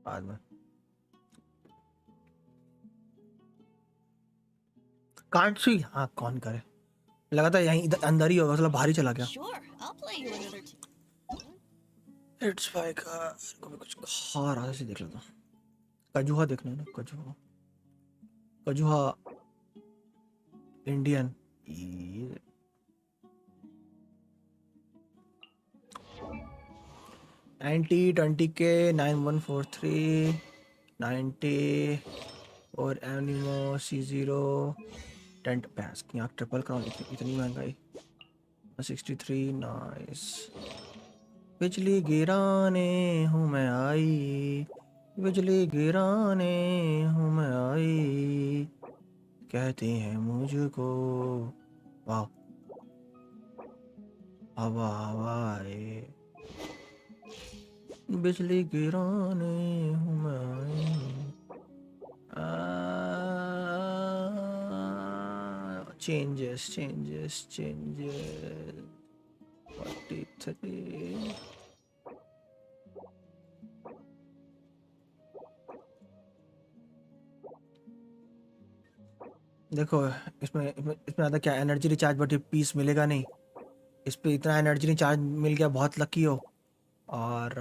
बाद में कांट सी, हाँ कौन करे। लगा था यहीं अंदर ही होगा, मतलब बाहर ही चला गया। Sure, I'll play you another it's भाई का कभी कुछ खा रहा से देख लेता। कजुहा देखना है ना, कजुहा कजुहा इंडियन। 90 20 के 9143 90 और एनिमो C0 टेंट पैस की आँख ट्रिपल क्राउन इतनी महंगाई। 63 नाइस। बिजली गिराने हूँ मैं आई, बिजली गिराने हूँ मैं आई, कहती हैं मुझको। वाह हवा हवाए, बिजली गिराने हूँ मैं आई। Changes changes changes 43। देखो इसमें इसमें इसमें आता क्या एनर्जी रिचार्ज, बट ये पीस मिलेगा नहीं। इस पे इतना एनर्जी रिचार्ज मिल गया, बहुत लकी हो। और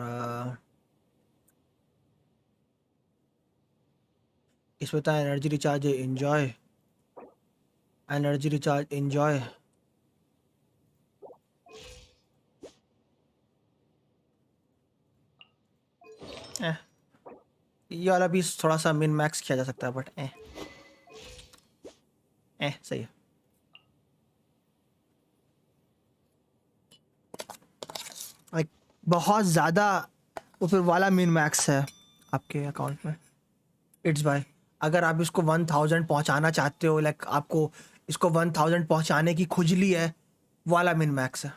इस पे इतना एनर्जी रिचार्ज है, एंजॉय एनर्जी रिचार्ज एंजॉय। ये वाला भी थोड़ा सा मिन मैक्स किया जा सकता है, बट सही है। लाइक बहुत ज़्यादा वो फिर वाला मिन मैक्स है आपके अकाउंट में। इट्स बाय अगर आप इसको 1000 पहुंचाना चाहते हो, लाइक आपको इसको 1000 पहुंचाने की खुजली है, वाला मिन मैक्स है।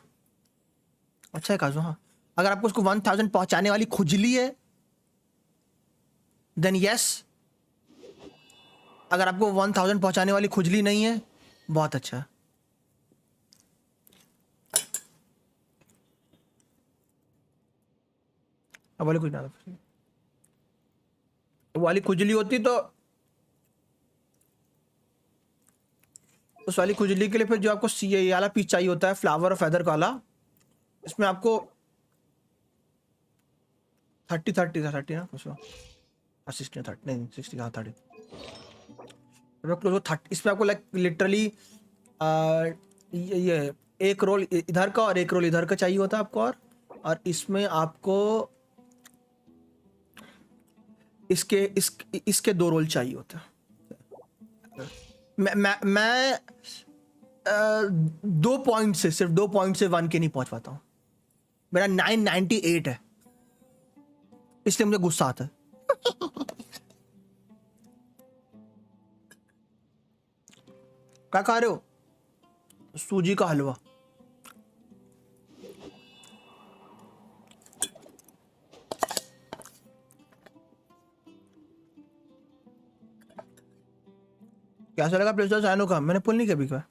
अच्छा है काजू। हाँ अगर आपको उसको 1000 पहुंचाने वाली खुजली है देन यस। अगर आपको 1000 पहुंचाने वाली खुजली नहीं है, बहुत अच्छा है। अब वाली कुछ ना, वाली खुजली होती तो उस वाली खुजली के लिए फिर जो आपको ये वाला पीस चाहिए होता है, फ्लावर और फेदर वाला, इसमें आपको 30 ना कुछ 60 30 नहीं 60 हाँ 30 इसमें आपको लाइक लिटरली ये एक रोल इधर का और एक रोल इधर का चाहिए होता है आपको। और इसमें आपको इसके 2 रोल चाहिए होता है। मैं 2 पॉइंट से सिर्फ 2 पॉइंट से 1 के नहीं पहुंच पाता हूँ। मेरा 998 है, इसलिए मुझे गुस्सा आता है। क्या खा रहे हो? सूजी का हलवा। कैसा लगा प्लेस्टर साइनो का? मैंने पुल नहीं किया अभी का।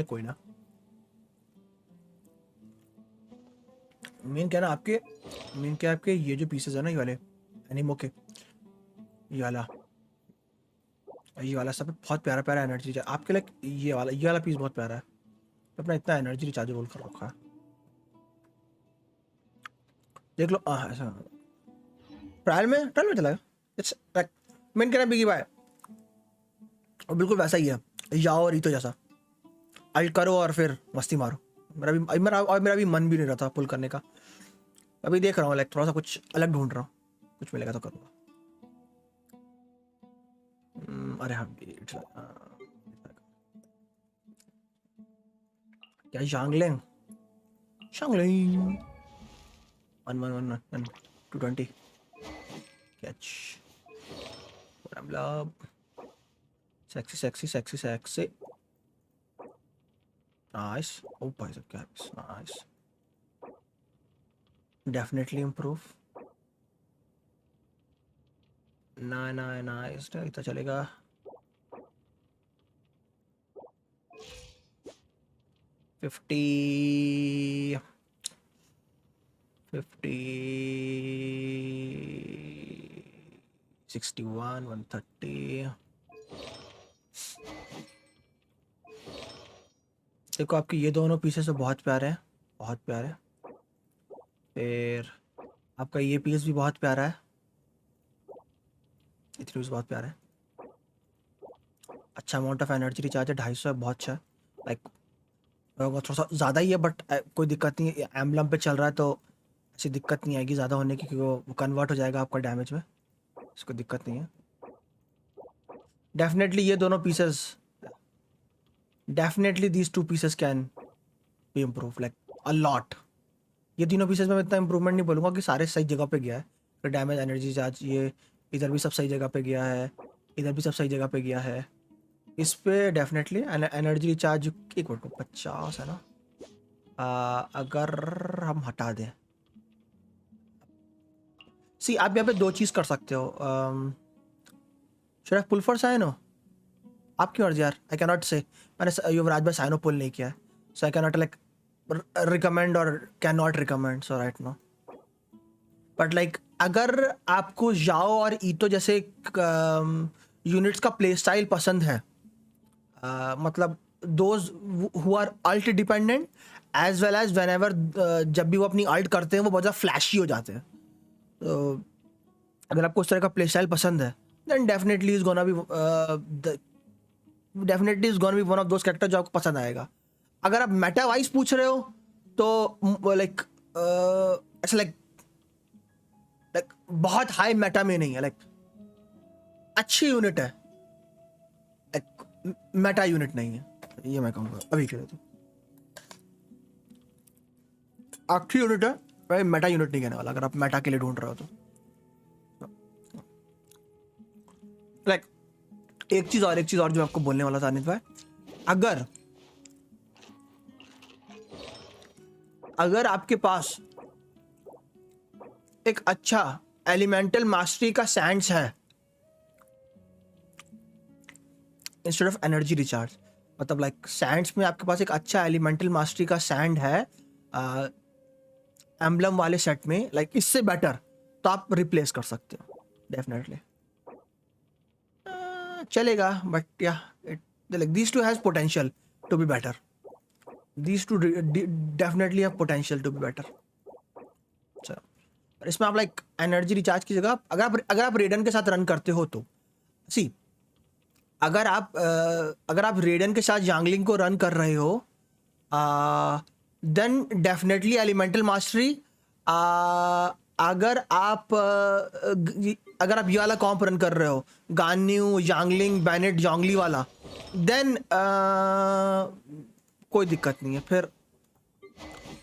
कोई ना। मेन क्या ना आपके ये जो पीसेस है ना, ये वाले एनिमो के, ये वाला सब बहुत प्यारा प्यारा एनर्जी आपके लिए। ये वाला पीस बहुत प्यारा है, अपना इतना एनर्जी रिचार्ज रोल कर रखा है। देख लो ऐसा ट्रायल में चला इट्स लाइक मेन कहना बिगी बाय, और बिल्कुल वैसा ही है याओ और रीतो जैसा। अल्ट करो और फिर मस्ती मारो। मेरा भी मन भी नहीं रहा था पुल करने का। अभी देख रहा हूँ लाइक थोड़ा सा कुछ अलग ढूंढ रहा हूँ, कुछ मिलेगा तो करूँगा। अरे हाँ क्या शांगलिंग 220 कैच सेक्सी नाइस। ओ भाई साहब क्या नाइस, डेफिनेटली इम्प्रूव। नाइस इतना चलेगा। 50 50 61, 130। देखो आपके ये दोनों पीसेस तो बहुत प्यारे हैं, बहुत प्यारे। फिर आपका ये पीस भी बहुत प्यारा है, ये पीस बहुत प्यारा है। अच्छा अमाउंट ऑफ एनर्जी रिचार्ज है, 250 है, बहुत अच्छा है। लाइक थोड़ा सा ज़्यादा ही है बट कोई दिक्कत नहीं है, एम्बलम पे चल रहा है तो ऐसी दिक्कत नहीं आएगी ज़्यादा होने की, क्योंकि वो कन्वर्ट हो जाएगा आपका डैमेज में, इसको दिक्कत नहीं है। डेफिनेटली ये दोनों pieces, definitely these 2 pieces can be improve like a lot. ये तीनों पीसेस में इतना इम्प्रूवमेंट नहीं बोलूँगा कि सारे सही जगह पे गया है। तो डैमेज, एनर्जी चार्ज, ये इधर भी सब सही जगह पे गया है, इधर भी सब सही जगह पे गया है। इस पे डेफिनेटली एनर्जी रिचार्ज 1 मिनट को 50 है ना। अगर हम हटा दें, सी आप यहाँ पे 2 चीज़ कर सकते हो। Should I pull for Cyno? आपकी मर्जी यार, आई कैन नॉट से। मैंने युवराज भाई साइनो पुल नहीं किया है, so I can not like recommend और can not recommend so right now. But like अगर आपको जाओ और ईटो जैसे यूनिट्स का प्ले स्टाइल पसंद है, मतलब those who are alt dependent as well as whenever, जब भी वो अपनी अल्ट करते हैं वो बहुत ज़्यादा फ्लैशी हो जाते हैं। तो अगर आपको उस तरह का प्ले स्टाइल पसंद है then definitely is gonna be one of those character जो आपको पसंद आएगा। अगर आप मेटा वाइज पूछ रहे हो तो लाइक ऐसा लाइक बहुत हाई मेटा में नहीं है, लाइक अच्छी यूनिट है, लाइक मेटा यूनिट नहीं है, ये मैं कहूँगा अभी के लिए। तो अच्छी यूनिट है, मैं मेटा यूनिट नहीं कहने वाला अगर आप मेटा के लिए ढूंढ रहे हो तो। लाइक एक चीज और जो आपको बोलने वाला था अनित भाई, अगर आपके पास एक अच्छा एलिमेंटल मास्टरी का सैंड्स है इंस्टेड ऑफ एनर्जी रिचार्ज, मतलब लाइक सैंड्स में आपके पास एक अच्छा एलिमेंटल मास्टरी का सैंड है एम्बलम वाले सेट में, लाइक इससे बेटर, तो आप रिप्लेस कर सकते हो डेफिनेटली, चलेगा। But yeah like these two has potential to be better, these two definitely have potential to be better. चलो, इसमें आप लाइक एनर्जी रिचार्ज की जगह अगर आप रेडन के साथ रन करते हो तो सी, अगर आप रेडन के साथ जंगलिंग को रन कर रहे हो देन डेफिनेटली एलिमेंटल मास्टरी। अगर आप ये वाला कॉम्प रन कर रहे हो, गान्यू, यांगलिंग, बैनेट, जोंगली वाला, देन कोई दिक्कत नहीं है,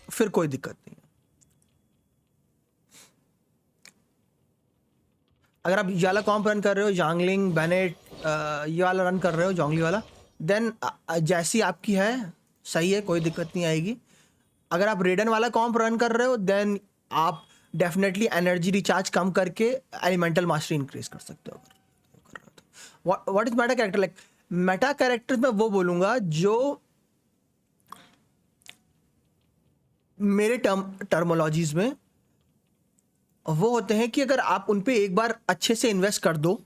फिर कोई दिक्कत नहीं है। अगर आप ये वाला कॉम्प रन कर रहे हो, यांगलिंग, बैनेट, ये वाला रन कर रहे हो, जोंगली वाला, देन जैसी आपकी है सही है, कोई दिक्कत नहीं आएगी। अगर आप रेडन वाला कॉम्प रन कर रहे हो देन आप डेफिनेटली एनर्जी रिचार्ज कम करके एलिमेंटल मास्टरी इंक्रीज कर सकते हो। What is Meta character? Like Meta character में वो बोलूंगा जो मेरे टर्मोलॉजीज में वो होते हैं कि अगर आप उन पे एक बार अच्छे से इन्वेस्ट कर दो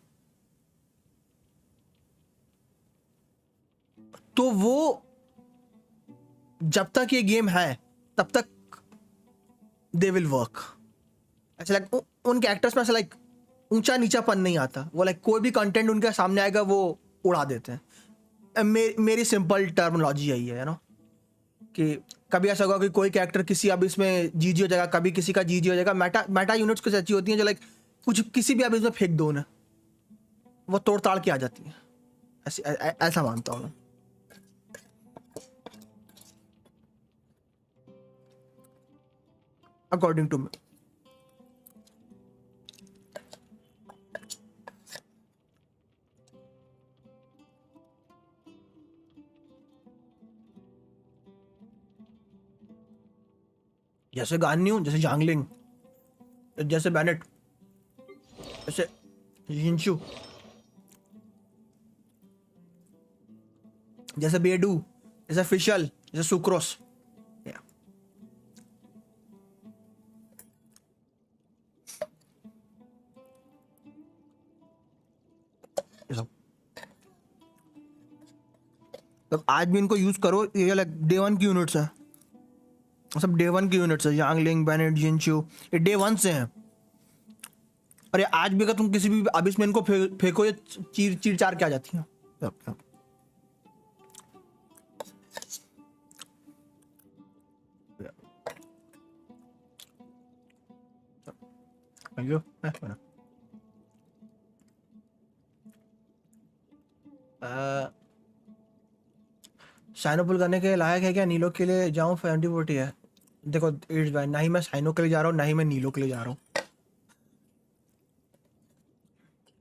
तो वो जब तक ये गेम है तब तक दे विल वर्क। ऐसा लाइक उन कैरेक्टर्स में ऐसा लाइक ऊंचा नीचापन नहीं आता, वो लाइक कोई भी कंटेंट उनके सामने आएगा वो उड़ा देते हैं। मेरी सिंपल टर्मिनोलॉजी यही है ना, कि कभी ऐसा होगा कि कोई कैरेक्टर किसी अब इसमें जीजी हो जाएगा, कभी किसी का जीजी हो जाएगा। मेटा यूनिट्स कुछ अच्छी होती हैं जो लाइक कुछ किसी भी अब इसमें फेंक दो ना, वो तोड़ ताड़ के आ जाती है, ऐसा मानता हूँ मैं। According to me. जैसे गान्यू, जैसे जांगलिंग, जैसे बैनेट, जैसे जिंचू, जैसे बेडू, जैसे फिशल, जैसे सुक्रोस। ये सब तब आज भी इनको यूज करो, ये लाइक डे 1 की यूनिट्स हैं, सब डे 1 की यूनिट्स है। यांगलिंग, बैनेट, जिनचू, ये डे 1 से हैं। और ये आज भी अगर तुम किसी भी अबिस में इनको फेंको, ये चीर चीर चार के आ जाती हैं। Thank you. साइनो पुल करने के लायक है क्या? नीलो के लिए जाऊं? 70-40 है। देखो इट्स भाई, ना ही मैं साइनो के लिए जा रहा हूँ, ना ही मैं नीलो के लिए जा रहा हूँ।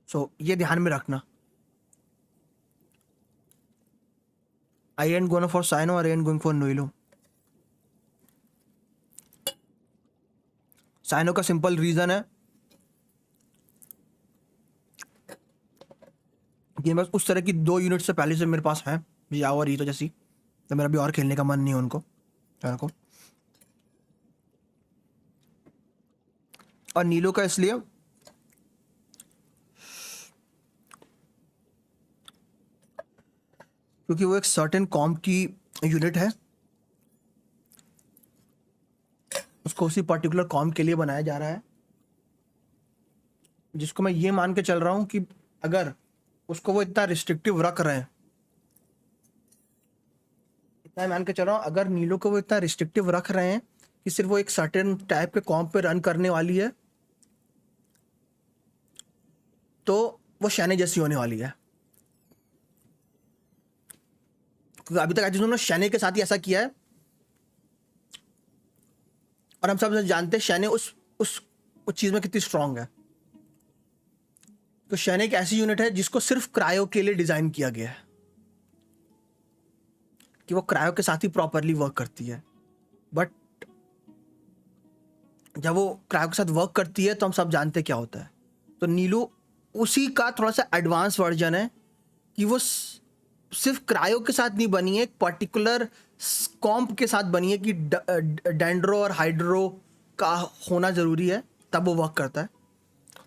सो ये ध्यान में रखना। आई एंड गोइंग फॉर साइनो और आई एंड गोइंग फॉर नीलो। साइनो का सिंपल रीजन है कि बस उस तरह की 2 यूनिट से पहले से मेरे पास है, याओ और रीतो जैसी, तो मेरा भी और खेलने का मन नहीं है उनको को। और नीलो का इसलिए क्योंकि वो एक सर्टेन कॉम्प की यूनिट है, उसको उसी पर्टिकुलर कॉम्प के लिए बनाया जा रहा है, जिसको मैं ये मान के चल रहा हूं कि अगर उसको वो इतना रिस्ट्रिक्टिव रख रहे हैं, इतना मान के चल रहा हूं, अगर नीलो को वो इतना रिस्ट्रिक्टिव रख रहे हैं कि सिर्फ वो एक सर्टेन टाइप के कॉम्प पे रन करने वाली है, तो वो शैने जैसी होने वाली है। क्योंकि अभी तक आज उन्होंने शैने के साथ ही ऐसा किया है, और हम सब जानते हैं शैने उस चीज में कितनी स्ट्रांग है। तो शैने एक ऐसी यूनिट है जिसको सिर्फ क्रायो के लिए डिजाइन किया गया है, कि वो क्रायो के साथ ही प्रॉपरली वर्क करती है। बट जब वो क्रायो के साथ वर्क करती है तो हम सब जानते हैं क्या होता है। तो नीलो उसी का थोड़ा सा एडवांस वर्जन है, कि वो सिर्फ क्रायो के साथ नहीं बनी है, एक पर्टिकुलर कॉम्प के साथ बनी है कि डेंड्रो और हाइड्रो का होना जरूरी है, तब वो वर्क करता है।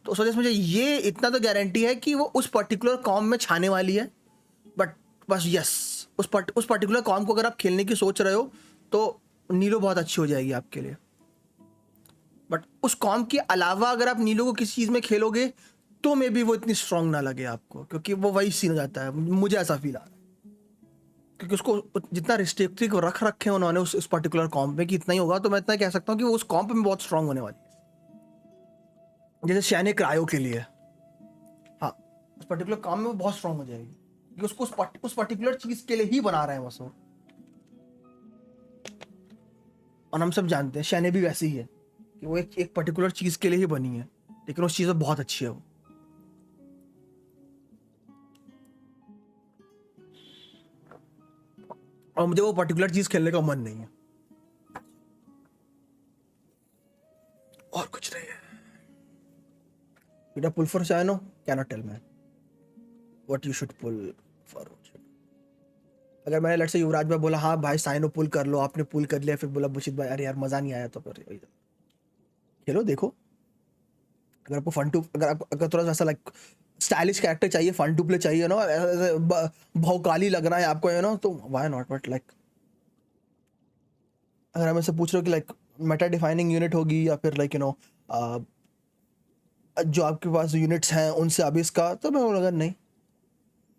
तो उस वजह से मुझे ये इतना तो गारंटी है कि वो उस पर्टिकुलर कॉम्प में छाने वाली है। बट बस यस, उस पर्टिकुलर कॉम्प को अगर आप खेलने की सोच रहे हो तो नीलो बहुत अच्छी हो जाएगी आपके लिए। बट उस कॉम्प के अलावा अगर आप नीलो को किसी चीज़ में खेलोगे तो मे बी वो इतनी स्ट्रांग ना लगे आपको, क्योंकि वो वही सीन हो जाता है। मुझे ऐसा फील आ रहा है, क्योंकि उसको जितना रिस्ट्रिक्टिव रख रखे हैं उन्होंने उस पर्टिकुलर कॉम्प में कि इतना ही होगा, तो मैं इतना कह सकता हूँ कि वो उस कॉम्प में बहुत स्ट्रांग होने वाली है, जैसे शैने क्रायो के लिए। हाँ, उस पर्टिकुलर कॉम्प में वो बहुत स्ट्रांग हो जाएगी, क्योंकि उसको उस पर्टिकुलर चीज के लिए ही बना रहे हैं बस वो। और हम सब जानते हैं शैने भी वैसी ही है, कि वो एक पर्टिकुलर चीज के लिए ही बनी है, लेकिन उस चीज में बहुत अच्छी है वो। और मुझे वो पर्टिकुलर चीज खेलने का मन नहीं है, और कुछ नहीं है। Pull for Cyno, cannot tell man what you should pull for. अगर मैंने लेट्स से युवराज भाई बोला हाँ भाई साइनो पुल कर लो, आपने पुल कर लिया, फिर बोला बुशित भाई अरे यार मजा नहीं आया, तो फिर खेलो देखो। अगर आपको फन टू, अगर थोड़ा सा ऐसा लाइक स्टाइलिश कैरेक्टर चाहिए, फन टू प्ले चाहिए ना, भौकाली लग रहा है आपको, यू नो, तो व्हाई नॉट। बट लाइक अगर हम ऐसे पूछ रहे हो कि लाइक मेटा डिफाइनिंग यूनिट होगी या फिर लाइक यू नो जो आपके पास यूनिट्स हैं उनसे अभी इसका, तो मैं बोलूँगा नहीं,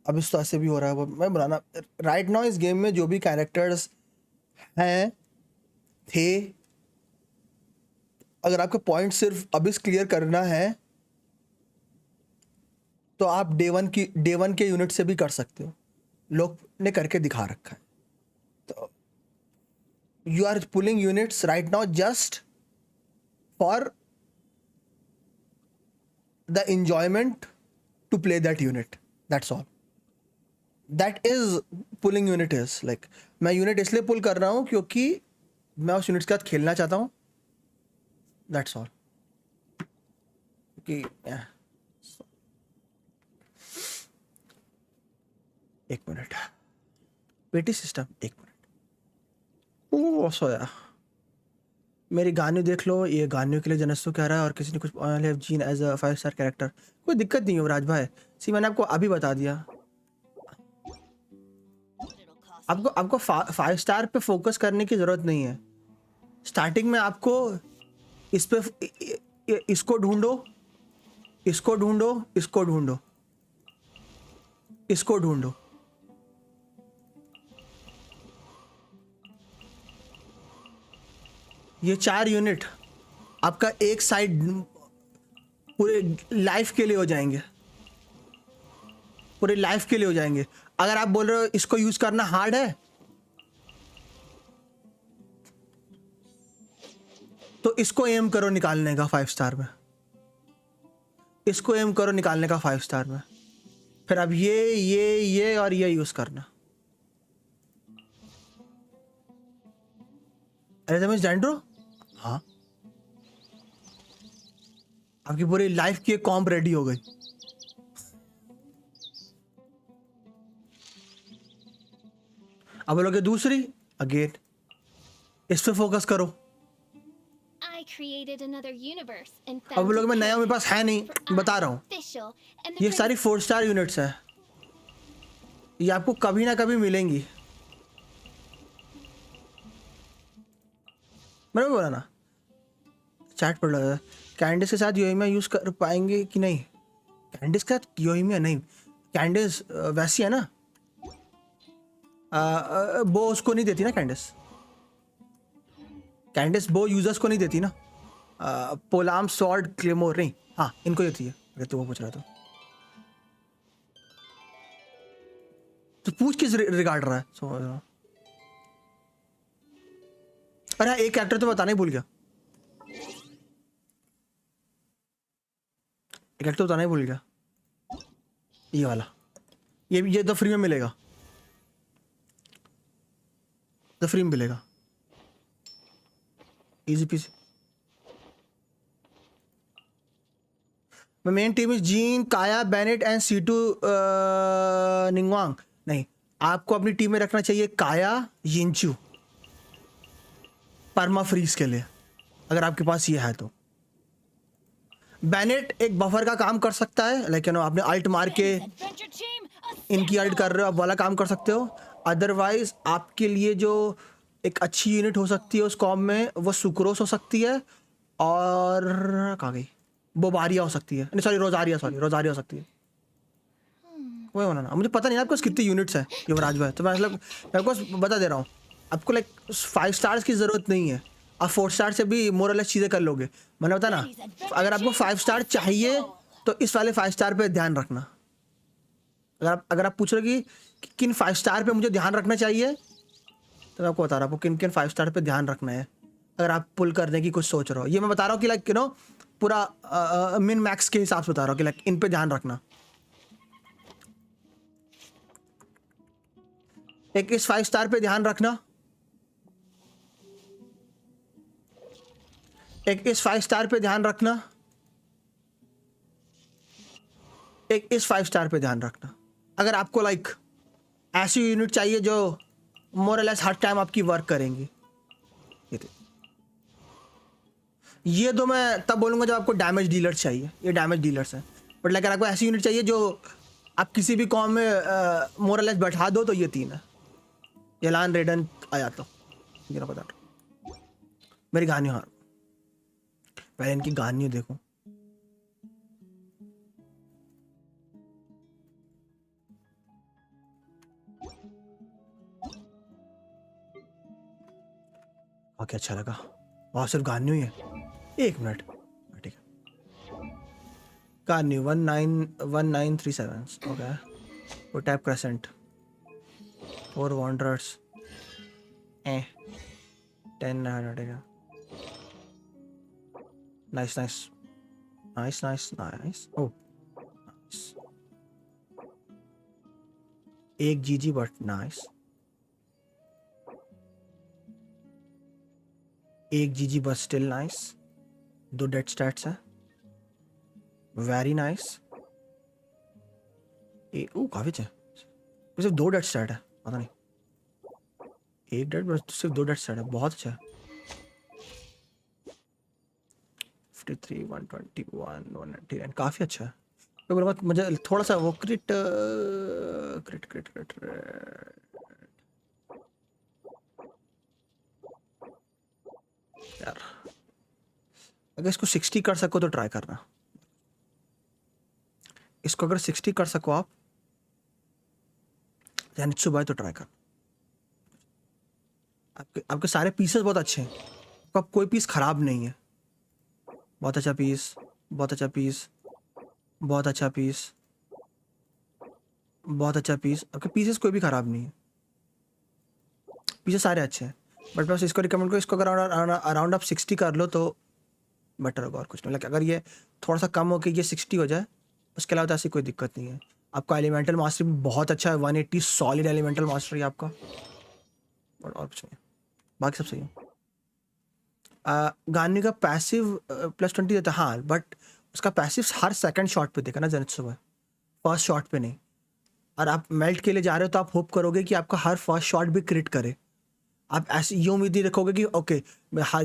अब इस तो ऐसे भी हो रहा है। मैं बनाना राइट नाउ इस गेम में जो भी कैरेक्टर्स हैं थे, अगर आपका पॉइंट सिर्फ अबिस क्लियर करना है तो आप डे वन के यूनिट से भी कर सकते हो, लोग ने करके दिखा रखा है। तो you are pulling units right now just for the enjoyment to play that unit, that's all. That is pulling unit is like, मैं यूनिट इसलिए पुल कर रहा हूँ क्योंकि मैं उस यूनिट के साथ खेलना चाहता हूँ, that's all. कि एक मिनट, पेटी सिस्टम, एक मिनट, ओ सोया मेरी गानी देख लो, ये गानियों के लिए जनसो कह रहा है और किसी ने कुछ have Jean as a 5 star character. कोई दिक्कत नहीं है राज भाई, सी मैंने आपको अभी बता दिया। आपको आपको 5 स्टार पे फोकस करने की जरूरत नहीं है। स्टार्टिंग में आपको इस पे इसको ढूंढो, इसको ढूंढो, इसको ढूंढो, इसको ढूंढो। ये 4 यूनिट आपका एक साइड पूरे लाइफ के लिए हो जाएंगे, पूरे लाइफ के लिए हो जाएंगे। अगर आप बोल रहे हो इसको यूज करना हार्ड है, तो इसको एम करो निकालने का 5 स्टार में, इसको एम करो निकालने का 5 स्टार में। फिर अब ये और ये यूज करना। अरे रमेश जैंड्रो, हाँ आपकी पूरी लाइफ की कॉम्प रेडी हो गई। अब बोलोगे दूसरी, अगेन इस पे फोकस करो। I created another universe and अब found बोलोगे मैं a नया मेरे पास है नहीं, for बता रहा हूँ। official and the ये सारी 4 स्टार यूनिट्स हैं, ये आपको कभी ना कभी मिलेंगी। मैंने बोला ना, चैट पढ़ लो। कैंडिस के साथ योइमिया यूज कर पाएंगे कि नहीं? कैंडिस के साथ योइमिया नहीं, कैंडिस वैसी है ना, वो उसको नहीं देती ना। कैंडिस वो यूजर्स को नहीं देती ना। पोलाम सॉर्ड क्लेमोर नहीं, हाँ इनको देती है। अगर तो वो पूछ रहा तो पूछ किस रिगार्ड रहा है? समझ रहा हूँ। अरे एक कैरेक्टर तो बताना ही भूल गया, एक कैरेक्टर बताना ही भूल गया। ये वाला, ये तो फ्री में मिलेगा, तो फ्री में मिलेगा, easy PC. Main team is gene, काया, बेनेट एंड C2 निंगवांग। नहीं, आपको अपनी टीम में रखना चाहिए काया, यिंचू, परमा फ्रीज के लिए, अगर आपके पास ये है तो। बेनेट एक बफर का काम कर सकता है, लेकिन आपने अल्ट मार के इनकी अल्ट कर रहे हो, आप वाला काम कर सकते हो। अदरवाइज आपके लिए जो एक अच्छी यूनिट हो सकती है उस कॉम में, वो सुक्रोस हो सकती है, और कहाँ गई, बोबारिया हो सकती है, नहीं सॉरी रोजारिया हो सकती है। वही होना ना, मुझे पता नहीं आपको कितनी यूनिट्स है युवराज भाई, तो मैं मतलब मैं आपको बता दे रहा हूँ। आपको लाइक 5 स्टार्स की ज़रूरत नहीं है, आप 4 स्टार से भी मोर और लेस चीज़ें कर लोगे। मैंने बता ना, अगर आपको 5 स्टार चाहिए तो इस वाले 5 स्टार पे ध्यान रखना। अगर आप पूछ रहे कि किन 5 स्टार पे मुझे ध्यान रखना चाहिए, तो मैं आपको बता रहा हूँ आपको किन 5 स्टार पे ध्यान रखना है। अगर आप पुल करने की कुछ सोच रहे हो, ये मैं बता रहा हूँ कि लाइक पूरा मिन मैक्स के हिसाब से बता रहा हूँ कि लाइक इन पे ध्यान रखना। एक इस 5 स्टार पे ध्यान रखना, एक इस 5 स्टार पे ध्यान रखना, एक इस 5 स्टार पे ध्यान रखना। अगर आपको लाइक ऐसी यूनिट चाहिए जो मोर और लेस हर टाइम आपकी वर्क करेंगी, ये तो मैं तब बोलूंगा जब आपको डैमेज डीलर्स चाहिए, ये डैमेज डीलर्स हैं। बट अगर आपको ऐसी यूनिट चाहिए जो आप किसी भी कॉम में मोर और लेस बैठा दो, तो ये 3 है। यलान रेडन आ जाता हूँ, ये ना पता मेरी गानी। हाँ पहले इनकी गानी देखो, क्या अच्छा लगा। वहाँ सिर्फ गानी हुई है, 1 मिनट ठीक है। गानी 1937 ओके। वो टैप क्रेसेंट 4 वॉन्डरर्स 10 ठीक है। Nice oh nice. 1 GG but nice. 1 GG but still nice. 2 dead stats है, वेरी नाइस। काफी है, सिर्फ 2 डेड स्टैट है, पता नहीं 1 डेड बस सिर्फ 2 डेड स्टैट है, बहुत अच्छा है। 153, 121, 199 काफ़ी अच्छा है। तो बोला मुझे थोड़ा सा वो क्रिट यार, अगर इसको 60 कर सको तो ट्राई करना। इसको अगर 60 कर सको आप जेनित्सु भाई तो ट्राई करना। आपके सारे पीसेस बहुत अच्छे हैं, आपका कोई पीस खराब नहीं है। बहुत अच्छा पीस, बहुत अच्छा पीस, बहुत अच्छा पीस, बहुत अच्छा पीस। आपके पीसेस कोई भी खराब नहीं है, पीसेस सारे अच्छे हैं। बट बस इसको रिकमेंड करो, इसको अगर अराउंड आप 60 कर लो तो बेटर होगा और कुछ नहीं। अगर ये थोड़ा सा कम हो के ये 60 हो जाए, उसके अलावा तो ऐसी कोई दिक्कत नहीं है। आपका एलिमेंटल मास्टर भी बहुत अच्छा है, 180 सॉलिड एलिमेंटल मास्टर है आपका, और कुछ नहीं, बाकी सब सही है। गाने का पैसिव +20 देता है हाँ, बट उसका पैसिव हर सेकंड शॉट पे देगा ना जेनित्सु भाई, फर्स्ट शॉट पे नहीं। और आप मेल्ट के लिए जा रहे हो तो आप होप करोगे कि आपका हर फर्स्ट शॉट भी क्रिट करे। आप ऐसे ये उम्मीद ही रखोगे कि ओके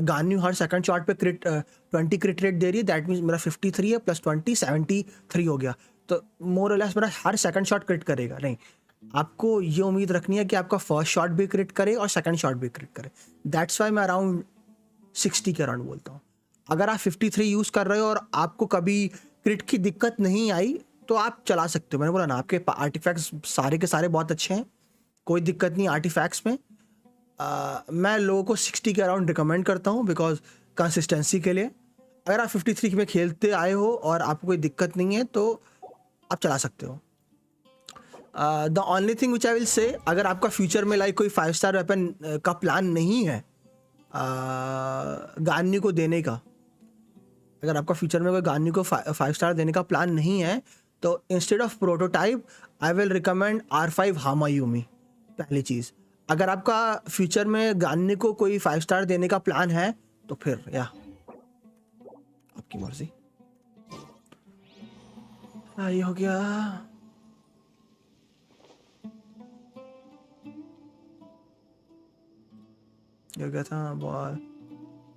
गानी हर सेकंड शॉट पे क्रिट 20 क्रिट रेट दे रही है, दैट मीन्स मेरा 53 है +20 73 हो गया, तो मोर और लेस मेरा हर सेकंड शॉट क्रिट करेगा। नहीं, आपको ये उम्मीद रखनी है कि आपका फर्स्ट शॉट भी क्रिट करे और सेकंड शॉट भी क्रिट करे। दैट्स वाई मैं अराउंड 60 के अराउंड बोलता हूँ। अगर आप 53 यूज़ कर रहे हो और आपको कभी क्रिट की दिक्कत नहीं आई तो आप चला सकते हो। मैंने बोला ना, आपके आर्टिफैक्ट्स सारे के सारे बहुत अच्छे हैं, कोई दिक्कत नहीं आर्टिफैक्ट्स में। मैं लोगों को 60 के अराउंड रिकमेंड करता हूँ बिकॉज कंसिस्टेंसी के लिए। अगर आप 53 में खेलते आए हो और आपको कोई दिक्कत नहीं है तो आप चला सकते हो। The only thing which I will से, अगर आपका फ्यूचर में लाइक कोई 5 स्टार वेपन का प्लान नहीं है गान्यू को देने का, अगर आपका फ्यूचर में कोई गान्यू को 5 स्टार देने का प्लान नहीं है तो instead of prototype I will recommend R5 हामायूमी। पहली चीज़, अगर आपका फ्यूचर में गान्यू को कोई 5 स्टार देने का प्लान है तो फिर या आपकी मर्जी। ये हो गया। ये हो गया था बॉल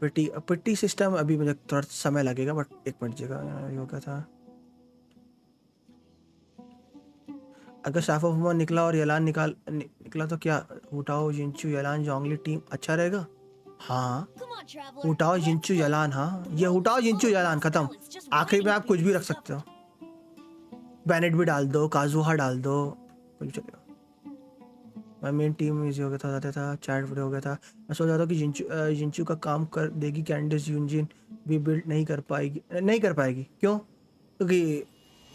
पिट्टी सिस्टम। अभी मुझे थोड़ा समय लगेगा बट 1 मिनट जगह। ये हो गया था। अगर स्टाफ ऑफ वुमन निकला और यलान निकला तो क्या हुटाओ जिंचू यलान जोंगली टीम अच्छा रहेगा? हाँ, हुटाओ जिंचू यलान। हाँ, ये हुटाओ जिंचू यलान खत्म। आखिरी में आप कुछ भी रख सकते हो, बैनेट भी डाल दो, काजुहा डाल दो, कुछ भी चलेगा। मैं मेन टीम इजी हो गया था चैट वीडियो हो गया था। मैं सोच रहा था कि जिंचू का काम कर देगी कैंडिस, यूजिन भी बिल्ड नहीं कर पाएगी। क्यों? क्योंकि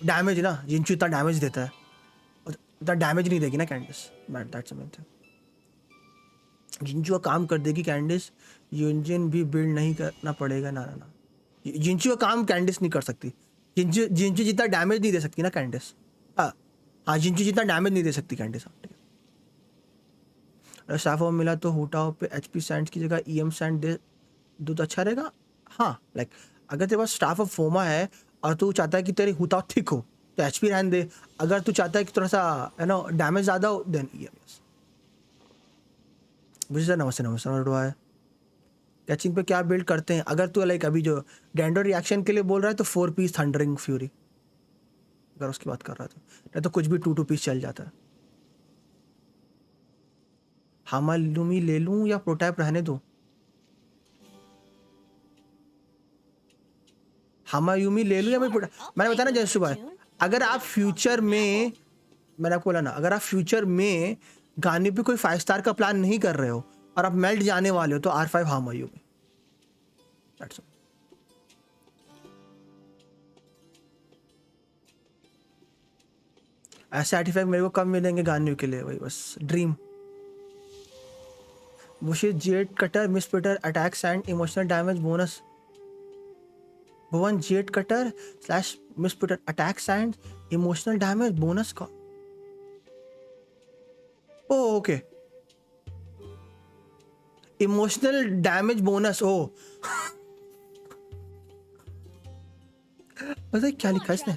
डैमेज ना, जिंचू इतना डैमेज देता है, इतना डैमेज नहीं देगी ना कैंडिस। That's main thing. जिंचू का काम कर देगी कैंडिस, यूजिन भी बिल्ड नहीं करना पड़ेगा। ना जिंचू का काम कैंडिस नहीं कर सकती। जिंचू जितना डैमेज नहीं दे सकती ना कैंडिस। हाँ, जिंचू जितना डैमेज नहीं दे सकती कैंडिस। अगर स्टाफ ऑफ मिला तो हुटाओ पे HP सैंड की जगह EM सैंड दे दो तो अच्छा रहेगा। हाँ, लाइक अगर तेरे पास स्टाफ ऑफ फोमा है और तू चाहता है कि तेरी हुटाओ थिक हो तो HP रहने दे। अगर तू चाहता है कि थोड़ा सा डैमेज ज़्यादा हो देन EM। मुझे सर नमस्ते हुआ है। कैचिंग पे क्या बिल्ड करते हैं? अगर तू लाइक अभी जो डेंडो रिएक्शन के लिए बोल रहा है तो 4 पीस थंडरिंग फ्यूरी, अगर उसकी बात कर रहा था, नहीं तो कुछ भी 2 पीस चल जाता है। हामालुमी ले लूं या प्रोटाइप रहने दो? हामायुमी ले लूं या मैंने बताया ना जैसे भाई, अगर आप फ्यूचर में, मैंने आपको बोला ना, अगर आप फ्यूचर में गाने पे कोई 5 स्टार का प्लान नहीं कर रहे हो और आप मेल्ट जाने वाले हो तो R5 हामायुमी। ऐसे आर्टिफैक्ट मेरे को कब मिलेंगे गाने के लिए? वही बस ड्रीम। बुशिट jet cutter miss pitter attacks and emotional damage bonus. Bhuvan jet cutter / miss pitter attacks and emotional damage bonus का। Oh okay, emotional damage bonus. ओ पता है क्या लिखा है इसने?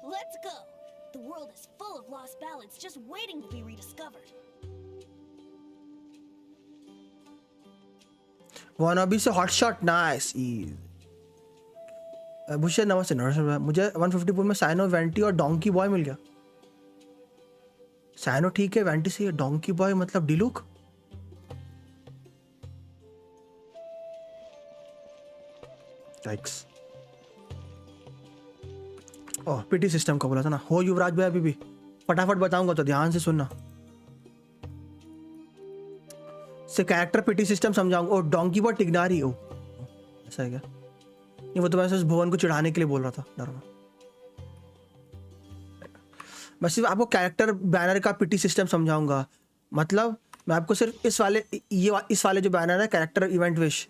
Let's go. The world is full of lost ballads just waiting to be rediscovered. Wannabe से hot shot nice. Bhushan नमस्ते नमस्ते। मुझे 150 पुल में साइनो, वेंटी और डोंकी बॉय मिल गया। साइनो ठीक है, वेंटी सही है, डोंकी बॉय मतलब डिलुक। ओह पीटी सिस्टम का बोला था ना। हो युवराज भाई अभी भी फटाफट बताऊंगा तो ध्यान से सुनना। से कैरेक्टर पीटी सिस्टम समझाऊंगा। ओ डोंकी बॉय टिग्नारी। ओ ऐसा है क्या? नहीं वो तो मैं भुवन को चिढ़ाने के लिए बोल रहा था डर में। मैं सिर्फ आपको कैरेक्टर बैनर का पीटी सिस्टम समझाऊंगा। मतलब मैं आपको सिर्फ इस वाले जो बैनर है कैरेक्टर इवेंट विश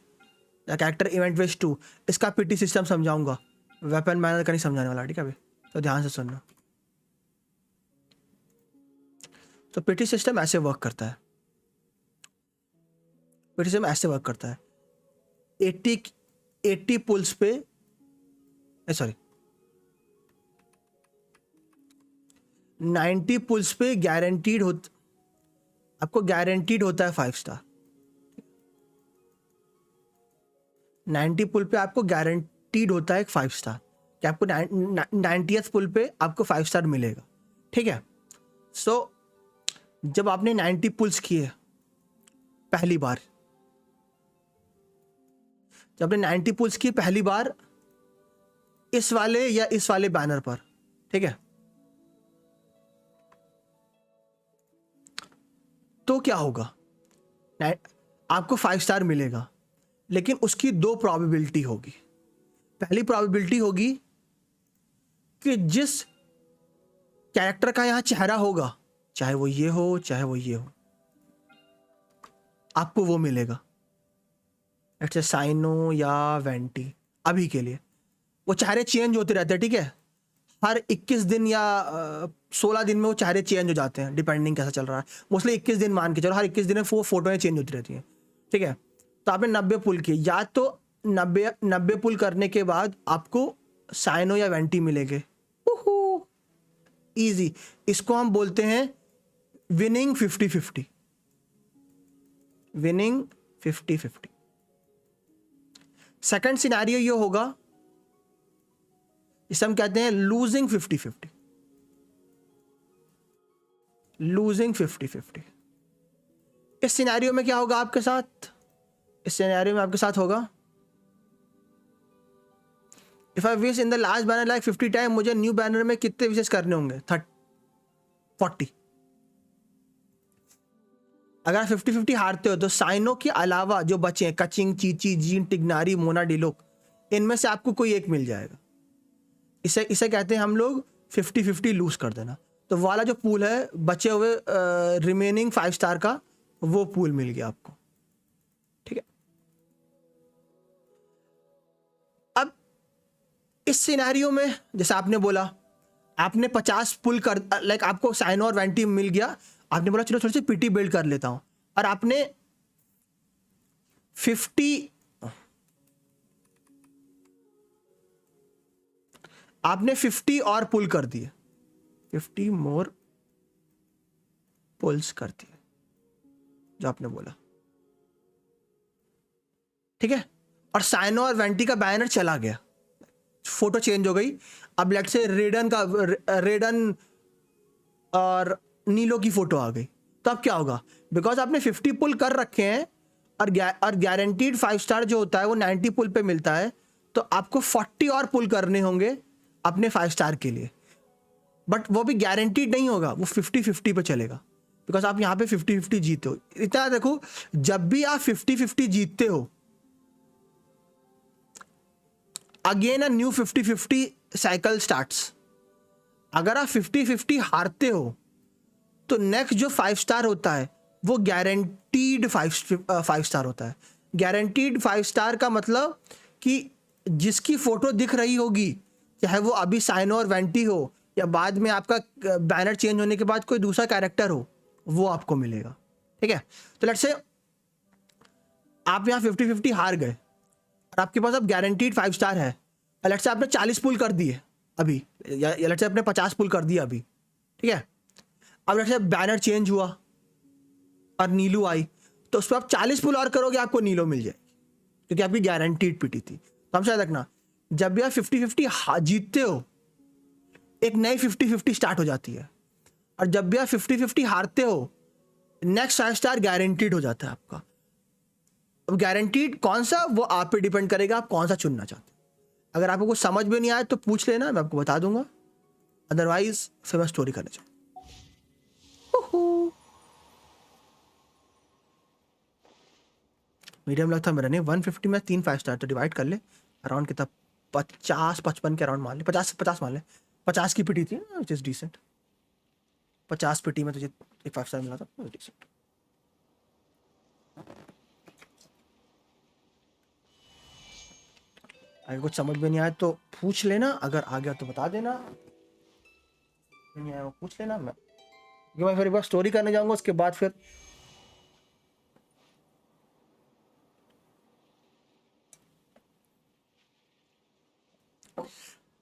या कैरेक्टर इवेंट विश 2 इसका पीटी सिस्टम समझाऊंगा। वेपन बैनर का नहीं समझाने वाला, ठीक है? अभी तो ध्यान से सुनना। तो पीटी सिस्टम ऐसे वर्क करता है। पीटी सिस्टम ऐसे वर्क करता है। 80 पुल्स पे 90 पुल्स पे गारंटीड आपको गारंटीड होता है 5 स्टार। 90 पुल पे आपको गारंटीड होता है 5 स्टार कि आपको 90th पुल पे आपको 5 स्टार मिलेगा, ठीक है? सो जब आपने 90 पुल्स किए पहली बार, जब आपने 90 पुल्स किए पहली बार इस वाले या इस वाले बैनर पर, ठीक है? तो क्या होगा? आपको 5 स्टार मिलेगा, लेकिन उसकी 2 प्रोबेबिलिटी होगी। पहली प्रोबेबिलिटी होगी कि जिस कैरेक्टर का यहां चेहरा होगा, चाहे वो ये हो चाहे वो ये हो, आपको वो मिलेगा। ऐसे साइनो या वेंटी अभी के लिए वो चेहरे चेंज होते रहते हैं, ठीक है? हर 21 दिन या 16 दिन में वो चेहरे चेंज हो जाते हैं, डिपेंडिंग कैसा चल रहा है। मोस्टली 21 दिन मान के चलो, हर 21 दिन में वो फोटोएं चेंज होती रहती हैं, ठीक है? तो आपने 90 पुल किए, या तो 90 पुल करने के बाद आपको साइनो या वेंटी मिलेंगे। इजी। इसको हम बोलते हैं विनिंग 50-50। विनिंग 50-50। सेकंड सिनेरियो ये होगा, इसे हम कहते हैं लूजिंग 50-50। लूजिंग 50-50। इस सिनेरियो में क्या होगा आपके साथ? इस सिनेरियो में आपके साथ होगा, if I wish in the last banner like 50 time, मुझे न्यू बैनर में कितने विशेष करने होंगे? 40। अगर आप 50-50 हारते हो तो साइनो के अलावा जो बचे हैं, कचिंग, चीची, जीन, टिग्नारी, मोना, डिलोक, इनमें से आपको कोई एक मिल जाएगा। इसे कहते हैं हम लोग 50-50 लूज कर देना। तो वाला जो पूल है बचे हुए रिमेनिंग 5 स्टार का, वो पूल मिल गया आपको, ठीक है? अब इस सिनेरियो में जैसे आपने बोला, आपने 50 पुल कर, लाइक आपको साइनो और वेंटी मिल गया, आपने बोला चलो थोड़ी सी पीटी बिल्ड कर लेता हूं, और आपने 50 और पुल कर दिए, 50 मोर पुल्स कर दिए जो आपने बोला, ठीक है? और साइनो और वेंटी का बैनर चला गया, फोटो चेंज हो गई। अब लेट्स से रेडन और नीलो की फोटो आ गई, तो अब क्या होगा? बिकॉज आपने 50 पुल कर रखे हैं और गारंटीड 5 स्टार जो होता है वो 90 पुल पे मिलता है, तो आपको 40 और पुल करने होंगे अपने 5 स्टार के लिए। बट वो भी गारंटीड नहीं होगा, वो 50-50 पे चलेगा, बिकॉज आप यहाँ पे 50-50 जीते हो। इतना देखो, जब भी आप 50-50 जीतते हो, again a new 50-50 cycle starts. अगर आप 50-50 हारते हो तो नेक्स्ट जो 5 स्टार होता है वो गारंटीड 5 स्टार होता है। गारंटीड 5 स्टार का मतलब कि जिसकी फोटो दिख रही होगी, चाहे वो अभी साइनो और वेंटी हो या बाद में आपका बैनर चेंज होने के बाद कोई दूसरा कैरेक्टर हो, वो आपको मिलेगा, ठीक है? तो लेट्स से आप यहाँ 50-50 हार गए और आपके पास अब गारंटीड 5 स्टार है। लेट्स से आपने 40 पुल कर दिए अभी, या लेट्स से आपने 50 पुल कर दिया अभी, ठीक है? अब लेट्स से बैनर चेंज हुआ और नीलू आई, तो उस पर आप 40 पुल और करोगे, आपको नीलो मिल जाएगी, क्योंकि आपकी गारंटीड पीटी थी। तो हम शायद रखना जब भी आप 50-50 जीतते हो, एक नई 50-50 स्टार्ट हो जाती है, और जब भी आप 50-50 हारते हो, नेक्स्ट 5 स्टार गारंटीड हो जाता है आपका। अब गारंटीड कौन सा, वो आप पे डिपेंड करेगा आप कौन सा चुनना चाहते हो। अगर आपको कुछ समझ में नहीं आए तो पूछ लेना, मैं आपको बता दूंगा, अदरवाइज फिर मैं स्टोरी करना चाहूँ। मीडियम लगता मेरा नहीं, 150 में 3 5 स्टार, तो डिवाइड कर ले, अराउंड कितना, 50-55 के अराउंड मान ले, 50 मान ले, 50 की पिटी थी, विच इज डिसेंट। 50 पिटी में तुझे एक 5 स्टार मिला था, डिसेंट। अगर कुछ समझ में नहीं आया तो पूछ लेना, अगर आ गया तो बता देना, नहीं आया वो पूछ लेना। मैं फिर एक बार स्टोरी करने जाऊंगा, उसके बाद फिर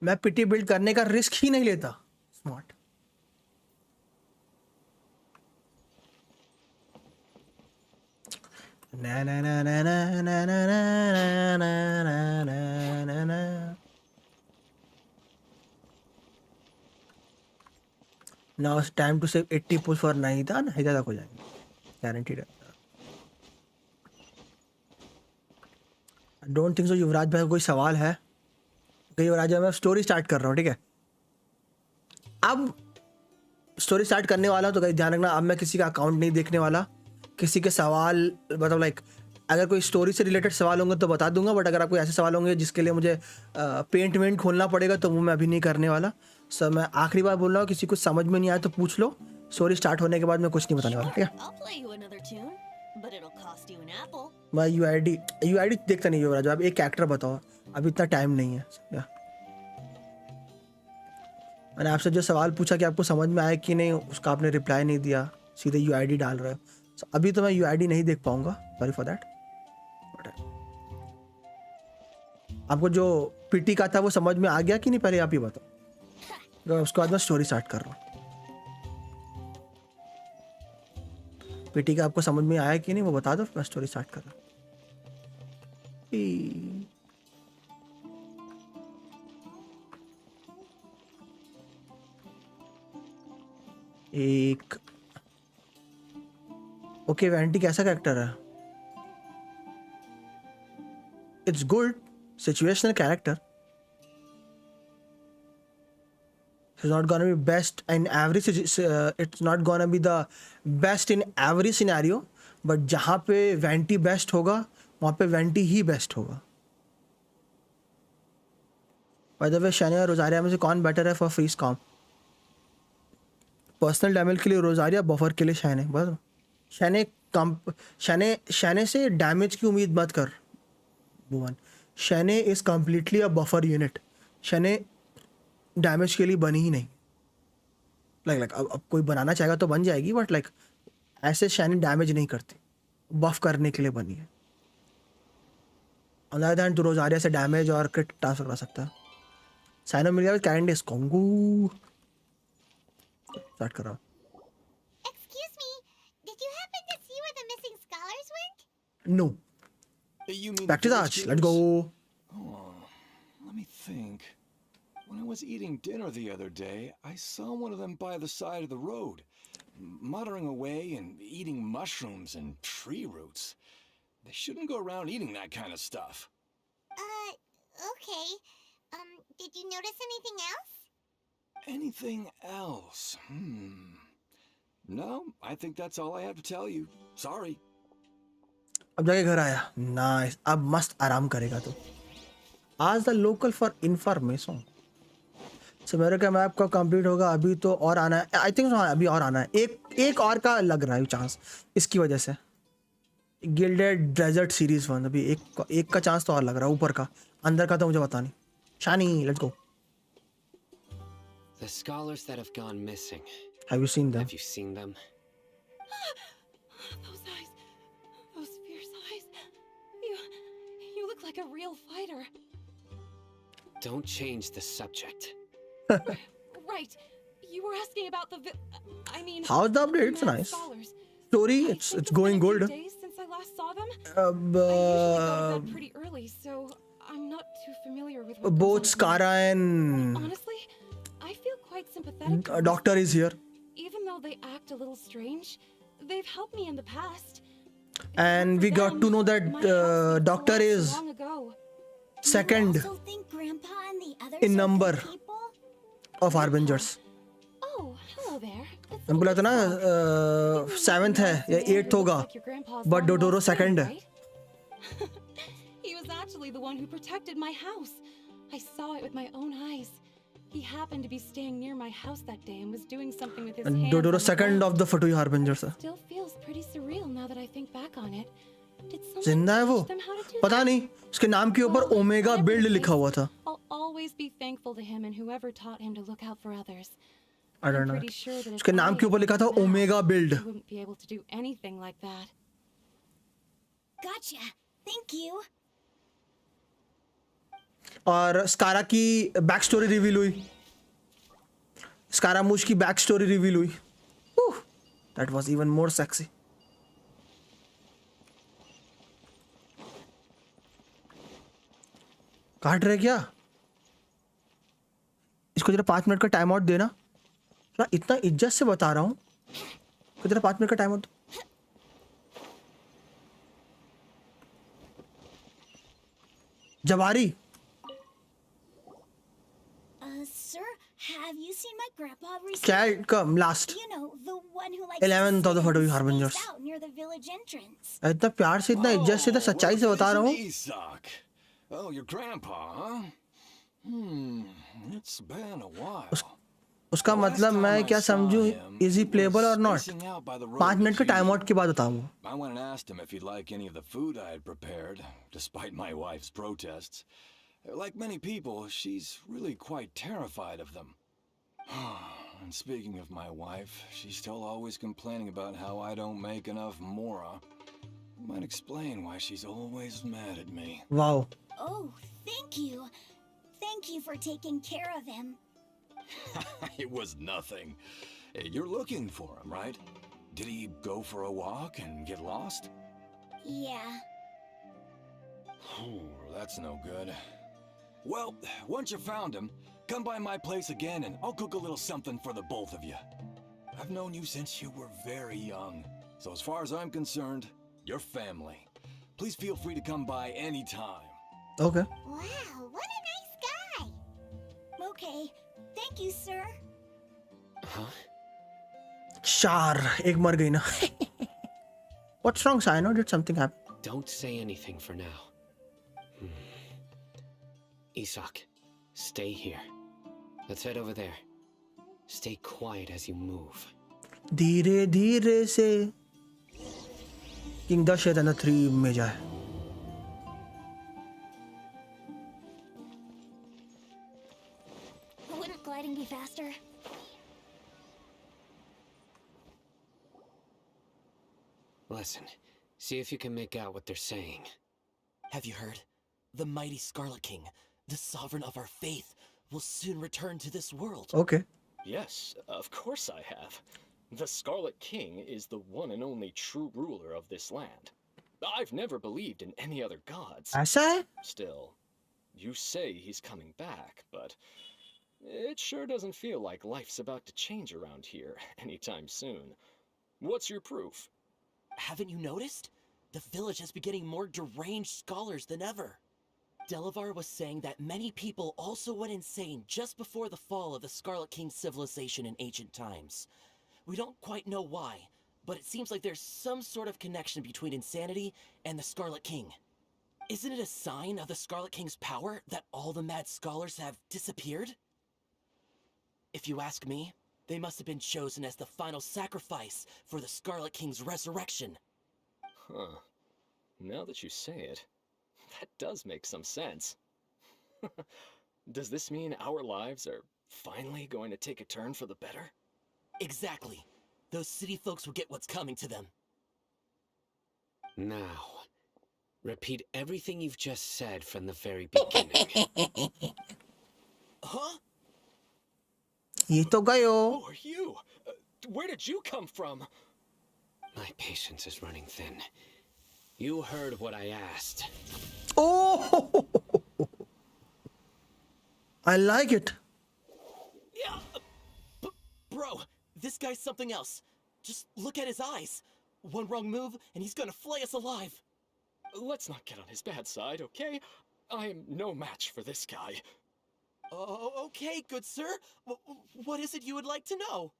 मैं पिटी बिल्ड करने का रिस्क ही नहीं लेता। स्मार्ट। ना ना ना ना ना ना ना ना ना ना ना। Now it's time to save 80 pull for Nahida. Nahida तक हो जाएंगे, गारंटीड है। Don't think so. युवराज भाई कोई सवाल है? युवराज भाई मैं स्टोरी स्टार्ट कर रहा हूँ, ठीक है? अब स्टोरी स्टार्ट करने वाला हूँ तो ध्यान रखना, अब मैं किसी का अकाउंट नहीं देखने वाला। किसी के सवाल मतलब लाइक अगर कोई स्टोरी से रिलेटेड सवाल होंगे तो बता दूंगा, बट अगर आपको ऐसे सवाल होंगे जिसके लिए मुझे पेंट वेंट खोलना पड़ेगा तो वो मैं अभी नहीं करने वाला। सर मैं आखिरी बार बोल रहा हूँ, किसी को समझ में नहीं आया तो पूछ लो, स्टोरी स्टार्ट होने के बाद मैं कुछ नहीं बताने वाला, ठीक है? मैं यूआईडी देखता नहीं युवराज, आप एक कैरेक्टर बताओ, अभी इतना टाइम नहीं है। मैंने आपसे जो सवाल पूछा कि आपको समझ में आया कि नहीं, उसका आपने रिप्लाई नहीं दिया, सीधे यूआईडी डाल रहे हो। So, अभी तो मैं यूआईडी नहीं देख पाऊंगा, सॉरी फॉर दैट। आपको जो पीटी का था वो समझ में आ गया कि नहीं, पहले आप ही बताओ, तो उसके बाद मैं स्टोरी स्टार्ट कर रहा हूँ। पीटी का आपको समझ में आया कि नहीं वो बता दो, मैं स्टोरी स्टार्ट कर रहा हूँ। एक ओके वैंटी कैसा कैरेक्टर है? It's good, situational character. It's not gonna be best in every it's not gonna be the best in every scenario, but जहाँ पे वैंटी बेस्ट होगा वहाँ पे वैंटी ही बेस्ट होगा। By the way, शैने और रोजारिया में से कौन बेटर है for freeze comp? Personal damage के लिए रोजारिया, बफर के लिए शैने। बस शैने से डैमेज की उम्मीद मत कर Bhuvan. Shenhe is completely a buffer unit. Shenhe damage के लिए बनी ही नहीं। लाइक अब कोई बनाना चाहेगा तो बन जाएगी, बट लाइक ऐसे शैने डैमेज नहीं करती, बफ करने के लिए बनी है। अदर दैन तो रोजारिया से डैमेज और क्रिट ट्रांसफर करा सकता है। साइनो मिल गया कैरेंडेस कोंगू। स्टार्ट कर रहा हूँ। Excuse me, did you happen to see where the missing scholars went? No. You mean Back to the arch. Let's go. Oh, let me think. When I was eating dinner the other day, I saw one of them by the side of the road, muttering away and eating mushrooms and tree roots. They shouldn't go around eating that kind of stuff. Okay. Did you notice anything else? Anything else? No, I think that's all I have to tell you. Sorry. अब जाके घर आया, nice. अब मस्त आराम करेगा तो। आज द लोकल फॉर इंफॉर्मेशन। सो मेरे का मैप कब कंप्लीट होगा? अभी तो और आना है, आई थिंक अभी और आना है। एक और का लग रहा है चांस, इसकी वजह से। गिल्डेड डेजर्ट सीरीज 1 अभी एक का चांस तो और लग रहा है, ऊपर का। अंदर का तो मुझे पता नहीं। शानी, let's go. The scholars that have gone missing. Have you seen them? Have you seen them? Those eyes. Those fierce eyes. You look like a real fighter. Don't change the subject. Right. You were asking about the I mean, how's the update? It's nice. Scholars. Story, it's going good. Days since I last saw them. I usually go to bed pretty early, so I'm not too familiar with what Both goes on Skara here. and Honestly, I feel quite sympathetic to Doctor is here. Even though they act a little strange, they've helped me in the past. And we got to know that Doctor is Long ago. second You also think Grandpa and the others in are number good people? of Harbingers. Oh, hello there. मैं बोला था ना 7th है या 8th होगा, but Dotoro second है. He was actually the one who protected my house. I saw it with my own eyes. He happened to be staying near my house that day and was doing something with his hands. Dotoro on the second ground. of the Fatui Harbingers है. Still feels pretty surreal now that I think back on it. Did someone जिंदा है वो? teach them how to do पता that? नहीं, उसके नाम के ऊपर ओमेगा बिल्ड लिखा हुआ था. I'll always be thankful to him and whoever taught him to look out for others. I don't I'm know. pretty sure that if उसके नाम I के ऊपर लिखा था had that, omega build. he wouldn't be able to do anything like that. Gotcha. Thank you. और स्कारा की back story reveal हुई. स्कारामूश की बैक स्टोरी रिवील हुई. That was even more sexy. काट रहे क्या? इसको जरा 5 मिनट का टाइम आउट देना. ना इतना इज्जत से बता रहा हूँ कि जरा 5 मिनट का टाइम आउट. जवारी. Sir, have you seen my grandpa recently? क्या कम last You know, the one who likes 11th of the Fatui Harbingers. out near the village entrance. इतना प्यार से इतना इज्जत से इतना सच्चाई से बता रहा हूँ. Isak. Oh, your grandpa, huh? It's been a while. उसका मतलब मैं क्या समझूं, इज ही प्लेबल और नॉट? 5 मिनट के टाइम आउट के बाद बताऊंगा. I went and asked him if he'd like any of the food I had prepared, despite my wife's protests. Like many people, she's really quite terrified of them. And speaking of my wife, she's still always complaining about how I don't make enough mora. Might explain why she's always mad at me. Wow. Oh, thank you. Thank you for taking care of him. It was nothing. Hey, you're looking for him, right? Did he go for a walk and get lost? Yeah. That's no good. Well, once you found him, come by my place again and I'll cook a little something for the both of you. I've known you since you were very young, so as far as I'm concerned, you're family. Please feel free to come by anytime. Okay. Wow, what a nice guy. Okay, thank you, sir. Huh? 4 एक मर गई ना. What's wrong, Sino? Did something happen? Don't say anything for now. Isak, stay here. Let's head over there. Stay quiet as you move. धीरे धीरे से King the Shaitan 3 में जाए. Wouldn't gliding be faster? Listen, see if you can make out what they're saying. Have you heard? The mighty Scarlet King, the sovereign of our faith, will soon return to this world. Okay. Yes, of course I have. The Scarlet King is the one and only true ruler of this land. I've never believed in any other gods. ऐसा है? Still, you say he's coming back, but it sure doesn't feel like life's about to change around here anytime soon. What's your proof? Haven't you noticed? The village has been getting more deranged scholars than ever. Delavar was saying that many people also went insane just before the fall of the Scarlet King civilization in ancient times. We don't quite know why, but it seems like there's some sort of connection between insanity and the Scarlet King. Isn't it a sign of the Scarlet King's power that all the mad scholars have disappeared? If you ask me, they must have been chosen as the final sacrifice for the Scarlet King's resurrection. Huh. Now that you say it, that does make some sense. Does this mean our lives are finally going to take a turn for the better? Exactly. Those city folks will get what's coming to them. Now, repeat everything you've just said from the very beginning. Huh? ये तो गयो. Who are you? Where did you come from? My patience is running thin. You heard what I asked. Oh! I like it. Yeah, bro, this guy's something else. Just look at his eyes. One wrong move, and he's gonna flay us alive. Let's not get on his bad side, okay? I'm no match for this guy. Oh, okay, good sir. What is it you would like to know?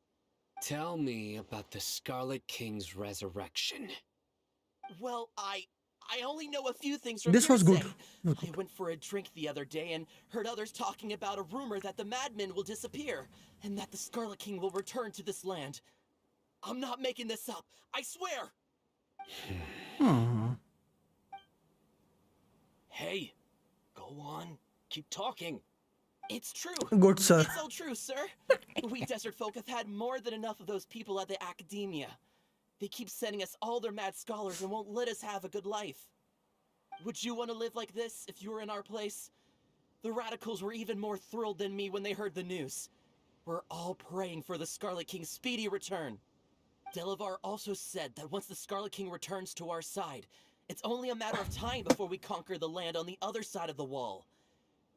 Tell me about the Scarlet King's resurrection. Well, I only know a few things from This was good. hearsay. I went for a drink the other day and heard others talking about a rumor that the madmen will disappear and that the Scarlet King will return to this land. I'm not making this up. I swear. Hey, go on. Keep talking. It's true. Good, sir. It's all true, sir. We desert folk have had more than enough of those people at the Academia. They keep sending us all their mad scholars and won't let us have a good life. Would you want to live like this if you were in our place? The radicals were even more thrilled than me when they heard the news. We're all praying for the Scarlet King's speedy return. Delavar also said that once the Scarlet King returns to our side, it's only a matter of time before we conquer the land on the other side of the wall.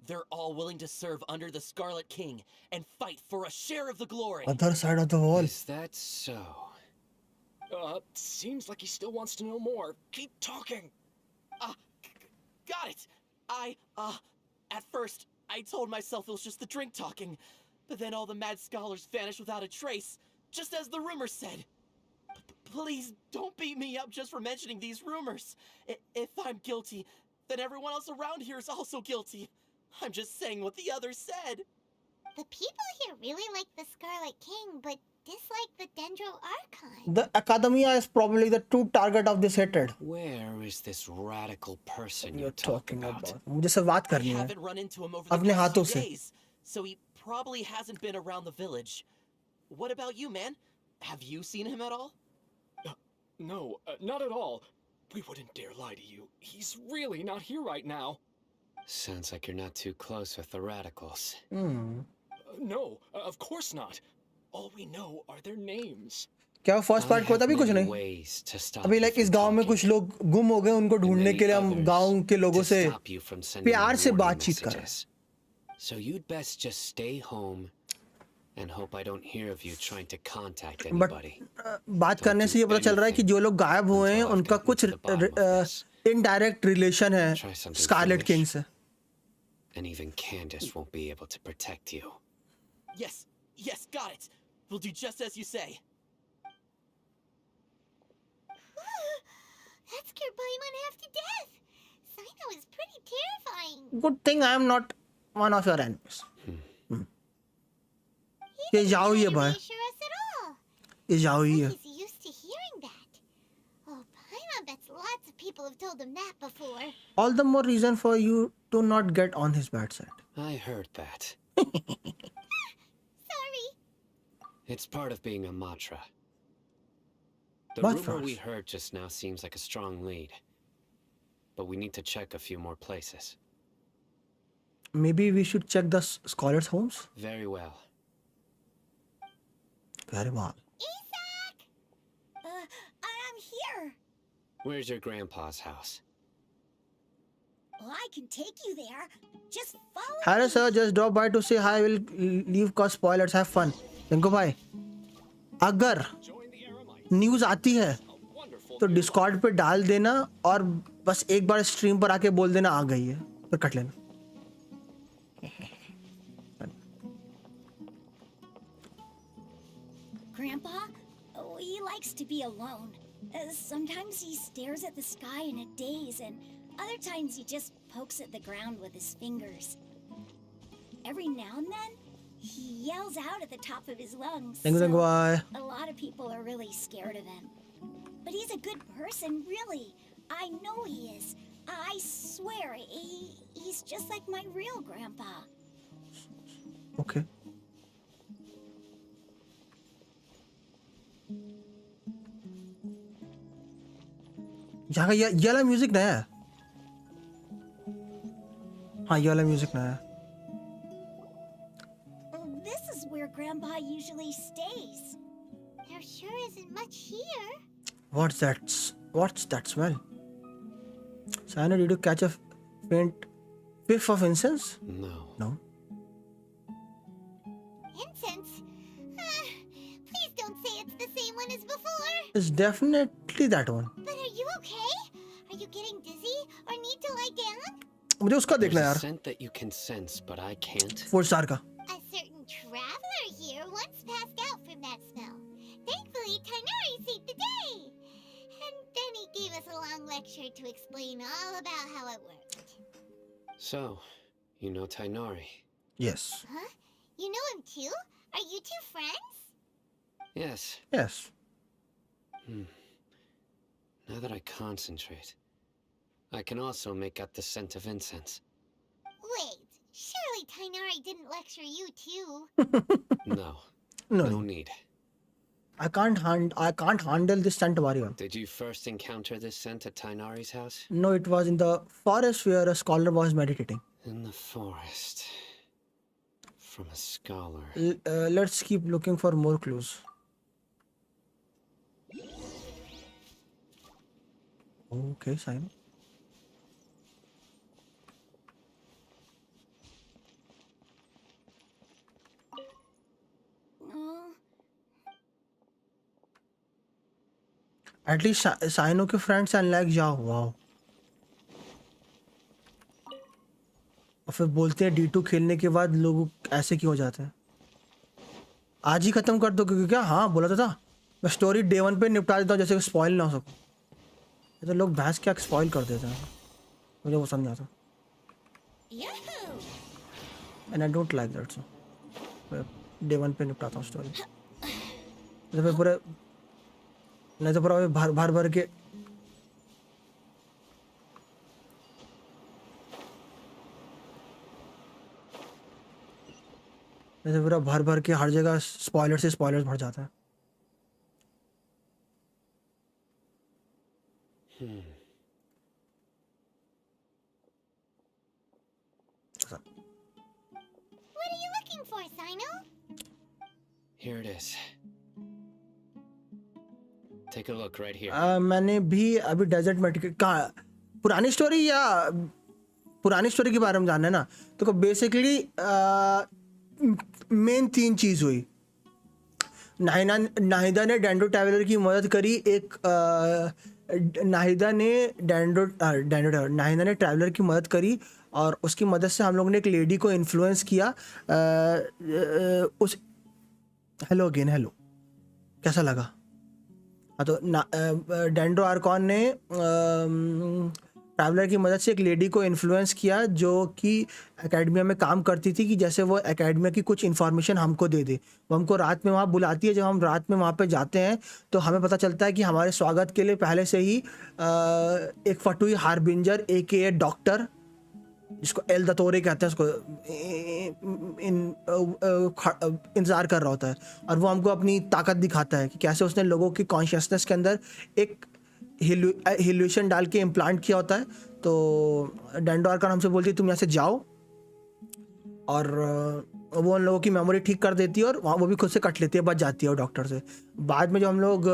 They're all willing to serve under the Scarlet King and fight for a share of the glory. Other side of the wall. Is that so? Seems like he still wants to know more. Keep talking. Got it. At first, I told myself it was just the drink talking, but then all the mad scholars vanished without a trace, just as the rumors said. Please don't beat me up just for mentioning these rumors. If I'm guilty, then everyone else around here is also guilty. I'm just saying what the others said. The people here really like the Scarlet King, but dislike the Dendro Archon. The Academia is probably the true target of this hatred. Where is this radical person You're talking about? I मुझे से बात करनी है haven't run into him over the अपने past हाथों few से. days, so he probably hasn't been around the village. What about you, man? Have you seen him at all? No, not at all. We wouldn't dare lie to you. He's really not here right now. Sounds like you're not too close with the radicals. No, of course not. All we know are their names. क्या first part को पता भी कुछ नहीं अभी like इस गांव में कुछ लोग गुम हो गए उनको ढूंढने के लिए हम गांव के लोगों से प्यार से बातचीत कर रहे हैं. So you'd best just stay home and hope I don't hear of you trying to contact anybody. बात करने से ये पता चल रहा है कि जो लोग गायब हुए हैं उनका कुछ इनडायरेक्ट रिलेशन है स्कारलेट किंग से. And even Candace won't be able to protect you. Yes, got it. We'll do just as you say. That scared Paimon half to death. Sino is pretty terrifying. Good thing I am not one of your enemies. ये जाओ ये भाई. ये जाओ ये. He's used to hearing that. Oh, Paimon bets lots of people have told him that before. All the more reason for you to not get on his bad side. I heard that. Sorry. It's part of being a Matra. The What rumor we first? heard just now seems like a strong lead. But we need to check a few more places. Maybe we should check the scholars' homes. Very well. Very well. I'm here. Where's your grandpa's house? Well, I can take you there. Just follow Hello sir, just drop by to say hi. We'll leave cause spoilers. Have fun. Thank भाई. अगर news आती है तो Discord पे डाल देना और बस एक बार स्ट्रीम पर आके बोल देना आ गई है फिर कट लेना. Grandpa? Oh, he likes to be alone. Sometimes he stares at the sky in a daze, and other times he just pokes at the ground with his fingers. Every now and then, he yells out at the top of his lungs. Thank you, bye. A lot of people are really scared of him. But he's a good person, really. I know he is. I swear, he's just like my real grandpa. Okay. यहाँ ये वाला music नया है. हाँ ये वाला music नया है. This is where Grandpa usually stays. There sure isn't much here. What's that smell? Sana, did you catch a faint whiff of incense? No. No. incense. Please don't say it's the same one as before. It's definitely that one. But are you okay? Are you getting dizzy or need to lie down? मुझे उसका देखना There's a यार. scent that you can sense, but I can't. 4-star का. A certain traveler here once passed out from that smell. Thankfully, Tighnari saved the day. And then he gave us a long lecture to explain all about how it worked. So, you know Tighnari? Yes. Huh? You know him too? Are you two friends? Yes. Yes. Now that I concentrate, I can also make out the scent of incense. Wait, surely Tighnari didn't lecture you too? No. No. No need. I can't handle this scent warrior. Did you first encounter this scent at Tighnari's house? No, it was in the forest where a scholar was meditating. In the forest. From a scholar. Let's keep looking for more clues. Okay, Simon. At least Sino के friends unlike जाओ. Wow. और फिर बोलते हैं D2 खेलने के बाद लोग ऐसे क्यों हो जाते हैं. आज ही खत्म कर दो क्योंकि क्या हाँ बोला तो था मैं स्टोरी डे 1 पे निपटा देता हूँ जैसे स्पॉइल ना हो सको. ये तो लोग भैंस क्या स्पॉइल कर देते हैं. मुझे वो समझ नहीं आता. And I don't like that. So day 1 पे निपटाता हूँ स्टोरी. तो फिर पूरे नहीं तो पूरा भर के जैसे पूरा भर के हर जगह स्पॉयलर्स भर जाता है. What are you looking for, Sino? Here it is. Take a look right here. मैंने भी अभी डेजर्ट मेडिकेट कहाँ पुरानी स्टोरी के बारे में जानना है ना. तो बेसिकली मेन 3 चीज़ हुई. नाहिदा ने डेंड्रो ट्रैवलर की मदद करी. नाहिदा ने ट्रैवलर की मदद करी और उसकी मदद से हम लोगों ने एक लेडी को इन्फ्लुएंस किया. उस हेलो अगेन हेलो कैसा लगा. हाँ तो डेंड्रो आर्कॉन ने ट्रैवलर की मदद से एक लेडी को इन्फ्लुएंस किया जो कि एकेडमिया में काम करती थी कि जैसे वो एकेडमिया की कुछ इन्फॉर्मेशन हमको दे दे. वो हमको रात में वहाँ बुलाती है. जब हम रात में वहाँ पे जाते हैं तो हमें पता चलता है कि हमारे स्वागत के लिए पहले से ही एक फटुई हार्बिंजर AKA डॉक्टर जिसको एल दतोरे कहते हैं उसको इंतज़ार कर रहा होता है. और वो हमको अपनी ताकत दिखाता है कि कैसे उसने लोगों की कॉन्शियसनेस के अंदर एक हिल्यूशन डाल के इम्प्लांट किया होता है. तो डेंड्रो आर्कॉन हमसे बोलती है तुम यहाँ से जाओ और वो उन लोगों की मेमोरी ठीक कर देती है और वहाँ वो भी खुद से कट लेती है. बच जाती है वो डॉक्टर से. बाद में जो हम लोग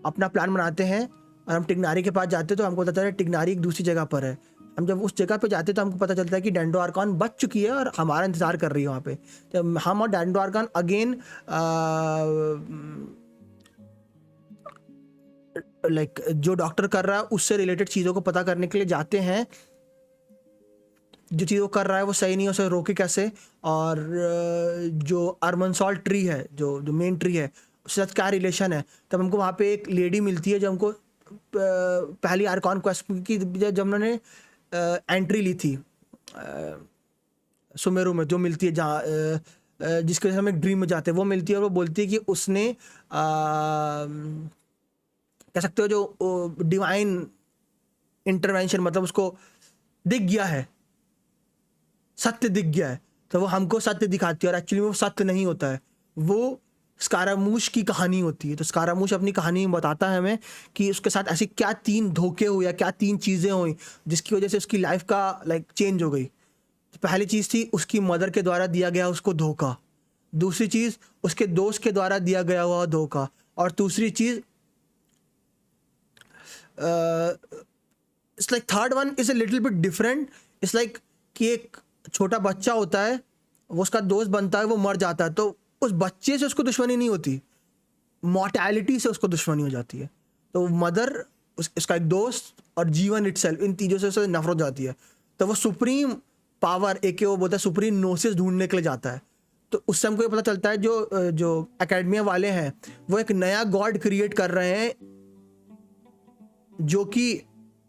अपना प्लान बनाते हैं और हम टिग्नारी के पास जाते हैं तो हमको पता चलता है टिग्नारी एक दूसरी जगह पर है. हम जब उस जगह पे जाते तो हमको पता चलता है कि डेंड्रो आर्कॉन बच चुकी है और हमारा इंतज़ार कर रही है वहाँ पे. तो हम और डेंड्रो आर्कॉन अगेन लाइक जो डॉक्टर कर रहा है उससे रिलेटेड चीज़ों को पता करने के लिए जाते हैं. जो चीज़ वो कर रहा है वो सही नहीं है उसे रोके कैसे. और जो अर्मनसॉल ट्री है जो मेन ट्री है उसके साथ क्या रिलेशन है. तब हमको वहाँ पे एक लेडी मिलती है जो हमको पहली आर्कॉन क्वेस्ट की जब उन्होंने एंट्री ली थी सुमेरु में जो मिलती है जहाँ जिसके वजह से हम एक ड्रीम में जाते हैं वो मिलती है. और वो बोलती है कि उसने कह सकते हो जो डिवाइन इंटरवेंशन मतलब उसको दिख गया है सत्य दिख गया है. तो वो हमको सत्य दिखाती है और एक्चुअली वो सत्य नहीं होता है. वो स्कारामूश की कहानी होती है. तो स्कारामूश अपनी कहानी में बताता है हमें कि उसके साथ ऐसी क्या 3 धोखे हुए या क्या 3 चीज़ें हुई जिसकी वजह से उसकी लाइफ का लाइक चेंज हो गई. तो पहली चीज़ थी उसकी मदर के द्वारा दिया गया उसको धोखा. दूसरी चीज़ उसके दोस्त के द्वारा दिया गया हुआ धोखा. और तीसरी चीज़ it's like third one is a little bit different. It's like कि एक छोटा बच्चा होता है वो उसका दोस्त बनता है, वो मर जाता है, तो उस बच्चे से उसको दुश्मनी नहीं होती, मॉर्टैलिटी से उसको दुश्मनी हो जाती है। तो मदर, उसका एक दोस्त और जीवन इटसेल्फ, इन चीज़ों से उसे नफरत हो जाती है। तो वो सुप्रीम पावर, एक वो बोलता है सुप्रीम नोसिस ढूंढने के लिए जाता है। तो उससे हमको ये पता चलता है जो एकेडमिया वाले हैं वो एक नया गॉड क्रिएट कर रहे हैं जो कि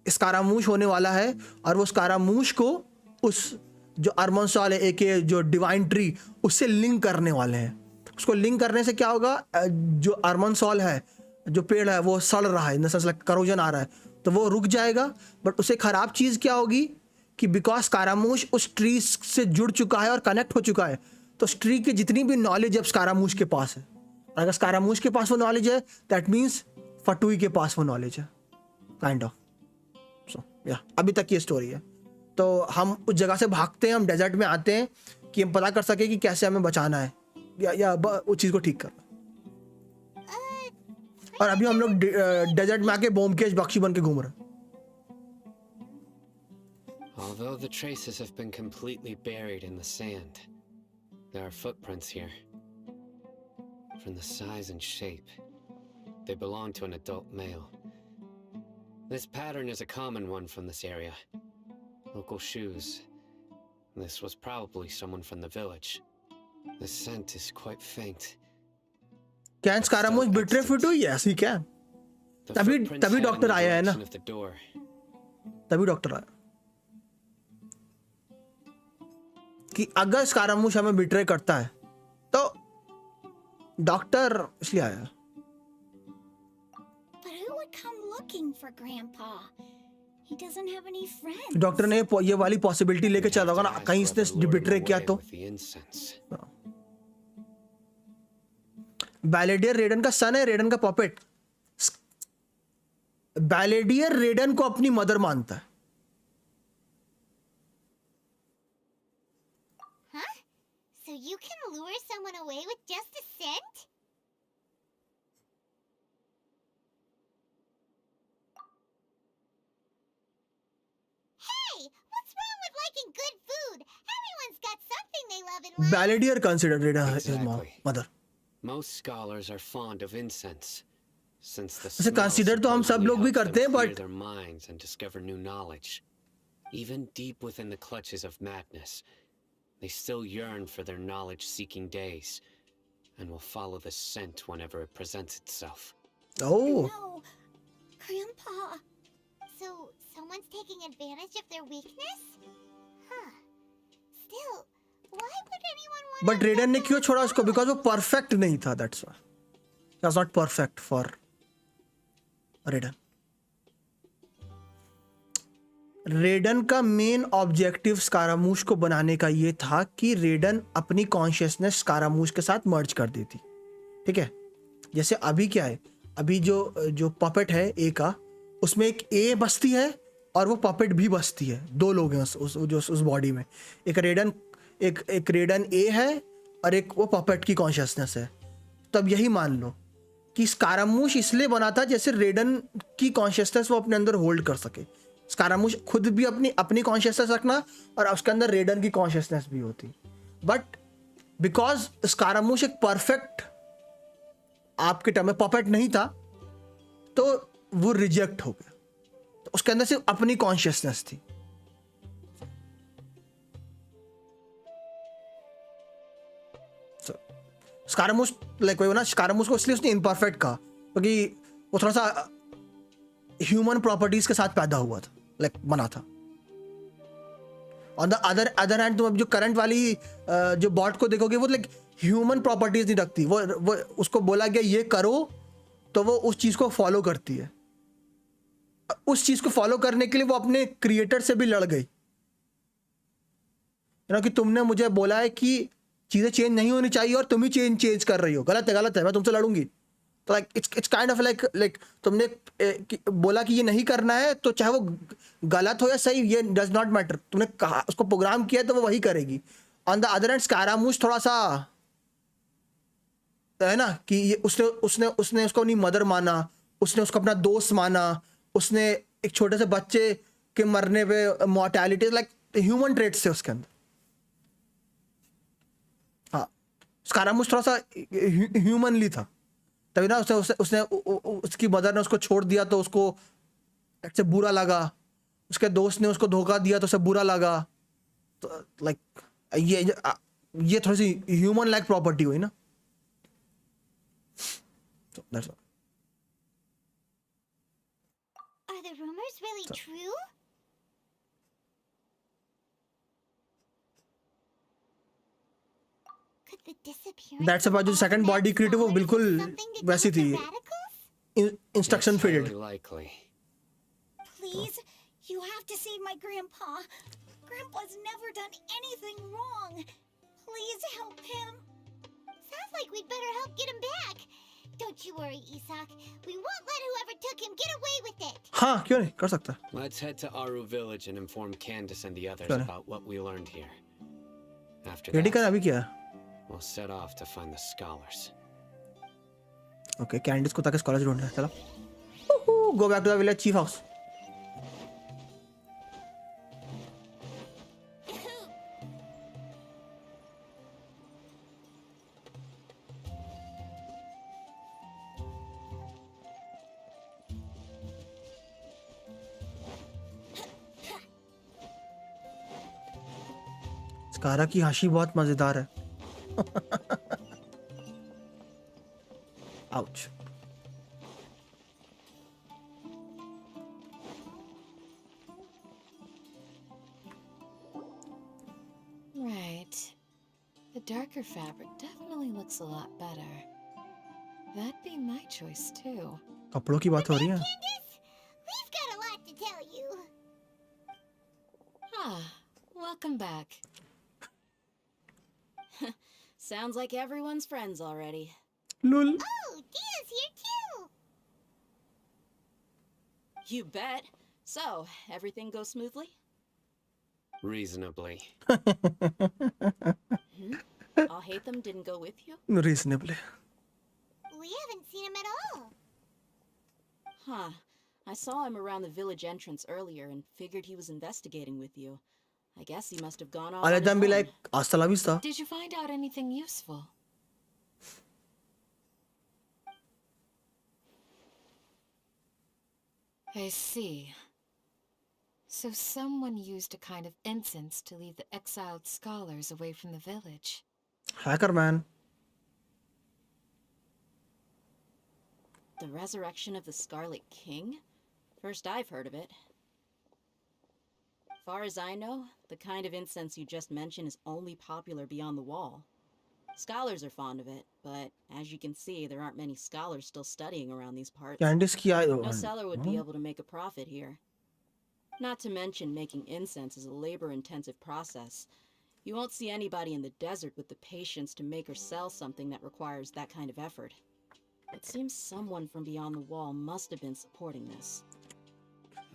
स्कारामूश होने वाला है, और वो स्कारामूश को उस जो अरमन सॉल है एके जो डिवाइन ट्री, उससे लिंक करने वाले हैं। उसको लिंक करने से क्या होगा, जो अरमन सॉल है, जो पेड़ है, वो सड़ रहा है, in the sense like corrosion आ रहा है, तो वो रुक जाएगा। बट उसे खराब चीज़ क्या होगी कि बिकॉज स्कारामूश उस ट्री से जुड़ चुका है और कनेक्ट हो चुका है, तो उस ट्री की जितनी भी नॉलेज अब स्कारामूश के पास है, और अगर स्कारामूश के पास वो नॉलेज है दैट मीन्स फटुई के पास वो नॉलेज है, काइंड ऑफ। सो या अभी तक ये स्टोरी है। तो हम उस जगह से भागते हैं, हम डेजर्ट में आते हैं कि हम पता कर सके कि कैसे हमें बचाना है या उस चीज़ को ठीक करना। और अभी हम लोग डेजर्ट में आके बोमकेश बख्शी बन के घूम रहे हैं। Although the traces have been completely buried in the sand, there are footprints here. From the size and shape, they belong to an adult male. This pattern is a common one from this area. Local shoes. This was probably someone from the village. The scent is quite faint. Can Scaramouche betray Futu? Yes, he can. तभी doctor आया है ना, तभी doctor आया कि अगर स्कारामूश हमें betray करता है तो डॉक्टर इसलिए आया। But who would come looking for Grandpa? He doesn't have any friends. Doctor ने ये वाली पॉसिबिलिटी लेके चला होगा ना, कहीं इसने बिट्रे किया तो। बैलेडियर रेडन का सन है, रेडन का पॉपेट। बैलेडियर रेडन को अपनी मदर मानता है। Huh? So you can lure someone away with just a scent? Hey, what's wrong with liking good food? Everyone's got something they love in life. Balladeer consider Raiden his mother. Most scholars are fond of incense, since the ऐसे consider तो हम सब लोग भी करते हैं, clear but their minds and discover new knowledge. Even deep within the clutches of madness, they still yearn for their knowledge-seeking days, and will follow the scent whenever it presents itself. Oh. No, Grandpa. So someone's taking advantage of their weakness? Huh. Still, why would anyone want but रेडन ने क्यों छोड़ा उसको? Because वो perfect नहीं था, that's why it was not perfect for रेडन। रेडन का main objective स्कारामूश को बनाने का ये था कि रेडन अपनी कॉन्शियसनेस स्कारामूश के साथ मर्ज कर देती। ठीक है, जैसे अभी क्या है, अभी जो पपेट है ए का, उसमें एक ए बसती है और वो पपेट भी बसती है। दो लोग हैं उस बॉडी में, एक रेडन ए है और एक वो पपेट की कॉन्शियसनेस है। तब यही मान लो कि स्कारामूश इसलिए बना था जैसे रेडन की कॉन्शियसनेस वो अपने अंदर होल्ड कर सके। स्कारामूश खुद भी अपनी कॉन्शियसनेस रखना और उसके अंदर रेडन की कॉन्शियसनेस भी होती। बट बिकॉज स्कारामूश एक परफेक्ट आपके टर्म में पपेट नहीं था, तो वो रिजेक्ट हो गया। तो उसके अंदर सिर्फ अपनी कॉन्शियसनेस थी। स्कारामूश लाइक वही ना, स्कारामूश को इसलिए उसने इम्परफेक्ट कहा क्योंकि वो थोड़ा सा ह्यूमन प्रॉपर्टीज के साथ पैदा हुआ था, लाइक बना था। ऑन द अदर हैंड तुम अब जो करंट वाली जो बॉट को देखोगे वो लाइक ह्यूमन प्रॉपर्टीज नहीं रखती। वो उसको बोला गया ये करो तो वो उस चीज को फॉलो करती है। उस चीज को फॉलो करने के लिए वो अपने क्रिएटर से भी लड़ गई ना, कि तुमने मुझे बोला है कि चीजें चेंज नहीं होनी चाहिए और तुम ही चेंज कर रही हो, गलत है, मैं तुमसे लड़ूंगी। तो like it's kind of like तुमने बोला कि ये नहीं करना है, तो चाहे वो गलत हो या सही, ये डज नॉट मैटर। तुमने कहा, उसको प्रोग्राम किया तो वो वही करेगी। ऑन द अदर हैंड स्कारामूश थोड़ा सा है ना कि ये उसने उसको अपनी मदर माना, उसने उसको अपना दोस्त माना, उसने एक छोटे से बच्चे के मरने पे मॉर्टैलिटी, लाइक ह्यूमन ट्रेट्स थे उसके अंदर। स्कारामुश थोड़ा सा ह्यूमनली था, तभी ना उसने उसकी मदर ने उसको छोड़ दिया तो उसको ऐसे बुरा लगा, उसके दोस्त ने उसको धोखा दिया तो उसे बुरा लगा, तो लाइक ये थोड़ी सी ह्यूमन लाइक प्रॉपर्टी हुई ना. So that's all. Are the rumors really true? Could the disappearance That's of about जो all second the body creative वो scholars बिल्कुल have something to do वैसी with थी, the radicals? Instruction It's feeded. highly likely. Please, you have to save my grandpa. Grandpa's never done anything wrong. Please help him. Sounds like we'd better help get him back. Don't you worry, Isak. We won't let whoever took him get away with it. हाँ क्यों नहीं कर सकता. Let's head to Aru Village and inform Candace and the others Sure. about what we learned here. After ready कर that, अभी क्या. we'll set off to find the scholars. Okay Candace को ताकि स्कॉलर ढूंढना है. चलो go back to the village chief house. Scara की हंसी बहुत मजेदार है. Ouch. Right. The darker fabric definitely looks a lot better. That'd be my choice too. कपड़ों की बात हो रही है. Candace, we've got a lot to tell you. Ah, welcome back. Sounds like everyone's friends already. लुल. Oh, Dia's here too. You bet. So, everything goes smoothly? Reasonably. All Hatham didn't go with you? Reasonably. We haven't seen him at all. Huh. I saw him around the village entrance earlier and figured he was investigating with you. I guess he must have gone off I'll on let his them be own. like, hasta la vista. Did you find out anything useful? I see. So someone used a kind of incense to lead the exiled scholars away from the village. Hacker man. The resurrection of the Scarlet King? First I've heard of it. Far as I know, the kind of incense you just mentioned is only popular beyond the wall. Scholars are fond of it, but as you can see, there aren't many scholars still studying around these parts. Candice की No seller would be able to make a profit here. Not to mention making incense is a labor-intensive process. You won't see anybody in the desert with the patience to make or sell something that requires that kind of effort. It seems someone from beyond the wall must have been supporting this.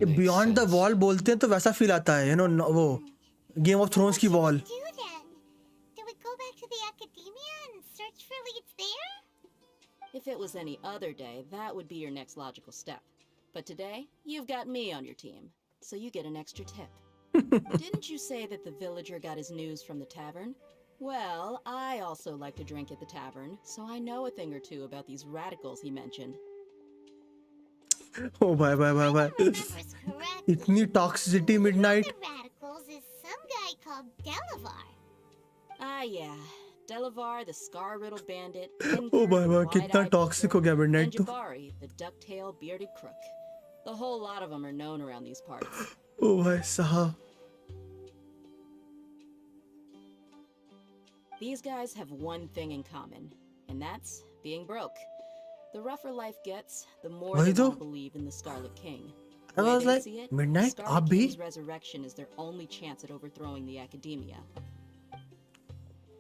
Beyond the wall बोलते हैं तो वैसा feel आता है, वो game of thrones की wall. Do then? Do we go back to the academia and search for leads there? If it was any other day, that would be your next logical step. But today, you've got me on your team, so you get an extra tip. Didn't you say that the villager got his news from the tavern? Well, I also like to drink at the tavern, so I know a thing or two about these radicals he mentioned. Oh, bye. इतनी toxicity midnight. The radicals is some guy called Delavar. Ah, yeah. Delavar, the scar-riddled bandit. Oh, bye. कितना toxic हो गया And midnight तो. Jabari, the duck-tailed bearded crook. The whole lot of them are known around these parts. Oh, भाई साहब. These guys have one thing in common, and that's being broke. The rougher life gets, the more वही they तो. won't believe in the Scarlet King. I Way was they like, see it, Midnight, Scarlet आप भी? King's resurrection is their only chance at overthrowing the Academia.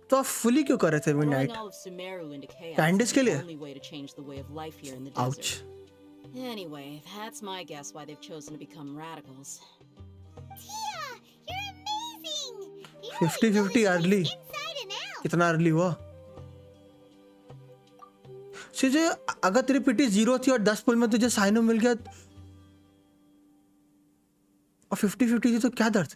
तो आप fully क्यों कर रहे थे Throwing midnight? all of Sumeru into chaos Candice is के the लिए? only way to change the way of life here in the Ouch. desert. Anyway, that's my guess why they've chosen to become radicals. Tia, you're amazing. You 50-50 early. inside and out. कितना early हुआ? सीजे अगर तेरी पिटी 0 थी और 10 पुल में तुझे cyano मिल गया और 50-50 थी तो क्या दर्द?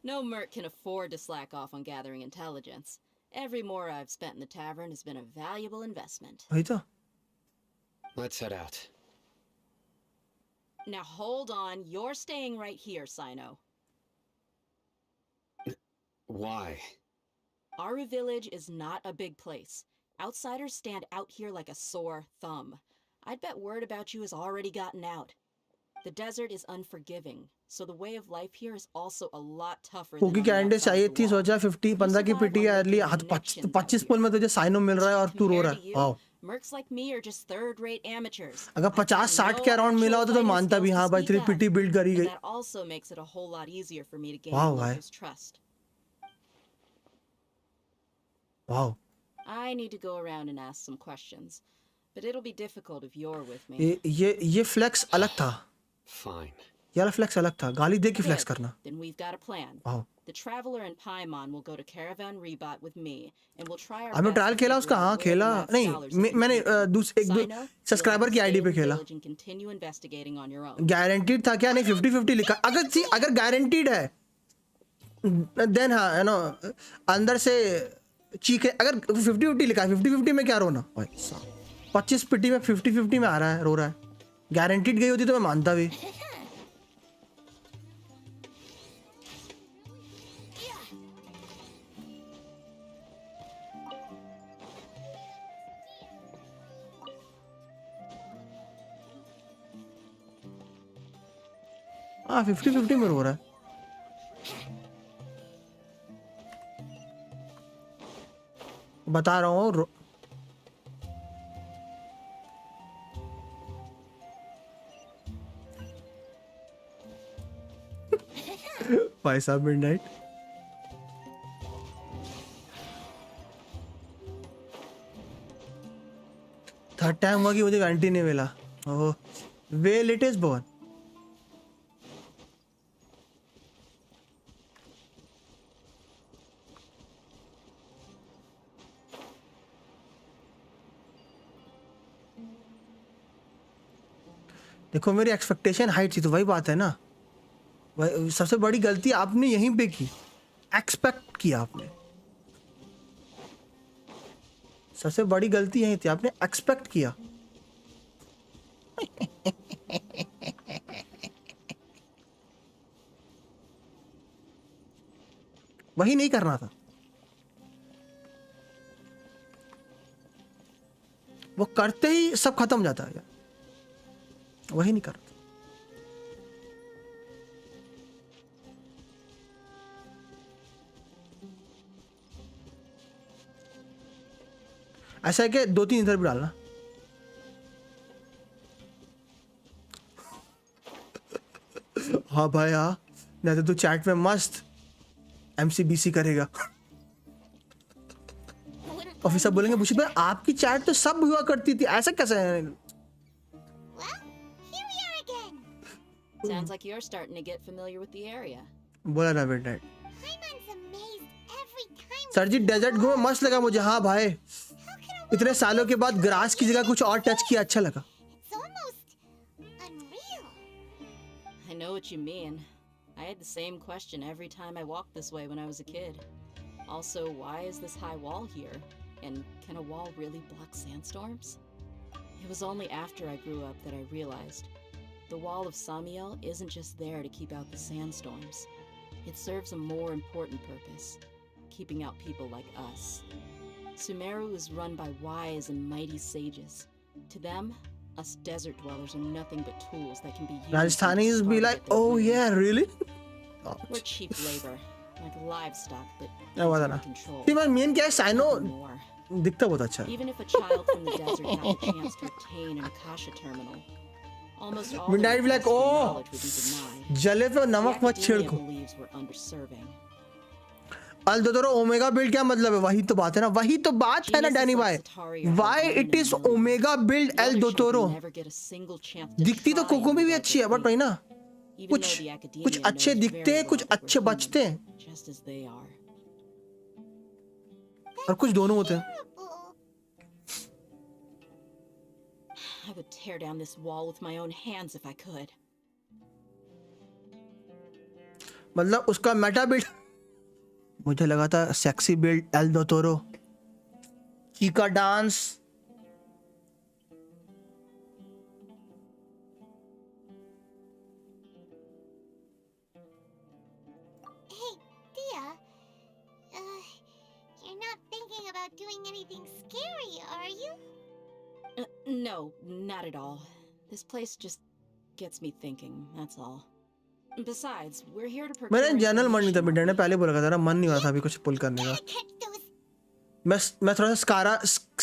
No merc can afford to slack off on gathering intelligence. Every mora I've spent in the tavern has been a valuable investment. वही तो. Let's head out. Now hold on, you're staying right here, Sino. Why? Aru Village is not a big place. Outsiders stand out here like a sore thumb. I'd bet word about you has already gotten out. The desert is unforgiving, so the way of life here is also a lot tougher than क्योंकि on the कैंडे outside चाहिए of the थी, wall. सोचा 50-15 की पिटी है early, 25 पुल में तुझे cyano मिल रहा है और तू रो रहा है. Wow. Mercs like me are just third-rate amateurs. अगर 50-60 के अराउंड मिला होता तो मानता भी, हाँ भाई तेरी पिटी बिल्ड करी गई. That also makes it a whole lot easier for me to gain Wow, locals' trust. Wow. I need to go around and ask some questions, but it'll be difficult if you're with me. ये flex अलग था. Fine. यार flex अलग था, गाली दे के flex करना. Then we've got a plan. Wow. The Traveler and Paimon will go to Caravan Rebot with me, and we'll try our आपने best ट्रायल to खेला figure उसका? out हाँ where खेला. the mad नहीं scholars have been मैंने hidden. एक subscriber की ID पे खेला. And continue investigating on your own. Guaranteed था क्या? नहीं 50-50 लिखा. अगर गारंटीड है देन हाँ यू नो अंदर से चीखे. अगर 50-50 लिखा है, 50-50 में क्या रोना भाई साहब. 25 पिटी में 50-50 में आ रहा है, रो रहा है. गारंटीड गई होती तो मैं मानता भी. हाँ 50-50 में रो रहा है. बता रहा हूँ. भाई साहब मिडनाइट. थर्ड टाइम हुआ कि मुझे गारंटी नहीं मिला. Oh well it is born. देखो मेरी एक्सपेक्टेशन हाइट थी तो वही बात है ना. सबसे बड़ी गलती आपने यहीं पे की. एक्सपेक्ट किया आपने. सबसे बड़ी गलती यही थी, आपने एक्सपेक्ट किया. वही नहीं करना था. वो करते ही सब खत्म जाता है. वही नहीं करता. ऐसा है कि 2-3 इधर भी डालना. हाँ भाई हाँ, नहीं तो तू चैट में मस्त MCBC करेगा. ऑफिसर बोलेंगे भूषित भाई आपकी चैट तो सब हुआ करती थी, ऐसा कैसे है? Sounds like you're starting to get familiar with the area. बोला ना मिडनाइट. सर जी डेजर्ट घूमे मस्त लगा मुझे. हाँ भाई इतने सालों के बाद ग्रास की जगह कुछ और टच किया, अच्छा लगा. I know what you mean. I had the same question every time I walked this way when I was a kid. Also, why is this high wall here? And can a wall really block sandstorms? It was only after I grew up that I realized the wall of Samiel isn't just there to keep out the sandstorms. It serves a more important purpose, keeping out people like us. Sumeru is run by wise and mighty sages. To them, us desert dwellers are nothing but tools that can be used. Rajasthanis be like, oh yeah, really? We're cheap labor, like livestock, but क्या बात है ना. control. ठीक है main क्या है, cyano दिखता बहुत अच्छा है. Even if a child from the desert had the chance to obtain an Akasha terminal, almost all Midnight be like, oh, जले पे नमक मत छिड़को. अल दोदरो ओमेगा बिल्ड क्या मतलब है? वही तो बात है ना, वही तो बात है ना डैनी भाई. Why it is omega build Il Dottore. दिखती तो कोको में भी अच्छी है, बट वही ना कुछ अच्छे दिखते हैं, कुछ अच्छे बचते हैं, और कुछ दोनों होते हैं. I would tear down this wall with my own hands if I could. मतलब उसका मेटा बिल्ड मुझे लगा था sexy build Il Dottore Chika dance Hey, Dia. You're not thinking about doing anything scary, are you? No, not at all. This place just gets me thinking, that's all. Besides, we're here to procure मेरा general मन नहीं था information builder ने पहले बोला था तेरा मन नहीं हो रहा था अभी कुछ पुल करने का मैं थोड़ा सा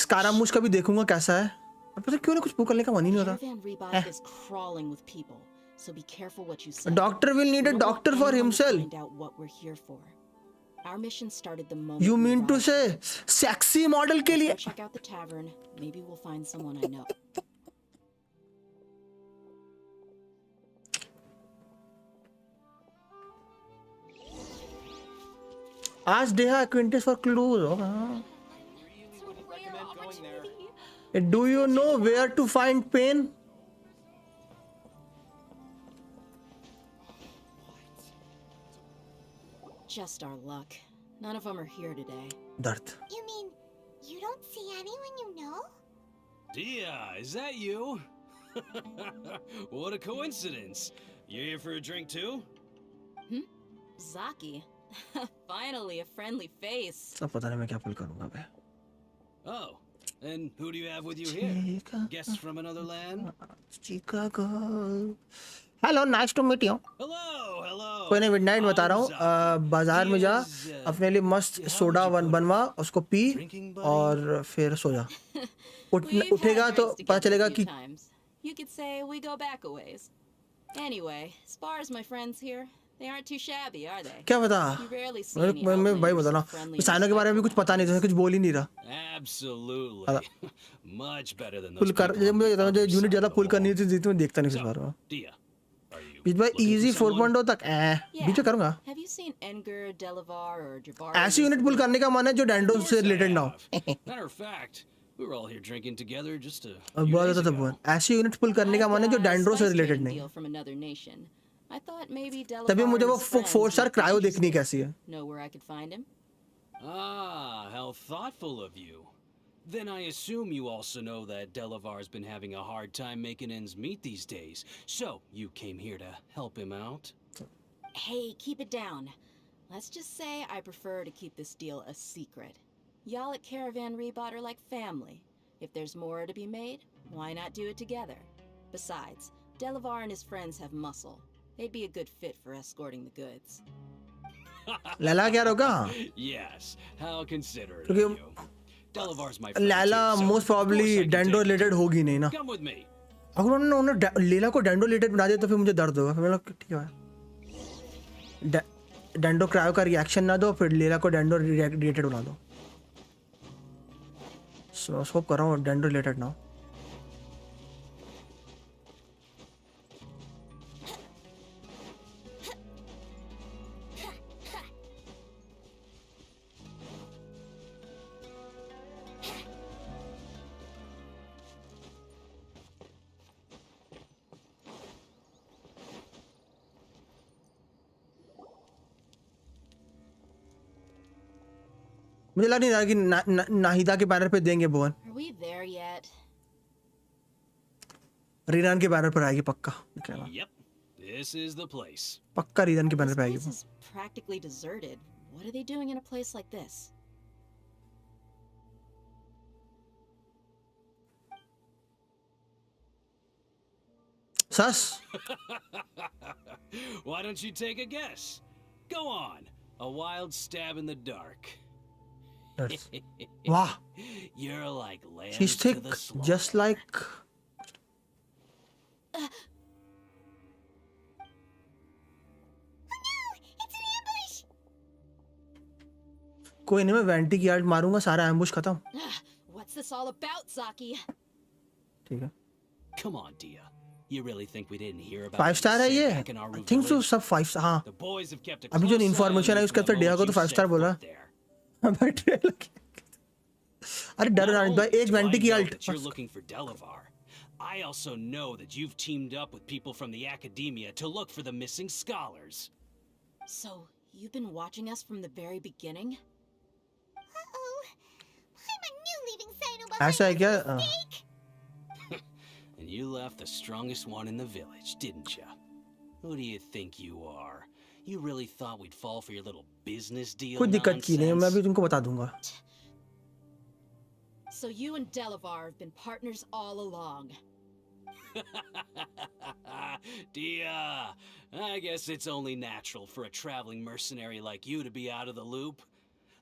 स्कारामूश का भी देखूंगा कैसा है और पता क्यों ना कुछ पुल करने का मन ही नहीं होता Caravan Rebot is crawling with people, so be careful what you say. A doctor will need a We don't want doctor for anyone to himself. Find out what we're here for. Our mission started the moment You we mean to arrived. say sexy model के लिए Let's go check out the tavern. Maybe we'll find someone I know. Ask Deha acquaintance for clues. Do you know where to find pain? Just our luck. None of them are here today. दर्द You mean you don't see anyone you know? Dia, is that you? What a coincidence. You here for a drink too? Zaki. Finally, a friendly face. सब पता नहीं मैं क्या पुल करूंगा बे Oh, and who do you have with you here? Guests from another land? Chicago. Hello, nice to meet you. Hello. कोई नहीं midnight बता रहा हूँ बाजार में जा अपने लिए मस्त सोडा बनवा उसको पी और फिर सो जा उठेगा तो पता चलेगा कि You could say we go back a ways. Anyway, as far as my friends here, they aren't too shabby, are they? क्या पता You rarely see any मैं भाई outlanders बता so रहा friendly हूँ साइनो के बारे में भी कुछ पता नहीं था कुछ बोल ही नहीं रहा Absolutely. Much better than pull those कर people मुझे from the यूनिट other ज्यादा side पुल of the करनी wall. थी मैं देखता नहीं इस बार में Dia, बीच में looking इजी for someone? 4.0 तक बीच में करूंगा Have you seen Edgar, Delavar, or Jabari? ऐसी यूनिट पुल करने का मन है जो डैंडो से रिलेटेड ना हो Matter of fact, we were all here drinking together just a और few बहुत days ज्यादा ago. भगवान ऐसी यूनिट पुल करने का मन है जो डैंडो से रिलेटेड नहीं Deal from another nation. I thought maybe तभी Delavar मुझे and वो his friends 4 star might be cryo देखनी interested. कैसी है Know where I could find him? Ah, how thoughtful of you. Then I assume you also know that Delavar's been having a hard time making ends meet these days. So, you came here to help him out? Hey, keep it down. Let's just say I prefer to keep this deal a secret. Y'all at Caravan Rebot are like family. If there's more to be made, why not do it together? Besides, Delavar and his friends have muscle. They'd be a good fit for escorting the goods. Laila क्या रोका Yes, how considerate क्योंकि of you. Delavar's my friend Laila too, so most of course I probably can डैंडो take you related too. होगी नहीं ना Come with me. अगर उन्होंने लेला को डैंडो रिलेटेड बना दिया तो फिर मुझे दर्द होगा फिर मैं ठीक है डैंडो क्रायो का रिएक्शन ना दो फिर लेला को डैंडो रिलेटेड बना दो स्कोप कर रहा हूँ डैंडो रिलेटेड ना हो मुझे लग नहीं रहा कि नाहिदा के बैनर पे देंगे भुवन Are we there yet? रीरान के बैनर पर आएगी पक्का Yep, this is the place. पक्का रीरान के बैनर This पे आएगी place is practically deserted. What are they doing in a place like this? Sauce Why don't you take a guess? Go on. A wild stab in the dark. वाह You're like lambs she's to thick the slaughter. just like कोई नहीं मैं vanity की art मारूंगा सारा ambush खत्म What's this all about, Zaki? ठीक है Come on, Dia. You really think we didn't hear about 5 it star है the ये same back in Aru I think so Village? सब 5 हाँ The boys have kept a अभी जो close eye on information है you उसके from the अंदर डेहा को तो moment 5 you स्टार set बोला foot there. अरे डर रहा है एक Do I वेंटी की know alt that you're looking for Delavar. I also know that you've teamed up with people from the Academia to look for the missing scholars. So, You've been watching us from the very beginning? Uh-oh. I'm a new leaving Sino behind ऐसा है this क्या? mistake. And you left the strongest one in the village, didn't ya? Who do you think you are? You really thought we'd fall for your little business deal कोई दिक्कत की नहीं, मैं nonsense? भी तुमको बता दूंगा. So you and Delavar have been partners all along. Dia, I guess it's only natural for a traveling mercenary like you to be out of the loop.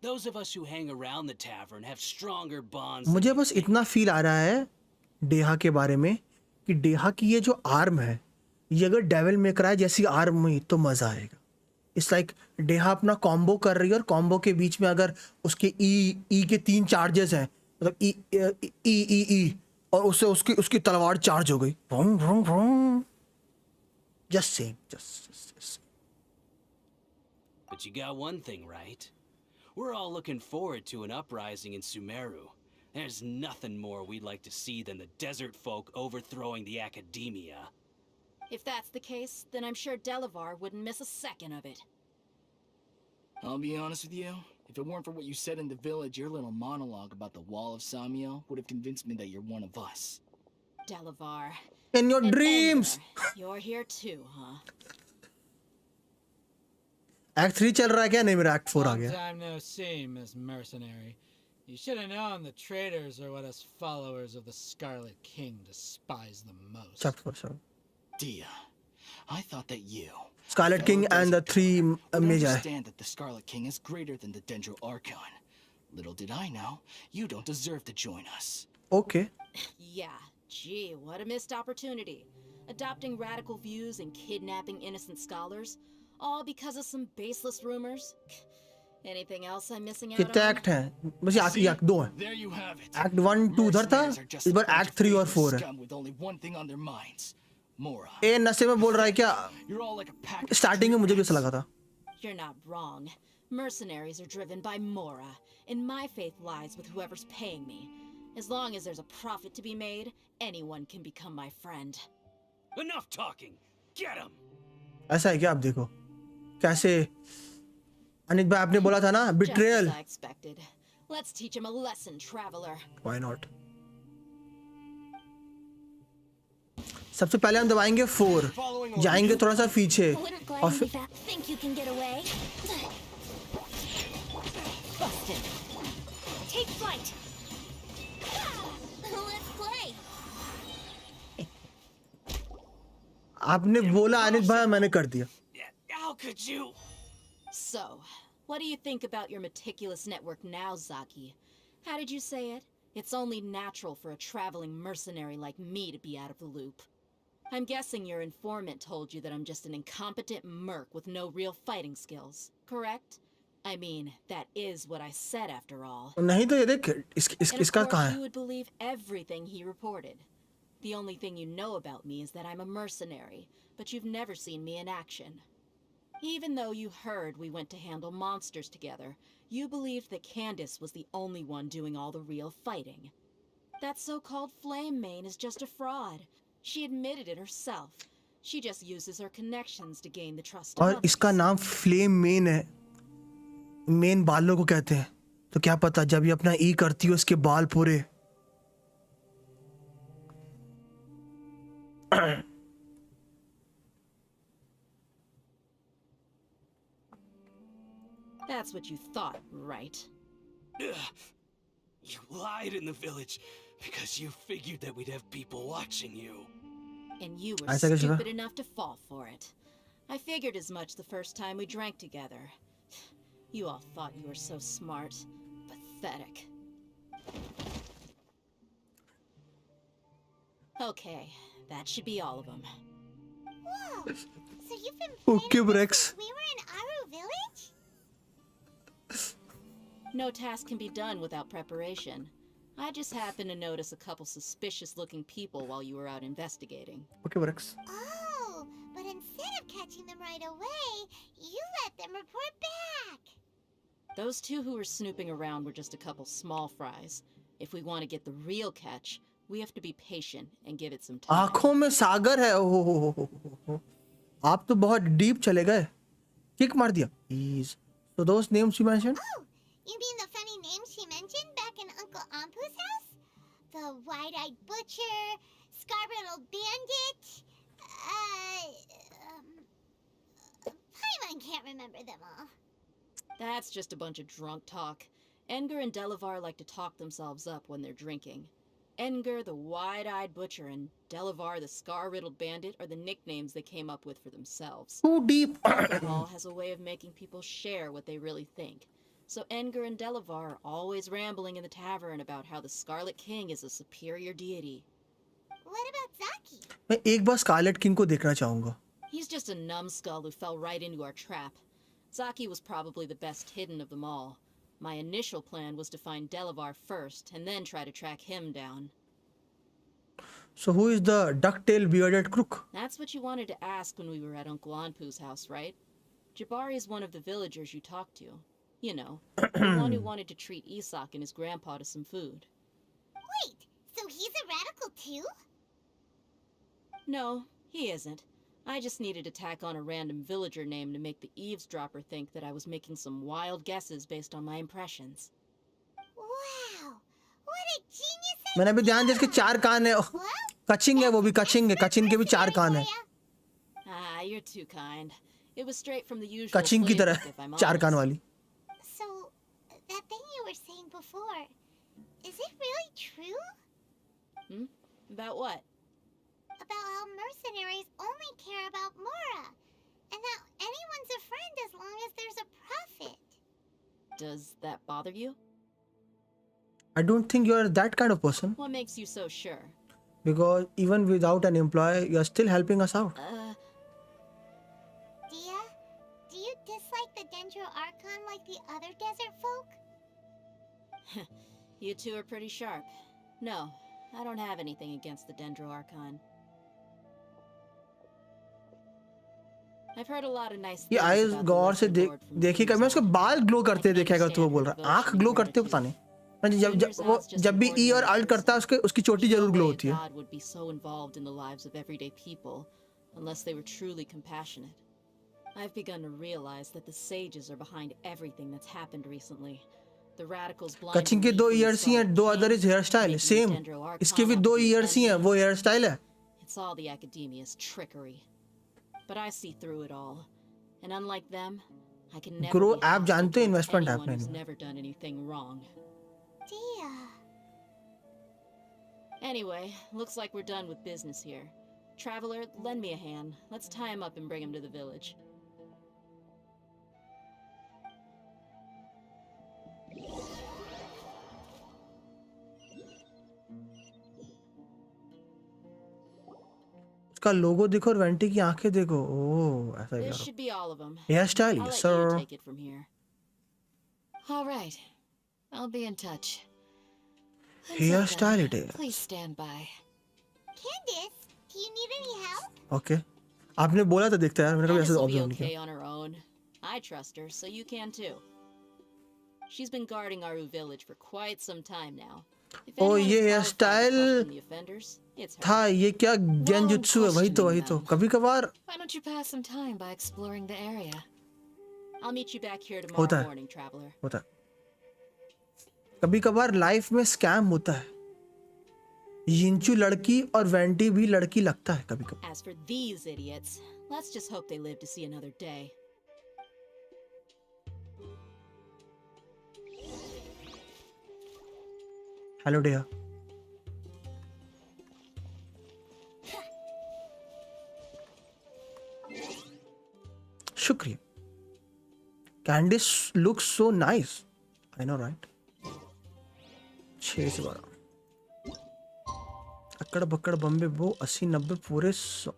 Those of us who hang around the tavern have stronger bonds. मुझे बस इतना feel आ रहा है डेहा के बारे में कि डेहा की ये जो आर्म है, ये अगर डेविल में कराए जैसी आर्म हुई तो मजा आएगा. इट्स लाइक डेहा अपना कॉम्बो कर रही है और कॉम्बो के बीच में अगर उसके ई के 3 चार्जेस हैं, मतलब ई और उससे उसकी तलवार चार्ज हो गई. Just same. But you got one thing right. We're all looking forward to an uprising in Sumeru. There's nothing more we'd like to see than the desert folk overthrowing the Academia. If that's the case, then I'm sure Delavar wouldn't miss a second of it. I'll be honest with you. If it weren't for what you said in the village, your little monologue about the Wall of Samiel would have convinced me that you're one of us. Delavar. In your And dreams. Ender, you're here too, huh? Act 3 चल रहा है क्या? नहीं, मेरा Act 4 आ Long गया. time no see, Miss Mercenary. You should have known the traitors are what us followers of the Scarlet King despise the most. Chapter 4. Dia, I thought that you, Scarlet King and the 3 would Magi. understand that the Scarlet King is greater than the Dendro Archon. Little did I know, you don't deserve to join us. Okay. Yeah, gee, what a missed opportunity. Adopting radical views and kidnapping innocent scholars, all because of some baseless rumors. Anything else I'm missing out कितने on? Act हैं? बस Act 2 हैं. There you have it. Act 1, 2 उधर था, इस बार Act 3 और 4 है. Scum with only one thing on their minds. Mora. ए नशे में बोल रहा है क्या? You're all like a pack of starting में मुझे भी ऐसा लगा था. You're not wrong. Mercenaries are driven by Mora, and my faith lies with whoever's paying me. As long as there's a profit to be made, anyone can become my friend. Enough talking. Get him. ऐसा है क्या? आप देखो कैसे अनित भाई आपने बोला था ना, betrayal. Just as I expected. Let's teach him a lesson, traveler. Why not? सबसे पहले हम दबाएंगे 4, जाएंगे थोड़ा सा पीछे और फिर Think you can get away? Busted. Take flight. Let's play. आपने बोला अनित भाई, मैंने कर दिया. How could you? So, what do you think about your meticulous network now, Zaki? How did you say it? It's only natural for a traveling mercenary like me to be out of the loop. I'm guessing your informant told you that I'm just an incompetent merc with no real fighting skills, correct? I mean, that is what I said after all. नहीं तो ये देख And of इसका कहाँ course है? you would believe everything he reported. The only thing you know about me is that I'm a mercenary, but you've never seen me in action. Even though you heard we went to handle monsters together, you believed that Candace was the only one doing all the real fighting. That so-called Flame Main is just a fraud. She admitted it herself. She just uses her connections to gain the trust of और others. इसका नाम flame main है. Main बालों को कहते हैं. तो क्या पता जब ये अपना ई करती हो इसके बाल पूरे That's what you thought, right? You lied in the village because you figured that we'd have people watching you. And you were ऐसा कैसे हुआ? stupid enough to fall for it. I figured as much the first time we drank together. You all thought you were so smart. Pathetic. Okay, that should be all of them. Whoa. So you've been Okay, Brex. since we were in Aru Village? No task can be done without preparation. I just happened to notice a couple suspicious-looking people while you were out investigating. Okay, Brex. Oh, but instead of catching them right away, you let them report back. Those two who were snooping around were just a couple small fries. If we want to get the real catch, we have to be patient and give it some time. आंखों में सागर है. ओ आप तो बहुत deep चले गए. Kick मार दिया. Ease. So those names you mentioned? Oh, you mean the funny names she mentioned back in Uncle Ampu's house? The wide-eyed butcher, scar-riddled bandit. Paimon can't remember them all. That's just a bunch of drunk talk. Edgar and Delavar like to talk themselves up when they're drinking. Edgar, the wide-eyed butcher, and Delavar, the scar-riddled bandit, are the nicknames they came up with for themselves. Too deep. Alcohol has a way of making people share what they really think. So Edgar and Delavar are always rambling in the tavern about how the Scarlet King is a superior deity. What about Zaki? मैं एक बार Scarlet King को देखना चाहूँगा. He's just a numbskull who fell right into our trap. Zaki was probably the best hidden of them all. My initial plan was to find Delavar first, and then try to track him down. So who is the duck-tail bearded crook? That's what you wanted to ask when we were at Uncle Anpu's house, right? Jabari is one of the villagers you talked to. You know, the one who wanted to treat Isak and his grandpa to some food. Wait, so he's a radical too? No, he isn't. I just needed to tack on a random villager name to make the eavesdropper think that I was making some wild guesses based on my impressions. Wow, what a genius! मैंने अभी ध्यान दिया इसके 4 कान है. कचिंग है वो भी कचिंग है. कचिंग के भी 4 कान है. Ah, you're too kind. It was straight from the usual कचिंग की तरह playbook, if I'm 4 कान honest. वाली. So, that thing you were saying before, is it really true? Hmm? About what? About how mercenaries only care about Mora, and that anyone's a friend as long as there's a profit. Does that bother you? I don't think you are that kind of person. What makes you so sure? Because even without an employee, you are still helping us out. Dia, do you dislike the Dendro Archon like the other desert folk? You two are pretty sharp. No, I don't have anything against the Dendro Archon. I've heard a lot of nice ये things eyes about the गौर से Motherboard from देखिएगा. मैं उसके बाल glow करते देखे अगर तो वो बोल रहा है. आंख ग्लो करते पता नहीं. जब भी ई और अल्ट करता है उसकी चोटी जरूर ग्लो होती है. God would be so involved in the lives of everyday people unless they were truly compassionate. I've begun to realize that the sages are behind everything that's happened recently. The radicals blind कचिंग के 2 years he हैं. 2 other is here style same. इसके भी 2 years he हैं. वो hair style है. It's all the Academia's trickery. But I see through it all. And unlike them, I can never grow be app जानते हो hostile investment to app anyone who's में. never done anything wrong. Dia. Anyway, looks like we're done with business here. Traveler, lend me a hand. Let's tie him up and bring him to the village. उसका लोगो देखो और vanity की आंखें देखो. ओह ऐसा This क्या. should be all of them. Hair style I'll let yes you sir. take it from here. All right. I'll be in touch. Hair style it है. Please stand by. Candace, do you need any help? Okay. आपने बोला था देखता यार. मैंने कभी Candace ऐसे will be observe नहीं okay किया. on her own. I trust her, so you can too. She's been guarding Aru Village for quite some time now. If oh anyone ये is hair qualified to style question the offenders, it's her. था. ये क्या genjutsu है. वही तो कभी कभार Why don't you pass some time by exploring the area? I'll meet you back here होता tomorrow है. morning, traveler. होता है. कभी कभार लाइफ में स्कैम होता है. यिंचू लड़की और वेंटी भी लड़की लगता है कभी कभी. As for these idiots, let's just hope they live to see another day. Hello dear. शुक्रिया. Candace looks so nice. I know right. 6 से 12 अक्कड़ बक्कड़ बम्बे वो 80-90 पूरे 100.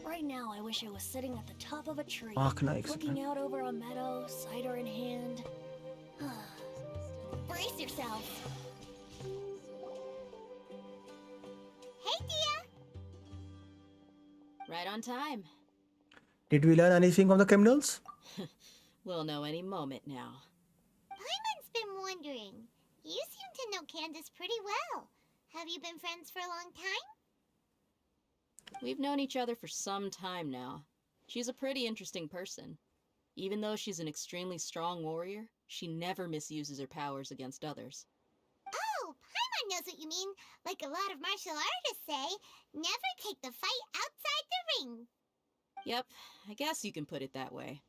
Right now, I wish I was sitting at the top of a tree, आँख ना एक looking out over a meadow, cider in hand. Brace yourself. Hey, Dia. Right on time. Did we learn anything from the criminals? We'll know any moment now. Paimon's been wondering. You seem to know Candace pretty well. Have you been friends for a long time? We've known each other for some time now. She's a pretty interesting person. Even though she's an extremely strong warrior, she never misuses her powers against others. Oh, Paimon knows what you mean. Like a lot of martial artists say, never take the fight outside the ring. Yep, I guess you can put it that way.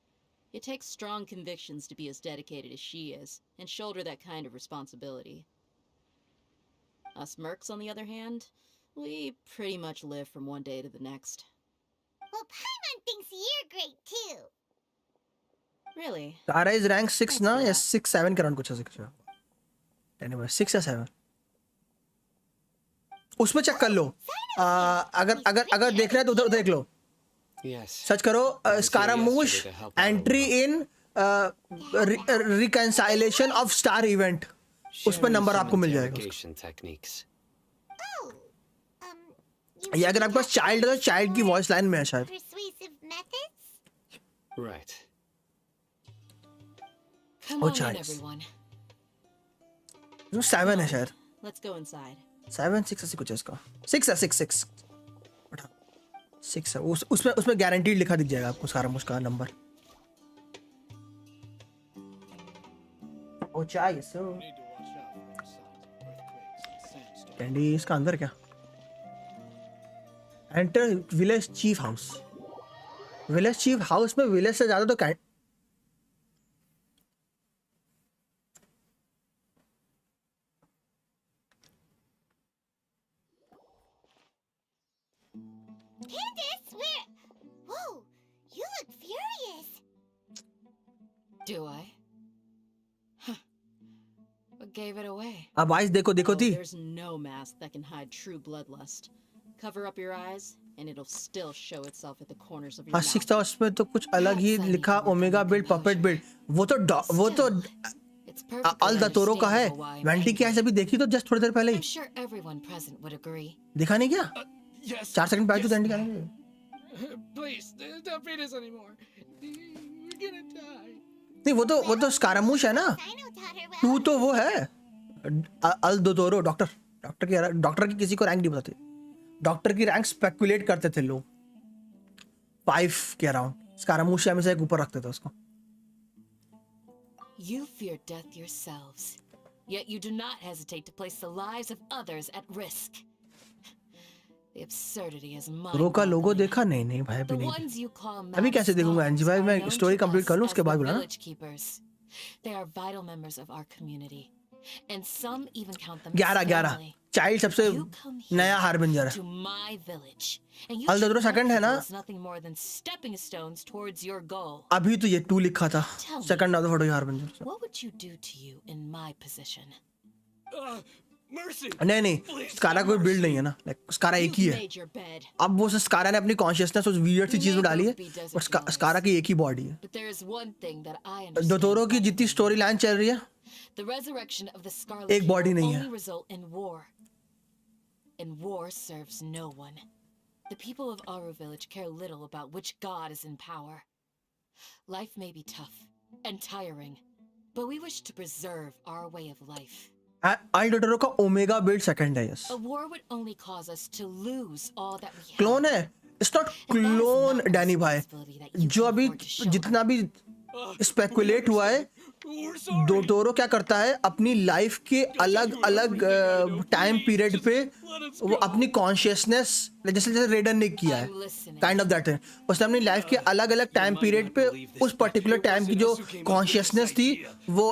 It takes strong convictions to be as dedicated as she is, and shoulder that kind of responsibility. Us mercs, on the other hand, we pretty much live from one day to the next. Well, Paimon thinks you're great too. Really? Tara is rank 6 ना या 6 7 के around कुछ ऐसा anyway 6 या 7 उसमें check कर लो अगर देख रहे हैं तो उधर देख लो सर्च करो Scaramouche entry in reconciliation of star event उस पर नंबर आपको मिल जाएगा ये अगर आपके पास चाइल्ड है तो चाइल्ड की वॉइस लाइन में है शायद Right. Come on in, everyone. जो 7 है शायद Let's go inside. 7 6 ऐसी कुछ है इसका 6 है 6 6 है उसमें गारंटीड लिखा दिख जाएगा आपको सारा मुझका नंबर ओ चाहिए सो कैंडी इसका अंदर क्या एंटर विलेज चीफ हाउस में विलेज से ज्यादा तो Candace, where? Whoa, you look furious. Do I? What gave it away? अब आइज देखो थी There's no mask that can hide true bloodlust. Cover up your eyes, and it'll still show itself at the corners of your mouth. 6 house में तो कुछ अलग ही लिखा omega build puppet build वो तो अल दतोरो का है वेंटी की ऐसे भी देखी तो जस्ट थोड़ी देर पहले ही I'm sure everyone present would agree. दिखा नहीं क्या Yes. 4 सेकंड पहले तो वेंटी का Please, don't beat us anymore. We're gonna die. नहीं वो तो स्कारमूश है ना तू तो वो है अल दतोरो डॉक्टर की किसी को रैंक नहीं बताते डॉक्टर की रैंक स्पेकुलेट करते थे लोग 5 के अराउंड स्कारमूश में से एक ऊपर रखते थे उसको You fear death yourselves, yet you do not hesitate to place the lives of others at risk. The absurdity is mine. रो का लोगो देखा नहीं भाई अभी नहीं अभी कैसे देखूंगा एनजी भाई मैं स्टोरी कंप्लीट कर लूं उसके बाद बुलाना They are vital members of our community, and some even count them 11 child सबसे नया हार्बिंजर है अल्दोरो सेकंड है ना अभी तो ये 2 लिखा था सेकंड ना तो photo harbinger What would you do to you in my position? नहीं स्कारा कोई बिल्ड नहीं है ना लाइक स्कारा एक ही है अब वो स्कारा ने अपनी कॉन्शियसनेस उस वियर्ड सी चीज में डाली है और स्कारा की एक ही बॉडी है दोतोरो की जितनी स्टोरी लाइन चल रही है एक बॉडी नहीं है And war serves no one. The people of Aru Village care little about which god is in power. Life may be tough and tiring, but we wish to preserve our way of life. अल्डोरो का omega build second है yes A war would only cause us to lose all that we have. Clone है it's not clone Danny भाई जो अभी जितना भी speculate हुआ है दोतोरो क्या करता है अपनी लाइफ के अलग अलग टाइम पीरियड पे वो अपनी कॉन्शियसनेस जैसे रेडन ने किया है काइंड ऑफ दैट है उसने अपनी लाइफ के अलग अलग टाइम पीरियड पे उस पर्टिकुलर टाइम की जो कॉन्शियसनेस थी वो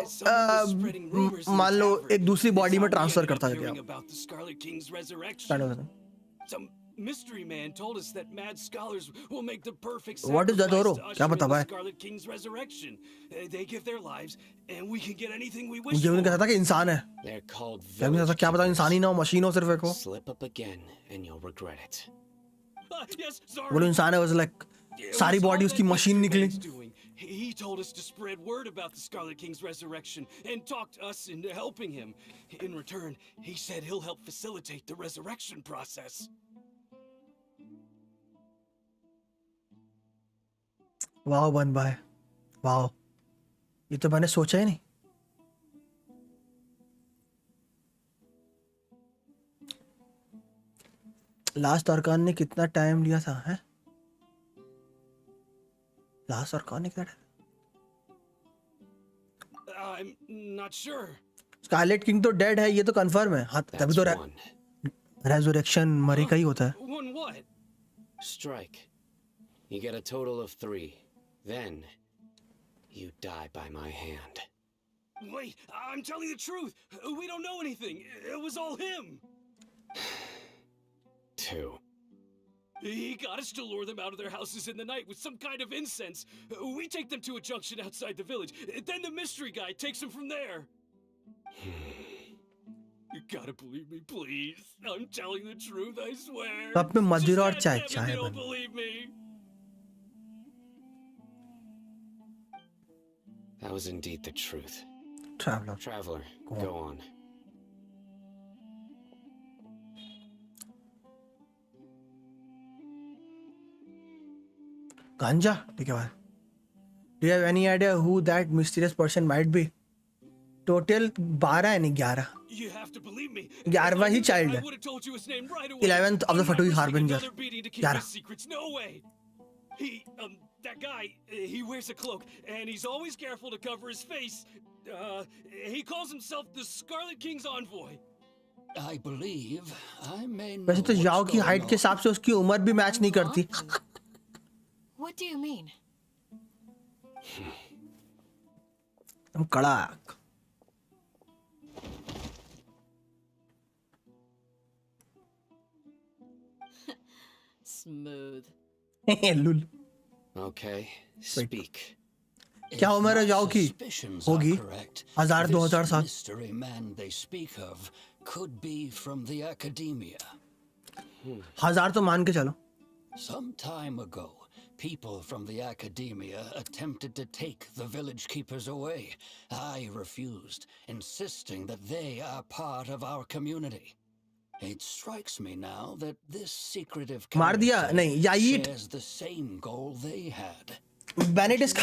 मान लो एक दूसरी बॉडी में ट्रांसफर करता गया Mystery man told us that mad scholars will make the perfect What is that, Oro? क्या बता भाई? Scarlet King's resurrection. They give their lives, and we can get anything we wish मुझे उन्होंने कहा था कि इंसान है They're called क्या पता इंसान ही ना हो मशीन हो सिर्फ एक हो Slip up again, and you'll regret it. Yes, sorry. बोलो इंसान है like सारी बॉडी उसकी मशीन निकली He told us to spread word about the Scarlet King's resurrection and talked us into helping him. In return, he said he'll help facilitate the resurrection process. Wow बन भाई, wow, ये तो मैंने सोचा ही नहीं। Last अरकान ने कितना टाइम लिया था? है लास्ट अरकान ने कितना time? I'm not sure. Scarlet King तो डेड है, ये तो कंफर्म है। हाँ तभी तो रेजरेक्शन मरी का ही होता है। One what? Strike. You get a total of 3. Then you die by my hand. Wait, I'm telling the truth. We don't know anything. It was all him. 2. He got us to lure them out of their houses in the night with some kind of incense. We take them to a junction outside the village. Then the mystery guy takes them from there. You gotta believe me, please. I'm telling the truth, I swear. Cup में मदिरा और चाय, Just चाय you don't बन। believe me. That was indeed the truth. Traveler. Traveler, go on. गांजा, ठीक है भाई। Do you have any idea who that mysterious person might be? Total 12 है, नहीं 11। You have to believe me. 11वां ही चाइल्ड है। I would have told you his name right away. 11th of the I'm not Fatui risking Harbinger। another beating to keep 11। his secrets. No way. That guy, he wears a cloak, and he's always careful to cover his face. He calls himself the Scarlet King's envoy. I believe I may know वैसे तो याओ what's की going height के on. हिसाब से उसकी उम्र भी मैच नहीं करती। What do you mean? हम कड़ाक। Smooth. लुल। Okay, speak. क्या उम्र है याओ की? होगी 1000-2000 साल। Mystery man they speak of could be from the academia. 1000 तो मान के चलो। Some time ago, people from the academia attempted to take the village keepers away. I refused, insisting that they are part of our community. It strikes me now that this secretive मार दिया नहीं, eight. shares the same goal they had. Benedict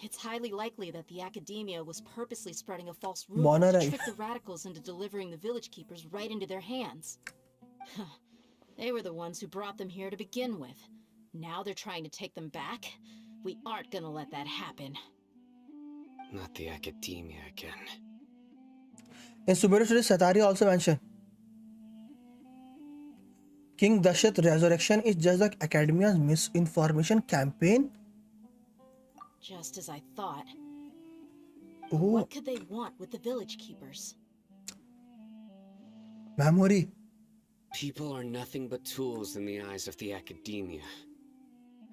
It's highly likely that the academia was purposely spreading a false rumor Bonner to है। trick the radicals into delivering the village keepers right into their hands. They were the ones who brought them here to begin with. Now they're trying to take them back? We aren't gonna let that happen. Not the academia again. In Sumeru story, Satari also mentioned King Dashath resurrection is just the academia's misinformation campaign. Just as I thought. Oh, What could they want with the village keepers? memory. People are nothing but tools in the eyes of the academia.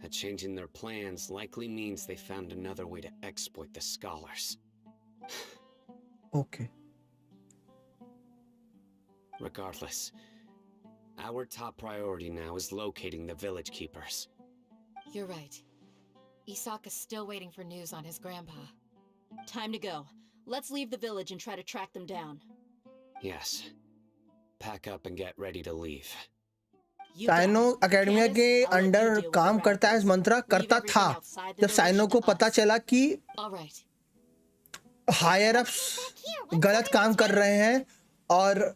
A change in their plans likely means they found another way to exploit the scholars. Okay. Regardless, our top priority now is locating the village keepers. You're right. Isaka's still waiting for news on his grandpa. Time to go. Let's leave the village and try to track them down. Yes. Pack up and get ready to leave. Cyno Akademiya के under काम करता है, इस मंत्रा करता था। जब cyano को पता चला कि हायर अप्स गलत काम कर रहे हैं और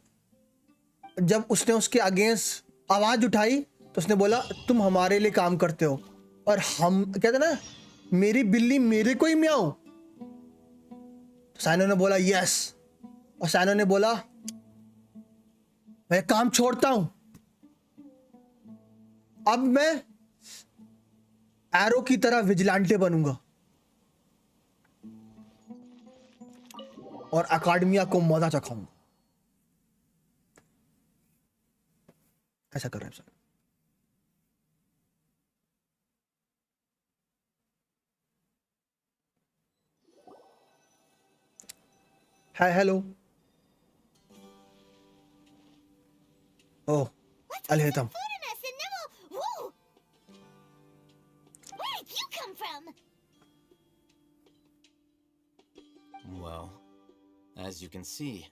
जब उसने उसके अगेंस्ट आवाज उठाई तो उसने बोला तुम हमारे लिए काम करते हो और हम कहते ना मेरी बिल्ली मेरे को ही म्याऊं। तो साइनो ने बोला यस और साइनो ने बोला मैं काम छोड़ता हूं, अब मैं एरो की तरह विजिलेंटे बनूंगा और अकाडमिया को मजा चखाऊंगा। ऐसा कर रहा है sir. Hi hello. Oh Alhaitham. Where did you come from? Well, as you can see,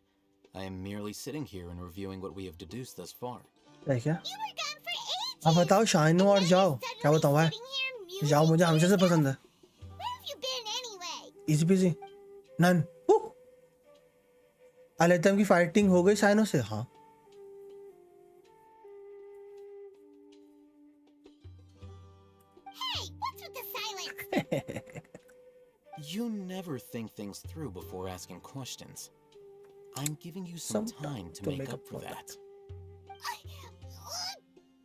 I am merely sitting here and reviewing what we have deduced thus far. क्या? अब बताओ शाइनो और जाओ, क्या बताऊं भाई? जाओ मुझे हमेशा से पसंद है। इजी पीजी नन अलेतम की फाइटिंग हो गई साइनो से हाँ Hey, what's with the silence? You never think things through before asking questions. I'm giving you some time to make up for that.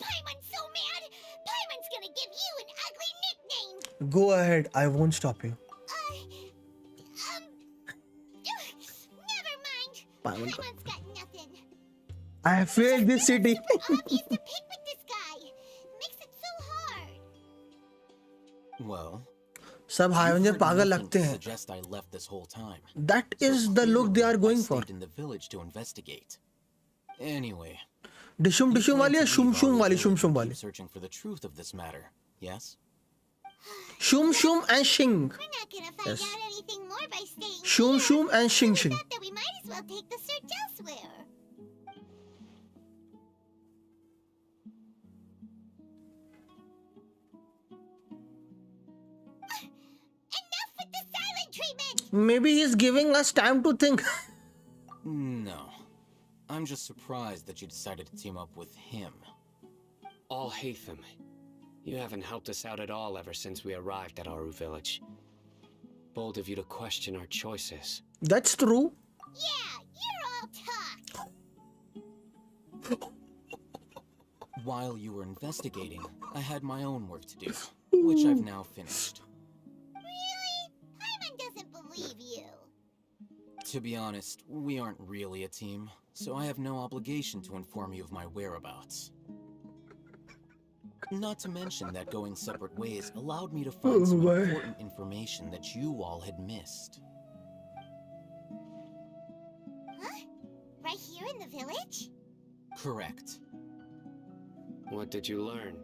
Paimon's so mad. Paimon's gonna give you an ugly nickname. Go ahead, I won't stop you. Never mind. Paimon's got nothing. I have failed this city. Obvious to pick with this guy. Makes it so hard. Well, सब हाइवेंजर पागल लगते हैं. suggest I left this whole time. That is the look they are going for. I stayed in the village to investigate. Anyway, डिशुम वाली है शुम वाली keep searching for the truth of this matter. Yes? शुम and shing. We're not gonna find Yes. out anything more by staying Shum and shing. thought that we might as well take the search elsewhere. Enough with the silent treatment! Maybe he's giving us time to think. No. I'm just surprised that you decided to team up with him. All Haytham, you haven't helped us out at all ever since we arrived at Aru Village. Bold of you to question our choices. That's true. Yeah, you're all talk. While you were investigating, I had my own work to do, which I've now finished. Really? Paimon doesn't believe you. To be honest, we aren't really a team, so I have no obligation to inform you of my whereabouts. Not to mention that going separate ways allowed me to find some important information that you all had missed. Huh? Right here in the village? Correct. What did you learn?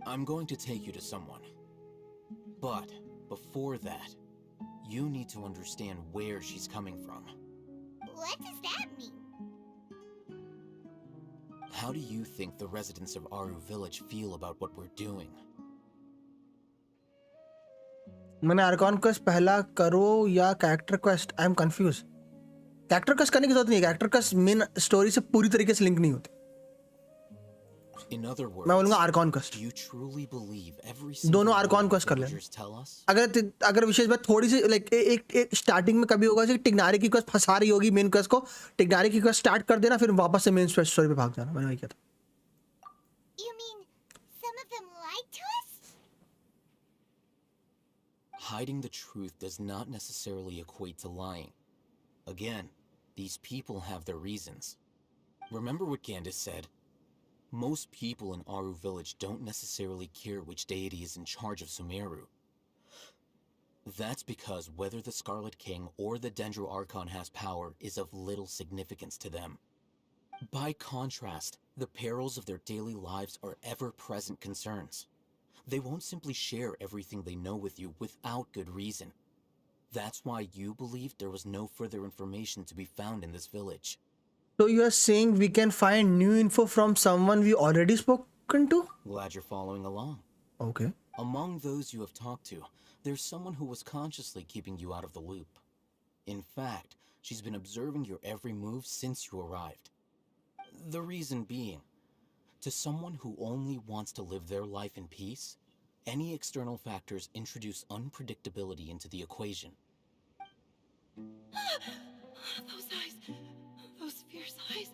I'm going to take you to someone. But before that, you need to understand where she's coming from. What does that mean? How do you think the residents of Aru Village feel about what we're doing? मैंने Arcon quest पहला करो या character quest I am confuse. Character quest करने की जरूरत नहीं है. Character quest main story से पूरी तरीके से लिंक नहीं होती. In other words, मैं बोलूंगा Archon quest. you truly believe every दोनों single आर्कॉन word क्वेस्ट कर the लेना. villagers tell us? अगर विशेष बात थोड़ी सी लाइक एक स्टार्टिंग में कभी होगा कि टिग्नारी की क्वेस्ट फंसा रही होगी मेन क्वेस्ट को. टिग्नारी की क्वेस्ट स्टार्ट कर देना फिर वापस से मेन स्टोरी पे भाग जाना. मैंने वही किया था. You mean some of them lied to us? Hiding the truth does not necessarily equate to lying. Again, these people have their reasons. Remember what Gandalf said? Most people in Aru Village don't necessarily care which deity is in charge of Sumeru. That's because whether the Scarlet King or the Dendro Archon has power is of little significance to them. By contrast, the perils of their daily lives are ever-present concerns. They won't simply share everything they know with you without good reason. That's why you believed there was no further information to be found in this village. So you are saying we can find new info from someone we already spoken to? Glad you're following along. Okay. Among those you have talked to, there's someone who was consciously keeping you out of the loop. In fact, she's been observing your every move since you arrived. The reason being, to someone who only wants to live their life in peace, any external factors introduce unpredictability into the equation. Those eyes. Those fierce eyes.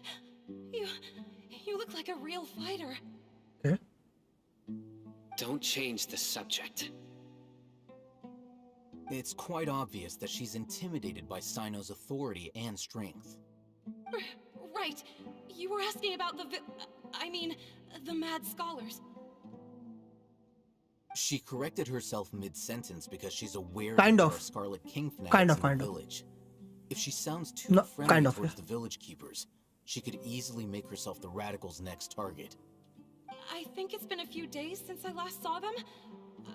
You look like a real fighter. Okay. Don't change the subject. It's quite obvious that she's intimidated by Sino's authority and strength. Right. You were asking about the mad scholars. She corrected herself mid-sentence because she's aware Kind that of. there are Scarlet King fanatics Kind of, in the kind of. village. If she sounds too No, friendly kind of, towards yeah. the village keepers, she could easily make herself the radicals' next target. I think it's been a few days since I last saw them.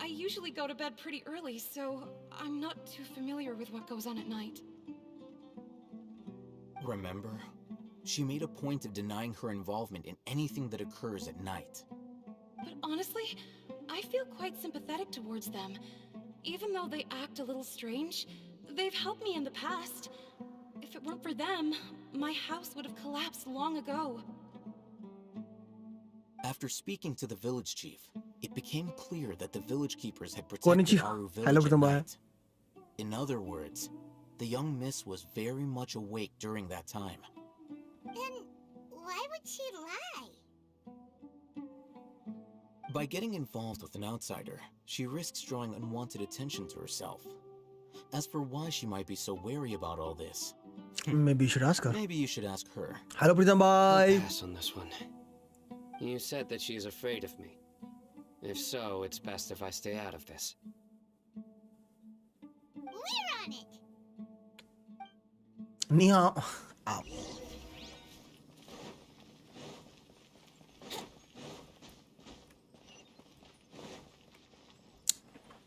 I usually go to bed pretty early, so I'm not too familiar with what goes on at night. Remember? She made a point of denying her involvement in anything that occurs at night. But honestly, I feel quite sympathetic towards them. Even though they act a little strange, they've helped me in the past. If it weren't for them, my house would have collapsed long ago. After speaking to the village chief, it became clear that the village keepers had Konnichiwa. protected Aru Hello, Village at Pritam bhai. night. In other words, the young miss was very much awake during that time. Then why would she lie? By getting involved with an outsider, she risks drawing unwanted attention to herself. As for why she might be so wary about all this, Maybe you should ask her. maybe you should ask her. Hello, Pritam I'll bhai. pass on this one. You said that she's afraid of me. If so, it's best if I stay out of this. We're on it. Ni hao. Ow.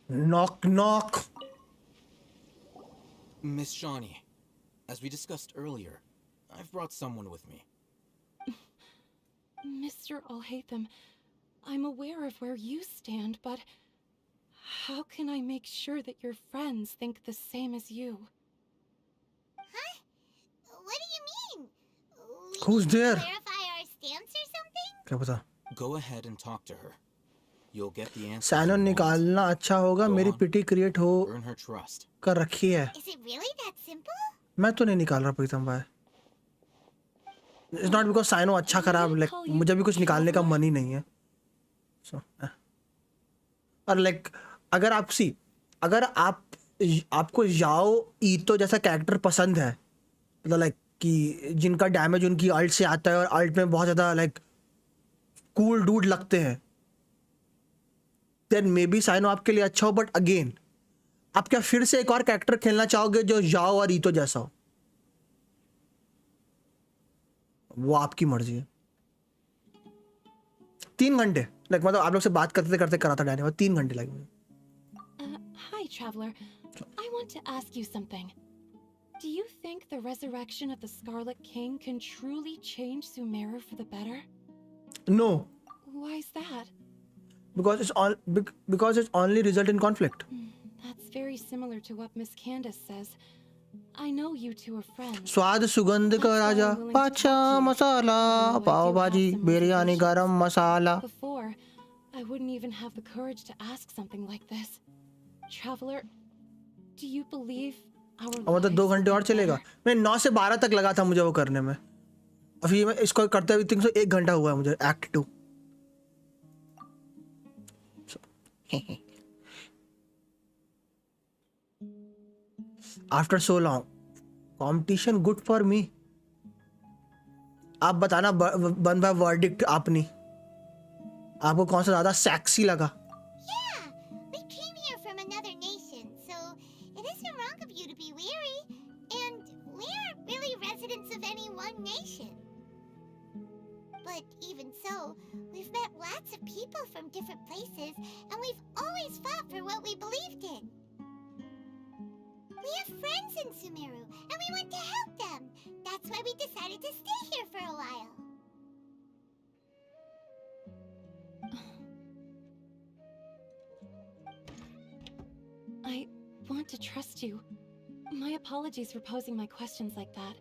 Knock, knock. Miss Shawnee, as we discussed earlier, I've brought someone with me. Mr. Alhaitham, I'm aware of where you stand, but how can I make sure that your friends think the same as you? Huh? What do you mean? Who's there? Clarify our stance or something? क्या पता? Go ahead and talk to her. You'll get the answer. सैनो निकालना अच्छा होगा. मेरी पिटी create हो Earn her trust. कर रखी है. Is it really that simple? मैं तो नहीं निकाल रहा प्रीतम भाई. It's not because साइनो अच्छा खराब, like मुझे भी कुछ निकालने का मन ही नहीं है. So, और like अगर आपको याओ ईतो जैसा कैरेक्टर पसंद है, मतलब like कि जिनका डैमेज उनकी अल्ट से आता है और अल्ट में बहुत ज़्यादा like कूल डूड लगते हैं, then maybe साइनो आपके लिए अच्छा हो. बट अगेन आप क्या फिर से एक और कैरेक्टर खेलना चाहोगे जो याओ और ईतो जैसा हो? वो आपकी मर्जी है. 3 घंटे लाइक मतलब आप लोग से बात करते करते करा था डैनी, और 3 घंटे लगे मुझे. Hi, Traveler. I want to ask you something. Do you think the resurrection of the Scarlet King can truly change Sumeru for the better? No, Why is that? because it's only result in conflict. That's very similar to what Miss Candace says. I know you two are friends. स्वाद सुगंध का राजा, पाचा मसाला, पाव भाजी, बिरयानी गरम मसाला. Before, I wouldn't even have the courage to ask something like this. Traveler, do you believe our और मतलब 2 घंटे और चलेगा. मैं 9 से 12 तक लगा था मुझे वो करने में. अभी मैं इसको करते हुए 1 घंटा हुआ है मुझे. Act 2. After so long, competition good for me. आप बताना वन बाय वर्डिक्ट आपने आपको कौन सा ज्यादा सेक्सी लगा? Yeah, we came here from another nation, so it isn't wrong of you to be weary. And we aren't really residents of any one nation. But even so, we've met lots of people from different places, and we've always fought for what we believed in. We have friends in Sumeru, and we want to help them. That's why we decided to stay here for a while. I want to trust you. My apologies for posing my questions like that.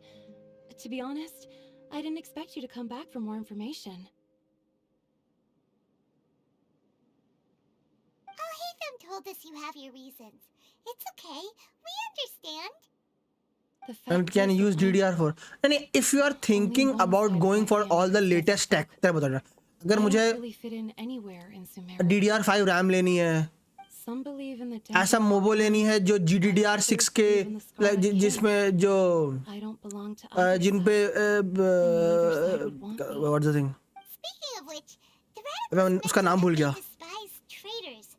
To be honest, I didn't expect you to come back for more information. Alhaitham told us you have your reasons. It's okay. We understand. And can use DDR4. नहीं, if you are thinking about going for all the latest tech, तेरा बता रहा. अगर मुझे Really fit in anywhere in Sumeru. DDR5 RAM लेनी है, Some believe in the ऐसा मोबो लेनी है जो GDDR6 के जिसमें जो I don't belong to जिन पे what's the thing? Speaking of which, the मैं उसका नाम भूल गया. despise traitors.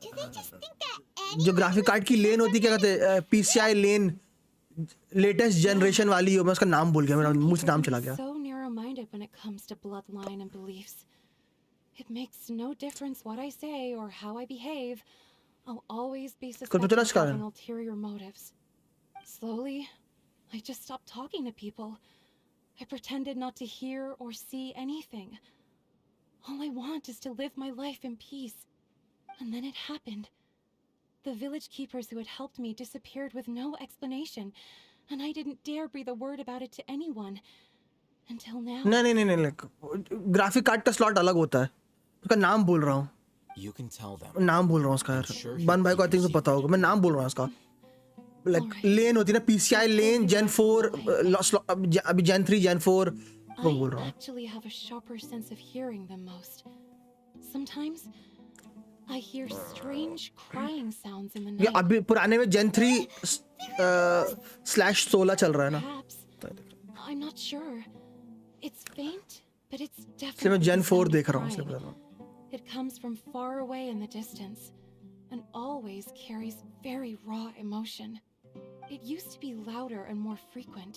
Do they just think that जो ग्राफिक कार्ड की लेन होती है, क्या कहते हैं, PCI लेन लेटेस्ट जनरेशन वाली हो. मैं उसका नाम भूल गया, मेरा मुंह से नाम चला गया. So narrow-minded when it comes to bloodline and beliefs. It makes no difference what I say or how I behave. I'll always be suspected of having ulterior motives. Slowly, I just stopped talking to people. I pretended not to hear or see anything. All I want is to live my life in peace. And then it happened. The village keepers who had helped me disappeared with no explanation, and I didn't dare breathe a word about it to anyone until now. नहीं graphic card का slot अलग होता है, उसका नाम बोल रहा हूँ, You can tell them. नाम बोल रहा हूँ उसका यार, बन भाई को आई थिंक तो पता होगा, मैं नाम बोल रहा हूँ उसका, लाइक लेन होती है ना, PCI लेन Gen 4 अभी Gen 3 Gen 4 वो बोल रहा हूँ. I actually have a sharper sense of hearing than most. Sometimes I hear strange crying sounds in the night. अभी पुराने में Gen 3/16 चल रहा है ना. I'm not sure. It's faint, but it's इसलिए definitely. मैं Gen 4 देख रहा हूँ, crying. इसलिए बता रहा हूँ. It comes from far away in the distance, and always carries very raw emotion. It used to be louder and more frequent,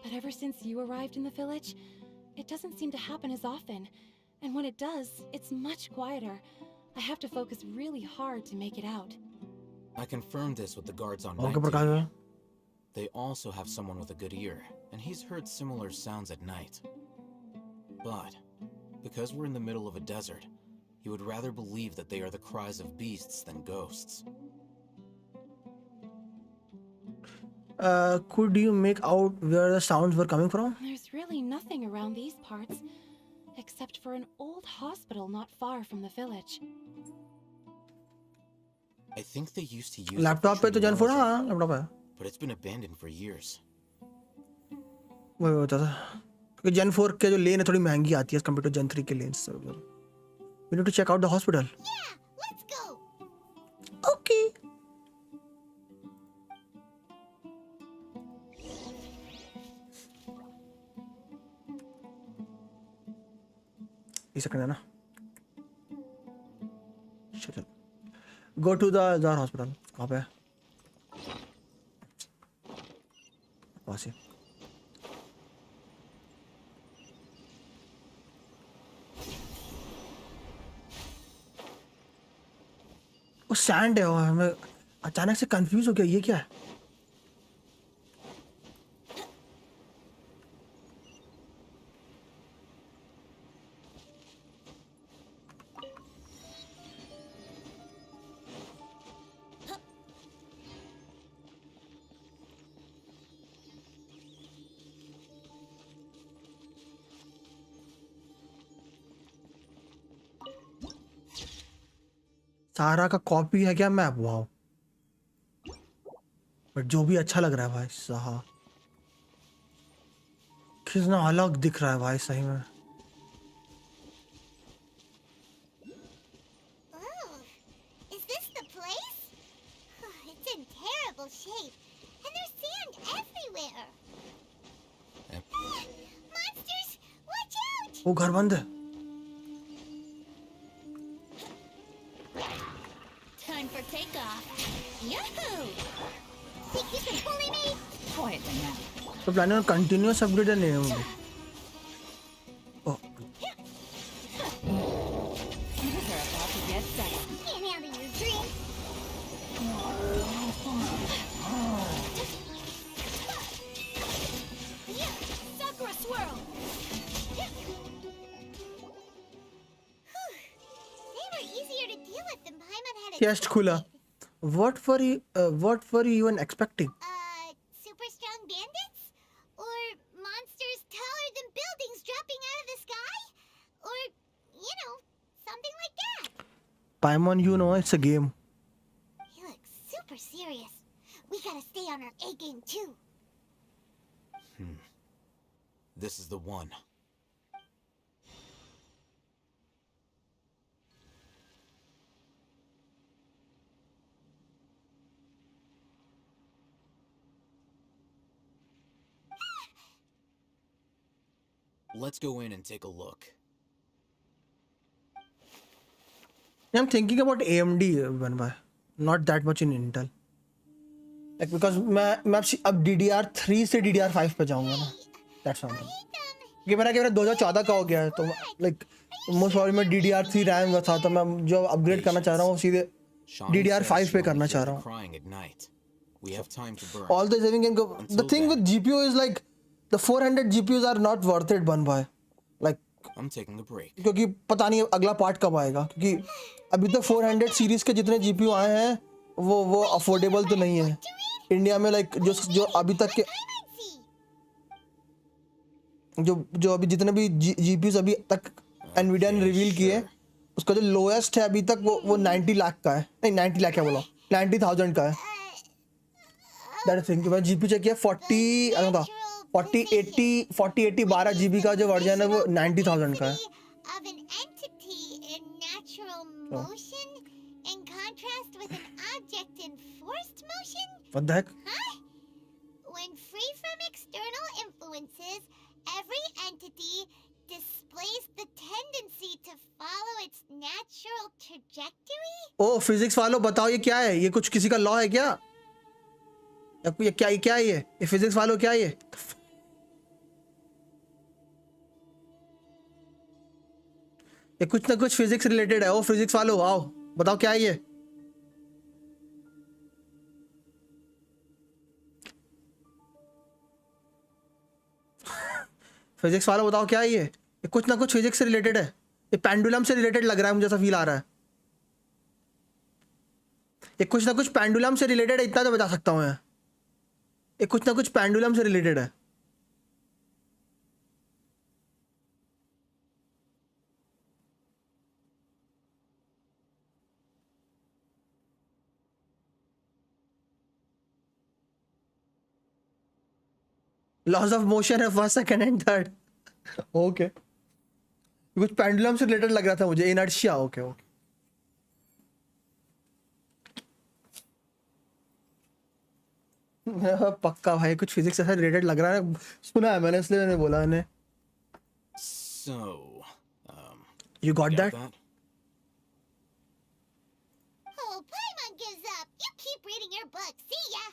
but ever since you arrived in the village, it doesn't seem to happen as often. And when it does, it's much quieter. I have to focus really hard to make it out. I confirmed this with the guards on Okay, night duty. Prakash. They also have someone with a good ear, and he's heard similar sounds at night. But because we're in the middle of a desert, he would rather believe that they are the cries of beasts than ghosts. Could you make out where the sounds were coming from? There's really nothing around these parts, except for an old hospital not far from the village. I think they used to use laptop पे तो Gen 4 हाँ laptop है. but it's been abandoned for years. वही होता था क्योंकि Gen 4 के जो लेन है थोड़ी महंगी आती है कंप्यूटर Gen 3 के लेन्स से. We need to check out the hospital. Yeah, let's go. Okay. एक सेकंड है ना. चल. Go to the hospital. कहाँ पे है? पास ही. वो सैंड है, और मैं अचानक से कंफ्यूज हो गया, ये क्या है? सारा का कॉपी है क्या मैप? वाओ, बट जो भी अच्छा लग रहा है भाई साहब, कितना अलग दिख रहा है भाई सही में. Oh, is this the place? It's in terrible shape, and there's sand everywhere. Monsters, watch out! वो घर बंद है. Time for takeoff. Yahoo! Think you can bully me? Quietly now. तो प्लान है कंटिन्यूअस अपडेट नहीं है मुझे. ओह, These are about to get set. Can't handle your dream. Yeah, Sakura swirl. They were easier to deal with than Paimon had test खुला. What were you even expecting? Super strong bandits? Or monsters taller than buildings dropping out of the sky? Or, something like that. Paimon, you know it's a game. He looks super serious. We gotta stay on our A game too. This is the one. Let's go in and take a look. I'm thinking about AMD, Banbhai. Not that much in Intel. Like because मैं अब DDR3 से DDR5 पे जाऊंगा ना. That's what I'm saying. कि मेरा 2014 का हो गया है, तो like most probably मैं DDR3 RAM का था, तो मैं जो अपग्रेड करना चाह रहा हूँ सीधे DDR5 पे करना चाह रहा हूँ. Crying at night. We have time to burn. All the saving can go. The thing with GPU is like the 400 GPUs are not worth it, Banbhai. Like I'm taking a break. क्योंकि पता नहीं अगला part कब आएगा, क्योंकि अभी तो 400 series के जितने GPU आए हैं वो अफोर्डेबल तो नहीं है इंडिया में, लाइक जो अभी तक के जो अभी जितने भी जीपीयूज अभी तक एनवीडिया ने रिवील किए, उसका जो लोएस्ट है अभी तक वो 90 लाख का है। नहीं 90 लाख क्या बोला, 90,000 का है। दैट थिंग मैं जीपी चेक किया 4080 12 जीबी का जो वर्जन है वो 90,000 का है। What the heck? When free from external influences, every entity displays the tendency to follow its natural trajectory. O physics वालों बताओ ये क्या है? ये कुछ किसी का लॉ है क्या? ये क्या है ये फिजिक्स वालों क्या है ये? ये कुछ ना कुछ फिजिक्स रिलेटेड है। ओ फिजिक्स वालों आओ बताओ क्या है ये? फिजिक्स वालों बताओ क्या है ये? कुछ ना कुछ फिजिक्स से रिलेटेड है। ये पेंडुलम से रिलेटेड लग रहा है मुझे, ऐसा फील आ रहा है। ये कुछ ना कुछ पेंडुलम से रिलेटेड है, इतना तो बता सकता हूं मैं। ये कुछ ना कुछ पेंडुलम से रिलेटेड है। लॉस ऑफ मोशन है first second and third. Okay कुछ पेंडुलम से रिलेटेड लग रहा था मुझे, इनर्शिया। ओके ओके पक्का भाई कुछ फिजिक्स से रिलेटेड लग रहा है, सुना है मैंने इसलिए मैंने बोला मैंने। So, you got that? Oh, Paimon gives up. You keep reading your book. See ya.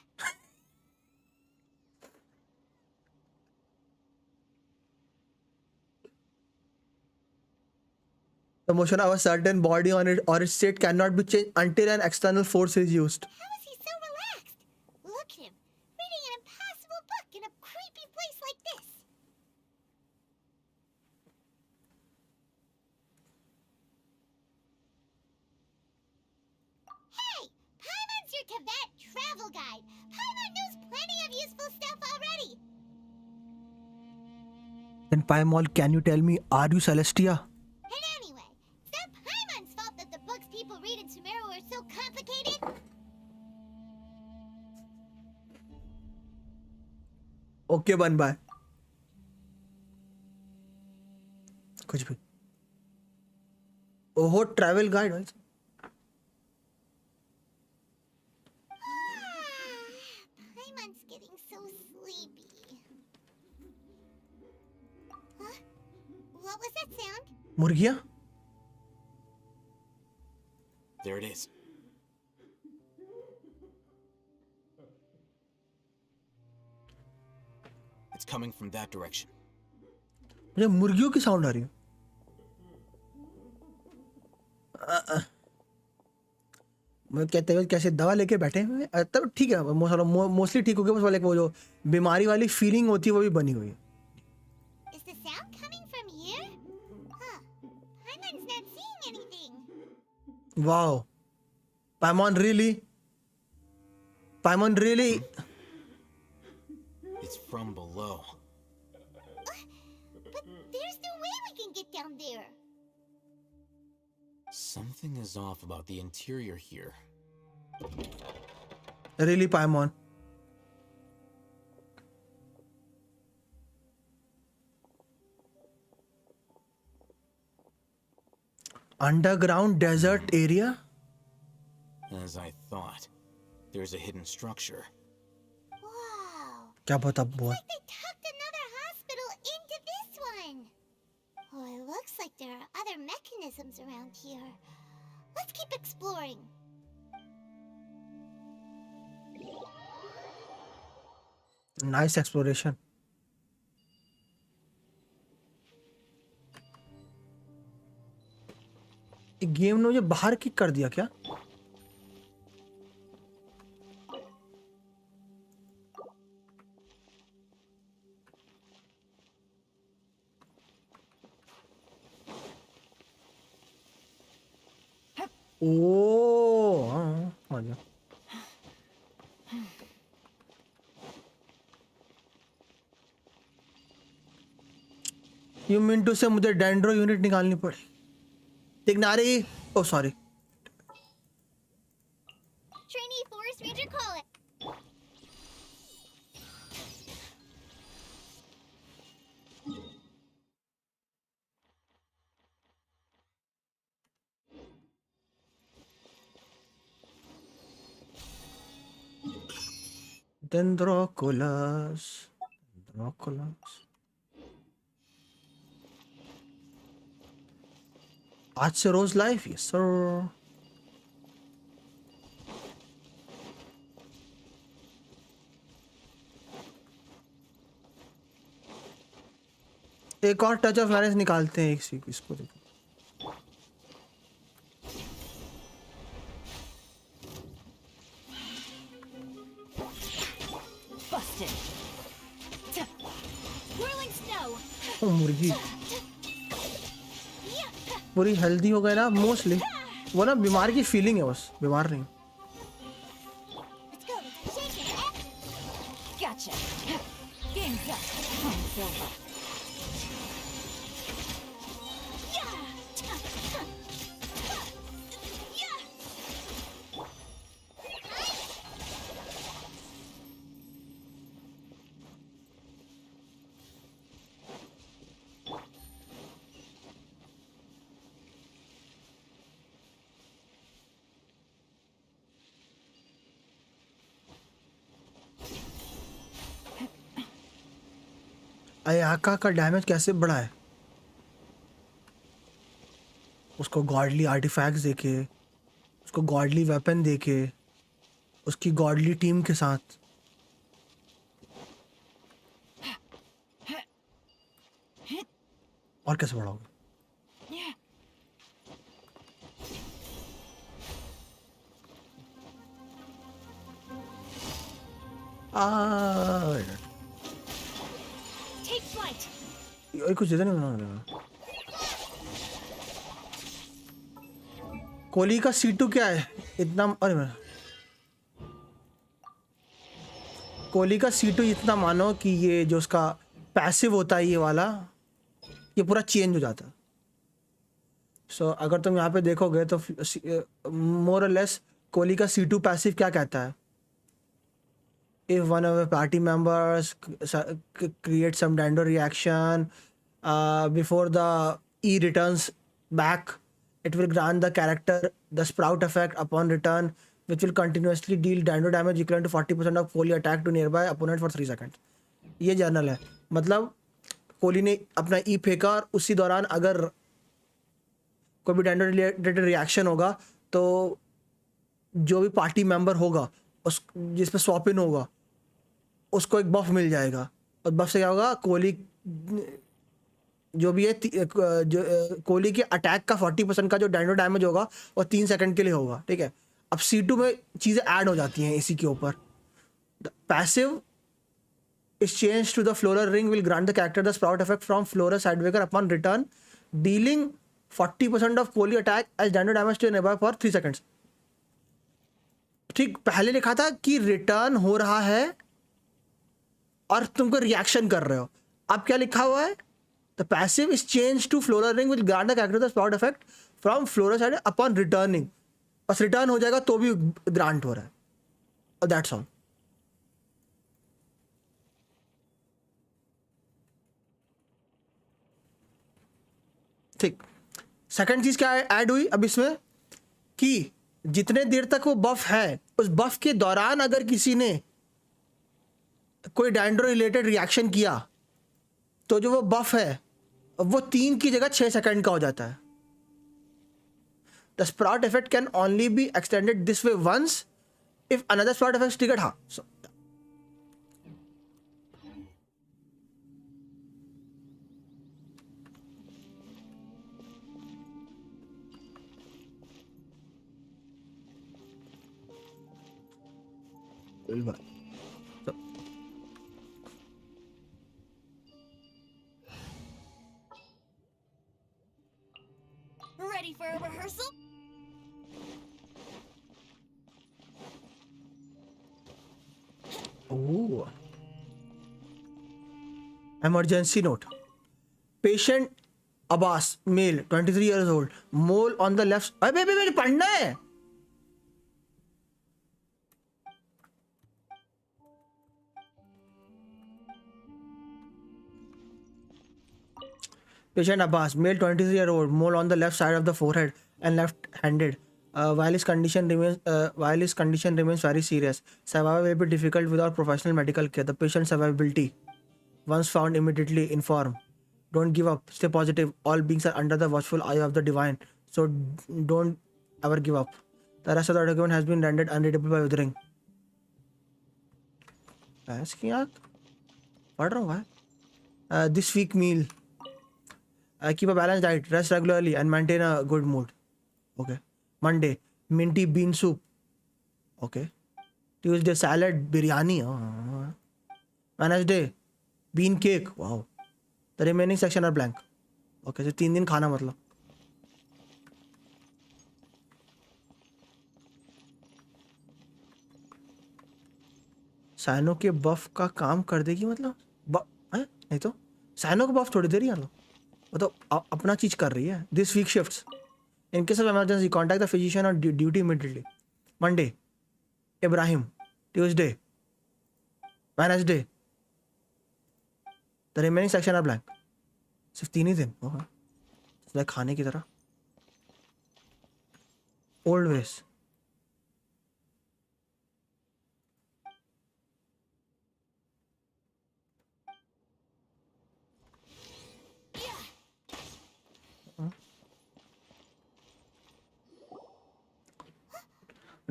The motion of a certain body on it or its state cannot be changed until an external force is used. How is he so relaxed? Look at him, reading an impossible book in a creepy place like this. Hey, Paimon's your Tibet travel guide. Paimon knows plenty of useful stuff already. Then Paimon, can you tell me, are you Celestia? And anyway, it's not Paimon's fault that the books people read in Sumeru are so complicated. Okay बन bye कुछ भी। ओहो travel guide भाई। Paimon's getting so sleepy. Huh? What was that sound? मुर्गियाँ? there it is. It's coming from that direction. मुझे मुर्गियों की sound आ रही है। मैं कहते हुए कैसे दवा लेके बैठे हुए, तब ठीक है मोस्टली ठीक हो गया। बस वाले वो जो बीमारी वाली फीलिंग होती है वो भी बनी हुई है। Is the sound coming from here? Huh. Paimon's not seeing anything. Wow. Paimon really? It's from below. But there's no way we can get down there. Something is off about the interior here. Really, Paimon? Underground desert area? As I thought, there's a hidden structure. Wow. क्या पता बोल। It's like they tucked another hospital into this one. Oh, it looks like there are other mechanisms around here. Let's keep exploring. Nice exploration. Game ने मुझे बाहर kick कर दिया क्या? ओ हाँ, आ गया। You mean to say मुझे डेंड्रो यूनिट निकालनी पड़ी? टिग्नारी, oh sorry. Trainee Forest Ranger call it. Dendroculus. आज से रोज लाइफ, यस सर. एक और टच ऑफ मैनेज निकालते हैं इसको देखो. ओ मुर्गी पूरी हेल्दी हो गए ना मोस्टली. वो ना बीमार की फीलिंग है, बस बीमार नहीं. अयाका का डैमेज कैसे बढ़ा है? उसको गॉडली आर्टिफैक्ट्स देके, उसको गॉडली वेपन देके, उसकी गॉडली टीम के साथ. और कैसे बढ़ाओगे? कुछ ज्यादा नहीं बना. कोहली का C2 क्या है इतना? अरे कोहली का C2 इतना मानो कि ये जो उसका पैसिव होता है ये वाला, ये पूरा चेंज हो जाता है. सो अगर तुम यहाँ पे देखोगे तो मोर और लेस कोहली का C2 पैसिव क्या कहता है? If one of the party members creates some dendro reaction before the E returns back, it will grant the character the sprout effect upon return, which will continuously deal dendro damage equivalent to 40% of Kohli attack to nearby opponent for 3 seconds. ये journal है. मतलब कोहली ने अपना E फेंका और उसी दौरान अगर कोई भी डेंड्रो रिलेटेड रिएक्शन होगा तो जो भी पार्टी मेंबर होगा उस जिसमें स्वॉप इन होगा उसको एक बफ मिल जाएगा. और बफ से क्या होगा? कोहली जो भी है जो कोहली के अटैक का 40% का जो डेंड्रो डैमेज होगा वो 3 सेकंड के लिए होगा. ठीक है. अब C2 में चीज़ें ऐड हो जाती हैं इसी के ऊपर. Passive is changed to the floral ring will grant the character the sprout effect from Flora Sidewaker upon return, dealing 40% of Kohli attack as dendro damage to nearby for 3 seconds. ठीक, पहले लिखा था कि रिटर्न हो रहा है और तुमको रिएक्शन कर रहे हो. अब क्या लिखा हुआ है? The passive is changed to floral ring will grant the character the sprout effect from Flora side upon returning. बस रिटर्न हो जाएगा तो भी ग्रांट हो रहा है. और दैट्स ऑल. ठीक. सेकंड चीज क्या ऐड हुई अब इसमें कि जितने देर तक वो बफ है उस बफ के दौरान अगर किसी ने कोई डेंड्रो रिलेटेड रिएक्शन किया तो जो वो बफ है वो 3 की जगह 6 सेकंड का हो जाता है. The sprout effect can only be extended this way once if another sprout effect triggered. हाँ, Ready for a rehearsal? Emergency note. Patient Abbas, male, 23 years old. Mole on the left. अबे मेरे पढ़ना है. Patient Abbas, male, 23-year-old, mole on the left side of the forehead and left-handed. While his condition remains very serious, survival will be difficult without professional medical care. The patient's survivability, once found, immediately inform. Don't give up. Stay positive. All beings are under the watchful eye of the divine, so don't ever give up. The rest of the document has been rendered unreadable by withering. This week meal. Keep a balanced diet, rest regularly, and maintain a good mood. Okay. Monday, minty bean soup. Okay. Tuesday, salad, biryani. Wednesday, bean cake. Wow. The remaining section are blank. Okay, so 3 दिन खाना मतलब. Cyano के बफ का काम कर देगी मतलब? नहीं तो साइनो का बफ थोड़ी देर ही मतलब. वो तो अपना चीज कर रही है. This week shifts. In case of emergency, contact the physician on duty immediately. Monday, Ibrahim. Tuesday, Wednesday. The remaining section are blank. सिर्फ 3 ही दिन. लाइक खाने की तरह. Old ways.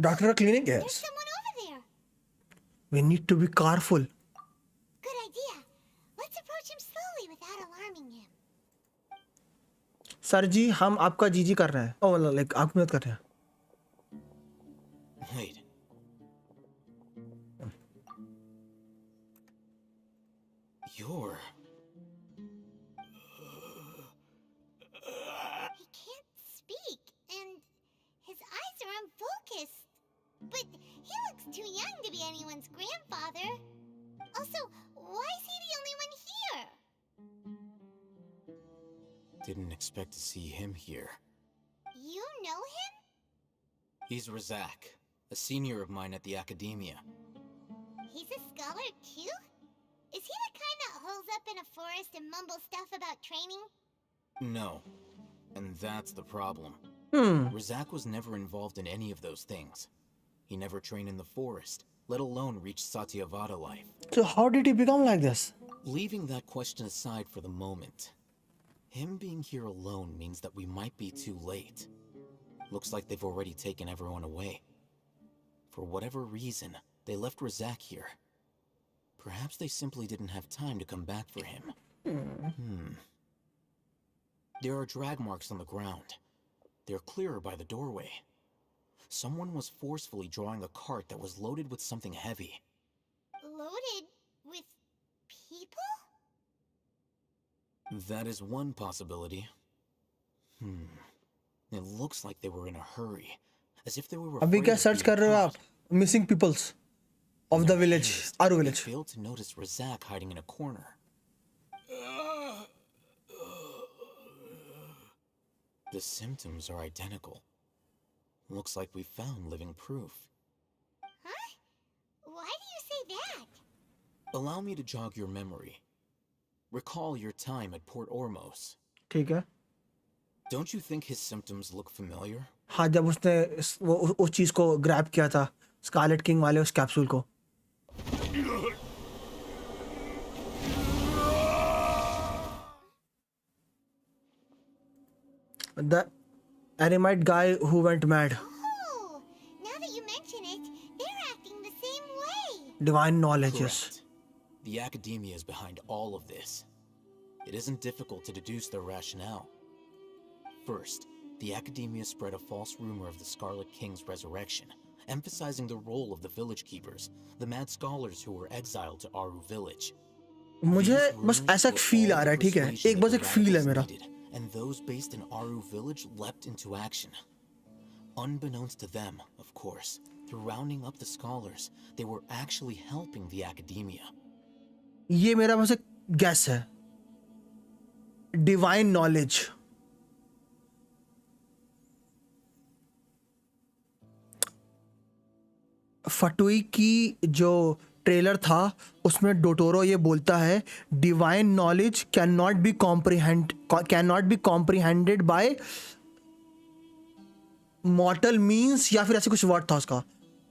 Doctor clinic? Yes. There's someone over there. We need to be careful. Good idea. Let's approach him slowly without alarming him. Sir जी हम आपका जीजी कर रहे हैं. ओ लाइक आपकी मदद कर रहे हैं. Wait. You're... He can't speak, and his eyes are unfocused. But he looks too young to be anyone's grandfather. Also, why is he the only one here? Didn't expect to see him here. You know him? He's Razak, a senior of mine at the Academia. He's a scholar too? Is he the kind that holes up in a forest and mumbles stuff about training? No. And that's the problem. Razak was never involved in any of those things. He never trained in the forest, let alone reach Satyavada life. So how did he become like this? Leaving that question aside for the moment, him being here alone means that we might be too late. Looks like they've already taken everyone away. For whatever reason, they left Razak here. Perhaps they simply didn't have time to come back for him. There are drag marks on the ground. They're clearer by the doorway. Someone was forcefully drawing a cart that was loaded with something heavy. Loaded with people? That is one possibility. It looks like they were in a hurry, as if they were अभी afraid क्या of search being कर रहे हो caught. आप? Missing peoples of the village, Aru They Village. failed to notice Razak hiding in a corner. The symptoms are identical. Looks like we found living proof. Huh? Why do you say that? Allow me to jog your memory. Recall your time at Port Ormos. ठीक है. Don't you think his symptoms look familiar? हाँ जब उसने उस चीज को grab किया था स्कारलेट किंग वाले उस कैप्सूल को. The eremite guy who went mad. Oh, now that you mention it, they're acting the same way. Divine knowledge, yes. Correct. The Academia is behind all of this. It isn't difficult to deduce their rationale. First, the Academia spread a false rumor of the Scarlet King's resurrection, emphasizing the role of the village keepers, the mad scholars who were exiled to Aru Village. मुझे बस ऐसा एक feel आ रहा है, ठीक है? एक बस एक फील है मेरा. And those based in Aru Village leapt into action. Unbeknownst to them, of course, through rounding up the scholars, they were actually helping the Academia. ये मेरा बस एक guess है. Divine knowledge. फटुई की जो ट्रेलर था उसमें डोटोरो ये बोलता है divine knowledge can not be comprehended by mortal means, या फिर ऐसे कुछ वर्ड था उसका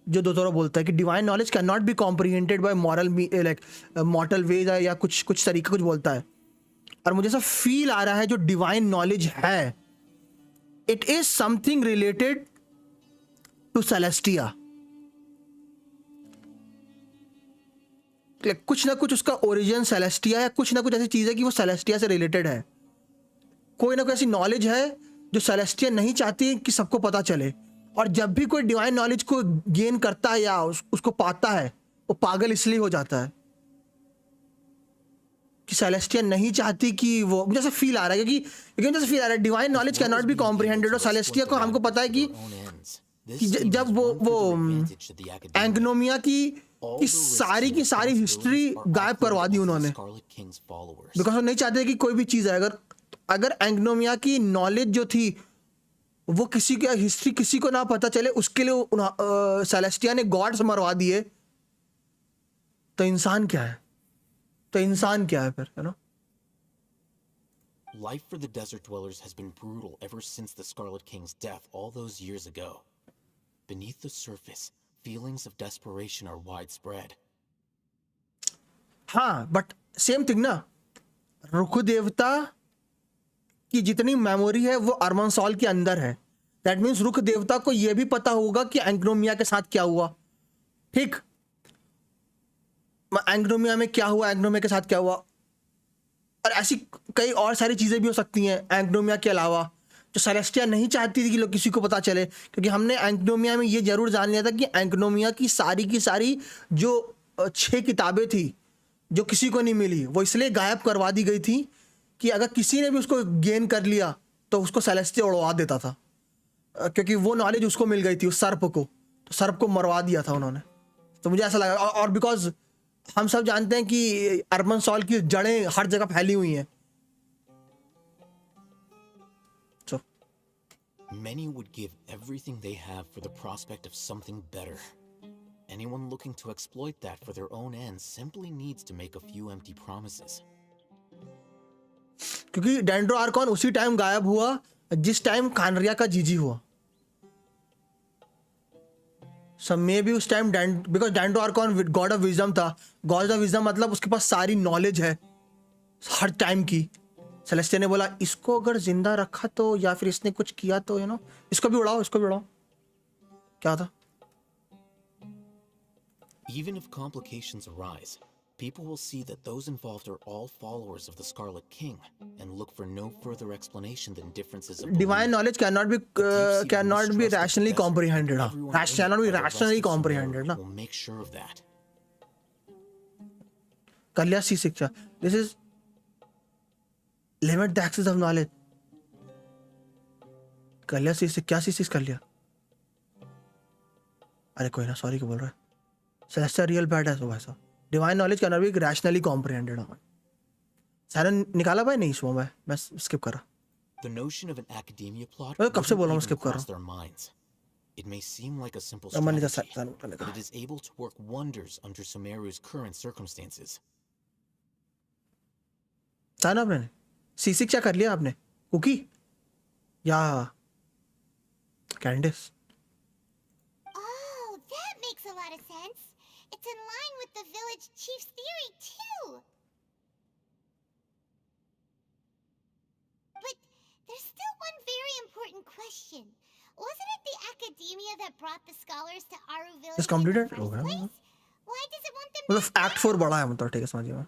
जो डोटोरो बोलता है कि divine knowledge can not be comprehended by mortal ways या कुछ तरीका कुछ बोलता है। और मुझे ऐसा फील आ रहा है जो डिवाइन नॉलेज है it is something related to Celestia. कुछ ना कुछ उसका ओरिजिन सेलेस्टिया है, कुछ ना कुछ ऐसी चीज है कि वो सेलेस्टिया से रिलेटेड है। कोई ना कोई ऐसी नॉलेज है जो सेलेस्टिया नहीं चाहती कि सबको पता चले, और जब भी कोई डिवाइन नॉलेज को गेन करता है या उसको पाता है वो पागल इसलिए हो जाता है कि सेलेस्टिया नहीं चाहती कि वो, मुझे ऐसा फील आ रहा है क्योंकि मुझे ऐसा फील आ रहा है divine knowledge can not be comprehended. और सेलेस्टिया को हमको पता है कि जब वो एंग्नोमिया की सारी हिस्ट्री गायब करवा दी उन्होंने, बिकॉज वो नहीं चाहते कि कोई भी चीज है, अगर एंग्नोमिया की नॉलेज जो थी वो किसी की हिस्ट्री किसी को ना पता चले, उसके लिए सेलेस्टिया ने गॉड्स मरवा दिए, तो इंसान क्या है? फिर, है ना? Life for the desert dwellers has been brutal ever since the Scarlet King's death all those years ago. Beneath the surface, feelings of desperation are widespread. हाँ, बट सेम थिंग ना, रुख देवता की जितनी मेमोरी है वो अरमान सॉल के अंदर है। दैट मीन्स रुख देवता को यह भी पता होगा कि एंग्नोमिया के साथ क्या हुआ। ठीक, एंग्नोमिया में क्या हुआ, एंग्नोमिया के साथ क्या हुआ, और ऐसी कई और सारी चीजें भी हो सकती हैं एंग्नोमिया के अलावा जो सेलेस्टिया नहीं चाहती थी कि लोग किसी को पता चले। क्योंकि हमने एंग्नोमिया में ये जरूर जान लिया था कि एंग्नोमिया की सारी जो 6 किताबें थी जो किसी को नहीं मिली, वो इसलिए गायब करवा दी गई थी कि अगर किसी ने भी उसको गेन कर लिया तो उसको सेलेस्टिया उड़वा देता था, क्योंकि वो नॉलेज उसको मिल गई थी उस सर्प को, तो सर्प को मरवा दिया था उन्होंने। तो मुझे ऐसा लगा, और बिकॉज हम सब जानते हैं कि अरमान सॉल की जड़ें हर जगह फैली हुई हैं। Many would give everything they have for the prospect of something better. Anyone looking to exploit that for their own ends simply needs to make a few empty promises. क्योंकि डेंड्रो आर्कॉन उसी time गायब हुआ जिस time कानरिया का जीजी हुआ। So maybe उस time because Dendro Archon god of wisdom था। गॉड ऑफ विजडम मतलब उसके पास सारी नॉलेज है हर टाइम की। सेलेस्टिया ने बोला इसको अगर जिंदा रखा तो, या फिर इसने कुछ किया तो, इसको भी उड़ाओ। क्या था? Even if complications arise, people will see that those involved are all followers of the Scarlet King and look for no further explanation than differences of divine knowledge cannot be rationally comprehended. Cannot be rationally comprehended. Na? We'll make sure of that. Kalya si शिक्षा. This is limit the access of knowledge. Kalya si क्या सी कर लिया? अरे कोई ना, sorry क्यों बोल रहा है? Celestia real bad है भाई साहब। Divine knowledge can not be rationally comprehended. Siren निकाला भाई? नहीं, सुबह मैं स्किप कर रहा। The notion of an academia plot कब से बोल रहा हूँ स्किप कर their minds. It may seem like a simple Raman strategy, but it is able to work wonders under Sumeru's current circumstances. था ना आपने सीसी क्या कर लिया आपने? कुकी या कैंडिस? Oh, that makes a lot of sense. It's in line with the village chief's theory, too. But there's still one very important question. Wasn't it the academia that brought the scholars to Aru Village? It's completed? हो गया। Why does it want them? मतलब act 4 बड़ा है, मतलब ठीक है, समझिए मैं।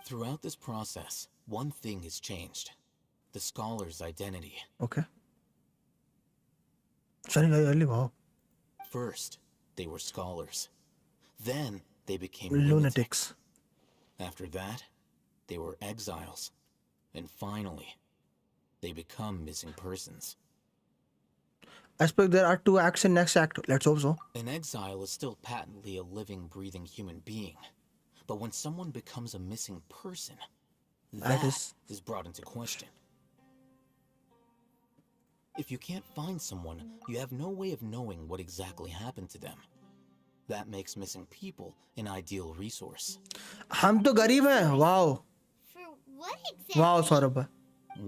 Throughout this process, one thing has changed. The scholar's identity. Okay. चलिए wow. First, they were scholars. Then, they became lunatics. After that, they were exiles. And finally, they become missing persons. I suppose there are 2 acts in next act. Let's hope so. An exile is still patently a living, breathing human being. But when someone becomes a missing person, That is is brought into question. If you can't find someone, you have no way of knowing what exactly happened to them. That makes missing people an ideal resource. हम तो गरीब हैं. Wow. For what exactly? Wow, Saurabh.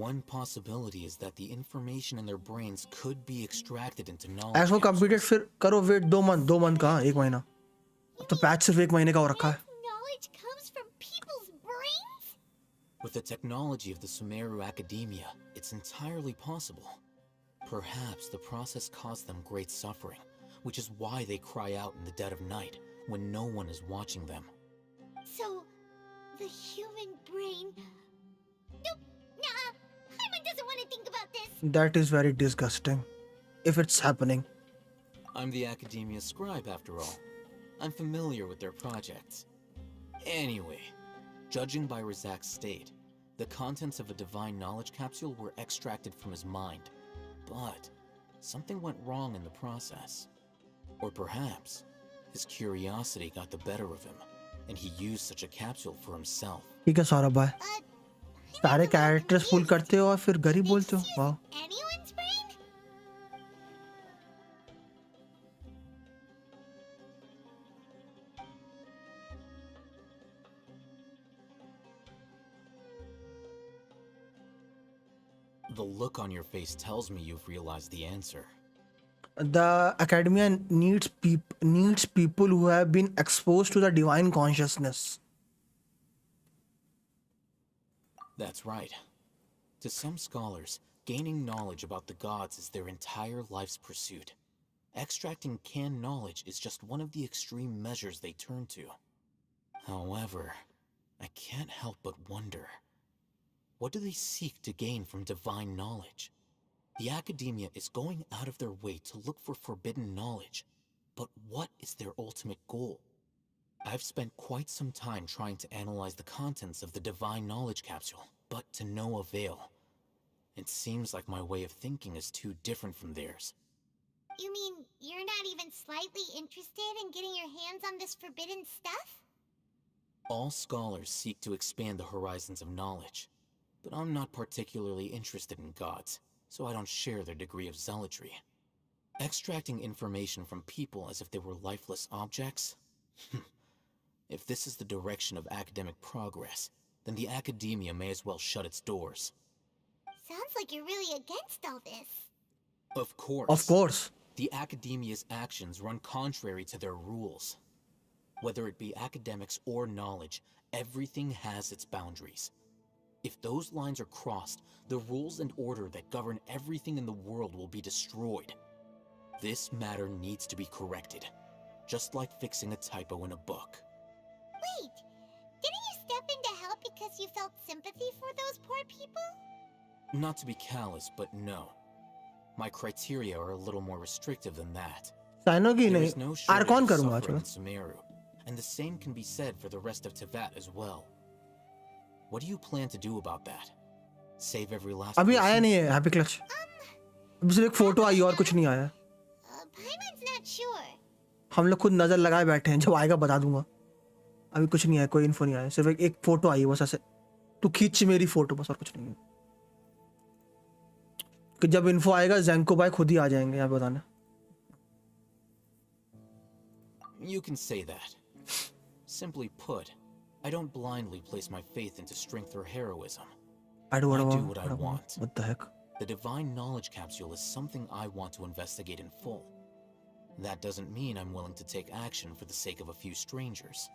One possibility is that the information in their brains could be extracted into knowledge. ऐसा computer फिर करो wait 2 month का 1 महीना. अब तो पैच सिर्फ 1 महीने का हो रखा है. Knowledge comes from people's brains? With the technology of the Sumeru Academia, it's entirely possible. Perhaps the process caused them great suffering, which is why they cry out in the dead of night when no one is watching them. So, the human brain... Nope, nah, Hyman doesn't want to think about this. That is very disgusting. If it's happening. I'm the Academia scribe after all. I'm familiar with their projects. Anyway, judging by Razak's state, the contents of a divine knowledge capsule were extracted from his mind. But something went wrong in the process. Or perhaps his curiosity got the better of him, and he used such a capsule for himself. ठीक है सौरभ भाई. सारे characters पुल करते हो और फिर गरीब बोलते हो. वाह. Anyone's brain? The look on your face tells me you've realized the answer. The academia needs people who have been exposed to the divine consciousness. That's right. To some scholars, gaining knowledge about the gods is their entire life's pursuit. Extracting canned knowledge is just one of the extreme measures they turn to. However, I can't help but wonder, what do they seek to gain from divine knowledge? The Academia is going out of their way to look for forbidden knowledge, but what is their ultimate goal? I've spent quite some time trying to analyze the contents of the divine knowledge capsule, but to no avail. It seems like my way of thinking is too different from theirs. You mean you're not even slightly interested in getting your hands on this forbidden stuff? All scholars seek to expand the horizons of knowledge, but I'm not particularly interested in gods, so I don't share their degree of zealotry. Extracting information from people as if they were lifeless objects? If this is the direction of academic progress, then the Academia may as well shut its doors. Sounds like you're really against all this. Of course. Of course. The Academia's actions run contrary to their rules. Whether it be academics or knowledge, everything has its boundaries. If those lines are crossed, the rules and order that govern everything in the world will be destroyed. This matter needs to be corrected, just like fixing a typo in a book. Wait, didn't you step in to help because you felt sympathy for those poor people? Not to be callous, but no. My criteria are a little more restrictive than that. Cyno की There नहीं. is no shortage Archon of करूँगा suffering चलो. in Sumeru, and the same can be said for the rest of Teyvat as well. What do you plan to do about that? Save every last अभी person? आया नहीं है happy clutch. अभी सिर्फ एक photo आई और कुछ नहीं आया. Paimon's not sure. हम लोग खुद नजर लगाए बैठे हैं. जब आएगा बता दूंगा. अभी कुछ नहीं आया, कोई इन्फो नहीं आया. सिर्फ एक फोटो आई है बस ऐसे. तू खींच मेरी फोटो बस, और कुछ नहीं है. कि जब इन्फो आएगा जैंको भाई खुद ही आ जाएंगे यहाँ बताना. You can say that. Simply put, I don't blindly place my faith into strength or heroism. I do what I want. What the heck? The divine knowledge capsule is something I want to investigate in full. That doesn't mean I'm willing to take action for the sake of a few strangers.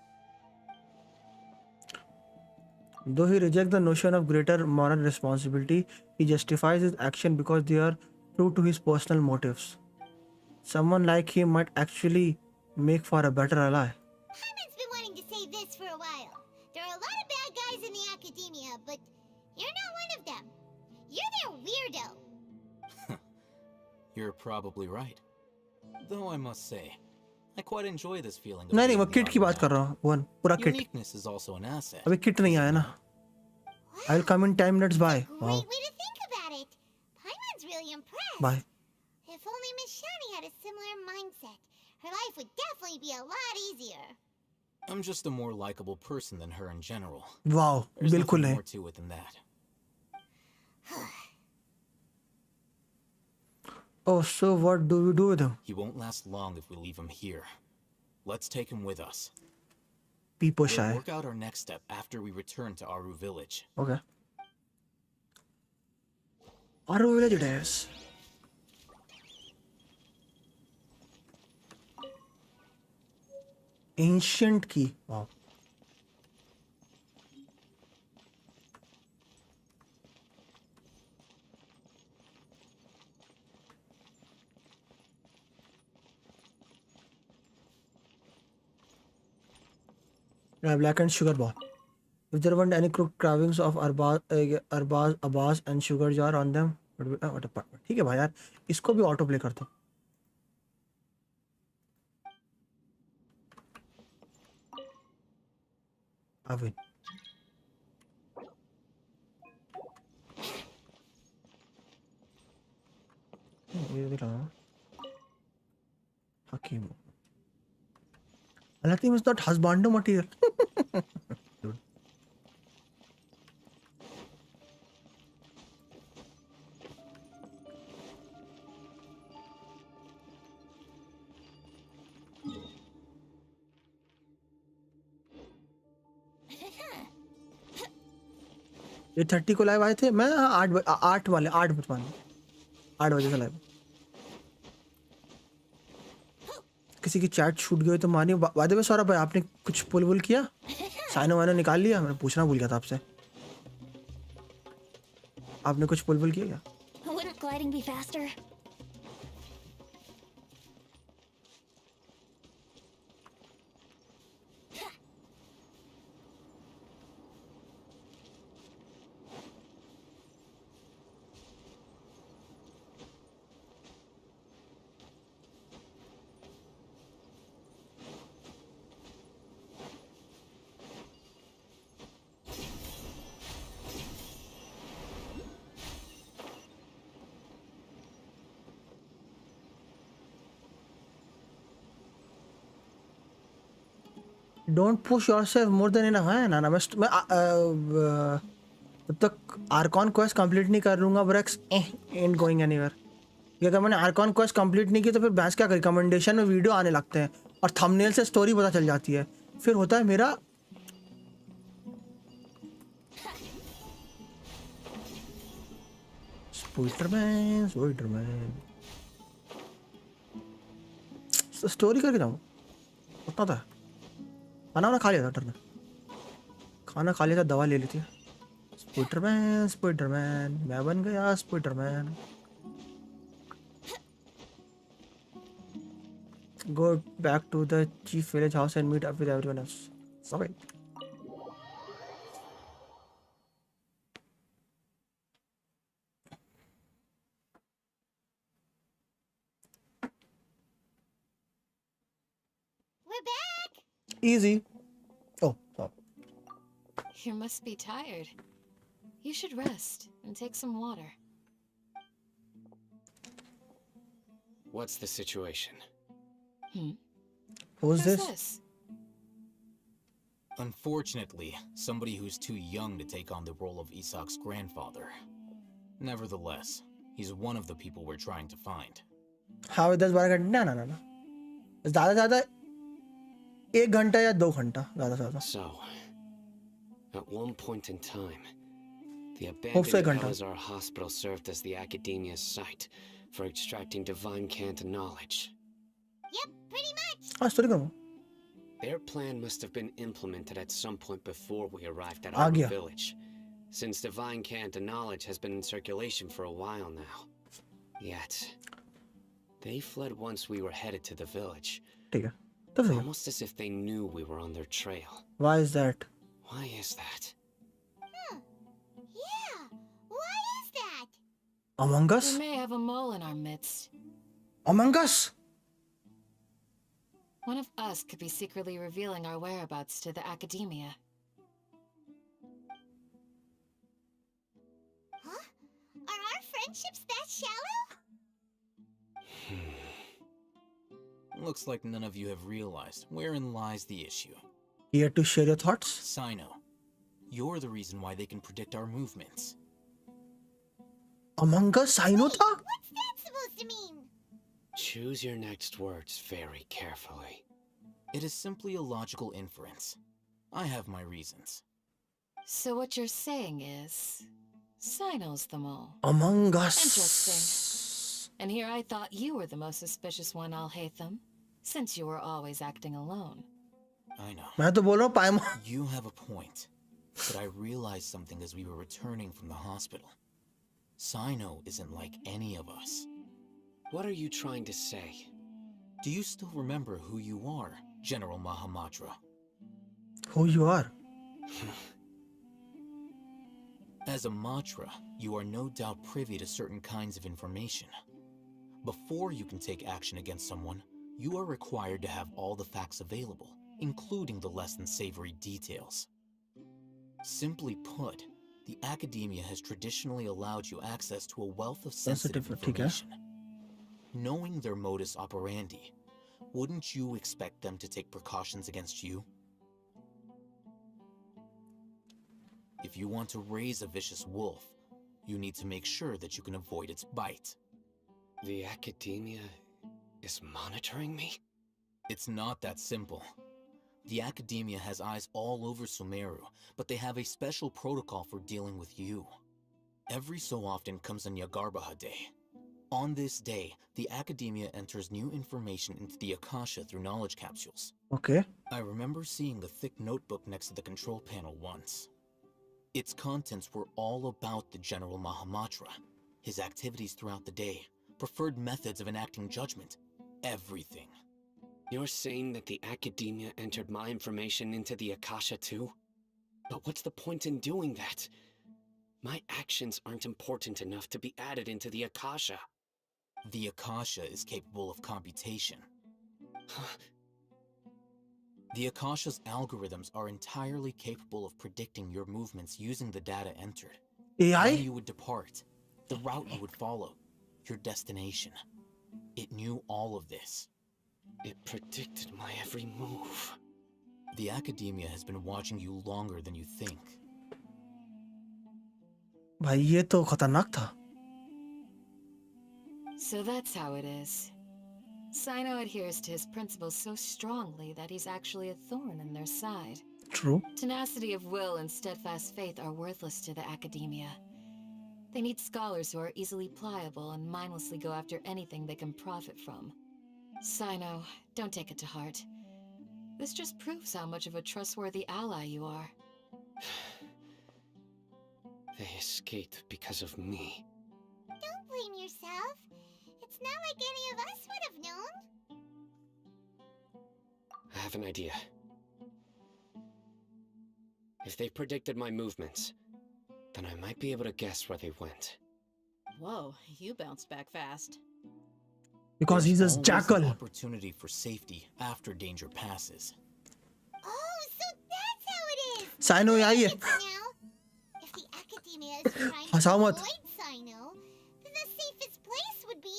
Though he rejects the notion of greater moral responsibility, he justifies his action because they are true to his personal motives. Someone like him might actually make for a better ally. Paimon's been wanting to say this for a while. There are a lot of bad guys in the Academia, but you're not one of them. You're their weirdo. You're probably right. Though I must say, I quite enjoy this feeling of नहीं being वो the kit की odd बात one कर रहा हूँ. One पूरा out. Kit. Uniqueness is also an asset. अभी kit नहीं आया ना. I will come in 10 minutes. Bye. Wow. Great way to think about it. Paimon's really impressed. Bye. If only Miss Shani had a similar mindset, her life would definitely be a lot easier. I'm just a more likable person than her in general. Wow, There's बिल्कुल nothing नहीं. more to it than that. Oh, so what do we do with him? He won't last long if we leave him here. Let's take him with us. People We'll shy. work out our next step after we return to Aru Village. Okay. Aru Village it is. Ancient key. Wow. Yeah, black and sugar ball. If there weren't any crooked carvings of Abbas and sugar jar on them, what a part. ठीक है भाई यार, इसको भी auto play कर दो. अविन. ये दिख रहा है. Hakim. Nothing is not husbando material. Dude. ये 30 को लाइव आए थे. मैं 8 वाले 8 बजे से लाइव. किसी की चैट छूट गई तो मानिए. वादे में सौरभ भाई आपने कुछ पुल किया, साइनो वाइनो निकाल लिया. मैं पूछना भूल गया था आपसे, आपने कुछ पुल किया क्या? Wouldn't gliding be faster? Don't push yourself more than enough है ना. मैं तब तक आर्कॉन क्वेस्ट कंप्लीट नहीं कर लूँगा. Breaks and going anywhere. अगर मैंने आर्कॉन क्वेस्ट कंप्लीट नहीं की तो फिर बैच क्या रिकमेंडेशन में वीडियो आने लगते हैं और थंबनेल से स्टोरी पता चल जाती है. फिर होता है मेरा स्पॉइलरमैन स्टोरी करके जाऊँ उतना था. खाना खा लिया था डर में. खाना खा लिया था, दवा ले ली थी. स्पाइडरमैन मैं बन गया Spiderman. Go back to the chief village house and meet up with everyone else. Sorry. We're back! Easy. Oh, sorry. You must be tired. You should rest and take some water. What's the situation? Who's this? Unfortunately, somebody who's too young to take on the role of Isak's grandfather. Nevertheless, he's one of the people we're trying to find. How is this? No. ज़्यादा 1 घंटा या 2 घंटा ज़्यादा. So, at one point in time, the Hope so, abandoned Ganta. Pelazar Hospital served as the Academia's site for extracting divine cant knowledge. Yep, pretty much. हाँ story करूँ. Their plan must have been implemented at some point before we arrived at आ Aru गया. Village, since divine cant knowledge has been in circulation for a while now. Yet, they fled once we were headed to the village. ठीक है. तब सही. Almost as if they knew we were on their trail. Why is that? Why is that? Yeah, why is that? Among Us? We may have a mole in our midst. Among Us? One of us could be secretly revealing our whereabouts to the Academia. Huh? Are our friendships that shallow? Looks like none of you have realized wherein lies the issue. Here to share your thoughts? Sino, you're the reason why they can predict our movements. Among Us Sino tha? What's that supposed to mean? Choose your next words very carefully. It is simply a logical inference. I have my reasons. So what you're saying is, Sino's the mole. Among Us. Interesting. And here I thought you were the most suspicious one, Alhaitham, since you were always acting alone. I know. मैं तो बोल रहा हूँ पाइमोन. You have a point, but I realized something as we were returning from the hospital. Sino isn't like any of us. What are you trying to say? Do you still remember who you are, General Mahamatra? Who you are? As a Matra, you are no doubt privy to certain kinds of information. Before you can take action against someone, you are required to have all the facts available, including the less than savory details. Simply put, the Academia has traditionally allowed you access to a wealth of sensitive information. Knowing their modus operandi, wouldn't you expect them to take precautions against you? If you want to raise a vicious wolf, you need to make sure that you can avoid its bite. The Academia is monitoring me? It's not that simple. The Academia has eyes all over Sumeru, but they have a special protocol for dealing with you. Every so often comes a Nyagarbaha Day. On this day, the Academia enters new information into the Akasha through knowledge capsules. Okay. I remember seeing the thick notebook next to the control panel once. Its contents were all about the General Mahamatra, his activities throughout the day, preferred methods of enacting judgment, everything. You're saying that the Academia entered my information into the Akasha too? But what's the point in doing that? My actions aren't important enough to be added into the Akasha. The Akasha is capable of computation. The Akasha's algorithms are entirely capable of predicting your movements using the data entered. AI? When you would depart, the route you would follow, your destination. It knew all of this. It predicted my every move. The Academia has been watching you longer than you think. भाई ये तो खतरनाक था. So that's how it is. Sino adheres to his principles so strongly that he's actually a thorn in their side. True. Tenacity of will and steadfast faith are worthless to the Academia. They need scholars who are easily pliable and mindlessly go after anything they can profit from. Sino, don't take it to heart. This just proves how much of a trustworthy ally you are. They escaped because of me. Don't blame yourself. It's not like any of us would have known. I have an idea. If they predicted my movements, then I might be able to guess where they went. Whoa, you bounced back fast. Because he's a There's always jackal. an opportunity for safety after danger passes. Oh, so that's how it is. Sino यहाँ ही है. Now, if the Academia is trying to हंसाओ मत. avoid Sino, then the safest place would be...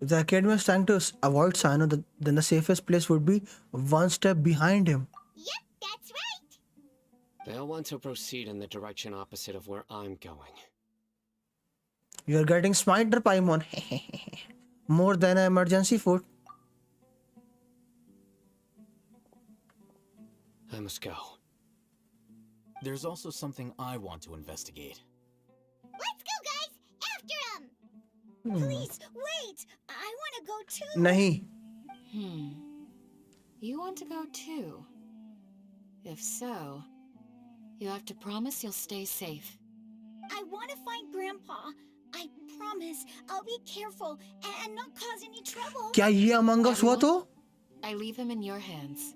If the Academy is trying to avoid Sino, then the safest place would be one step behind him. Yep, that's right. They'll want to proceed in the direction opposite of where I'm going. You're getting smarter, Paimon. More than an emergency food. I must go. There's also something I want to investigate. Let's go, guys! After him! Please, wait! I want to go too! नहीं. You want to go too? If so, you have to promise you'll stay safe. I want to find Grandpa. I promise I'll be careful and not cause any trouble. क्या ये Among Us हुआ तो? I leave him in your hands.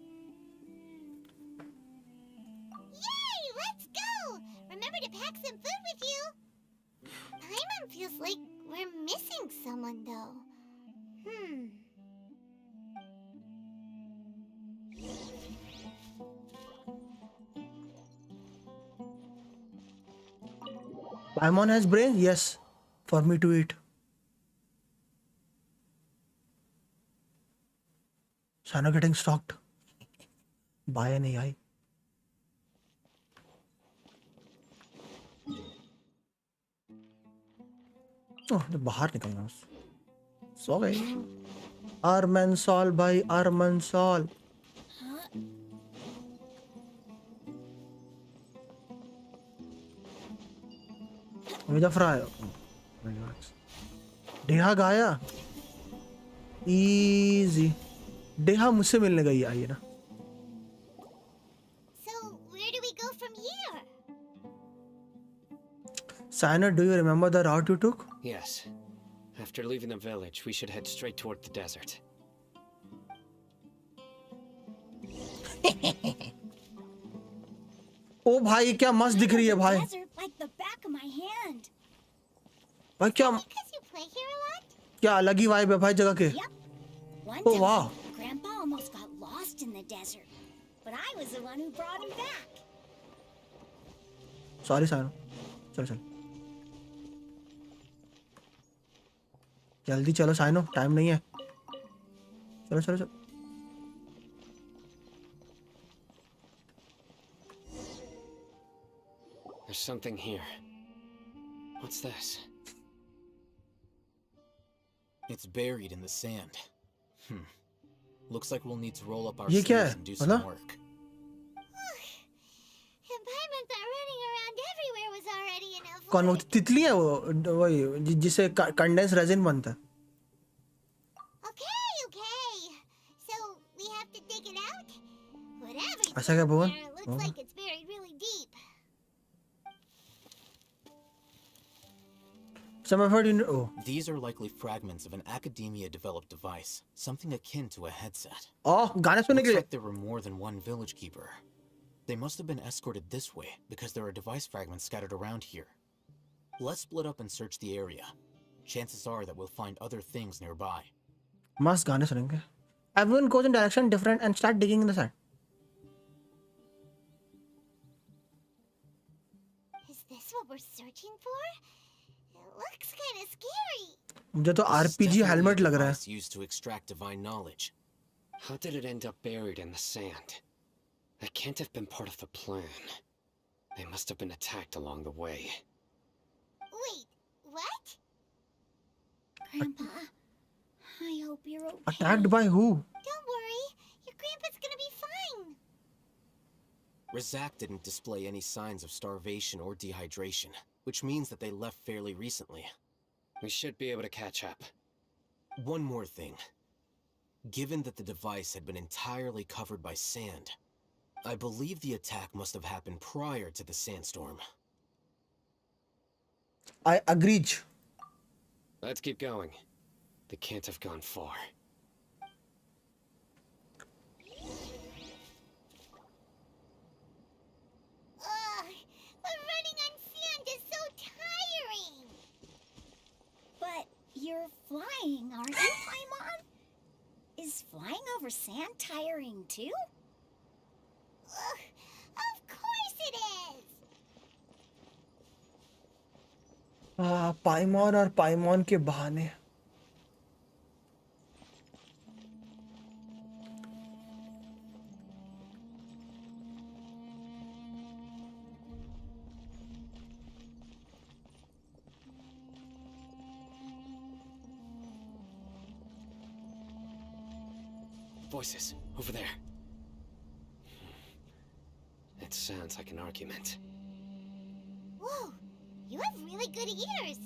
Yay! Let's go! Remember to pack some food with you. Paimon feels like we're missing someone, though. Paimon has brain? Yes. For me to eat. Sana getting stalked by an AI. Oh, तो बाहर निकलना बस. सो गई. Armansol भाई Armansol. मुझे fry. डेहा गाया. Easy. डेहा मुझसे मिलने गई आई है ना. So, where do we go from here? Sana, do you remember the route you took? Yes. After leaving the village, we should head straight toward the desert. ओ भाई क्या मस्त दिख रही है भाई. Desert like the back of my hand. भाई क्या Because you play here a lot? क्या अलग ही वाइब है भाई जगह के. One Oh, time, wow. Grandpa almost got lost in the desert, but I was the one who brought him back. Sorry सानू. चलो चलो. जल्दी चलो साइनो, टाइम नहीं है. चलो चलो चलो. There's something here. What's this? It's buried in the sand. Looks like we'll need to roll up our ये क्या sleeves है? and do some मतलब? work. Environment that running around everywhere was already enough. कौन वो तितली है वो वही जिससे कंडेंस रेजिन बनता है. Okay. So, we have to dig it out? Whatever's ऐसा क्या भगवान? there looks like it's buried really deep. Some effort in. Oh. These are likely fragments of an academia-developed device, something akin to a headset. Oh, गाने सुनने के Looks लिए. like there were more than one village keeper. They must have been escorted this way because there are device fragments scattered around here. Let's split up and search the area. Chances are that we'll find other things nearby. मस्त गाने सुनेंगे. Everyone goes in direction different and start digging in the sand. Is this what we're searching for? It looks kind of scary. मुझे तो This is RPG definitely helmet a लग रहा है. device used to extract divine knowledge. How did it end up buried in the sand? That can't have been part of the plan. They must have been attacked along the way. Wait, what? Grandpa, I hope you're okay. Attacked by who? Don't worry, your grandpa's gonna be fine. Razak didn't display any signs of starvation or dehydration, which means that they left fairly recently. We should be able to catch up. One more thing. Given that the device had been entirely covered by sand, I believe the attack must have happened prior to the sandstorm. I agree. Let's keep going. They can't have gone far. But running on sand is so tiring. But you're flying, aren't you, Paimon? Is flying over sand tiring too? Of course it is. पाइमॉन और पाइमॉन के बहाने. Voices, over there. It sounds like an argument. Whoa, you have really good ears.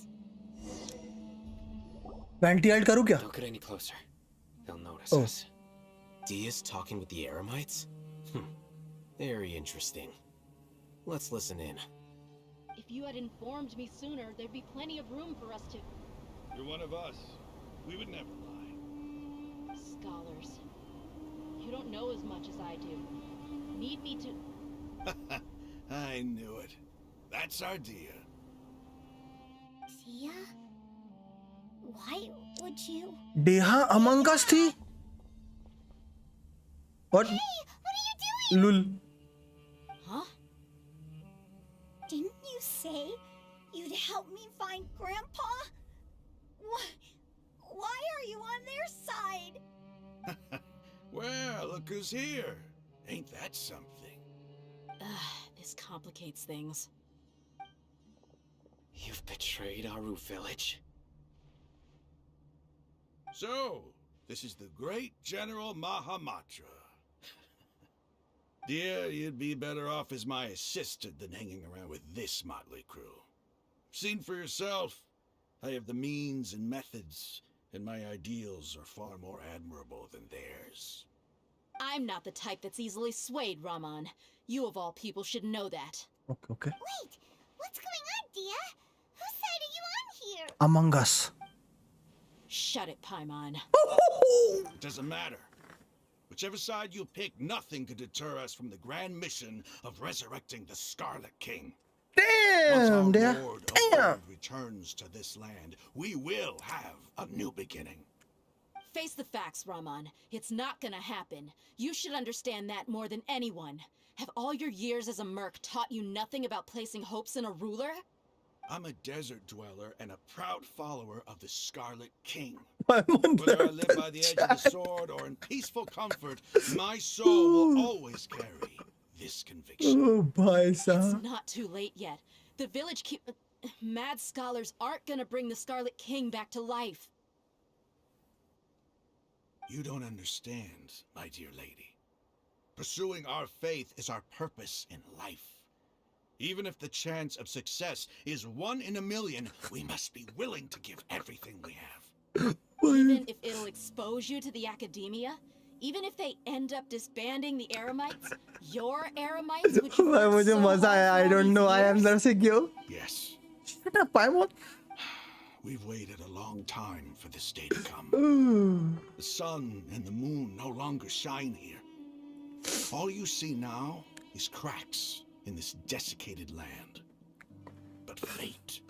Ventilate करूं क्या? Don't get any closer. They'll notice us. Dia's talking with the Eremites? Very interesting. Let's listen in. If you had informed me sooner, there'd be plenty of room for us to... You're one of us. We would never lie. Scholars. You don't know as much as I do. Need me to... I knew it. That's our Dia. Dia? Why would you? Dehya among us थी. What? Hey, what are you doing? Lul. Huh? Didn't you say you'd help me find Grandpa? Why are you on their side? Well, look who's here. Ain't that something? This complicates things. You've betrayed Aru Village. So, this is the great General Mahamatra. Dear, you'd be better off as my assistant than hanging around with this motley crew. Seen for yourself, I have the means and methods, and my ideals are far more admirable than theirs. I'm not the type that's easily swayed, Raman. You of all people should know that. Okay. Wait, what's going on, Dia? Whose side are you on here? Among Us. Shut it, Paimon. It doesn't matter. Whichever side you pick, nothing could deter us from the grand mission of resurrecting the Scarlet King. Damn, Once dear. our Lord of Old returns to this land, we will have a new beginning. Face the facts, Raman. It's not gonna happen. You should understand that more than anyone. Have all your years as a merc taught you nothing about placing hopes in a ruler? I'm a desert dweller and a proud follower of the Scarlet King. Whether I live by the edge of the sword or in peaceful comfort, my soul will always carry this conviction. Oh, bhai It's sahab. not too late yet. The village mad scholars aren't gonna bring the Scarlet King back to life. You don't understand, my dear lady. Pursuing our faith is our purpose in life. Even if the chance of success is 1 in a million, we must be willing to give everything we have. Even if it'll expose you to the Academia, even if they end up disbanding the Eremites, your Eremites, which you भाई worked मुझे so मजा hard आया. for I all don't these know. I am years? अंदर से क्यों? Yes, Shut up, Paimon. we've waited a long time for this day to come. The sun and the moon no longer shine here. All you see now is cracks in this desiccated land. But fate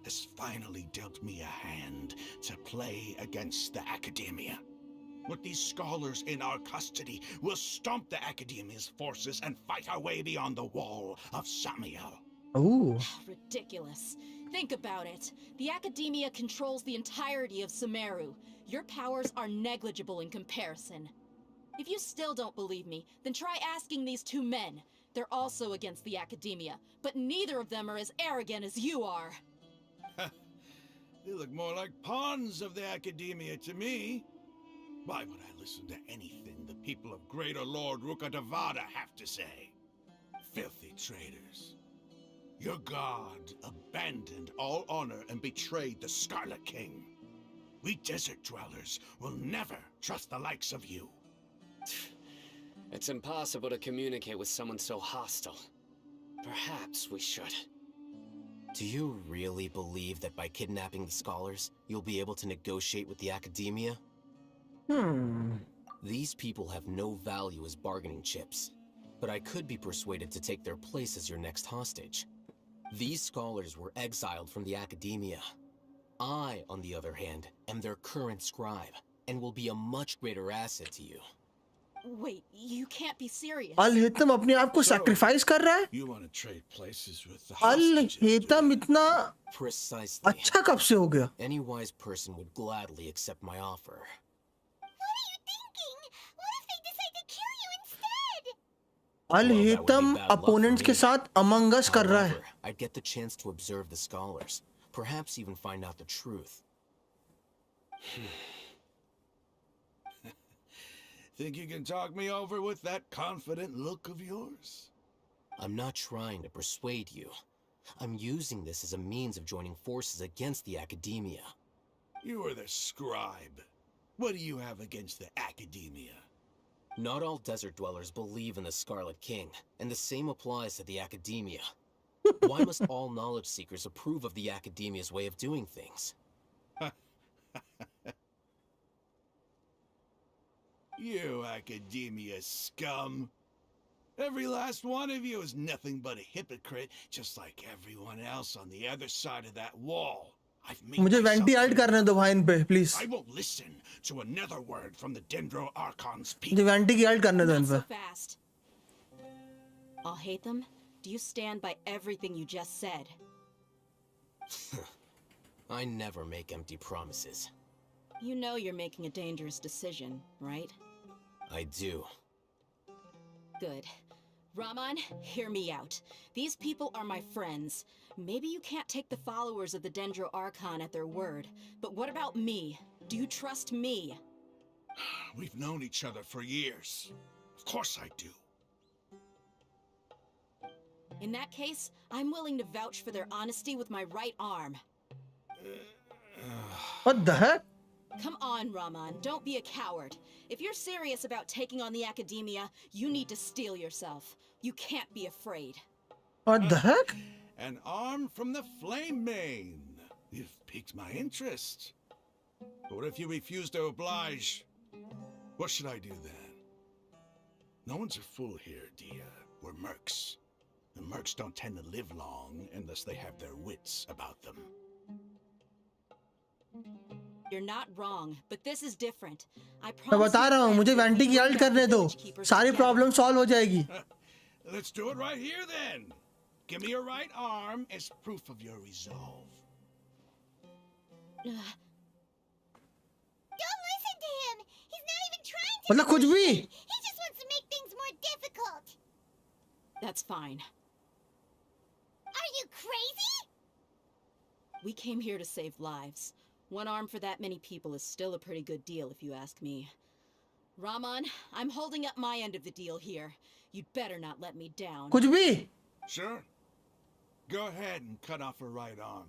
has finally dealt me a hand to play against the Academia. With these scholars in our custody, we'll stomp the Academia's forces and fight our way beyond the wall of Samiel. Ooh. Ridiculous. Think about it. The Academia controls the entirety of Sumeru. Your powers are negligible in comparison. If you still don't believe me, then try asking these two men. They're also against the Academia, but neither of them are as arrogant as you are. They look more like pawns of the Academia to me. Why would I listen to anything the people of Greater Lord Rukkhadevada have to say? Filthy traitors. Your god abandoned all honor and betrayed the Scarlet King. We desert dwellers will never trust the likes of you. It's impossible to communicate with someone so hostile. Perhaps we should. Do you really believe that by kidnapping the scholars, you'll be able to negotiate with the Academia? These people have no value as bargaining chips, but I could be persuaded to take their place as your next hostage. These scholars were exiled from the Academia. I, on the other hand, am their current scribe, and will be a much greater asset to you. Wait, you can't be serious. Al-Hitam अपने आप को sacrifice कर रहा है? You want to trade places with the Al-Hitam इतना Precisely. अच्छा कब से हो गया? Any wise person would gladly accept my offer. What are you thinking? What if they decide to kill you instead? Al-Hitam opponents के साथ Among Us कर रहा है. However, I'd get the chance to observe the scholars, perhaps even find out the truth. Think you can talk me over with that confident look of yours? I'm not trying to persuade you. I'm using this as a means of joining forces against the Academia. You are the scribe. What do you have against the Academia? Not all desert dwellers believe in the Scarlet King, and the same applies to the Academia. Why must all knowledge seekers approve of the Academia's way of doing things? You Academia scum. Every last one of you is nothing but a hypocrite, just like everyone else on the other side of that wall. मुझे vanity add करने दो भाई इन पे please. I won't listen to another word from the Dendro Archon's मुझे people. Vanity की add करने दो इन Not so पे. fast. I'll hate them. Do you stand by everything you just said? I never make empty promises. You know you're making a dangerous decision, right? I do. Good. Raman, hear me out. These people are my friends. Maybe you can't take the followers of the Dendro Archon at their word, but what about me? Do you trust me? We've known each other for years. Of course I do. In that case, I'm willing to vouch for their honesty with my right arm. What the heck? Come on, Raman, don't be a coward. If you're serious about taking on the Academia, you need to steel yourself. You can't be afraid. What the heck? An arm from the Flame Mane. You've piqued my interest. But what if you refuse to oblige? What should I do then? No one's a fool here, Dia. We're mercs. And mercs don't tend to live long unless they have their wits about them. You're not wrong, but this is different. I मैं promise बता you रहा हूँ, that मुझे if vanity we की work help out करने the दो, village keepers सारी together- problem solve हो जाएगी. Let's do it right here then. Give me your right arm as proof of your resolve. Don't listen to him! He's not even trying to मतलब कुछ भी. He just wants to make things more difficult. That's fine. Are you crazy? We came here to save lives. One arm for that many people is still a pretty good deal, if you ask me. Raman, I'm holding up my end of the deal here. You'd better not let me down. कुछ भी. Sure. Go ahead and cut off her right arm.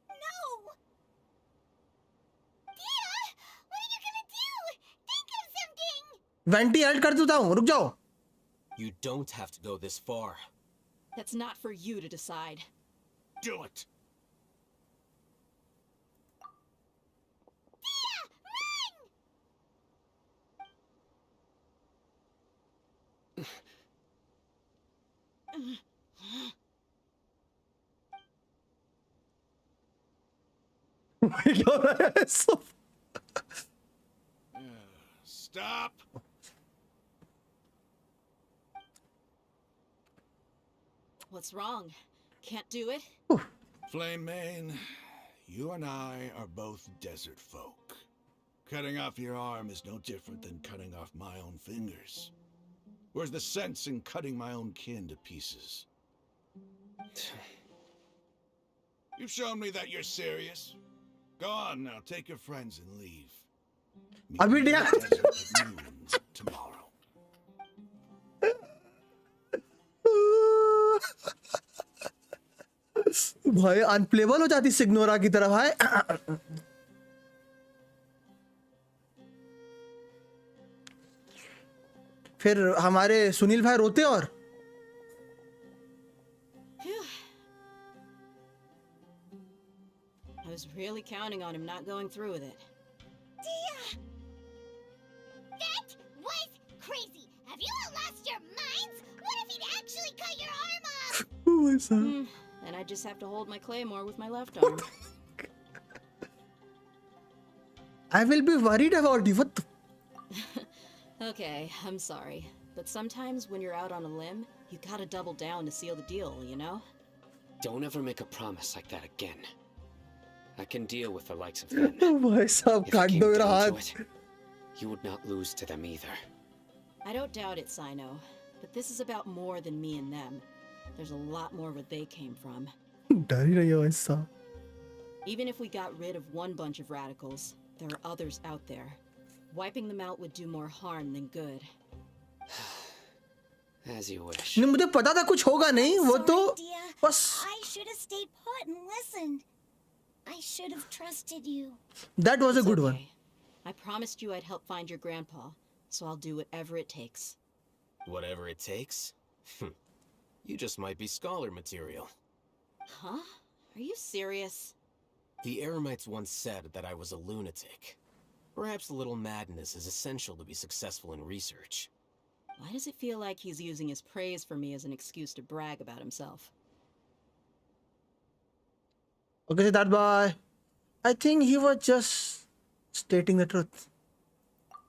No! Dia! What are you gonna do? Think of something! Vanity help कर देता हूँ, रुक जाओ. You don't have to go this far. That's not for you to decide. Do it! क्या हो रहा है सब? Stop! What's wrong? Can't do it? Flame Mane, you and I are both desert folk. Cutting off your arm is no different than cutting off my own fingers. Where's the sense in cutting my own kin to pieces? You've shown me that you're serious. Go on now, take your friends and leave. I'll be there. Tomorrow. भाई unplayable हो जाती सिग्नोरा की तरह भाई. फिर हमारे सुनील भाई रोते और I was really counting on him not going through with it. Dia! That was crazy! Have you all lost your minds? What if he'd actually cut your arm off? Oh my God. And I just have to hold my claymore with my left arm. I will be worried about you. What the? Okay, I'm sorry. But sometimes when you're out on a limb, you gotta double down to seal the deal, you know? Don't ever make a promise like that again. I can deal with the likes of them. भाई साहब काट दो मेरा हाथ. You would not lose to them either. I don't doubt it, Sino. But this is about more than me and them. There's a lot more where they came from. डर ही रही है भाई साहब. Even if we got rid of one bunch of radicals, there are others out there. Wiping them out would do more harm than good. As you wish. नहीं मुझे पता था कुछ होगा नहीं वो तो बस. I should have stayed put and listened. I should have trusted you. That was a It's good okay. one. I promised you I'd help find your grandpa, so I'll do whatever it takes. Whatever it takes? You just might be scholar material. Huh? Are you serious? The Eremites once said that I was a lunatic. Perhaps a little madness is essential to be successful in research. Why does it feel like he's using his praise for me as an excuse to brag about himself? Okay, that bye. I think he was just stating the truth.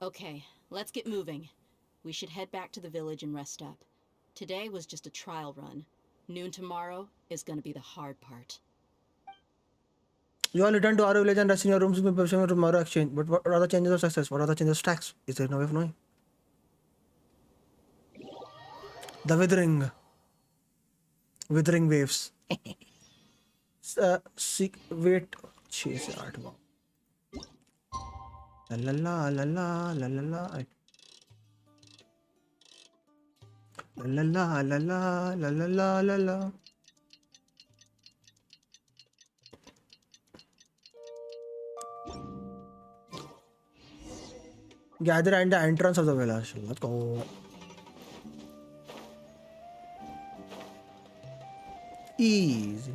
Okay, let's get moving. We should head back to the village and rest up. Today was just a trial run. Noon tomorrow is gonna be the hard part. You all return to Aru Village and rest in your rooms with permission tomorrow exchange. But what are the changes of success? What are the changes of stacks? Is there no way of knowing? The withering. Withering waves. Wait. 6 से 8 वाह. La la la la la la la. La la la la la la la la la. Gather at the entrance of the village. Let's go. Easy.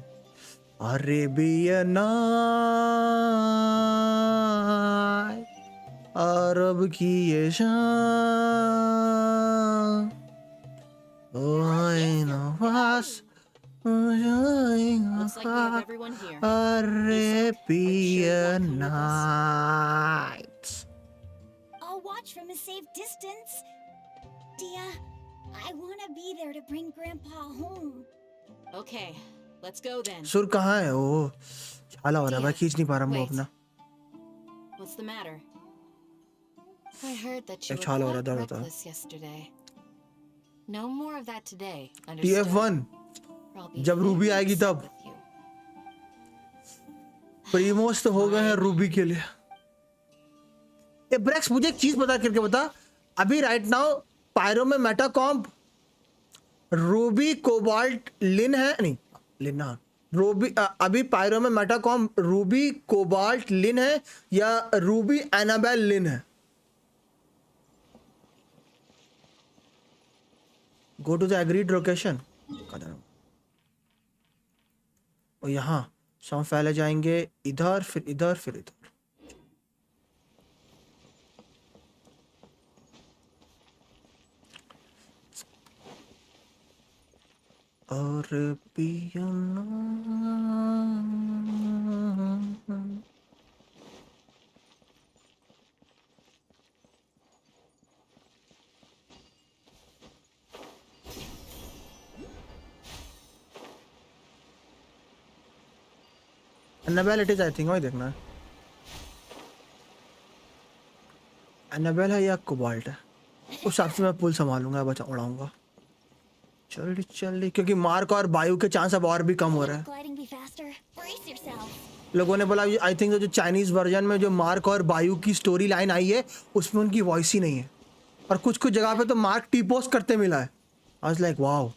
Arabian night. Arab की ये शान. Looks like we have everyone here. Arabian nights. I'll watch from a safe distance. Dia, I want to be there to bring Grandpa home. Okay, let's go then. सुर कहाँ है वो? छाला हो रहा है, मैं खींच नहीं पा रहा हूँ अपना. What's the matter? I heard that you एक were छाला हो रहा quite था. reckless yesterday. No more of that today. Understood? TF1 जब रूबी आएगी तब. प्रीमोस तो हो गए हैं रूबी के लिए. ए ब्रेक्स मुझे एक चीज बता करके बता. अभी राइट नाउ पायरो में मेटाकॉम्प रूबी कोबाल्ट लिन है नहीं लिन ना रूबी अभी पायरो में मेटाकॉम्प रूबी कोबाल्ट लिन है या रूबी एनाबेल लिन है. Go to the agreed location. और यहाँ सब फैले जाएंगे इधर फिर इधर फिर इधर. और piano Annabel it is I think वही देखना है. एनाबेल है या कोबाल्ट है उस हिसाब से मैं पुल संभालूंगा बचा उड़ाऊंगा. जल्दी जल्दी क्योंकि मार्क और बायु के चांस अब और भी कम हो रहे हैं. लोगों ने बोला आई थिंक जो चाइनीज वर्जन में जो मार्क और बायु की स्टोरी लाइन आई है उसमें उनकी वॉइस ही नहीं है और कुछ कुछ जगह पे तो मार्क टी पोस्ट करते मिला है. I was like wow.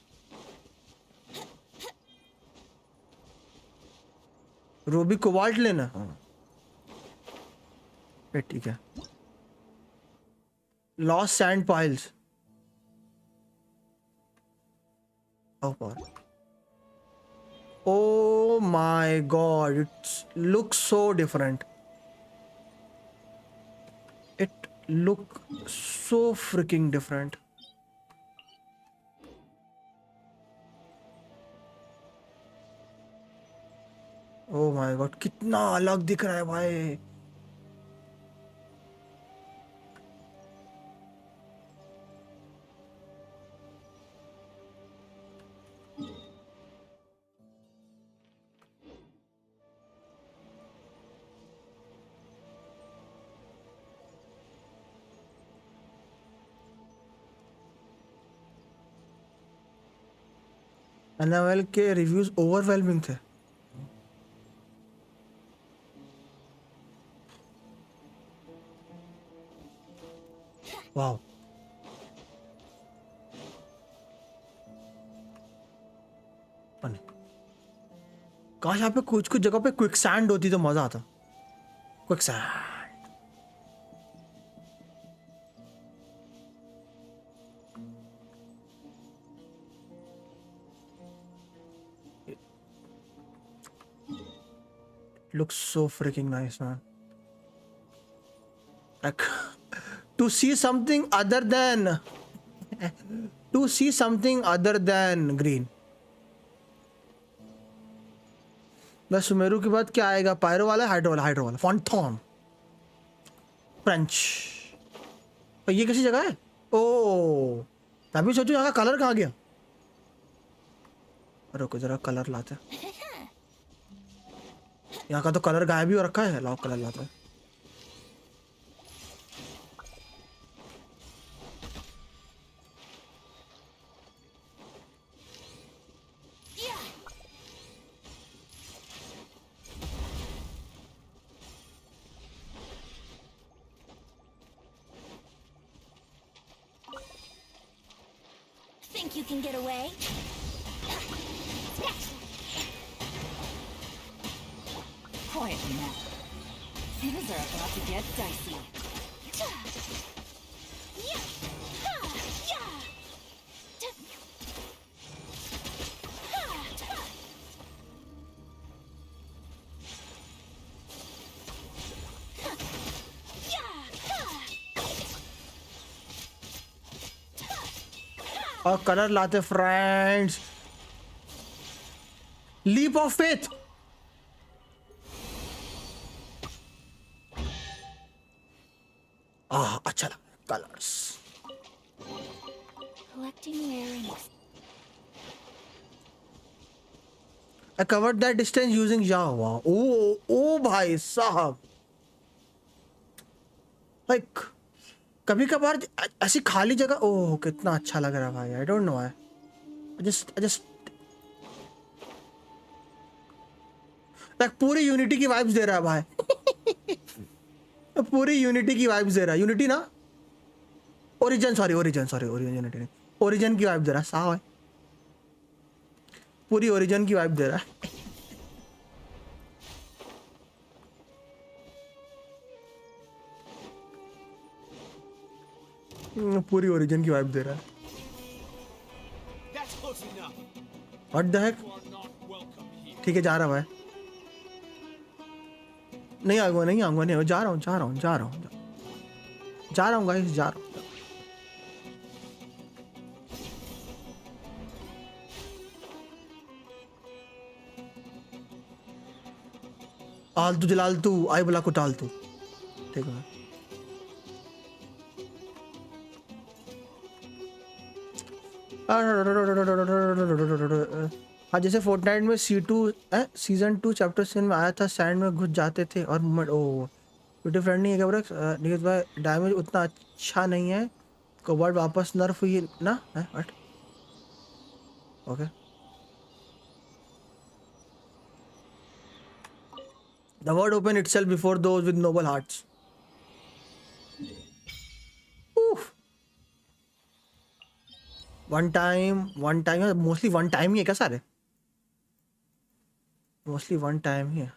Ruby cobalt लेना. ठीक है. Lost sand piles. Oh my god, it looks so different. It looks so freaking different. Oh my god, कितना अलग दिख रहा है भाई. एनावेल के रिव्यूज ओवरवेलमिंग थे. वाओ. काश यहाँ पे कुछ कुछ जगह पे क्विक सैंड होती तो मजा आता. Quick sand. Looks so freaking nice, man. Like to see something other than green. बस सुमेरु के बाद क्या आएगा? पायरो वाला, हाइड्रो वाला फॉन्टोन फ्रेंच. और ये कैसी जगह है? ओह तभी सोचो यहाँ का कलर कहाँ गया. रुको जरा कलर लाते हैं. यहाँ का तो कलर गायब ही हो रखा है। लाओ कलर लाता है। Think you can get away? Quietly now. Things are about to get dicey. और कलर लाते फ्रेंड्स। Leap of faith. अच्छा लगा colours. Collecting rare and I covered that distance using Java. ओ भाई साहब, लाइक कभी कभार ऐसी खाली जगह, ओह कितना अच्छा लग रहा है भाई। I don't know I just like पूरी यूनिटी की वाइब्स दे रहा है भाई। पूरी यूनिटी की वाइब्स दे रहा है। यूनिटी ना, ओरिजिन यूनिटी नहीं, ओरिजिन की वाइब दे रहा है। साहब पूरी ओरिजिन की वाइब दे रहा है। पूरी ओरिजिन की वाइब दे रहा है। व्हाट द हेक। ठीक है जा रहा भाई। नहीं आऊंगा नहीं जा रहा हूँ गाइस, जा रहा हूँ। आलतू जलालतू आई बुला को टालतू। ठीक है हाँ, जैसे फोर्टनाइट में सीजन 2 चैप्टर सीन में आया था, सैंड में घुस जाते थे और फ्रेंड नहीं है क्या निकेत भाई? डैमेज उतना अच्छा नहीं है। कोबर्ट वापस नर्फ हुई ना है? What? Okay The word opened itself before those with noble hearts. Oof. One time, mostly one time ही है क्या सारे? Mostly one time ही है।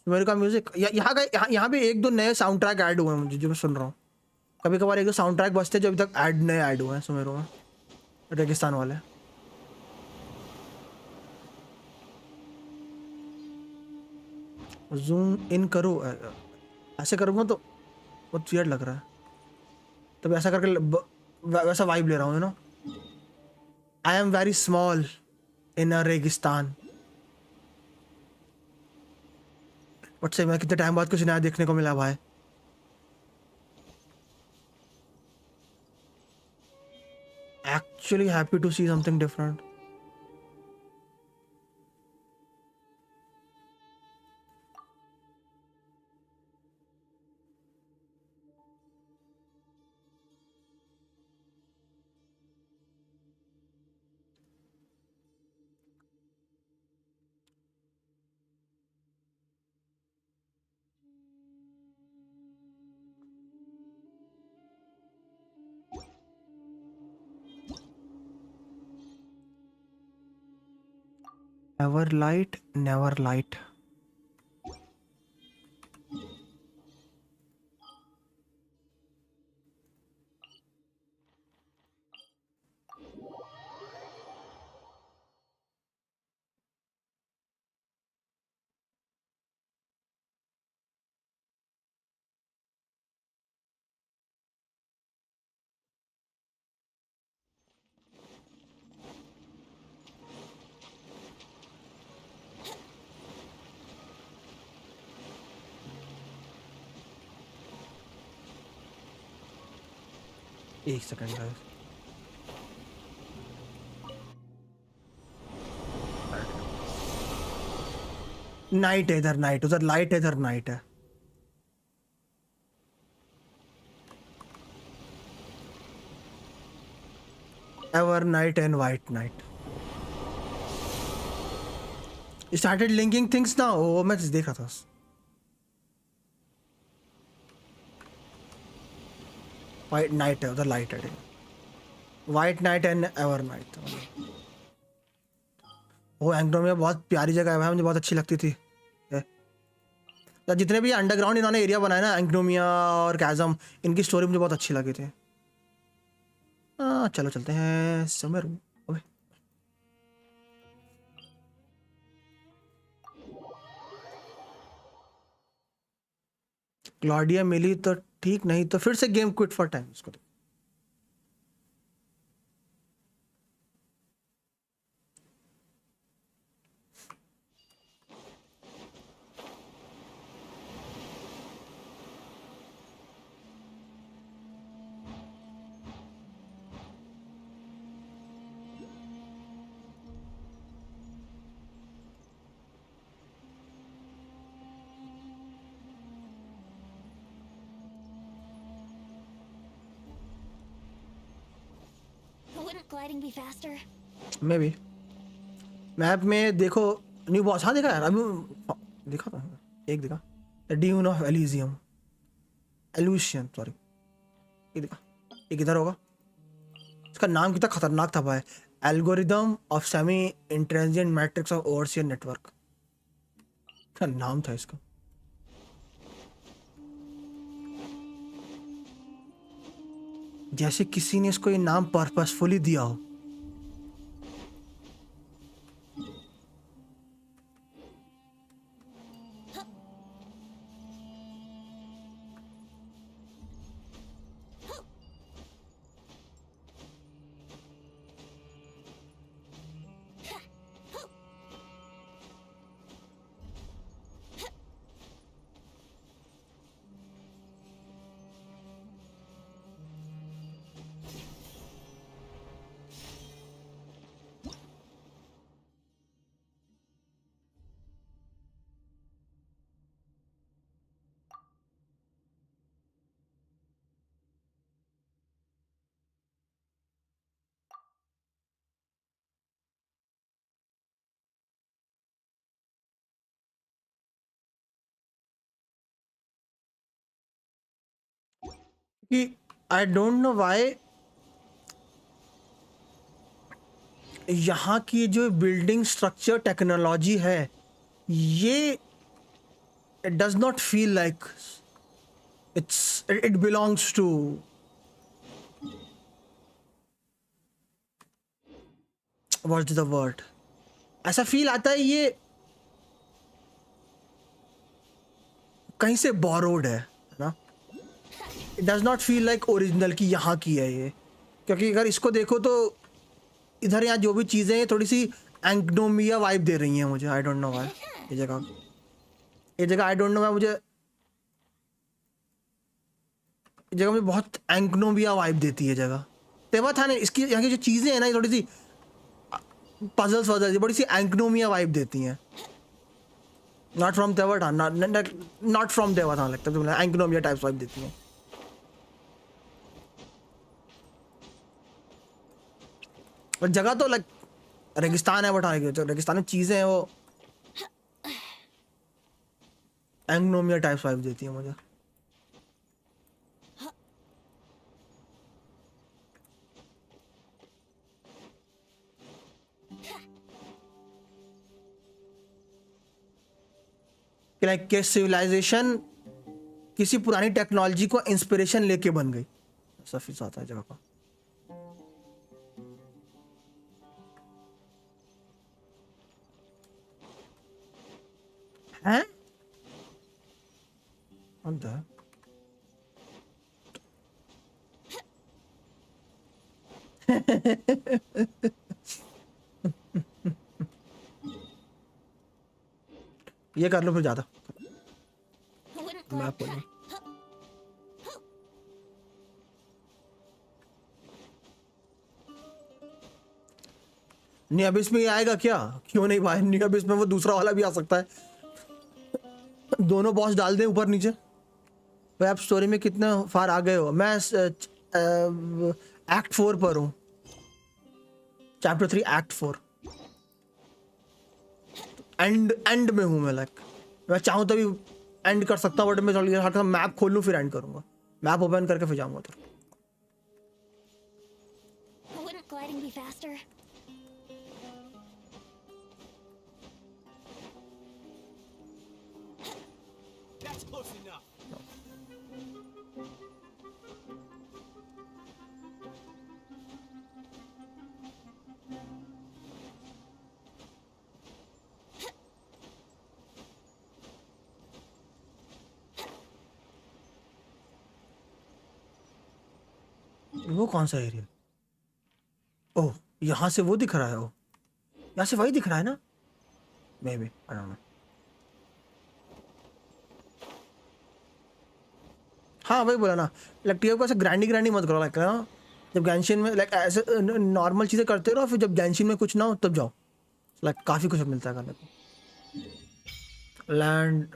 मेरे का म्यूजिक यहाँ पे एक दो नए साउंड ट्रैक ऐड हुए हैं मुझे, जो मैं सुन रहा हूँ। कभी कभार एक दो साउंड ट्रैक बजते जो अभी तक नए ऐड हुए हैं सुमेरो में, रेगिस्तान वाले। जूम इन करो, ऐसे करूँगा तो बहुत वियर्ड लग रहा है, तब ऐसा करके वैसा वाइब ले रहा हूँ। You know, I am very small in a रेगिस्तान। बट से मैं कितने टाइम बाद कुछ नया देखने को मिला भाई। Actually happy to see something different. Ever light, never light. एक सेकंड गाइस। नाइट है इधर, नाइट उधर लाइट है, इधर नाइट है। Ever night and white night. Started linking things ना, वो मैं देख रहा था। वाइट नाइट है उधर, लाइट है। White night and ever night. वो एंग्नोमिया बहुत प्यारी जगह है भाई, मुझे बहुत अच्छी लगती थी। जितने भी अंडरग्राउंड इन्होंने एरिया बनाया ना, एंग्नोमिया और कैज़म, इनकी स्टोरी मुझे बहुत अच्छी लगी थी। चलो चलते हैं समर। अबे क्लॉडिया मिली तो ठीक, नहीं तो फिर से गेम क्विट फॉर टाइम। इसको Wouldn't gliding be faster? May be map में देखो न्यू बॉस। हाँ देखा यार, अभी देखा था, एक देखा, the dune of Elysium, एल्यूशियन sorry. ये देखा, ये किधर होगा? इसका नाम कितना खतरनाक था भाई, algorithm of semi intelligent matrix of overseer network, क्या नाम था इसका। जैसे किसी ने इसको ये नाम पर्पसफुली दिया हो। कि आई डोंट नो वाई यहाँ की जो बिल्डिंग स्ट्रक्चर टेक्नोलॉजी है, ये it does not feel like it belongs to what is the word. ऐसा फील आता है ये कहीं से बोरोड है ना। It does not feel like original की यहाँ की है ये, क्योंकि अगर इसको देखो तो इधर यहाँ जो भी चीज़ें हैं थोड़ी सी एंग्नोमिया वाइब दे रही हैं मुझे। आई डोंट नो व्हाई ये जगह आई डोंट नो व्हाई मुझे ये जगह में बहुत एंग्नोमिया वाइब देती है जगह। तेवा था ना, इसकी यहाँ की जो चीज़ें हैं ना, ये थोड़ी सी पजल्स वजल्स बड़ी सी एंग्नोमिया वाइब देती हैं। नॉट फ्रॉम तेवा, नॉट फ्रॉम तेवा था, लगता है एंग्नोमिया टाइप्स वाइब देती हैं। और जगह तो लाइक रेगिस्तान है, बट हाँ जो रेगिस्तान में चीज़ें हैं वो एंग्नोमिया टाइप्स वाइब देती है मुझे। लाइक के सिविलाइजेशन किसी पुरानी टेक्नोलॉजी को इंस्पिरेशन लेके बन गई, ऐसा फील आता है जगह का। हैं? अंदर ये कर लो फिर ज्यादा मैप बोलूं। न्यू अबिस में ये आएगा क्या? क्यों नहीं भाई, न्यू अबिस में वो दूसरा वाला भी आ सकता है। दोनों बॉस डाल दें ऊपर नीचे। भाई आप स्टोरी में कितने फार आ गए हो? मैं एक्ट 4 पर हूँ, चैप्टर 3 एक्ट 4, एंड में हूँ मैं। लाइक मैं चाहूँ तभी एंड कर सकता हूँ, बट मैं थोड़ा मैप खोल लूँ फिर एंड करूँगा। मैप ओपन करके फिर जाऊँगा उधर। Wouldn't gliding be faster? That's close enough. वो कौन सा एरिया? ओह, यहाँ से वो दिख रहा है। ओ, यहाँ से वही दिख रहा है ना? May be, I don't know. हाँ वही बोला ना, लाइक टीएफ को ऐसे ग्रैंडी मत करो। लाइक ना, जब गैंशिन में लाइक ऐसे नॉर्मल चीज़ें करते रहो, फिर जब गैंशिन में कुछ ना हो तब जाओ। लाइक काफ़ी कुछ मिलता है करने को। लैंड,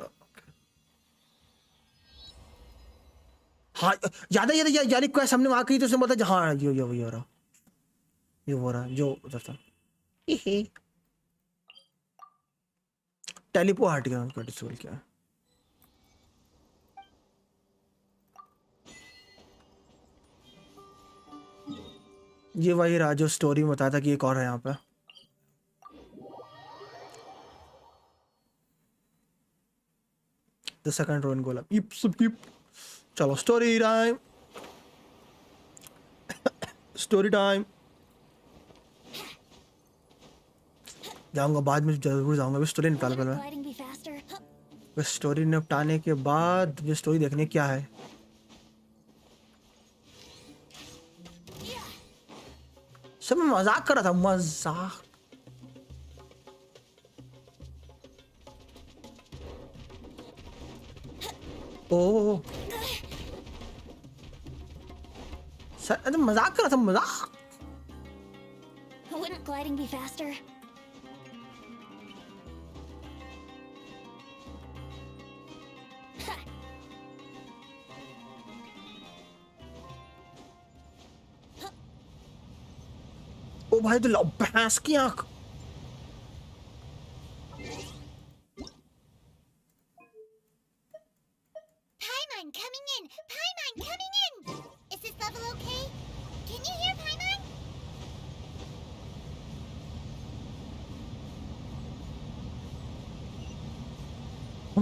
हाँ याद है यार रिक्वेस्ट हमने वहाँ की तो उसने बोला हाँ ये वही हो रहा, ये हो रहा जो उधर था। टेलीपो हट गया उनका डिस्ट्रोल क्या। ये वही रहा जो स्टोरी में बताया था कि एक और है यहाँ पे। The second row in goal up. Yip. चलो स्टोरी टाइम। Story time. जाऊंगा बाद में, जरूर जाऊंगा। स्टोरी निकाल पहले। स्टोरी निपटाने के बाद ये स्टोरी देखने क्या है। सब मैं मजाक कर रहा था, मजाक। ओ सर मजाक कर रहा था, मजाक। Wouldn't gliding be faster? ओ भाई तो भैंस की आंख। Paimon coming in! Paimon coming in! Is this level okay? Can you hear Paimon?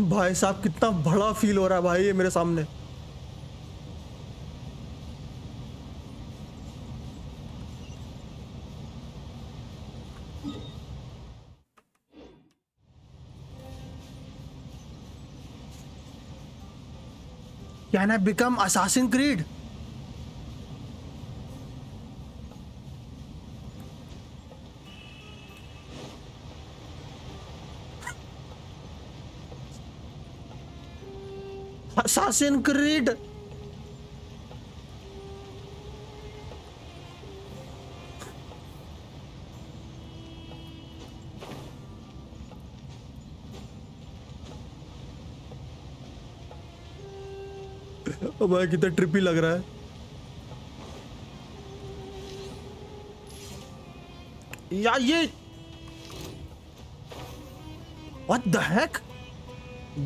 भाई साहब कितना बड़ा फील हो रहा है भाई ये मेरे सामने। Can I become Assassin's Creed? Assassin's Creed. ओ भाई कितना ट्रिपी लग रहा है यार ये। What the heck?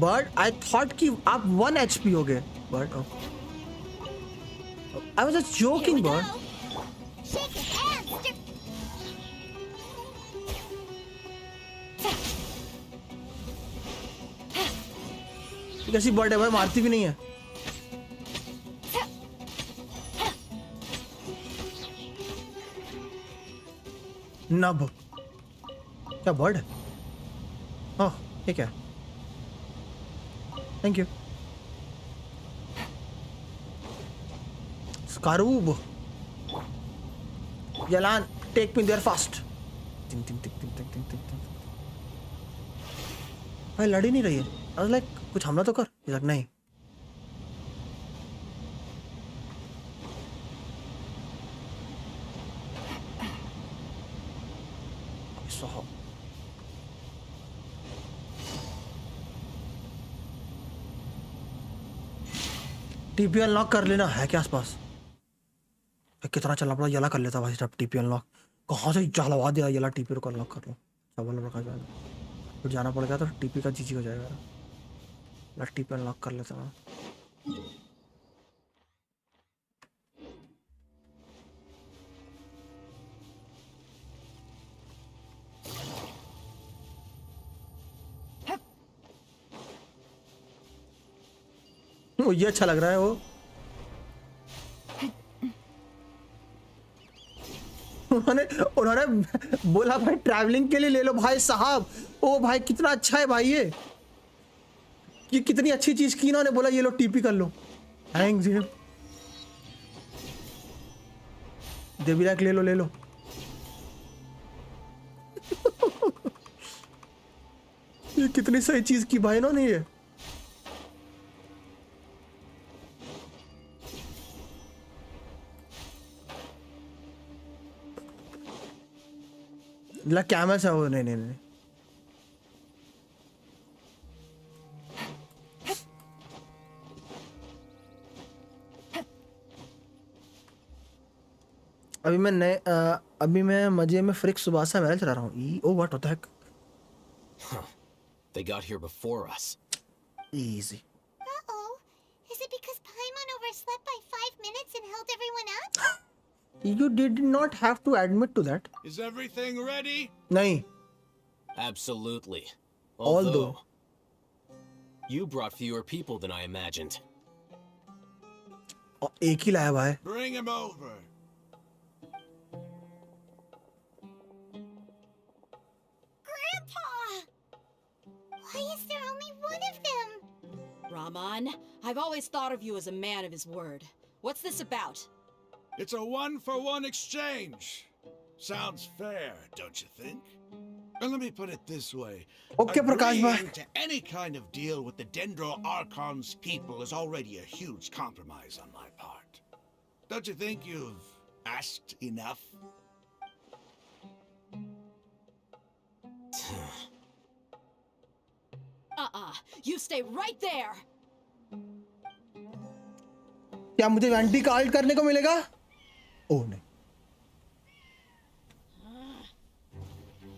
But I thought कि आप 1 HP हो गए। But I was just joking, bud. Shake his hands! कैसी बर्ड है भाई, मारती भी नहीं है। नब क्या बर्ड है? ओह ठीक है, थैंक यू। स्कारूब Yalan, take me there fast. Ting ting ting ting ting ting टिंग। भाई लड़ ही नहीं रही है। आई वाज लाइक कुछ हमला तो कर। लग नहीं। टीपी अनलॉक कर लेना है क्या आसपास? कितना चलना पड़ा, येला कर लेता भाई साहब टीपी अनलॉक। कहाँ से चलवा दिया येला टीपी को अनलॉक कर लो। सवाल रखा जाएगा फिर जाना पड़ेगा तो टीपी का जीजी हो जाएगा। ला टीपी अनलॉक कर लेता हूँ। ये अच्छा लग रहा है वो। उन्होंने बोला भाई ट्रैवलिंग के लिए ले लो भाई साहब। ओ भाई कितना अच्छा है भाई ये कितनी अच्छी चीज की इन्होंने। बोला ये लो टीपी कर लो। थैंक्स जी। देवीराक ले लो ये कितनी सही चीज की भाई इन्होंने ये। ला कैमस है वो। नहीं अभी मैं मजे में फ्रिक सुबह से मैच चला रहा हूँ। Oh what the Keck. They got here before us. Easy. Uh-oh. Is it because Paimon overslept by 5 minutes and held everyone up? You did not have to admit to that. Is everything ready? नहीं. Absolutely. Although you brought fewer people than I imagined. एक ही लाया भाई. Bring him over. Grandpa! Why is there only one of them? Raman, I've always thought of you as a man of his word. What's this about? It's a one-for-one exchange. Sounds fair, don't you think? And let me put it this way. Okay, Prakash bhai. Agreeing to any kind of deal with the Dendro Archon's people is already a huge compromise on my part. Don't you think you've asked enough? You stay right there. क्या मुझे anti का alt करने को मिलेगा? ओह नहीं.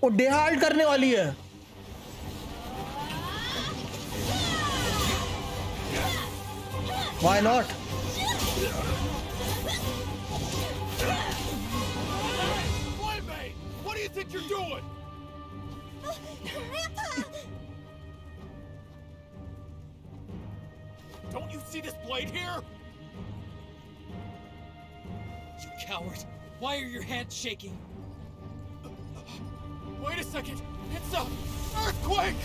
वो डेहा alt करने वाली है. Why not? Playmate, what do you think you're doing? Grandpa! Don't you see this blade here? You coward! Why are your hands shaking? Wait a second! It's a earthquake!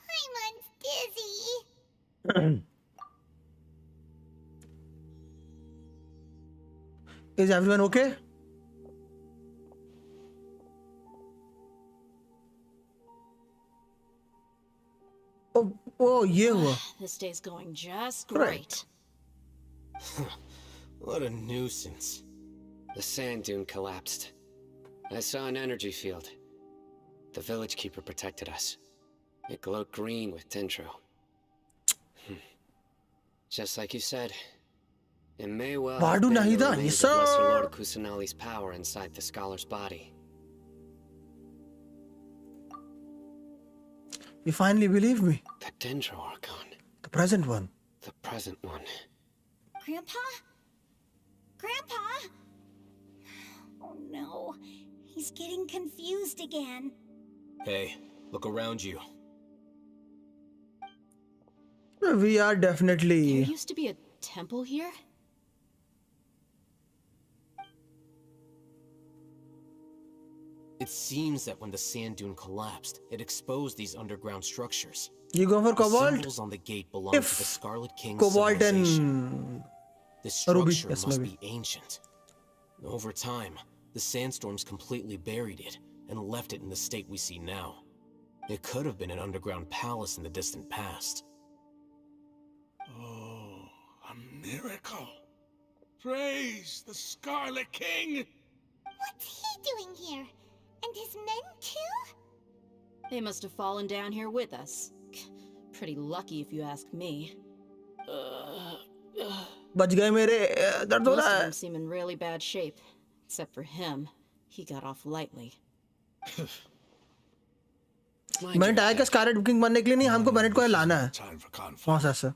Paimon's dizzy. Is everyone okay? Oh, ये हुआ. This day's going just great. What a nuisance. The sand dune collapsed. I saw an energy field. The village keeper protected us. It glowed green with dendro. Just like you said. It may well have been the remains of Lesser Lord Kusanali's power inside the scholar's body. You finally believe me. The Dendro Archon. The present one. The present one. Grandpa? Grandpa? Oh no. He's getting confused again. Hey, look around you. We are definitely... There used to be a temple here? It seems that when the sand dune collapsed, it exposed these underground structures. You go for The Cobalt? symbols on the gate belong to the Scarlet King's Cobalt civilization. and... This Ruby, structure yes, must maybe. be ancient. Over time, the sandstorms completely buried it and left it in the state we see now. It could have been an underground palace in the distant past. Oh, a miracle. Praise the Scarlet King! What's he doing here? And his men too? They must have fallen down here with us. Pretty lucky if you ask me. बच गए मेरे, दर्द हो Most रहा of है. them seem in really bad shape. Except for him. He got off lightly. Bennett आया क्या Scarlett king बनने के लिए? नहीं, हमको बेनेट को लाना है. Time for conflict. कौन सा ऐसा?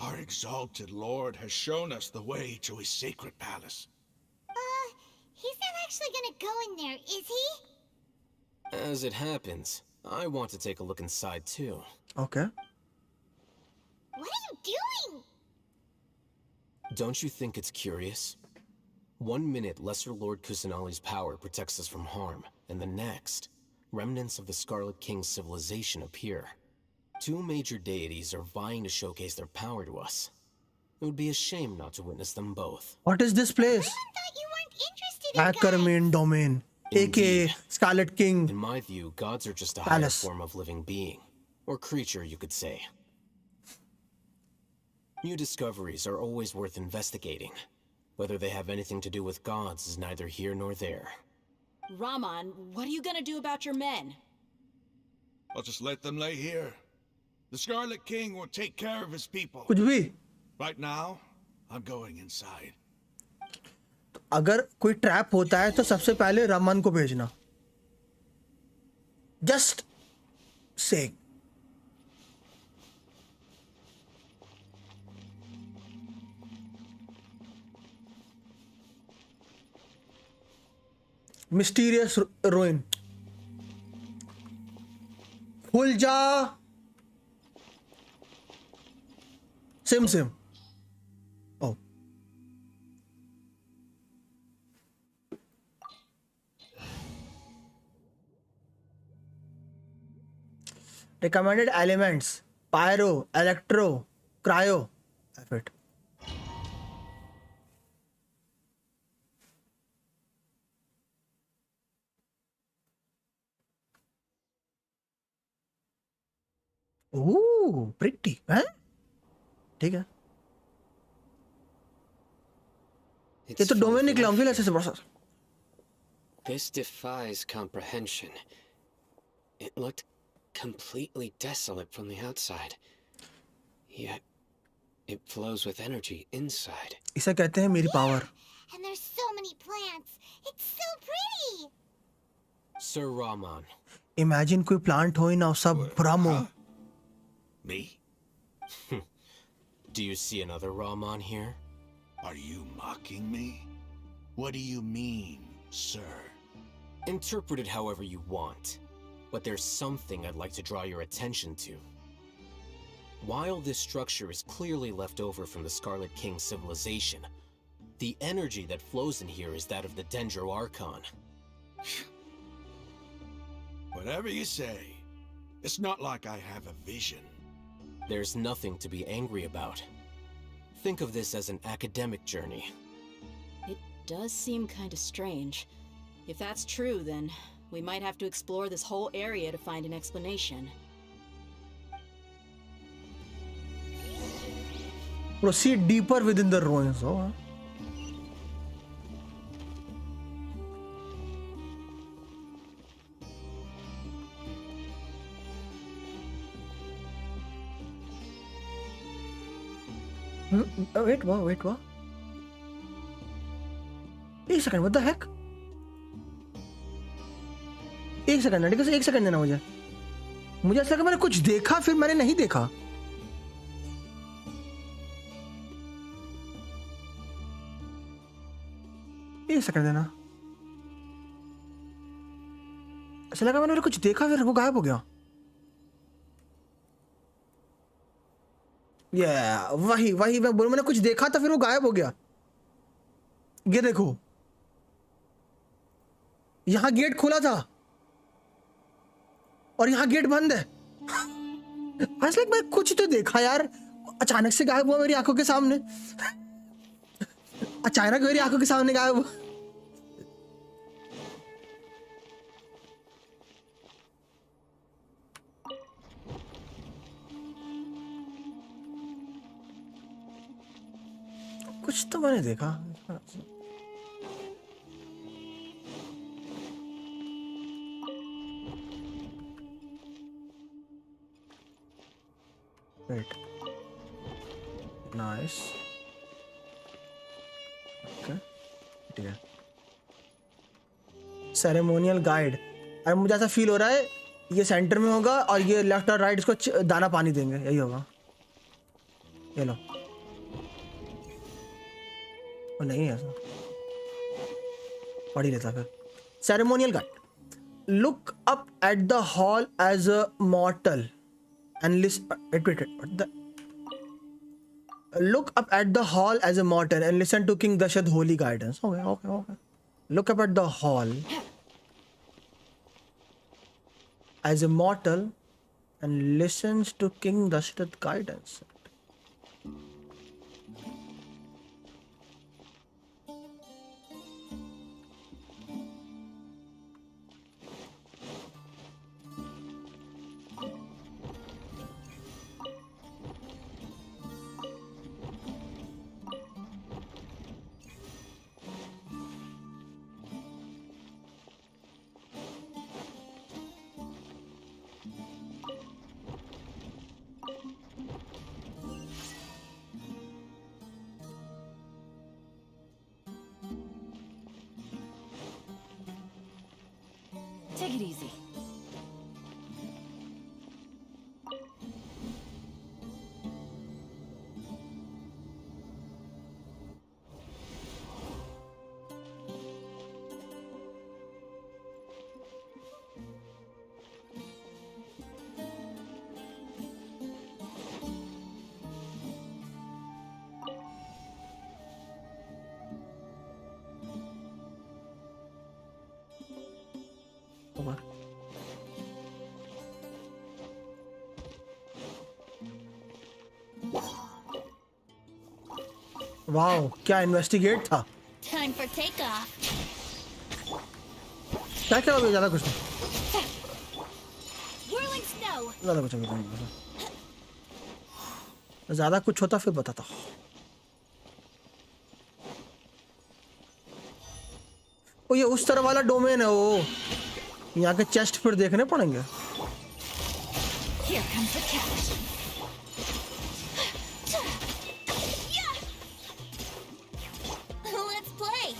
Our exalted lord has shown us the way to his sacred palace. He's not actually gonna go in there, is he? As it happens, I want to take a look inside too. Okay. What are you doing? Don't you think it's curious? 1 minute, Lesser Lord Kusanali's power protects us from harm, and the next, remnants of the Scarlet King's civilization appear. 2 major deities are vying to showcase their power to us. It would be a shame not to witness them both. What is this place? Thought you weren't interested in Hacker main domain. AK Scarlet King. In my view, gods are just a Palace. higher form of living being. Or creature, you could say. New discoveries are always worth investigating. Whether they have anything to do with gods is neither here nor there. Raman, what are you gonna do about your men? I'll just let them lay here. The Scarlet King will take care of his people. कुछ भी. Right now, I'm going inside. अगर कोई trap होता है तो सबसे पहले रमन को भेजना. Just say. Mysterious ruin. खुल जा. Sim. Oh. Recommended elements: pyro, electro, cryo. F it. Ooh, pretty, हैं? ठीक है. ये तो डोमेन निकला हूँ ऐसे से बड़ा. This defies comprehension. It looked completely desolate from the outside. Yet, it flows with energy inside. इसे कहते हैं मेरी power. And there's so many plants. It's so pretty. Sir Raman. Imagine कोई प्लांट हो ही ना, सब भ्रम हो. Me? Do you see another Raman here? Are you mocking me? What do you mean, sir? Interpret it however you want. But there's something I'd like to draw your attention to. While this structure is clearly left over from the Scarlet King civilization, the energy that flows in here is that of the Dendro Archon. Whatever you say. It's not like I have a vision. There's nothing to be angry about. Think of this as an academic journey. It does seem kind of strange. If that's true, then we might have to explore this whole area to find an explanation. Proceed deeper within the ruins. Oh. Wait, what? एक second, what the heck? एक second देना मुझे ऐसा लगा मैंने कुछ देखा फिर मैंने नहीं देखा. एक सेकंड देना. ऐसा लगा मैंने कुछ देखा फिर वो गायब हो गया. वही मैं बोलूं, मैंने कुछ देखा था फिर वो गायब हो गया. ये देखो, यहां गेट खुला था और यहां गेट बंद है. ऐसा मैं कुछ तो देखा यार, अचानक से गायब हुआ मेरी आंखों के सामने. अचानक मेरी आंखों के सामने गायब हुआ. कुछ तो मैंने देखा। Wait. Nice. Okay. ठीक है। Ceremonial guide. अरे मुझे ऐसा फील हो रहा है ये सेंटर में होगा और ये लेफ्ट और राइट इसको दाना पानी देंगे, यही होगा। ये लो। वो नहीं है ऐसा, पढ़ ही लेता फिर। Ceremonial guide. Look up at the hall as a mortal and look up at the hall as a mortal and listen to King Dashad holy guidance. Okay. Look up at the hall as a mortal and listens to King Dashad guidance. Take it easy. Wow, क्या investigate था। Time for takeoff. क्या हो गया? ज्यादा कुछ नहीं। Whirling snow. ज्यादा कुछ नहीं। ज्यादा कुछ होता फिर बताता। ओ ये उस तरह वाला डोमेन है वो। यहाँ के चेस्ट फिर देखने पड़ेंगे। Here comes the catch. Let's play.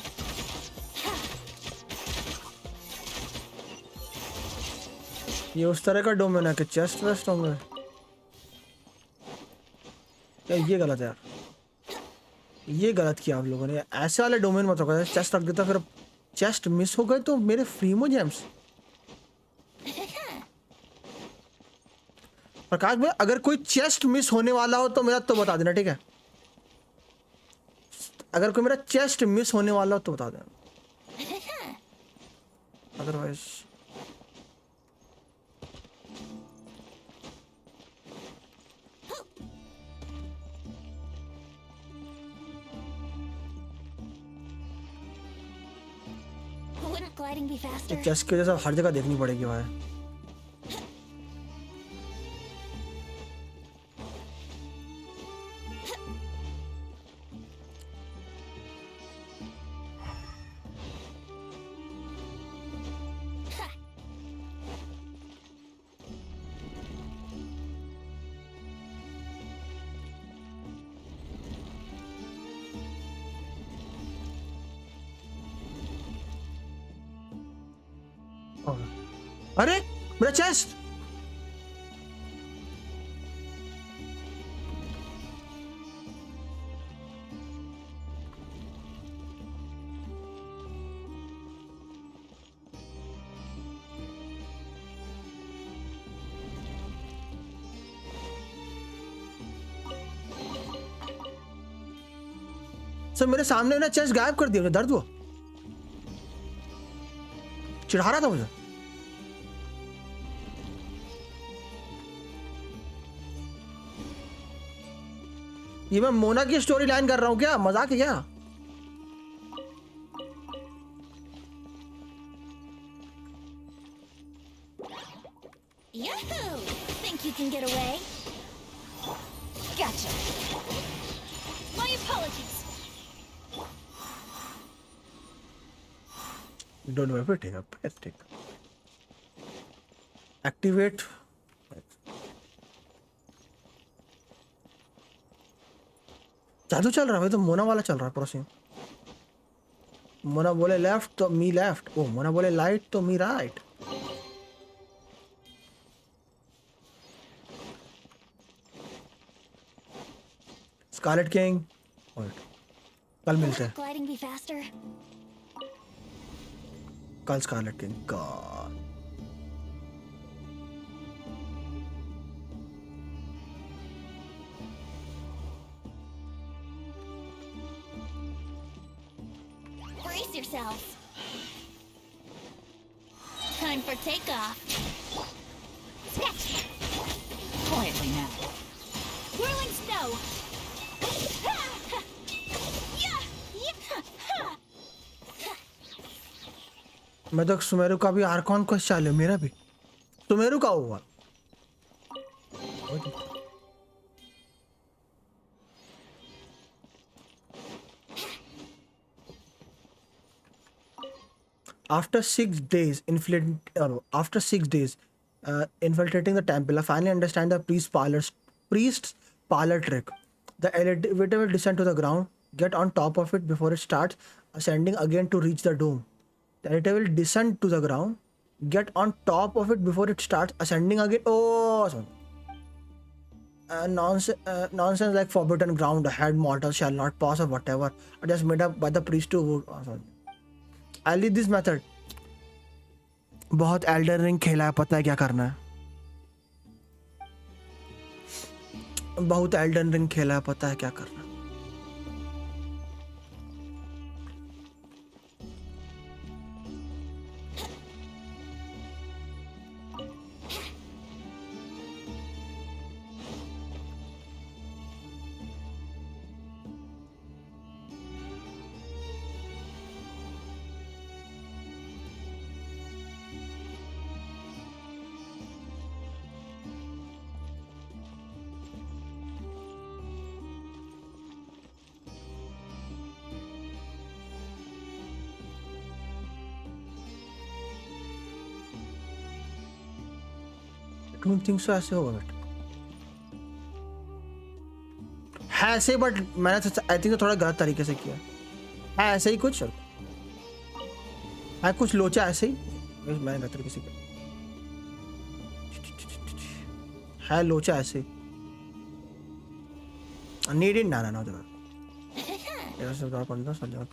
ये उस तरह का डोमेन है कि चेस्ट वेस्ट होंगे। ये गलत है यार, ये गलत किया आप लोगों ने। ऐसे वाले डोमेन मत रखो। चेस्ट रख देता, फिर चेस्ट मिस हो गए तो मेरे फ्रीमो जेम्स। प्रकाश भाई, अगर कोई चेस्ट मिस होने वाला हो तो मेरा तो बता देना, ठीक है? अगर कोई मेरा चेस्ट मिस होने वाला हो तो बता देना, otherwise Wouldn't gliding be faster? Chest की वजह से हर जगह देखनी पड़ेगी भाई। अरे मेरा चेस्ट! सर मेरे सामने ना चेस्ट गायब कर दिया, मुझे दर्द हुआ, चिढ़ा रहा था मुझे। ये मैं मोना की स्टोरी लाइन कर रहा हूँ क्या? मजाक है क्या? Yahoo! Think you can get away? Gotcha. My apologies. Don't know everything. Fantastic. Activate. जादू चल रहा है भाई, तो मोना वाला चल रहा है प्रोसेस। मोना बोले लेफ्ट तो मी लेफ्ट, ओ मोना बोले लाइट तो मी राइट। स्कारलेट किंग, कल मिलते हैं। Gliding be faster? कल Scarlet King god. Brace yourselves. Time for takeoff. Snatch. Quietly now. Whirling snow. मैं तो सुमेरु का भी आर्कॉन को चाल है, मेरा भी सुमेरु का हुआ। After 6 days, infiltrating the temple, I finally understand the priest's parlor trick. The elevator will descend to the ground. Get on top of it before it starts ascending again to reach the dome. The elevator will descend to the ground. Get on top of it before it starts ascending again. Oh, sorry. Nonsense like forbidden ground, ahead mortals shall not pass or whatever. I just made up by the priest to. Oh, sorry. I'll leave this method. बहुत Elder ring खेला है, पता है क्या करना है। बहुत Elden ring खेला है, पता है क्या करना है। don't think so ऐसे होगा बट है ऐसे, बट मैंने आई थिंक थोड़ा गलत तरीके से किया है। ऐसे ही कुछ है, कुछ लोचा ऐसे ही मैंने गलत तरीके से किया है। लोचा ऐसे नीड ना ना ना जगह ऐसे बात करना चल जाओ।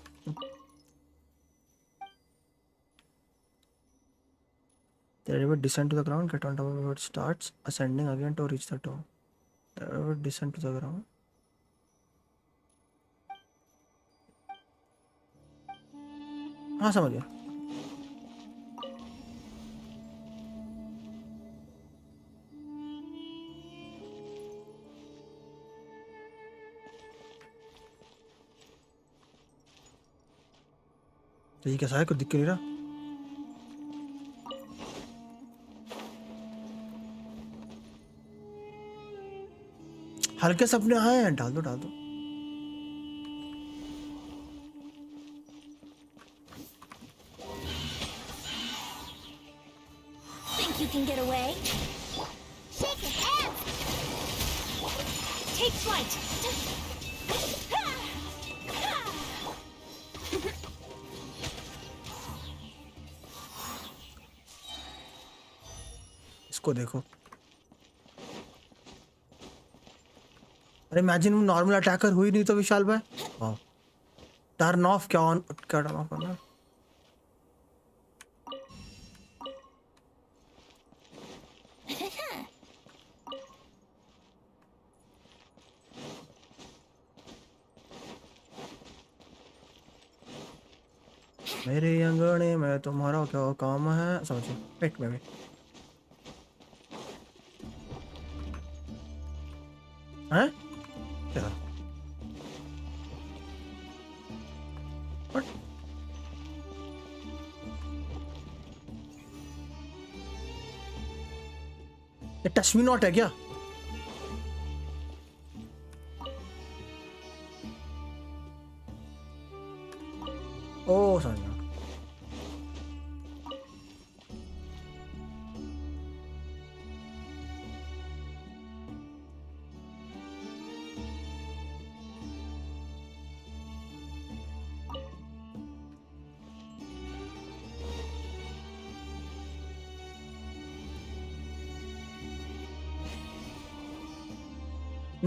The river descend to the ground, get on top of it, starts ascending again to reach the top. The river descend to the ground. हाँ समझ गया। तो ये कैसा है, कुछ दिख नहीं रहा। हल्के सपने आए हैं, डाल दो डाल दो। Think you can get away? Shake your hands! Take flight! इसको देखो। अरे इमेजिन नॉर्मल अटैकर हुई नहीं तो विशाल भाई। वाह, टर्न ऑफ क्या ऑन, क्या टर्न ऑफ करना। मेरे अंगने में तुम्हारा क्या काम है, समझिए। वेट में हैं क्या ये टच मी नॉट है क्या? ओ समझ गया।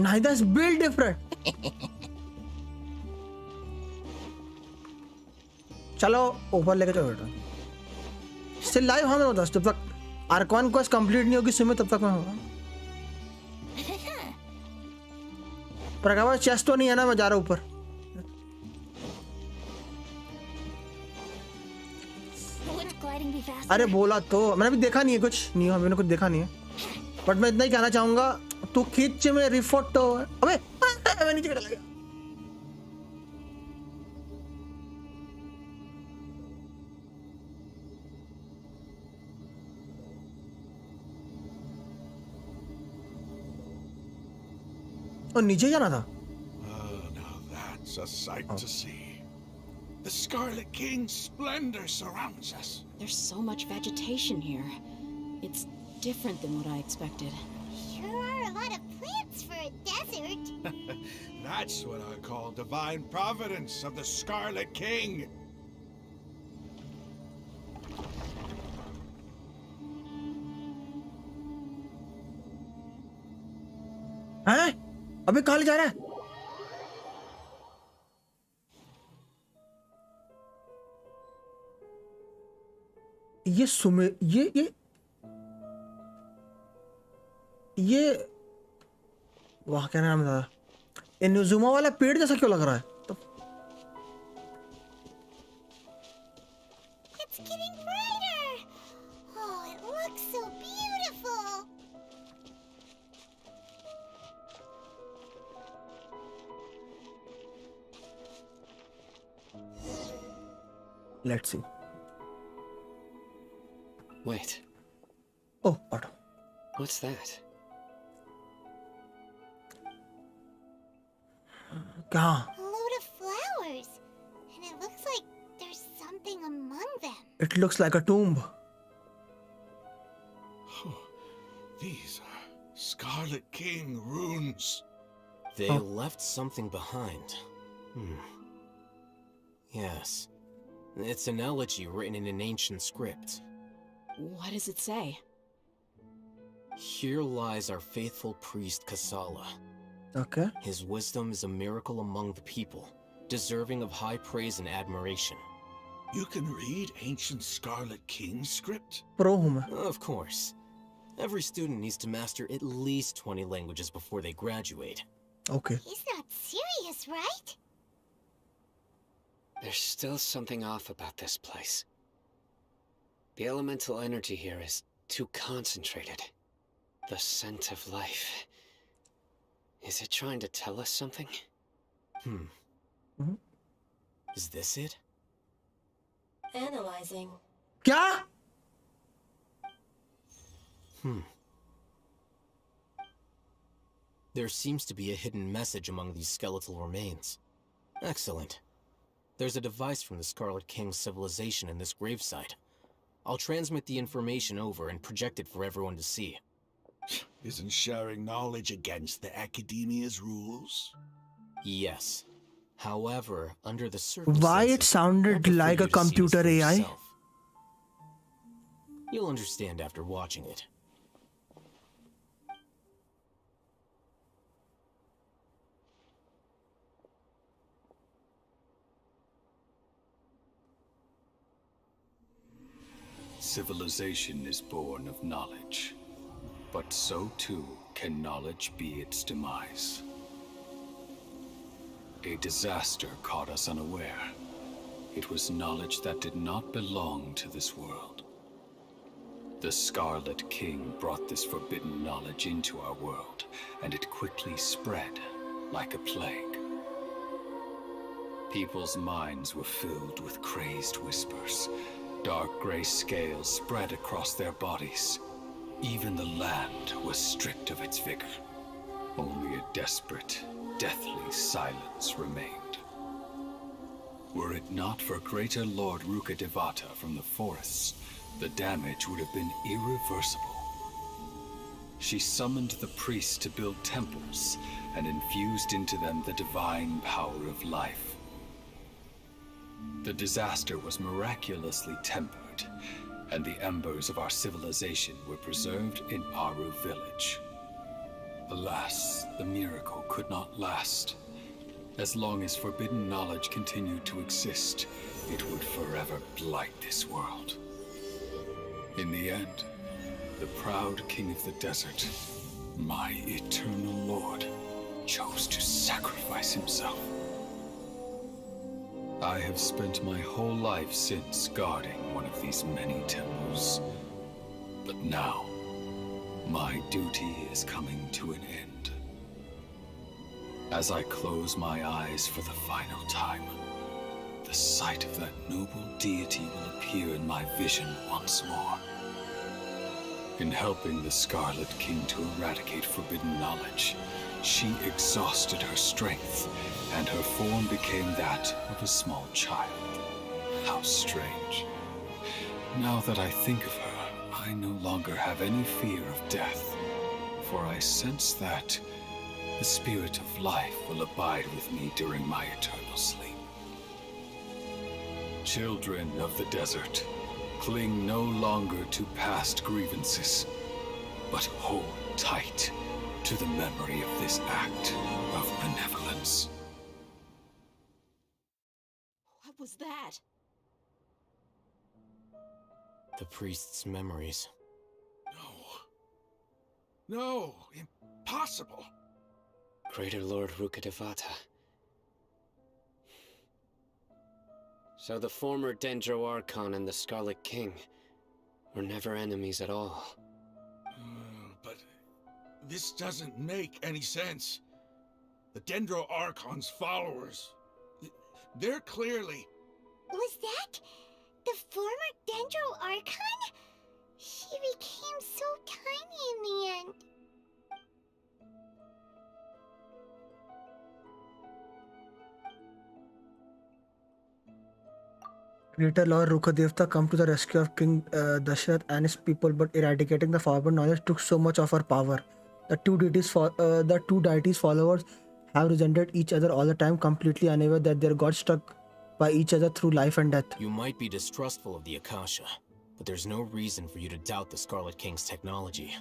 Neither's built different. चलो ऊपर लेके चलो बेटा. Still live हाँ मैं होता जब तक Archon quest complete नहीं होगी सुमित तब तक मैं होगा. पर अगर चेस्ट तो नहीं है ना मैं जा रहा हूँ ऊपर. अरे बोला तो मैंने अभी देखा नहीं है कुछ नहीं मैंने कुछ देखा नहीं है बट मैं इतना ही कहना चाहूंगा तू खींच में रिफोट तो अबे मैं नीचे चला गया. और नीचे जाना था. Now that's a sight to see. The Scarlet King's splendor surrounds us. There's so much vegetation here. It's different than what I expected. Sure are a lot of plants for a desert. That's what I call divine providence of the Scarlet King. हैं? अबे कहाँ ले जा रहा है? ये सुमे ये वाह क्या नाम था इनुजुमा वाला पेड़ जैसा क्यों लग रहा है? तो It's getting brighter. Oh, it looks so beautiful. Let's see. Wait. Oh, auto. What's that? कहाँ? A load of flowers. And it looks like there's something among them. It looks like a tomb. These are Scarlet King runes. They left something behind. Yes. It's an elegy written in an ancient script. What does it say? Here lies our faithful priest Kasala. Okay. His wisdom is a miracle among the people, deserving of high praise and admiration. You can read ancient Scarlet King script? Pro हूँ मैं. Of course. Every student needs to master at least 20 languages before they graduate. Okay. He's not serious, right? There's still something off about this place. The elemental energy here is too concentrated. The scent of life. Is it trying to tell us something? Is this it? Analyzing. क्या? There seems to be a hidden message among these skeletal remains. Excellent. There's a device from the Scarlet King's civilization in this gravesite. I'll transmit the information over and project it for everyone to see. Isn't sharing knowledge against the Academia's rules? Yes. However, under the circumstances... Why it sounded like a computer AI? Yourself. You'll understand after watching it. Civilization is born of knowledge, but so too can knowledge be its demise. A disaster caught us unaware. It was knowledge that did not belong to this world. The Scarlet King brought this forbidden knowledge into our world, and it quickly spread like a plague. People's minds were filled with crazed whispers. Dark gray scales spread across their bodies. Even the land was stripped of its vigor. Only a desperate, deathly silence remained. Were it not for greater Lord Rukkhadevata from the forests, the damage would have been irreversible. She summoned the priests to build temples and infused into them the divine power of life. The disaster was miraculously tempered, and the embers of our civilization were preserved in Aru Village. Alas, the miracle could not last. As long as forbidden knowledge continued to exist, it would forever blight this world. In the end, the proud king of the desert, my eternal lord, chose to sacrifice himself. I have spent my whole life since guarding one of these many temples. But now, my duty is coming to an end. As I close my eyes for the final time, the sight of that noble deity will appear in my vision once more. In helping the Scarlet King to eradicate forbidden knowledge, she exhausted her strength, and her form became that of a small child. How strange. Now that I think of her, I no longer have any fear of death, for I sense that the spirit of life will abide with me during my eternal sleep. Children of the desert, cling no longer to past grievances, but hold tight to the memory of this act of benevolence. What was that? The priest's memories. No, impossible. Greater Lord Rukkhadevata. So the former Dendro Archon and the Scarlet King were never enemies at all. But this doesn't make any sense. The Dendro Archon's followers, they're clearly... Was that the former Dendro Archon? She became so tiny in the end. Greater Lord Rukadevta come to the rescue of King Dashrath and his people, but eradicating the forbidden knowledge took so much of her power. The two deities' followers have resented each other all the time, completely unaware that their gods stuck by each other through life and death. You might be distrustful of the Akasha, but there's no reason for you to doubt the Scarlet King's technology.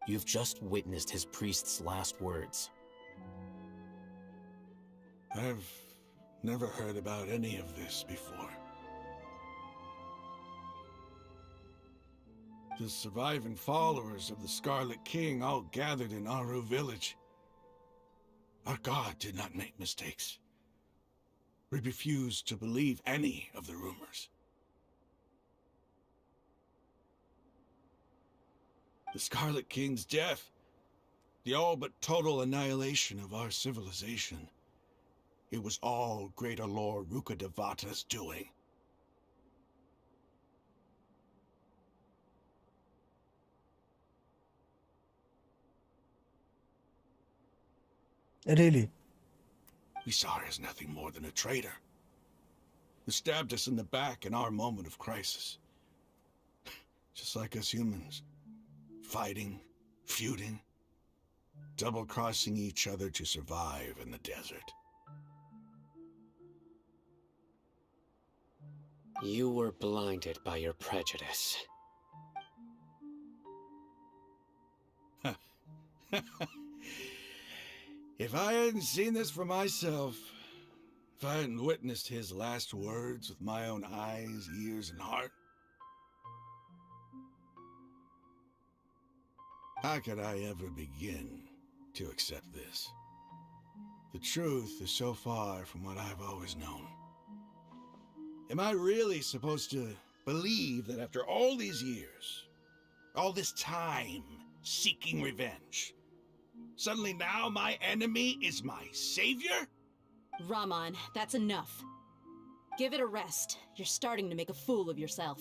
You've just witnessed his priest's last words. I've never heard about any of this before. The surviving followers of the Scarlet King all gathered in Aru Village. Our god did not make mistakes. We refused to believe any of the rumors. The Scarlet King's death, the all but total annihilation of our civilization, it was all Greater Lord Rukkhadevata's doing. Really? We saw her as nothing more than a traitor, who stabbed us in the back in our moment of crisis. Just like us humans. Fighting, feuding, double-crossing each other to survive in the desert. You were blinded by your prejudice. If I hadn't seen this for myself, if I hadn't witnessed his last words with my own eyes, ears, and heart, how could I ever begin to accept this? The truth is so far from what I've always known. Am I really supposed to believe that after all these years, all this time seeking revenge, suddenly now my enemy is my savior? Raman, that's enough. Give it a rest. You're starting to make a fool of yourself.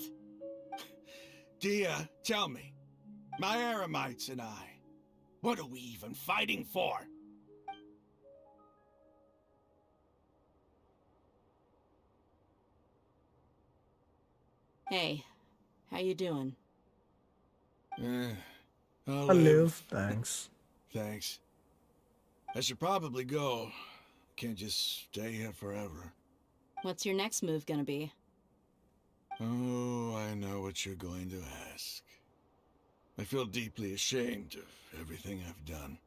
Dia, tell me, my Aramites and I, what are we even fighting for? Hey, how you doing? I'll live, thanks. Thanks. I should probably go. Can't just stay here forever. What's your next move gonna be? Oh, I know what you're going to ask. I feel deeply ashamed of everything I've done.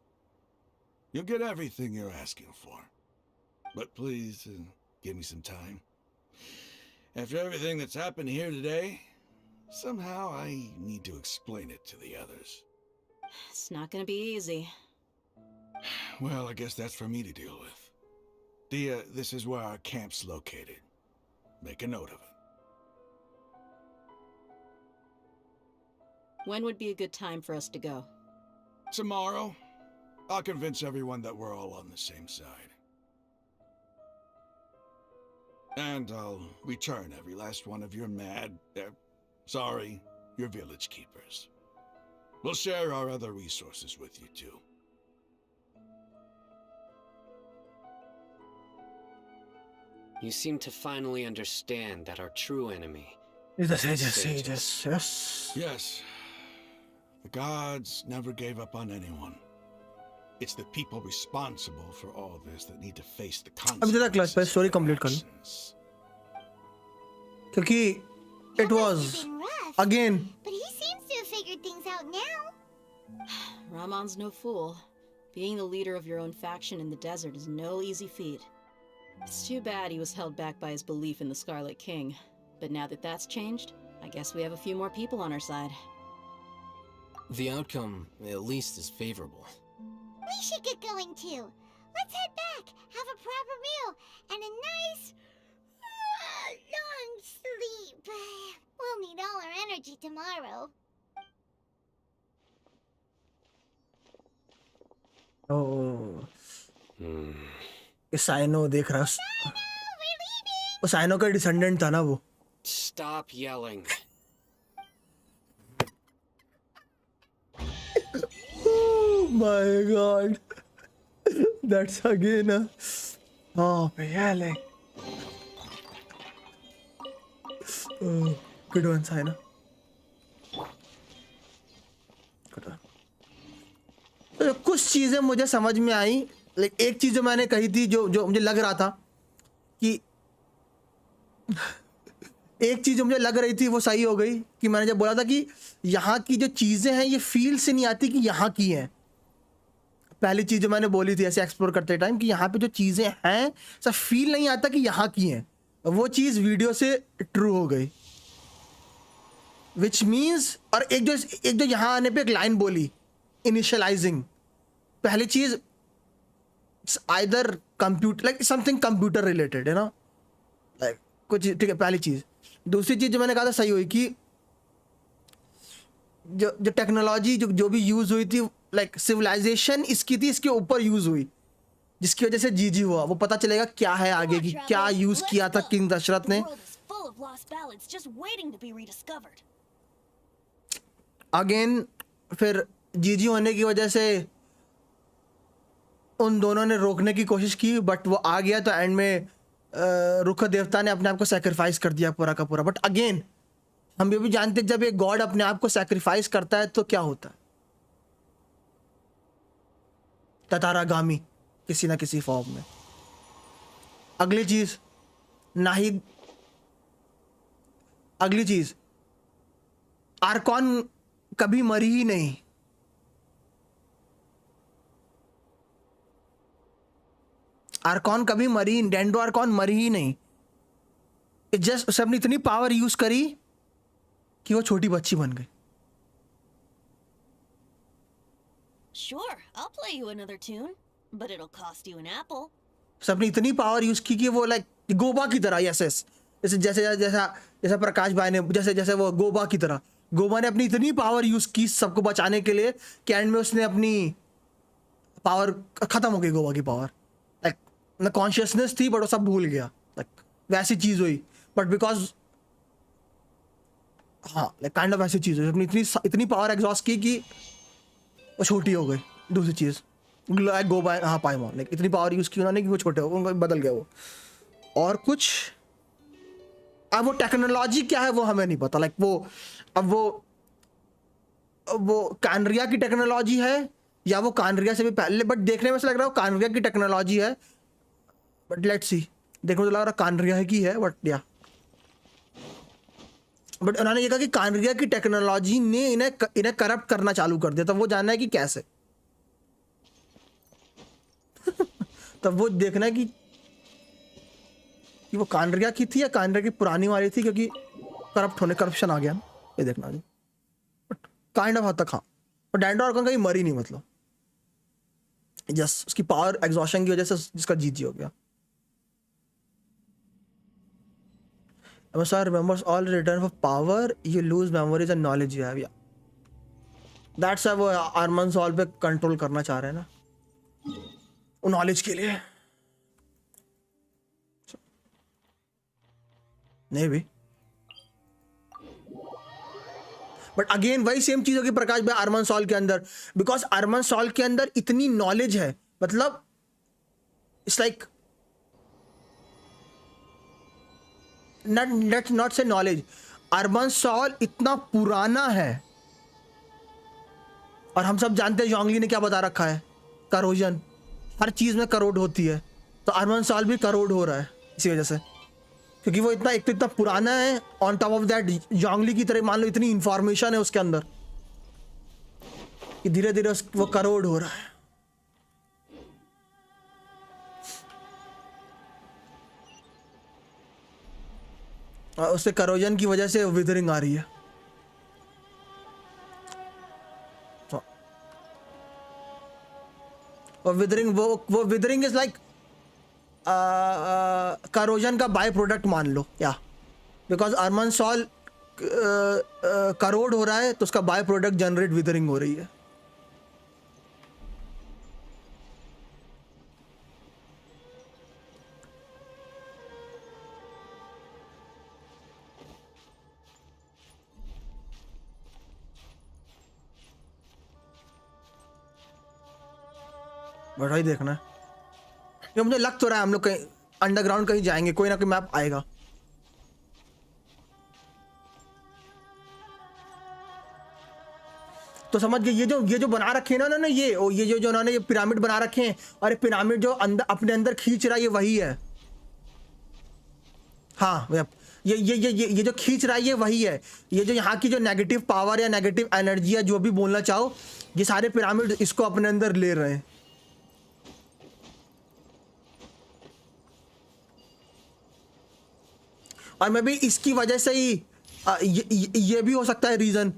You'll get everything you're asking for. But please, give me some time. After everything that's happened here today, somehow I need to explain it to the others. It's not gonna be easy. Well, I guess that's for me to deal with. This is where our camp's located. Make a note of it. When would be a good time for us to go? Tomorrow, I'll convince everyone that we're all on the same side. And I'll return every last one of your your village keepers. We'll share our other resources with you too. You seem to finally understand that our true enemy is the sages. Yes. Yes. The gods never gave up on anyone. It's the people responsible for all this that need to face the अभी जरा class पे story complete कर लूं क्योंकि it was again. But he seems to have figured things out now. Raman's no fool. Being the leader of your own faction in the desert is no easy feat. It's too bad he was held back by his belief in the Scarlet King. But now that that's changed, I guess we have a few more people on our side. The outcome, at least, is favorable. We should get going too. Let's head back, have a proper meal, and a nice, long sleep. We'll need all our energy tomorrow. Oh. Cyno देख रहा वो cyano का descendant था ना वो. Stop yelling. Oh my god. That's again oh yelling. Oh, good one Saino. Good one. तो कुछ चीजें मुझे समझ में आई. लाइक एक चीज जो मैंने कही थी जो मुझे लग रहा था कि एक चीज जो मुझे लग रही थी वो सही हो गई कि मैंने जब बोला था कि यहाँ की जो चीजें हैं ये फील से नहीं आती कि यहाँ की हैं. पहली चीज जो मैंने बोली थी ऐसे एक्सप्लोर करते टाइम कि यहाँ पे जो चीजें हैं सब फील नहीं आता कि यहाँ की हैं. वो चीज वीडियो से ट्रू हो गई. विच मीन्स और एक जो यहाँ आने पे एक लाइन बोली इनिशियलाइजिंग. पहली चीज either computer like something computer related है ना like कुछ ठीक है पहली चीज. दूसरी चीज जो मैंने कहा था सही हुई कि जो टेक्नोलॉजी जो भी यूज हुई थी लाइक सिविलाइजेशन इसकी थी इसके ऊपर यूज हुई जिसकी वजह से जीजी हुआ. वो पता चलेगा क्या है आगे की क्या यूज किया था किंग दशरथ ने. अगेन फिर जीजी होने की वजह से उन दोनों ने रोकने की कोशिश की बट वो आ गया तो एंड में रुख देवता ने अपने आप को सैक्रिफाइस कर दिया पूरा का पूरा. बट अगेन हम ये भी जानते जब एक गॉड अपने आप को सैक्रिफाइस करता है तो क्या होता है. ततारागामी किसी ना किसी फॉर्म में. अगली चीज आर्कॉन कभी मरी ही नहीं. आर्कॉन कभी मरी डेंडो आर्कॉन मरी ही नहीं. जस्ट उसने अपनी इतनी पावर यूज करी कि वो छोटी बच्ची बन गई. Sure, I'll play you another tune, but it'll cost you an apple. उसने अपनी इतनी पावर यूज की कि वो लाइक गोबा की तरह यस जैसा प्रकाश भाई ने जैसे वो गोबा की तरह गोबा ने अपनी इतनी पावर यूज की सबको बचाने के लिए कि एंड में उसने अपनी पावर खत्म हो गई. गोबा की पावर ना कॉन्शियसनेस थी बट वो सब भूल गया. लाइक वैसी चीज हुई बट बिकॉज हाँ लाइक काइंड ऑफ वैसी चीज हुई. अपनी इतनी पावर एग्जॉस्ट की कि वो छोटी हो गई. दूसरी चीज गोबा हाँ पाइमॉन लाइक इतनी पावर यूज की उन्होंने कि वो छोटे हो गए बदल गया वो. और कुछ अब वो टेक्नोलॉजी क्या है वो हमें नहीं पता. लाइक वो कानरिया की टेक्नोलॉजी है या वो कानरिया से भी पहले. बट देखने में से लग रहा है वो कानरिया की टेक्नोलॉजी है. But let's see. देखो तो लग रहा कानरिया की है बट या बट उन्होंने ये कहा कि कानरिया की टेक्नोलॉजी ने इन्हें करप्ट करना चालू कर दिया। तब वो जानना है कि कैसे तब वो देखना है कि वो कानरिया की थी या कानरिया की पुरानी वाली थी, क्योंकि करप्शन आ गया ना, ये देखना जी। काइंड ऑफ हद तक हाँ, और डैंडो आर्कन कहीं मरी नहीं, मतलब जस्ट उसकी पावर एग्जॉशन की वजह से जिसका जीत हो गया। MSR remembers all return for power, you lose memories and knowledge you have, yeah. That's why वो आर्मन सॉल पे कंट्रोल करना चाह रहे हैं ना, नॉलेज के लिए। नहीं भी, बट अगेन वही सेम चीज होगी प्रकाश भाई आर्मन सॉल के अंदर, बिकॉज आर्मन सॉल के अंदर इतनी नॉलेज है, मतलब इट्स लाइक नॉट से नॉलेज, अर्बन सॉल इतना पुराना है, और हम सब जानते हैं जोंगली ने क्या बता रखा है, करोजन, हर चीज में करोड होती है, तो अर्बन सॉल भी करोड हो रहा है इसी वजह से, क्योंकि वो इतना एक तो इतना पुराना है, ऑन टॉप ऑफ दैट जोंगली की तरह मान लो इतनी इंफॉर्मेशन है उसके अंदर कि धीरे धीरे वो करोड हो रहा है। और उससे करोजन की वजह से विदरिंग आ रही है। और विदरिंग वो विदरिंग इज लाइक करोजन का बाय प्रोडक्ट मान लो, या बिकॉज अर्मन सॉल करोड़ हो रहा है तो उसका बाय प्रोडक्ट जनरेट विदरिंग हो रही है। बड़ा ही देखना है, ये मुझे लग तो रहा है हम लोग कहीं अंडरग्राउंड कहीं जाएंगे, कोई ना कोई मैप आएगा। तो समझ गए, ये जो बना रखे हैं ना उन्होंने, ये जो उन्होंने ये पिरामिड बना रखे हैं, और ये पिरामिड जो अंदर अपने अंदर खींच रहा है ये वही है। हाँ, ये जो खींच रहा है ये वही है। ये जो यहाँ की जो नेगेटिव पावर या नेगेटिव एनर्जी है, जो भी बोलना चाहो, ये सारे पिरामिड इसको अपने अंदर ले रहे हैं। और मैं भी इसकी वजह से ही ये भी हो सकता है रीजन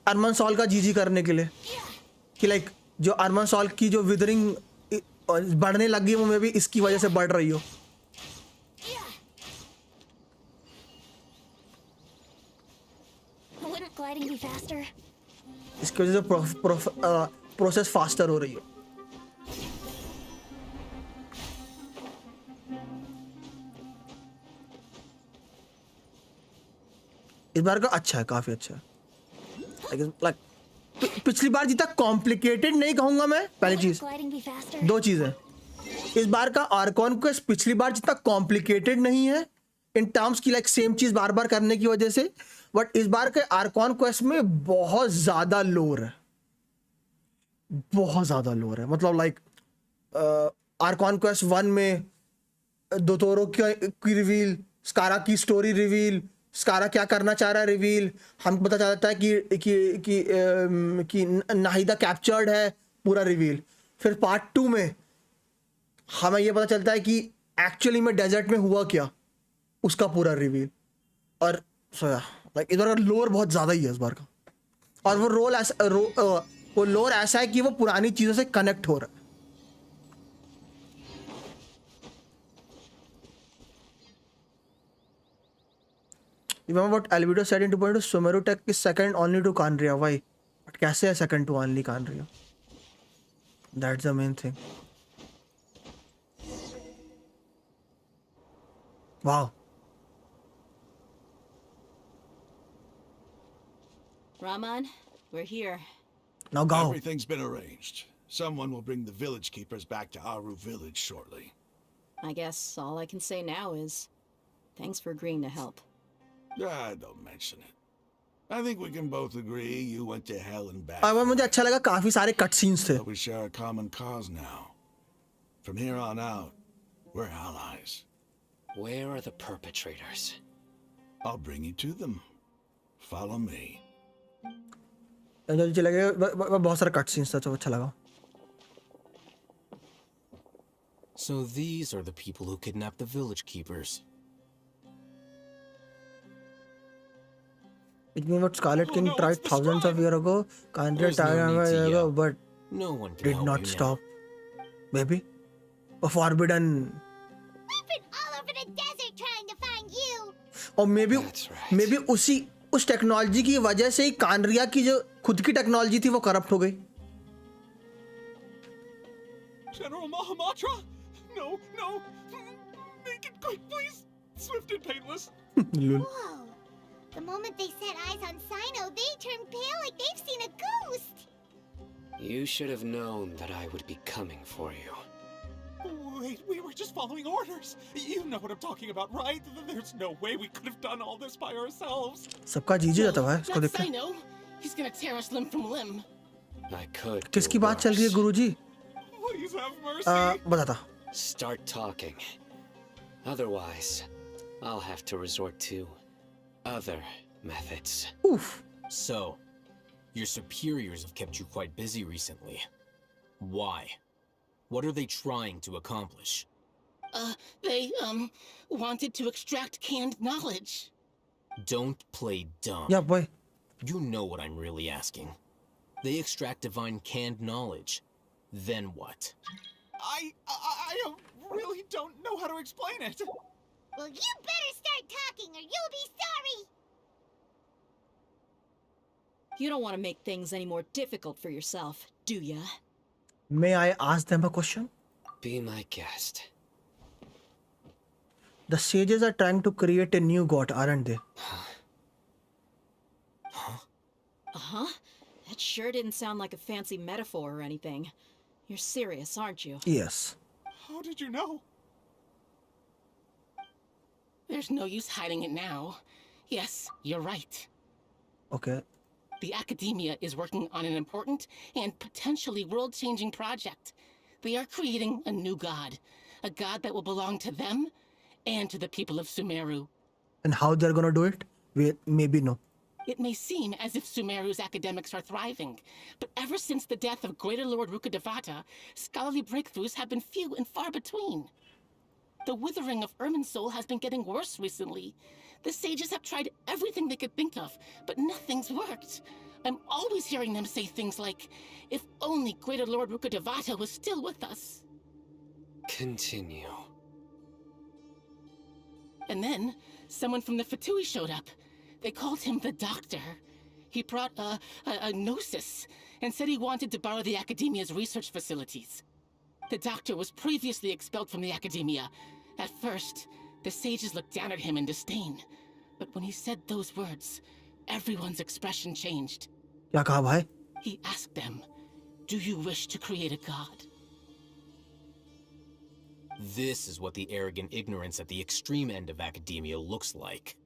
अर्मन सॉल का जीजी करने के लिए, कि लाइक जो अर्मन सॉल की जो विदरिंग बढ़ने लगी वो मैं भी इसकी वजह से बढ़ रही हो। इसकी वजह से प्रोसेस फास्टर हो रही है। इस बार का अच्छा है, काफी अच्छा है। पिछली बार जितना कॉम्प्लिकेटेड नहीं कहूंगा मैं, पहली चीज, दो चीजें, इस बार का आर्कॉन क्वेस्ट पिछली बार जितना कॉम्प्लिकेटेड नहीं है इन टर्म्स की, लाइक सेम चीज बार बार करने की वजह से, बट इस बार के आर्कॉन क्वेस्ट में बहुत ज्यादा लोर है, बहुत ज्यादा लोर है। मतलब लाइक आर्कॉन क्वेस्ट 1 में दोतोरो की रिवील, स्कारा की स्टोरी रिवील, स्कारा क्या करना चाह रहा है रिवील, हमको पता चलता है कि नाहिदा कैप्चर्ड है, पूरा रिवील। फिर पार्ट 2 में हमें ये पता चलता है कि एक्चुअली में डेजर्ट में हुआ क्या, उसका पूरा रिवील। और लाइक इस बार का लोर बहुत ज़्यादा ही है इस बार का, और वो लोर ऐसा है कि वो पुरानी चीज़ों से कनेक्ट हो रहा है। Remember what Albedo said in 2.2, Sumeru Tech is second only to Khaenri'ah. Why? But कैसे है second to only Khaenri'ah? That's the main thing. Wow. Raman, we're here. Now go. Everything's been arranged. Someone will bring the village keepers back to Aru Village shortly. I guess all I can say now is thanks for agreeing to help. Don't mention it. I think we can both agree you went to hell and back. और मुझे अच्छा लगा, काफी सारे cut scenes थे। But we share a common cause now. From here on out, we're allies. Where are the perpetrators? I'll bring you to them. Follow me. जल्दी चला गया बहुत सारा कट सीन्स था तो अच्छा लगा. So these are the people who kidnapped the village keepers. It means what Scarlet King tried thousands of years ago, Kandra tried a year ago, but no one can did help not you stop. Maybe a forbidden, We've been all over the desert trying to find you. or maybe उस technology की वजह से ही कानरिया की जो खुद की technology थी वो करप्ट हो गई. General Mahamatra? No, no. Make it quick, please. Swift and painless. Whoa. The moment they set eyes on Sino, they turn pale like they've seen a ghost. You should have known that I would be coming for you. Wait, we were just following orders. You know what I'm talking about, right? There's no way we could have done all this by ourselves. सबका जीजी जाता है इसको देख के. I know. He's gonna tear us limb from limb. I could. किसकी बात चल रही है गुरुजी? Please have mercy. बताता. Start talking. Otherwise, I'll have to resort to other methods. Oof. So, your superiors have kept you quite busy recently. Why? What are they trying to accomplish? They, wanted to extract canned knowledge. Don't play dumb. Yeah, boy. You know what I'm really asking. They extract divine canned knowledge. Then what? I really don't know how to explain it. Well, you better start talking or you'll be sorry. You don't want to make things any more difficult for yourself, do ya? May I ask them a question? Be my guest. The sages are trying to create a new god, aren't they? Uh-huh. That sure didn't sound like a fancy metaphor or anything. You're serious, aren't you? Yes. How did you know? There's no use hiding it now. Yes, you're right. Okay. The Academia is working on an important and potentially world-changing project. They are creating a new god. A god that will belong to them and to the people of Sumeru. And how they're gonna do it? Maybe no. It may seem as if Sumeru's academics are thriving, but ever since the death of Greater Lord Rukkhadevata, scholarly breakthroughs have been few and far between. The withering of Irminsul has been getting worse recently. The sages have tried everything they could think of, but nothing's worked. I'm always hearing them say things like, if only Greater Lord Rukkhadevata was still with us. Continue. And then, someone from the Fatui showed up. They called him the Doctor. He brought a gnosis and said he wanted to borrow the Academia's research facilities. The Doctor was previously expelled from the Academia. At first, the sages looked down at him in disdain. But when he said those words, everyone's expression changed. क्या कहा भाई? He asked them, do you wish to create a god? This is what the arrogant ignorance at the extreme end of academia looks like.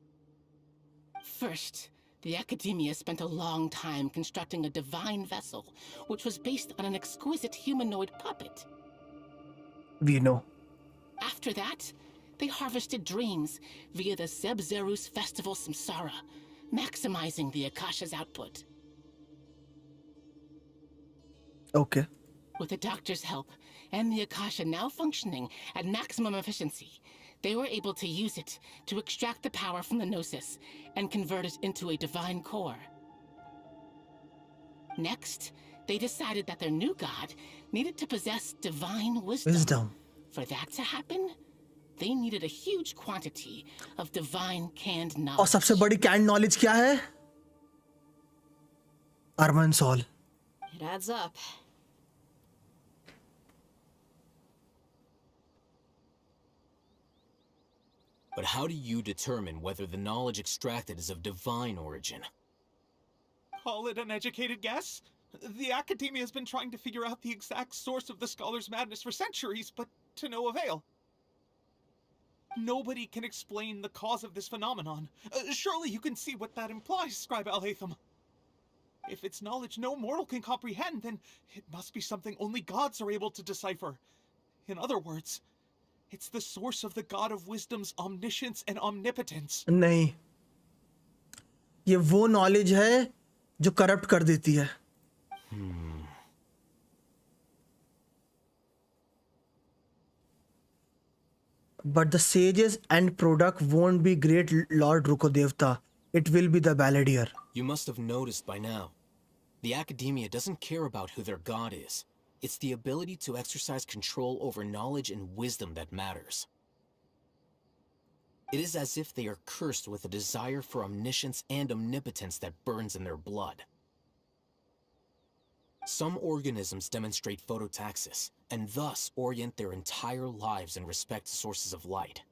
First, the Academia spent a long time constructing a divine vessel, which was based on an exquisite humanoid puppet. We know. After that, they harvested dreams via the Zeb-Zerus Festival Samsara, maximizing the Akasha's output. Okay. With the Doctor's help, and the Akasha now functioning at maximum efficiency, they were able to use it to extract the power from the Gnosis and convert it into a divine core. Next, they decided that their new god needed to possess divine wisdom. For that to happen, they needed a huge quantity of divine canned knowledge. और सबसे बड़ी canned knowledge क्या है? Irminsul. It adds up. But how do you determine whether the knowledge extracted is of divine origin? Call it an educated guess? The Academia has been trying to figure out the exact source of the scholar's madness for centuries, but to no avail. Nobody can explain the cause of this phenomenon. Surely you can see what that implies, Scribe Alhaitham. If it's knowledge no mortal can comprehend, then it must be something only gods are able to decipher. In other words, it's the source of the God of Wisdom's omniscience and omnipotence. नहीं. ये वो knowledge है जो corrupt कर देती है. But the sage's end product won't be great Lord Rukodevta. It will be the balladeer. You must have noticed by now. The Academia doesn't care about who their god is. It's the ability to exercise control over knowledge and wisdom that matters. It is as if they are cursed with a desire for omniscience and omnipotence that burns in their blood. Some organisms demonstrate phototaxis, and thus orient their entire lives in respect to sources of light.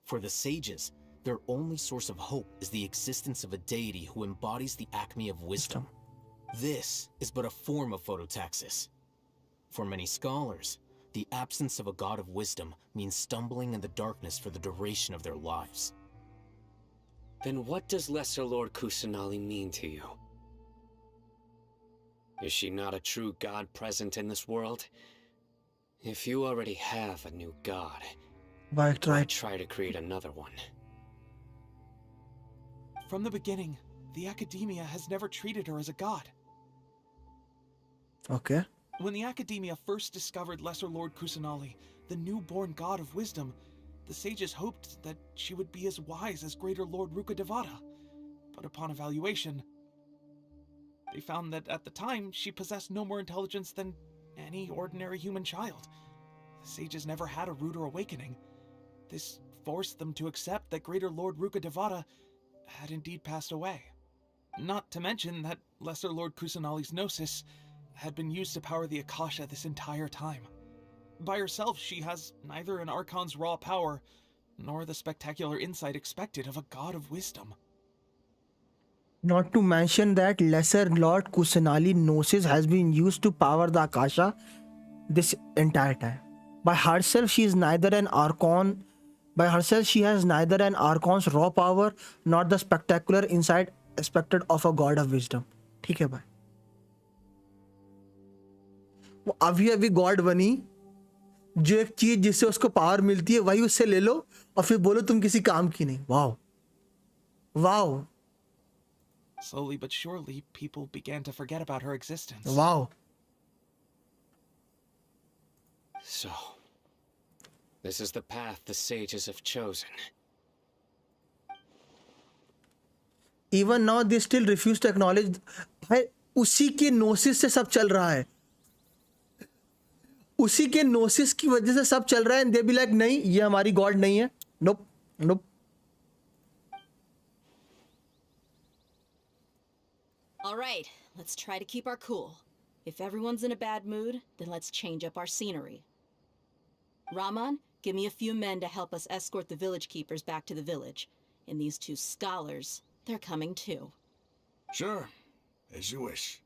For the sages, their only source of hope is the existence of a deity who embodies the acme of wisdom. This is but a form of phototaxis. For many scholars, the absence of a god of wisdom means stumbling in the darkness for the duration of their lives. Then what does Lesser Lord Kusanali mean to you? Is she not a true god present in this world? If you already have a new god, why try to create another one? From the beginning, the Academia has never treated her as a god. Okay. When the Academia first discovered Lesser Lord Kusanali, the newborn god of wisdom, the sages hoped that she would be as wise as Greater Lord Rukkhadevata. But upon evaluation, they found that at the time she possessed no more intelligence than any ordinary human child. The sages never had a ruder awakening. This forced them to accept that Greater Lord Rukkhadevata had indeed passed away. Not to mention that Lesser Lord Kusanali's gnosis had been used to power the Akasha this entire time. By herself, she has neither an Archon's raw power, nor the spectacular insight expected of a god of wisdom. Not to mention that Lesser Lord Kusanali Gnosis has been used to power the Akasha this entire time. By herself, she is neither an Archon. By herself, she has neither an Archon's raw power nor the spectacular insight expected of a god of wisdom. ठीक है भाई. वो अभी God बनी, जो एक चीज जिससे उसको पावर मिलती है वही उससे ले लो और फिर बोलो तुम किसी काम की नहीं. Wow wow. Slowly but surely, people began to forget about her existence. Wow. So, this is the path the sages have chosen. Even now, they still refuse to acknowledge. भाई उसी के नोसिस से सब चल रहा है. उसी के नोसिस की वजह से सब चल रहा है. They be like नहीं, ये हमारी गॉड नहीं है. Nope, nope. All right, let's try to keep our cool. If everyone's in a bad mood, then let's change up our scenery. Raman, give me a few men to help us escort the village keepers back to the village. And these two scholars, they're coming too. Sure, as you wish.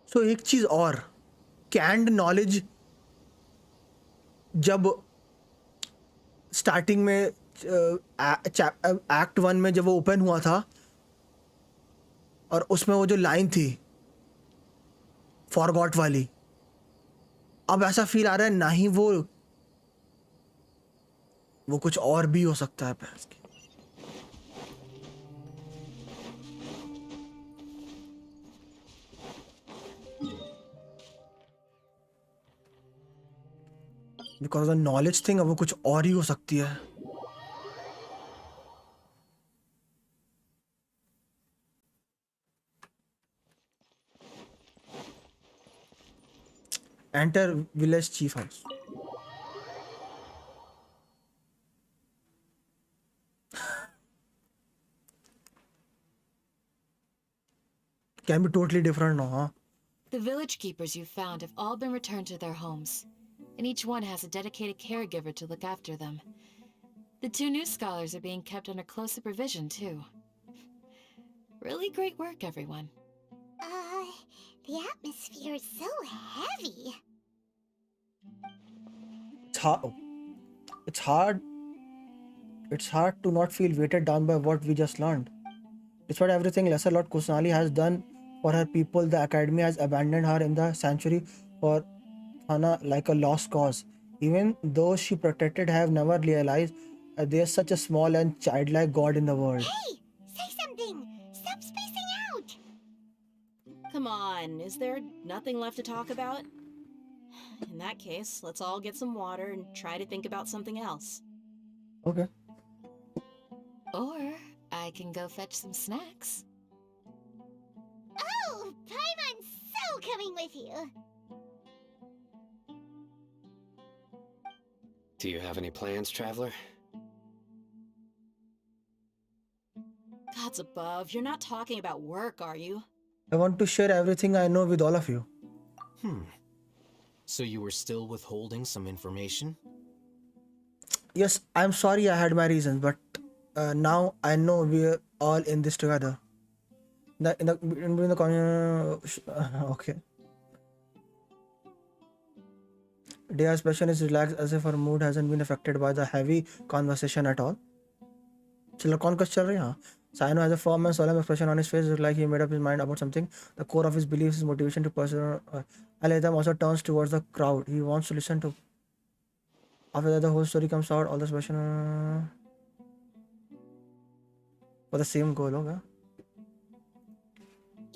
So एक चीज और, canned knowledge जब starting में act 1 में जब वो open हुआ था और उसमें वो जो लाइन थी फॉरगॉट वाली, अब ऐसा फील आ रहा है ना ही वो कुछ और भी हो सकता है पैस की. बिकॉज द नॉलेज थिंग अब वो कुछ और ही हो सकती है. Enter village chief house. Can be totally different now, huh? The village keepers you found have all been returned to their homes, and each one has a dedicated caregiver to look after them. The two new scholars are being kept under close supervision, too. Really great work, everyone. The atmosphere is so heavy. It's hard to not feel weighted down by what we just learned. Despite everything Lesser Lord Kusanali has done for her people, the Academy has abandoned her in the sanctuary for Hana like a lost cause. Even those she protected have never realized there's such a small and childlike god in the world. Hey! Say something! Stop spacing out! Come on, is there nothing left to talk about? In that case, let's all get some water and try to think about something else. Okay. Or I can go fetch some snacks. Oh! Paimon's so coming with you! Do you have any plans, traveler? Gods above, you're not talking about work, are you? I want to share everything I know with all of you. So you were still withholding some information? Yes, I'm sorry I had my reasons, but now I know we're all in this together. Okay. Dia's expression is relaxed as if her mood hasn't been affected by the heavy conversation at all. चलो कौन कुछ चल रही है हाँ. Sino has a firm and solemn expression on his face, like he made up his mind about something. The core of his beliefs is motivation to pursue. Alatham also turns towards the crowd. He wants to listen to. After that, the whole story comes out. All the expression for the same goal, okay?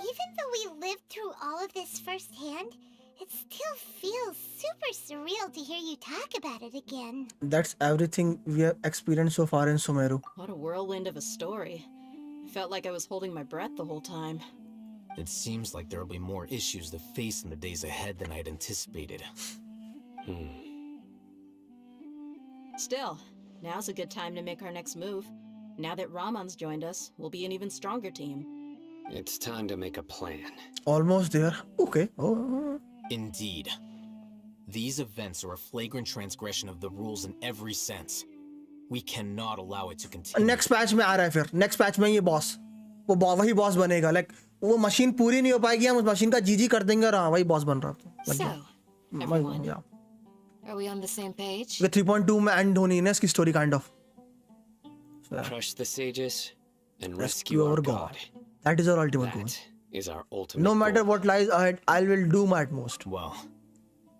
Even though we lived through all of this firsthand, it still feels super surreal to hear you talk about it again. That's everything we have experienced so far in Sumeru. What a whirlwind of a story. I felt like I was holding my breath the whole time. It seems like there will be more issues to face in the days ahead than I'd anticipated. Still, now's a good time to make our next move. Now that Raman's joined us, we'll be an even stronger team. It's time to make a plan. Almost there. Okay. Oh. Indeed. These events are a flagrant transgression of the rules in every sense. We cannot allow it to continue. Next patch में आ रहा है फिर. Next patch में ये boss. वो वही boss बनेगा. Like वो machine पूरी नहीं हो पाएगी, हम उस machine का GG कर देंगे और हाँ वही boss बन रहा है. So, everyone, yeah. are we on the same page? ये 3.2 में end होनी है ना इसकी story kind of. Crush the sages and rescue our god. That is our ultimate goal. That is our ultimate No matter goal. what lies ahead, I will do my utmost. Well,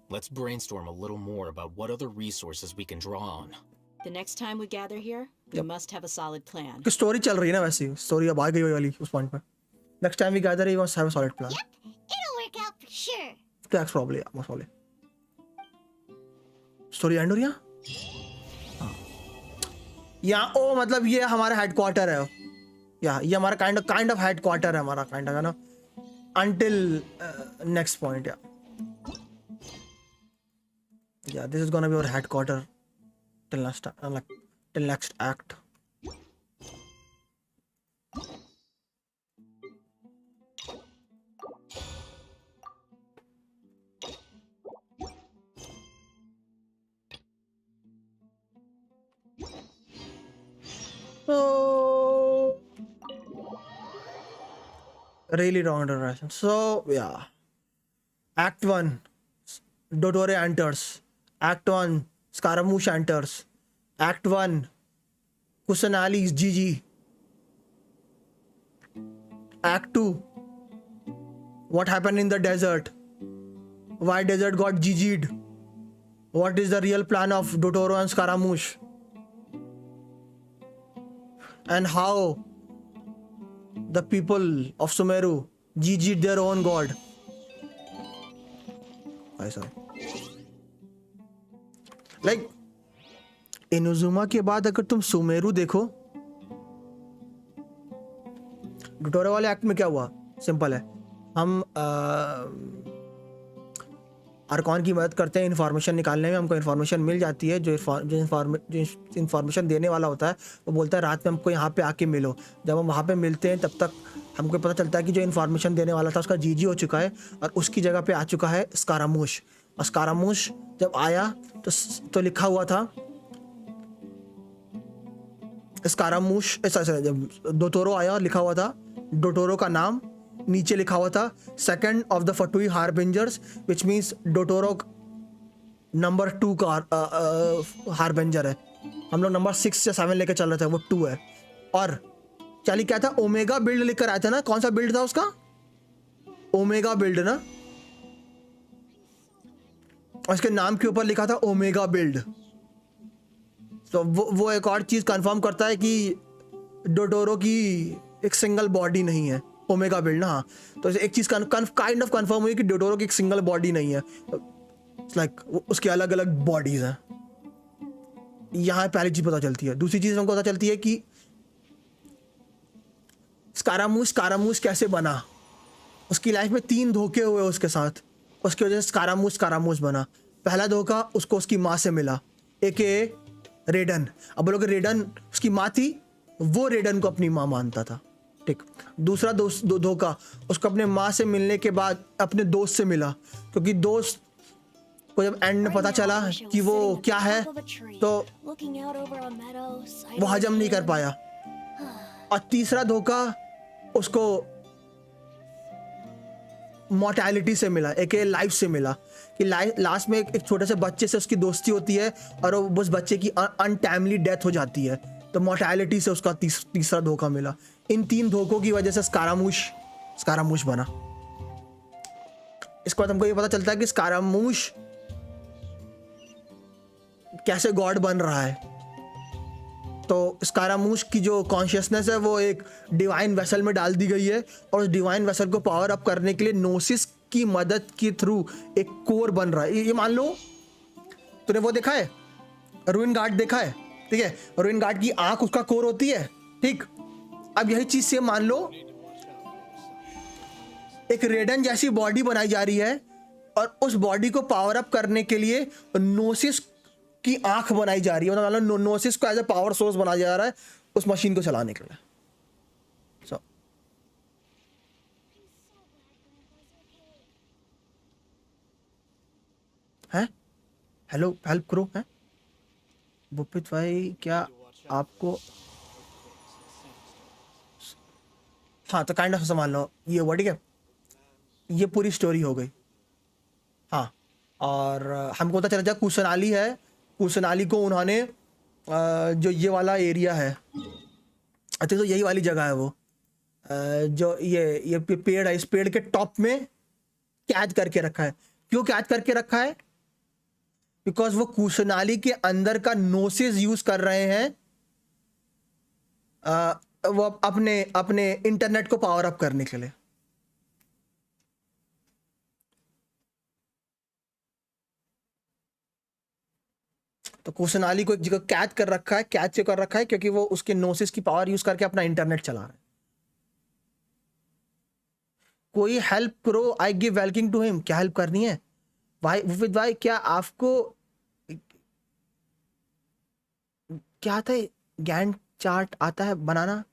let's brainstorm a little more about what other resources we can draw on. The next time we gather here, we must have a solid plan. कि story चल रही है ना वैसे ही. Story अब आ गई वाली उस point पे. Next time we gather, we must have a solid plan. It'll work out for sure. That's probably, yeah, most probably. Story end हो रही है? यहाँ ओ मतलब ये हमारा headquarter है. Yeah, ये हमारा kind of headquarter है हमारा kind of है ना. Until next point, yeah. Yeah, this is gonna be our headquarter till next act. So really wrong direction. So yeah, Act 1, Dotore enters. Act 1, Scaramouche enters. Act 1, Kusanali's GG. Act 2, what happened in the desert? Why desert got GG'd? What is the real plan of Dotoro and Scaramouche? And how the people of Sumeru GG'd their own god. Sorry. Like इनुजुमा के बाद अगर तुम सुमेरु देखो, डोटोरो वाले act में क्या हुआ? Simple है, हम आर्कॉन की मदद करते हैं इन्फॉर्मेशन निकालने में. हमको इन्फॉर्मेशन मिल जाती है. जो इन्फॉर्मेशन देने वाला होता है वो बोलता है रात में हमको यहाँ पे आके मिलो. जब हम वहाँ पे मिलते हैं तब तक हमको पता चलता है कि जो इन्फॉर्मेशन देने वाला था उसका जीजी हो चुका है और उसकी जगह पे आ चुका है स्कारामूश. और स्कारामूश जब आया तो लिखा हुआ था स्कारामूश. जब डोटोरो आया और लिखा हुआ था डोटोरो का नाम, नीचे लिखा हुआ था second of the Fatui Harbingers, which means Dottore number 2 का हार्बिंजर है. हम लोग नंबर 6 या 7 लेके चल रहे थे, वो 2 है. और चाली क्या था, ओमेगा बिल्ड लेकर आया था ना. कौन सा बिल्ड था उसका? ओमेगा बिल्ड ना. और इसके नाम के ऊपर लिखा था ओमेगा बिल्ड। तो वो एक और चीज़ कंफर्म करता है कि डोडोरो की एक सिंगल बॉडी नहीं है, ओमेगा बिल्ड ना। हाँ, तो एक चीज़ काइंड ऑफ कंफर्म हुई कि डोडोरो की एक सिंगल बॉडी नहीं है, लाइक उसकी अलग अलग बॉडीज हैं। यहाँ पहली चीज़ पता चलती है। दूसरी चीज़ हमको पता चलती है कि स्कारामूस कैसे बना। उसकी लाइफ में 3 धोखे हुए उसके साथ, उसकी वजह से स्कारामूस बना। पहला धोखा उसको उसकी माँ से मिला, एक रेडन। अब बोलो कि रेडन उसकी माँ थी, वो रेडन को अपनी माँ मानता था, ठीक। दूसरा धोखा उसको अपने माँ से मिलने के बाद अपने दोस्त से मिला, क्योंकि दोस्त को जब एंड में पता चला कि वो क्या है तो वो हजम नहीं कर पाया। और तीसरा धोखा उसको मॉर्टैलिटी से मिला, एक लाइफ से मिला, कि लास्ट में एक छोटे से बच्चे से उसकी दोस्ती होती है और उस बच्चे की अनटाइमली डेथ हो जाती है, तो मॉर्टैलिटी से उसका तीसरा धोखा मिला। इन 3 धोखों की वजह से स्कारामूस बना। इसके बाद हमको ये पता चलता है कि स्कारामूस कैसे गॉड बन रहा है। तो स्कारामूस की जो कॉन्शियसनेस है वो एक डिवाइन वेसल में डाल दी गई है, और उस डिवाइन वेसल को पावर अप करने के लिए नोसिस की मदद के थ्रू एक कोर बन रहा है। ये मान लो तूने वो देखा है, रूइन गार्ड देखा है, ठीक है। रूइन गार्ड की आंख उसका कोर होती है, ठीक। अब यही चीज से मान लो एक रेडन जैसी बॉडी बनाई जा रही है, और उस बॉडी को पावर अप करने के लिए नोसिस की आंख बनाई जा रही है, मतलब नोसिस को एज ए पावर सोर्स बनाया जा रहा है उस मशीन को चलाने के लिए। सो है हेलो, हेल्प करो। है बुपित भाई, क्या आपको हाँ तो काइंड ऑफ संभाल लो ये हुआ, ठीक है। ये पूरी स्टोरी हो गई। हाँ, और हमको पता चला जब कुशनाली है, कुशनाली को उन्होंने जो ये वाला एरिया है, अच्छा तो यही वाली जगह है वो, जो ये पेड़ है, इस पेड़ के टॉप में कैद करके रखा है। क्यों कैद करके रखा है? बिकॉज वो कुशनाली के अंदर का नोसिस यूज कर रहे हैं, वो अपने इंटरनेट को पावर अप करने के लिए। तो कुशनाली को एक जगह कैद कर रखा है, कैद क्यों कर रखा है? क्योंकि वो उसके नोसिस की पावर यूज करके अपना इंटरनेट चला रहा है। कोई हेल्प करो, आई गिव वेलकिंग टू हिम। क्या हेल्प करनी है भाई? विद भाई, क्या आपको क्या आता है? गैंट चार्ट आता है बनाना?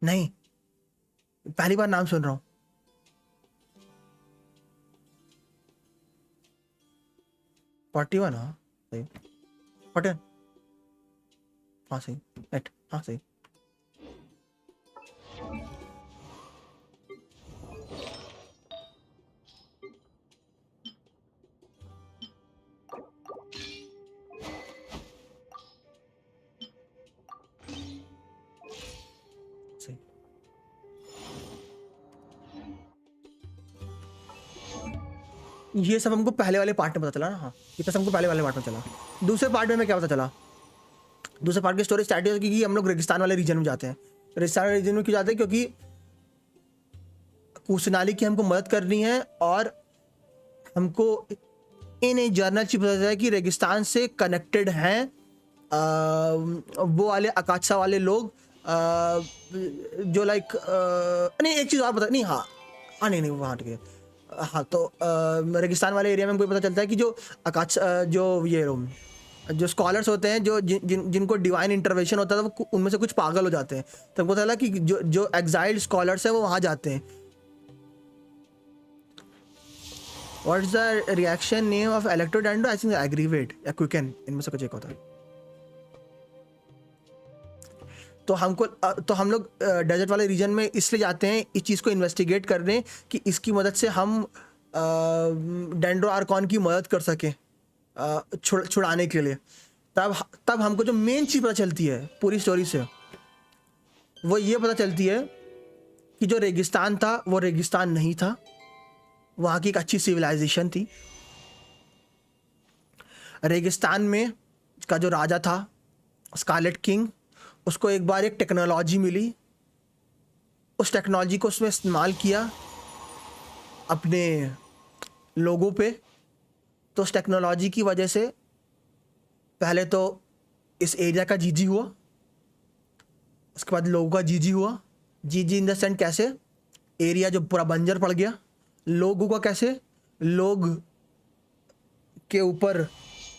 नहीं, पहली बार नाम सुन रहा हूं। $41, हाँ सही। 41, हाँ सही। राइट, हाँ सही। ये सब हमको पहले वाले पार्ट में पता चला ना। हाँ, ये सब हमको पहले वाले पार्ट में चला। दूसरे पार्ट में क्या पता चला? दूसरे पार्ट की स्टोरी स्टार्ट होगी कि हम लोग रेगिस्तान वाले रीजन में जाते हैं। रेगिस्तान वाले रीजन में क्यों जाते हैं? क्योंकि कुशनाली की हमको मदद करनी है, और हमको इन जर्नल से पता चला कि रेगिस्तान से कनेक्टेड हैं वो वाले अकाचा वाले लोग, जो लाइक नहीं, एक चीज़ और पता नहीं। हाँ हाँ, नहीं वहाँ ठीक है। हाँ, तो रेगिस्तान वाले एरिया में हमको पता चलता है कि जो जो स्कॉलर्स होते हैं, जो जिनको डिवाइन इंटरवेंशन होता है, वो उनमें से कुछ पागल हो जाते हैं। तो हमको पता चला कि जो एग्जाइल्ड स्कॉलर्स हैं वो वहाँ जाते हैं। What is the reaction name of electro dendro? I think aggravate या क्विकन, इनमें से कुछ एक होता है। तो हम लोग डेजर्ट वाले रीजन में इसलिए जाते हैं इस चीज़ को इन्वेस्टिगेट करने कि इसकी मदद से हम डेंड्रो आर्कॉन की मदद कर सकें छुड़ाने के लिए। तब हमको जो मेन चीज़ पता चलती है पूरी स्टोरी से, वो ये पता चलती है कि जो रेगिस्तान था वो रेगिस्तान नहीं था, वहाँ की एक अच्छी सिविलाइजेशन थी। रेगिस्तान में का जो राजा था स्कारलेट किंग, उसको एक बार एक टेक्नोलॉजी मिली, उस टेक्नोलॉजी को उसने इस्तेमाल किया अपने लोगों पे। तो उस टेक्नोलॉजी की वजह से पहले तो इस एरिया का जीजी हुआ, उसके बाद लोगों का जीजी हुआ। जीजी इन द सेंस कैसे, एरिया जो पूरा बंजर पड़ गया। लोगों का कैसे, लोग के ऊपर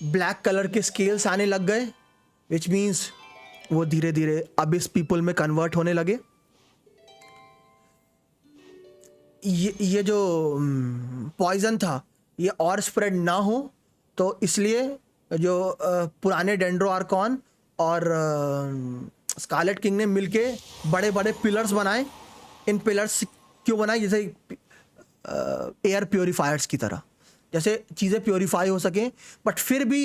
ब्लैक कलर के स्केल्स आने लग गए, विच मीन्स वो धीरे धीरे अबिस पीपल में कन्वर्ट होने लगे। ये जो पॉइजन था ये और स्प्रेड ना हो, तो इसलिए जो पुराने डेंड्रो आर्कॉन और स्कारलेट किंग ने मिलके बड़े बड़े पिलर्स बनाए। इन पिलर्स क्यों बनाए, जैसे एयर प्योरीफायर्स की तरह, जैसे चीज़ें प्योरीफाई हो सकें। बट फिर भी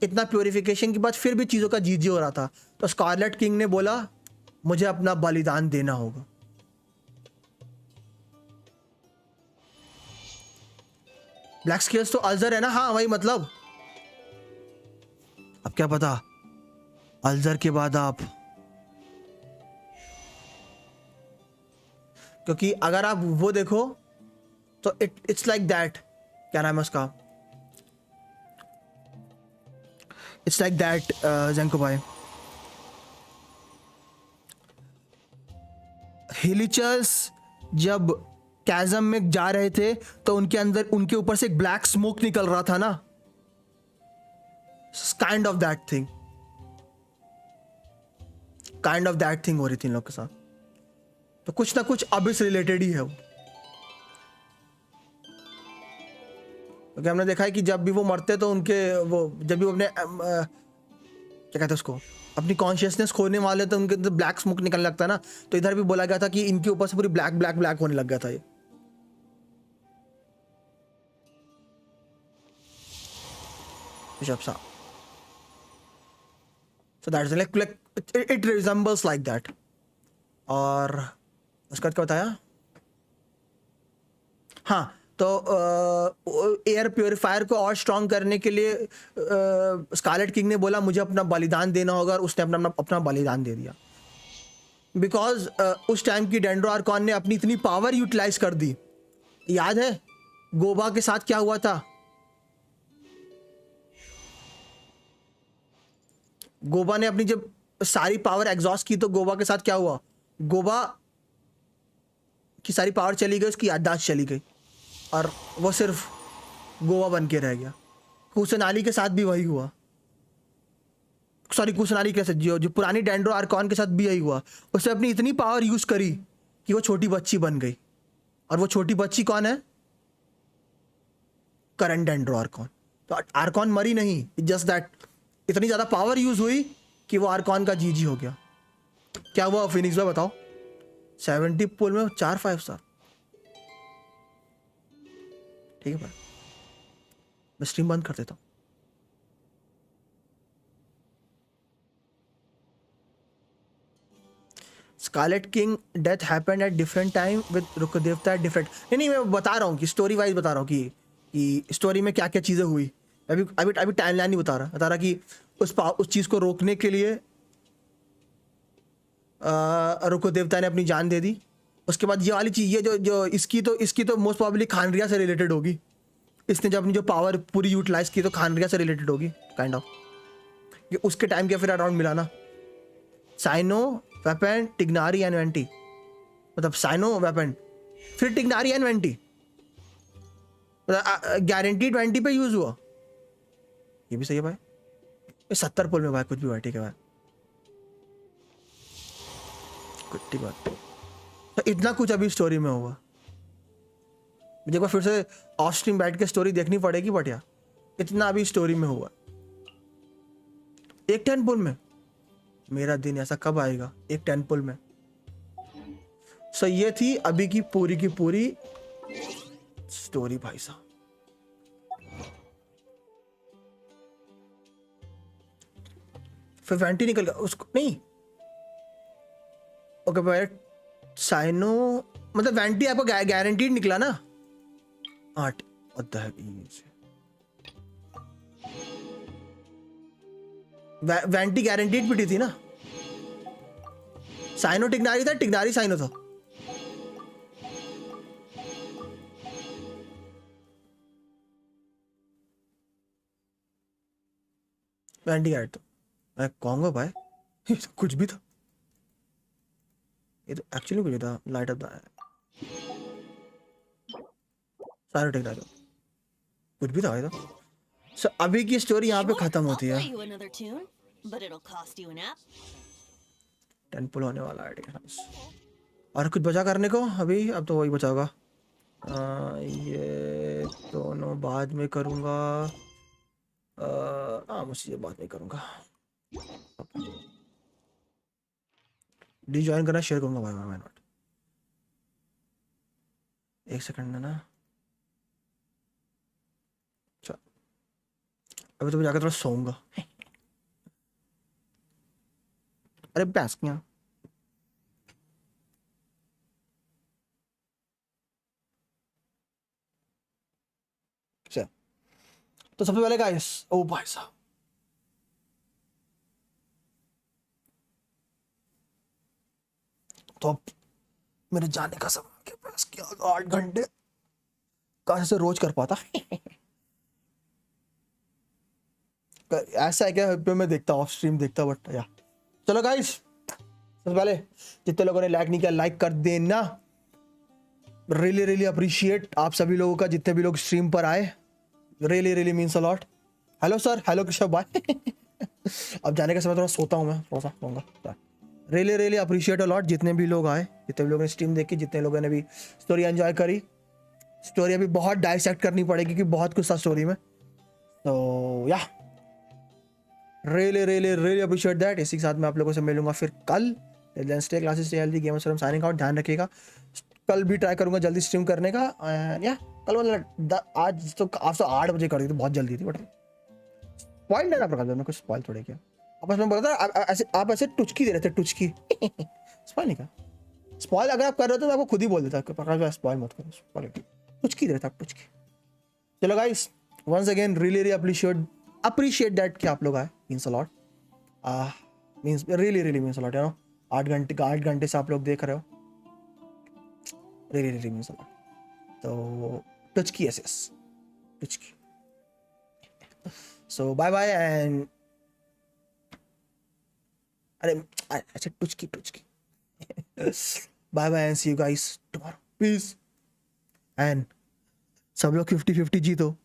इतना प्योरीफिकेशन के बाद फिर भी चीज़ों का जीजी हो रहा था। तो स्कारलेट किंग ने बोला मुझे अपना बलिदान देना होगा। ब्लैक स्केल्स तो अल्जर है ना, हाँ वही मतलब। अब क्या पता अल्जर के बाद आप, क्योंकि अगर आप वो देखो तो इट्स लाइक दैट, क्या नाम है उसका, इट्स लाइक दैट जेंको भाई। हिलिचर्स जब कैज़म में जा रहे थे तो उनके अंदर, उनके ऊपर से एक ब्लैक स्मोक निकल रहा था ना, kind of that thing, kind of that thing हो रही थी इन लोग के साथ। तो कुछ ना कुछ अबिस रिलेटेड ही है वो। क्योंकि हमने देखा है कि जब भी वो मरते तो उनके वो, जब भी वो अपने क्या कहते हैं उसको, अपनी कॉन्शियसनेस खोने वाले तो उनके अंदर ब्लैक स्मोक निकलने लगता है ना। तो इधर भी बोला गया था कि इनके ऊपर से पूरी ब्लैक ब्लैक ब्लैक होने लग गया था ये। So that's like it resembles like that। और उसका क्या बताया, हाँ तो एयर प्योरीफायर को और स्ट्रॉन्ग करने के लिए स्कारलेट किंग ने बोला मुझे अपना बलिदान देना होगा, और उसने अपना बलिदान दे दिया। बिकॉज उस टाइम की डेंड्रो आर्कॉन ने अपनी इतनी पावर यूटिलाइज कर दी। याद है गोबा के साथ क्या हुआ था, गोबा ने अपनी जब सारी पावर एग्जॉस्ट की तो गोबा के साथ क्या हुआ, गोबा की सारी पावर चली गई, उसकी याददाश्त चली गई और वो सिर्फ गोवा बन के रह गया। कुसनाली के साथ भी वही हुआ, सॉरी कुसनाली के साथ जो पुरानी डेंड्रो आर्कॉन के साथ भी यही हुआ। उसने अपनी इतनी पावर यूज करी कि वो छोटी बच्ची बन गई, और वो छोटी बच्ची कौन है, करंट डेंड्रो आर्कॉन। तो आर्कॉन मरी नहीं, जस्ट दैट इतनी ज्यादा पावर यूज हुई कि वो आर्कॉन का जीजी हो गया। क्या हुआ फिनिक्स में बताओ, 70 पुल में 4 5 स्टार। ठीक है भाई, मैं स्ट्रीम बंद कर देता हूँ। Scarlet King death happened at different time with Rukkhadevata at different. नहीं मैं बता रहा हूँ कि स्टोरी वाइज बता रहा हूँ कि स्टोरी में क्या क्या चीज़ें हुई। अभी टाइमलाइन नहीं बता रहा कि उस चीज़ को रोकने के लिए रुकदेवता ने अपनी जान दे दी। उसके बाद ये वाली चीज़, ये जो इसकी तो मोस्ट प्रॉब्ली खानरिया से रिलेटेड होगी। इसने जब अपनी जो पावर पूरी यूटिलाइज की तो खानरिया से रिलेटेड होगी काइंड ऑफ। ये उसके टाइम के फिर अराउंड मिला ना। साइनो वेपन टिग्नारी एंड वेंटी, मतलब साइनो वेपन फिर टिग्नारी एंड वेंटी, मतलब गारंटीड 20 पे यूज हुआ। ये भी सही है भाई, ये 70 पुल में भाई कुछ भी भाई। ठीक है भाई, ठीक बात। तो इतना कुछ अभी स्टोरी में हुआ। मुझे एक बार फिर से ऑफ स्ट्रीम बैठ के स्टोरी देखनी पड़ेगी, बट यार इतना अभी स्टोरी में हुआ। एक 10 पुल में मेरा दिन ऐसा कब आएगा, एक 10 पुल में। सो ये थी अभी की पूरी स्टोरी भाई साहब। फिर वेंटी निकल गया उसको, नहीं ओके भाई साइनो, मतलब वेंटी आपको गारंटीड निकला ना। 8 what the heck is Venti guaranteed pity थी ना साइनो टिग्नारी था टिग्नारी साइनो था वेंटी गारंटी तो मैं कहूंगा भाई ये तो कुछ भी था ये तो एक्चुअली कुछ था लाइट अप साइनो टिग्नारी कुछ भी था ये तो सो अभी की स्टोरी यहाँ पे खत्म होती है But it'll cost you an app. 10 पुल होने वाला है और कुछ बचा करने को अभी अब तो वही बचा होगा ये दोनों बाद में करूँगा मुझसे ये बात नहीं करूँगा डी ज्वाइन करना शेयर करूँगा भाई नॉट एक सेकंड ना अच्छा अभी तो मैं जाकर थोड़ा सोऊंगा अरे बैस क्या तो सबसे पहले गाइस ओ भाई साहब तो अब मेरे जाने का समय के पास क्या 8 घंटे कहाँ से रोज कर पाता ऐसा है क्या मैं देखता ऑफ स्ट्रीम देखता बट या चलो गाइस सबसे पहले जितने लोगों ने लाइक नहीं किया लाइक कर देना रियली अप्रिशिएट आप सभी लोगों का जितने भी लोग स्ट्रीम पर आए really means a lot hello sir hello Krishna भाई अब जाने का समय थोड़ा सोता हूँ मैं थोड़ा सा कहूँगा रियली अप्रिशिएट अ लॉट जितने भी लोग आए जितने भी लोगों ने स्ट्रीम देखी जितने लोगों ने भी स्टोरी एंजॉय करी स्टोरी अभी बहुत डाइसेक्ट करनी पड़ेगी क्योंकि बहुत कुछ था स्टोरी में तो या रियली अप्रिशिएट दैट इसी के साथ मैं आप लोगों से मिलूंगा फिर कल stay classes stay healthy Gamers Theorem signing out ध्यान रखिएगा कल भी ट्राई करूंगा जल्दी स्ट्रीम करने का या कल मतलब आज तो 8 बजे कर दी थी बहुत जल्दी थी बट स्पॉइल देना प्रकार में कुछ स्पॉइल थोड़े क्या आपस में बता आप ऐसे टुचकी दे रहे थे टुचकी स्पॉइल नहीं क्या स्पॉइल अगर आप कर रहे हो तो आपको खुद ही बोल देता प्रकाश स्पॉइल मत करो स्पॉइल टुचकी दे रहे थे आप टुचकी चलो guys once again really appreciate that कि आप लोग आए means a lot means really means a lot you know 8 घंटे से आप लोग देख रहे हो रियली मीन्स अ लॉट तो टुचकी यस टुचकी सो बाय बाय एंड अरे अच्छा टुचकी bye bye and see you guys tomorrow peace and सब लोग 50-50 जीतो